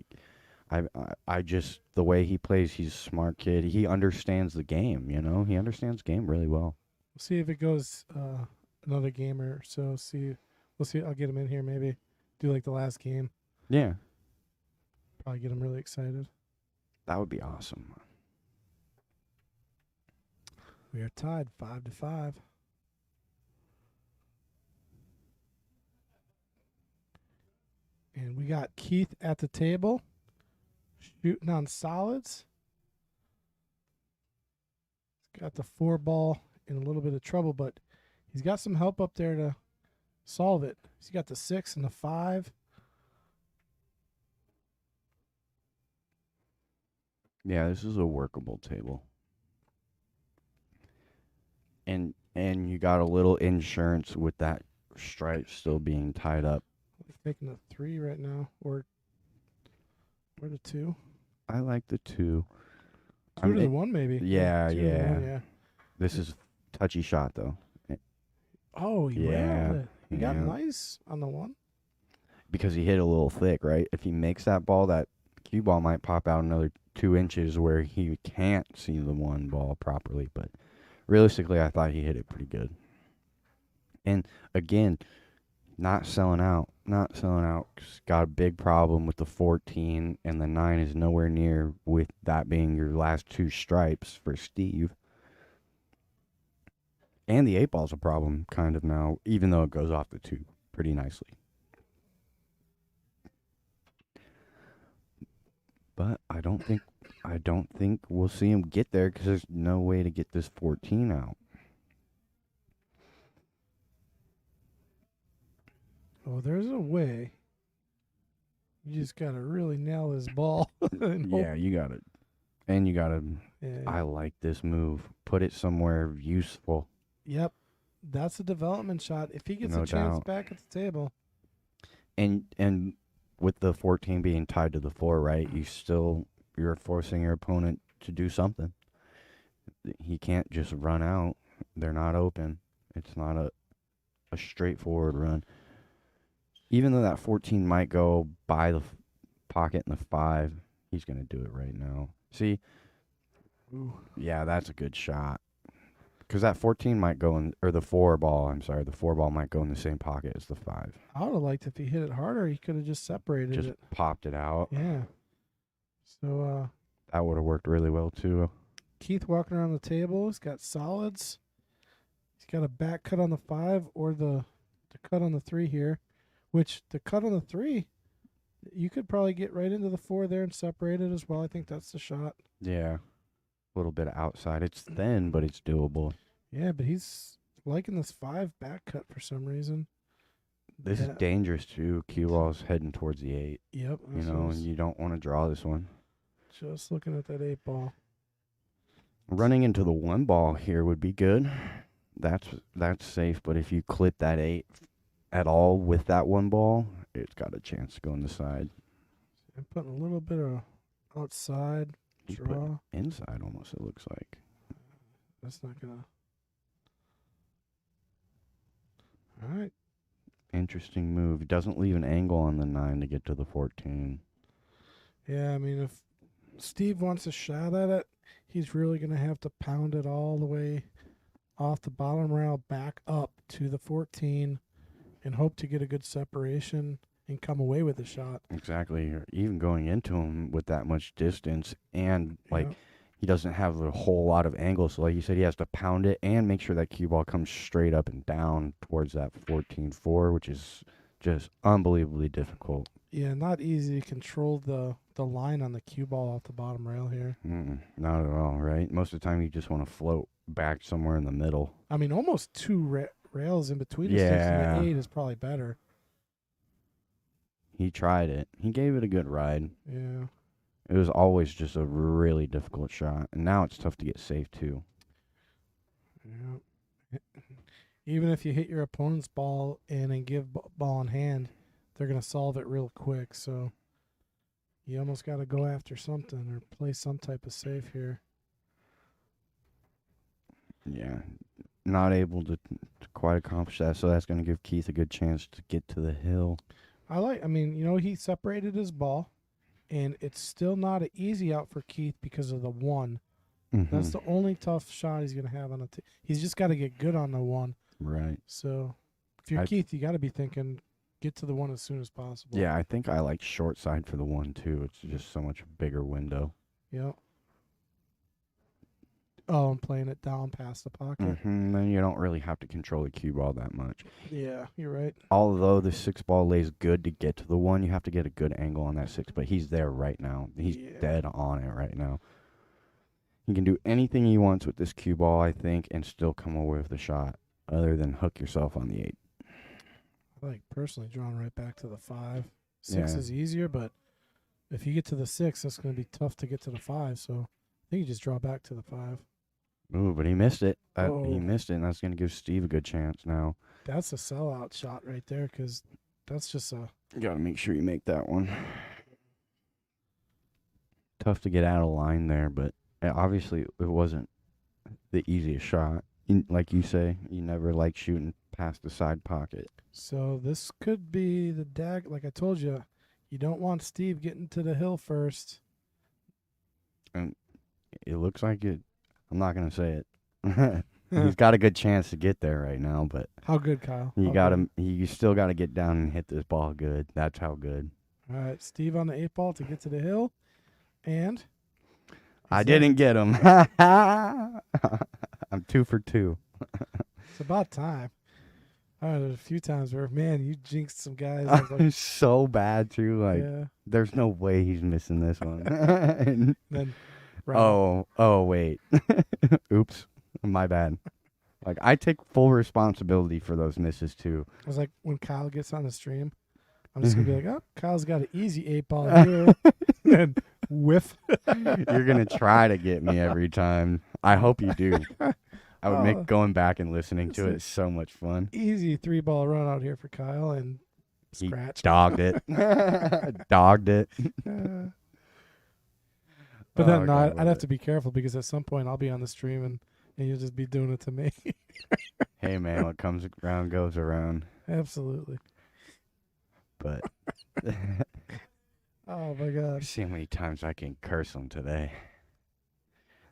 I just, the way he plays, he's a smart kid. He understands the game, He understands the game really well. We'll see if it goes another game or so. We'll see. I'll get him in here maybe. Do like the last game. Yeah. Probably get him really excited. That would be awesome. We are tied 5-5. And we got Keith at the table shooting on solids. He's got the 4 ball in a little bit of trouble, but he's got some help up there to solve it. He's got the 6 and the 5. Yeah, this is a workable table. And you got a little insurance with that stripe still being tied up. Taking a 3 right now, or the 2. I like the 2. 2 to the 1 maybe. Yeah, 2 to the yeah. 1, yeah. This is touchy shot though. Oh, he Yeah, railed it. He got yeah. nice on the 1. Because he hit a little thick, right? If he makes that ball, that cue ball might pop out another 2 inches where he can't see the 1 ball properly. But realistically, I thought he hit it pretty good. And again, not selling out. Not selling out. Got a big problem with the 14, and the 9 is nowhere near, with that being your last 2 stripes for Steve. And the 8 ball's a problem kind of now, even though it goes off the 2 pretty nicely. But I don't think we'll see him get there because there's no way to get this 14 out. Oh, there's a way. You just gotta really nail this ball. And Yeah, you got it. And you got to. yeah. I like this move. Put it somewhere useful. Yep. That's a development shot. If he gets No a chance doubt. back at the table. And with the 14 being tied to the 4, right? You're forcing your opponent to do something. He can't just run out. They're not open. It's not a straightforward run. Even though that 14 might go by the pocket in the 5, he's going to do it right now. See? Ooh. Yeah, that's a good shot. Because that 14 might go in, or the 4 ball, the 4 ball might go in the same pocket as the 5. I would have liked if he hit it harder. He could have just separated Just it. popped it out. Yeah. So, That would have worked really well, too. Keith walking around the table. He's got solids. He's got a back cut on the 5 or the cut on the 3 here. Which, the cut on the 3, you could probably get right into the 4 there and separate it as well. I think that's the shot. Yeah. A little bit of outside. It's thin, but it's doable. Yeah, but he's liking this 5 back cut for some reason. This is dangerous, too. Cue ball's heading towards the 8. Yep. You know, and you don't want to draw this one. Just looking at that 8 ball. Running into the 1 ball here would be good. That's safe, but if you clip that 8 at all with that 1 ball, it's got a chance to go in the side. I'm putting a little bit of outside He's draw. putting inside almost, it looks like. That's not gonna. All right. Interesting move. Doesn't leave an angle on the 9 to get to the 14. Yeah, I mean, if Steve wants a shot at it, he's really gonna have to pound it all the way off the bottom rail back up to the 14, and hope to get a good separation and come away with a shot. Exactly. Or even going into him with that much distance, and like Yeah. he doesn't have a whole lot of angle. So like you said, he has to pound it and make sure that cue ball comes straight up and down towards that 14-4, which is just unbelievably difficult. Yeah, not easy to control the line on the cue ball off the bottom rail here. Not at all, right? Most of the time, you just want to float back somewhere in the middle. I mean, almost 2 rails in between the 6 Yeah. and the 8 is probably better. He tried it. He gave it a good ride. Yeah. It was always just a really difficult shot, and now it's tough to get safe too. Yeah. Even if you hit your opponent's ball and then give ball in hand, they're going to solve it real quick. So you almost got to go after something or play some type of safe here. Yeah, not able to quite accomplish that, so that's going to give Keith a good chance to get to the hill. I mean, he separated his ball, and it's still not an easy out for Keith because of the 1. That's the only tough shot he's going to have on the he's just got to get good on the 1. Right. So if you're Keith, you got to be thinking, get to the 1 as soon as possible. Yeah, I think I like short side for the 1 too. It's just so much bigger window. Yep. Oh, I'm playing it down past the pocket. Then you don't really have to control the cue ball that much. Yeah, you're right. Although the 6 ball lays good to get to the 1, you have to get a good angle on that 6. But he's there right now. He's dead on it right now. He can do anything he wants with this cue ball, I think, and still come away with the shot, other than hook yourself on the 8. I like personally drawing right back to the 5. 6 Yeah. is easier, but if you get to the 6, that's going to be tough to get to the 5. So I think you just draw back to the 5. Ooh, but he missed it. He Oh. missed it, and that's going to give Steve a good chance now. That's a sellout shot right there because that's just a. You got to make sure you make that one. Tough to get out of line there, but obviously it wasn't the easiest shot. Like you say, you never like shooting past the side pocket. So this could be the dag. Like I told you, you don't want Steve getting to the hill first. And it looks like it. I'm not going to say it. He's got a good chance to get there right now, but How good, Kyle? you How got good? to you still got to get down and hit this ball good. That's how good. All right, Steve on the 8 ball to get to the hill, and I he's didn't there. get him. I'm 2 for 2. It's about time. All right, there's a few times where, man, you jinxed some guys. I was I'm like, so bad too. Like, yeah. there's no way he's missing this one. Then, right. Oh, wait. Oops, my bad. Like, I take full responsibility for those misses too. I was like, when Kyle gets on the stream, I'm just gonna be like, oh, Kyle's got an easy 8 ball here, and whiff. You're gonna try to get me every time. I hope you do. I would Oh, make going back and listening to it's it so much fun. easy 3 ball run out here for Kyle, and He scratch. dogged it. Dogged it. But then Oh, no, God, I'd have to be careful because at some point I'll be on the stream and you'll just be doing it to me. Hey man, what comes around goes around. Absolutely. But Oh my gosh. see how many times I can curse him today.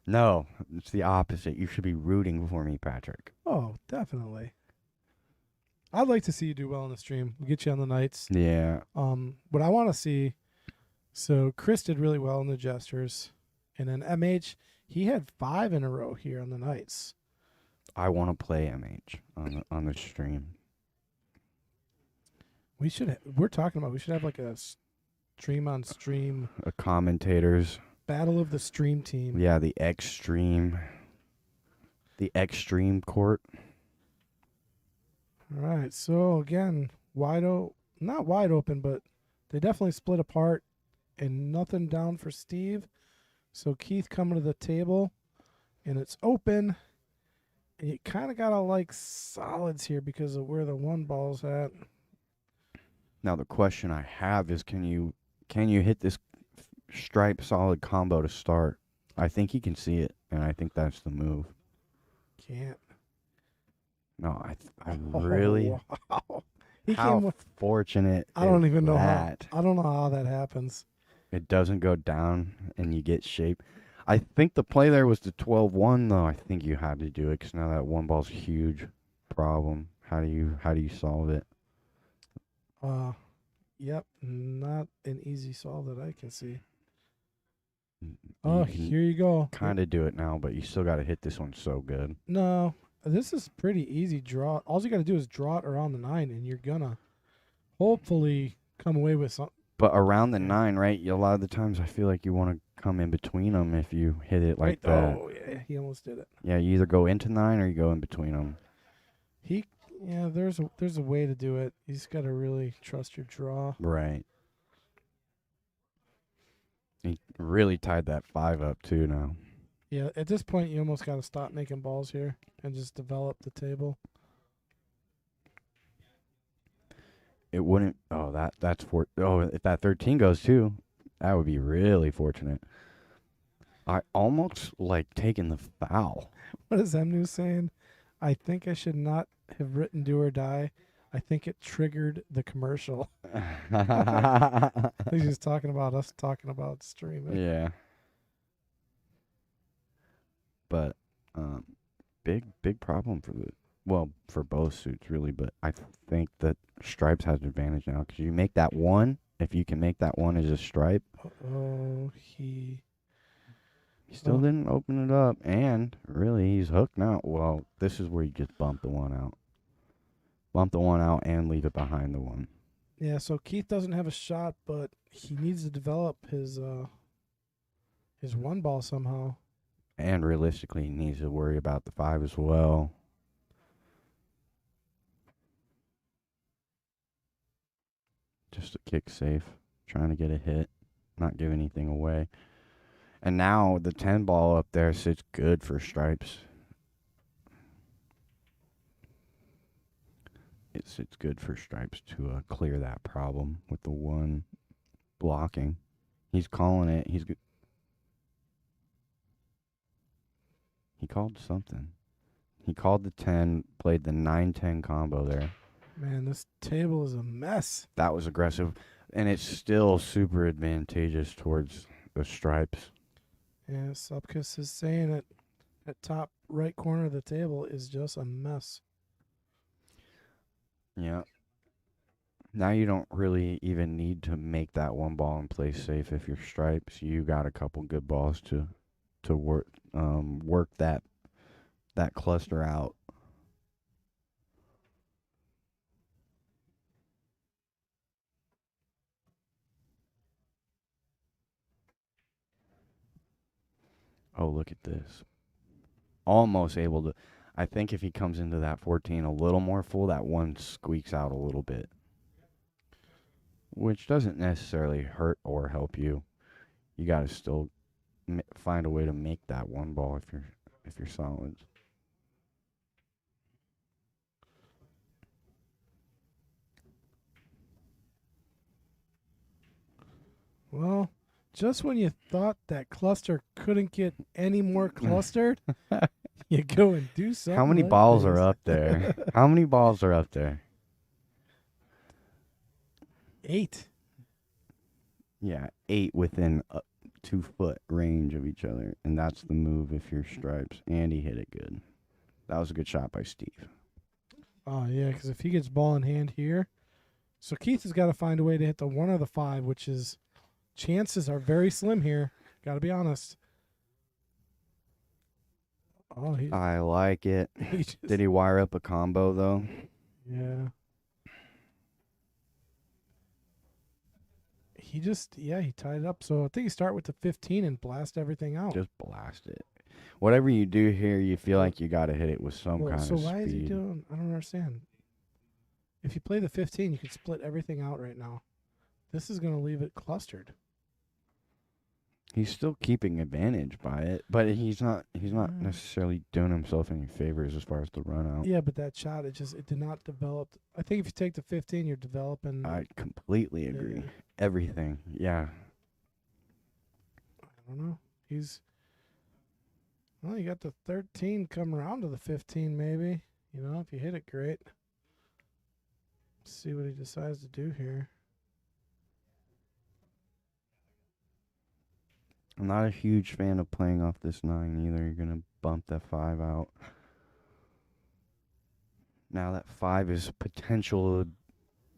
No, it's the opposite. You should be rooting for me, Patrick. Oh, definitely. I'd like to see you do well on the stream. We'll get you on the nights. Yeah. What I want to see. So Chris did really well in the Jesters, and then MH, he had 5 in a row here on the nights. I want to play MH on the stream. We should. We're talking about. We should have like a stream on stream A commentators. battle of the stream team. Yeah, the extreme court. All right. So again, not wide open, but they definitely split apart, and nothing down for Steve. So Keith coming to the table, and it's open. And you kind of gotta like solids here because of where the 1 ball's at. Now the question I have is, can you hit this stripe solid combo to start? I think he can see it, and I think that's the move. Can't. No, I really. Wow. He How came with. fortunate! I don't is even know that? how. I don't know how that happens. It doesn't go down, and you get shape. I think the play there was the 12-1, though. I think you had to do it because now that 1 ball's a huge problem. How do you solve it? Yep, not an easy solve that I can see. You Oh, can here you go. kind of do it now, but you still got to hit this one so good. No, this is pretty easy draw. All you got to do is draw it around the 9, and you're gonna hopefully come away with something. But around the 9, right? A lot of the times I feel like you want to come in between them if you hit it like that. Oh, yeah, he almost did it. Yeah, you either go into 9 or you go in between them. Yeah, there's a way to do it. You just got to really trust your draw. Right. He really tied that 5 up too now. Yeah, at this point, you almost got to stop making balls here and just develop the table. It wouldn't. Oh, that's for. Oh, if that 13 goes too, that would be really fortunate. I almost like taking the foul. What is Emnu saying? I think I should not have written do or die. I think it triggered the commercial. He's just talking about us talking about streaming. Yeah. But big problem for both suits really, but I think that stripes has an advantage now because you make that 1. If you can make that 1 as a stripe. Oh, he Still didn't open it up, and really he's hooked now. Well, this is where you just bump the 1 out. Bump the 1 out and leave it behind the 1. Yeah, so Keith doesn't have a shot, but he needs to develop his 1 ball somehow. And realistically, he needs to worry about the 5 as well. Just a kick safe, trying to get a hit. not give anything away. And now the 10 ball up there sits good for stripes. It sits good for stripes to clear that problem with the 1 blocking. He's calling it. He called something. He called the 10, played the 9-10 combo there. Man, this table is a mess. That was aggressive, and it's still super advantageous towards the stripes. Yeah, Supkus is saying it. That top right corner of the table is just a mess. Yeah. Now you don't really even need to make that 1 ball and play safe if you're stripes. You got a couple good balls to work that cluster out. Oh, look at this. Almost able to. I think if he comes into that 14 a little more full, that 1 squeaks out a little bit. Which doesn't necessarily hurt or help you. You got to still find a way to make that 1 ball if you're solids. Well, just when you thought that cluster couldn't get any more clustered, you go and do something. How many like balls this. are up there? How many balls are up there? 8. Yeah, 8 within a 2-foot range of each other. And that's the move if you're stripes. And he hit it good. That was a good shot by Steve. Oh, yeah, because if he gets ball in hand here. So Keith has got to find a way to hit the 1 or the 5, which is chances are very slim here. Got to be honest. Oh, I like it. Did he wire up a combo, though? Yeah. He tied it up. So I think you start with the 15 and blast everything out. Just blast it. Whatever you do here, you feel like you got to hit it with some kind of speed. So why is he doing? I don't understand. If you play the 15, you can split everything out right now. This is going to leave it clustered. He's still keeping advantage by it, but he's not necessarily doing himself any favors as far as the run out. Yeah, but that shot, it did not develop. I think if you take the 15, you're developing. I completely agree. Everything. Yeah. I don't know. Well, you got the 13 come around to the 15 maybe. You know, if you hit it, great. Let's see what he decides to do here. I'm not a huge fan of playing off this 9 either. You're going to bump that 5 out. Now that 5 is potentially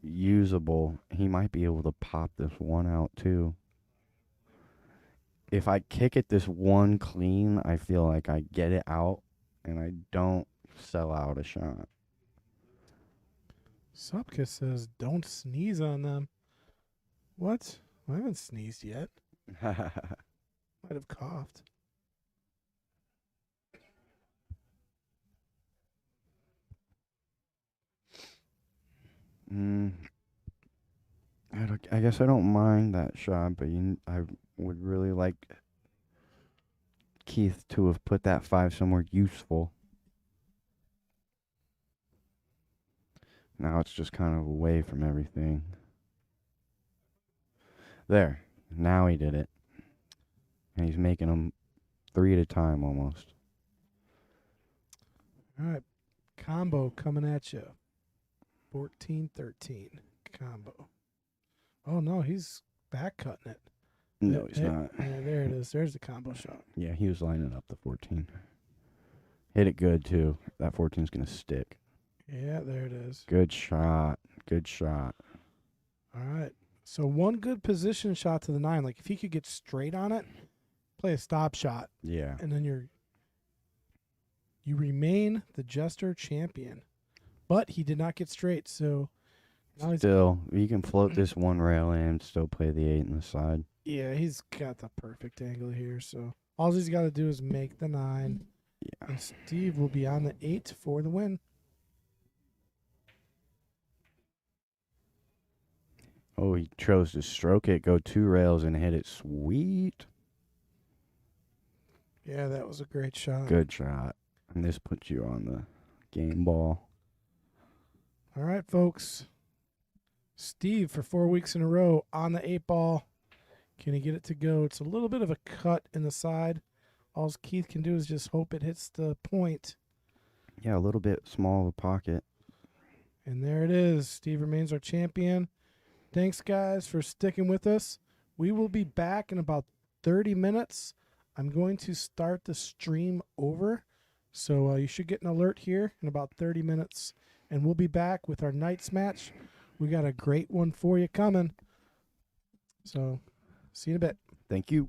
usable. He might be able to pop this 1 out too. If I kick it this 1 clean, I feel like I get it out and I don't sell out a shot. Supka says, don't sneeze on them. What? I haven't sneezed yet. Might have coughed. I guess I don't mind that shot, but I would really like Keith to have put that 5 somewhere useful. Now it's just kind of away from everything. There. Now he did it. And he's making them 3 at a time almost. All right. Combo coming at you. 14-13 combo. Oh, no, he's back cutting it. No, he's not. Yeah, there it is. There's the combo shot. Yeah, he was lining up the 14. Hit it good, too. That 14's going to stick. Yeah, there it is. Good shot. Good shot. All right. So one good position shot to the 9. Like, if he could get straight on it, play a stop shot. Yeah. And then you remain the Jester champion. But he did not get straight, so now Still, you can float this 1 rail in and still play the 8 in the side. yeah, he's got the perfect angle here. So all he's got to do is make the 9. Yeah. And Steve will be on the 8 for the win. Oh, he chose to stroke it, go 2 rails, and hit it sweet. Yeah, that was a great shot. Good shot. And this puts you on the game ball. All right, folks. Steve for 4 weeks in a row on the 8-ball. Can he get it to go? It's a little bit of a cut in the side. All Keith can do is just hope it hits the point. Yeah, a little bit small of a pocket. And there it is. Steve remains our champion. Thanks, guys, for sticking with us. We will be back in about 30 minutes. I'm going to start the stream over. So you should get an alert here in about 30 minutes. And we'll be back with our Knights match. We got a great one for you coming. So, see you in a bit. Thank you.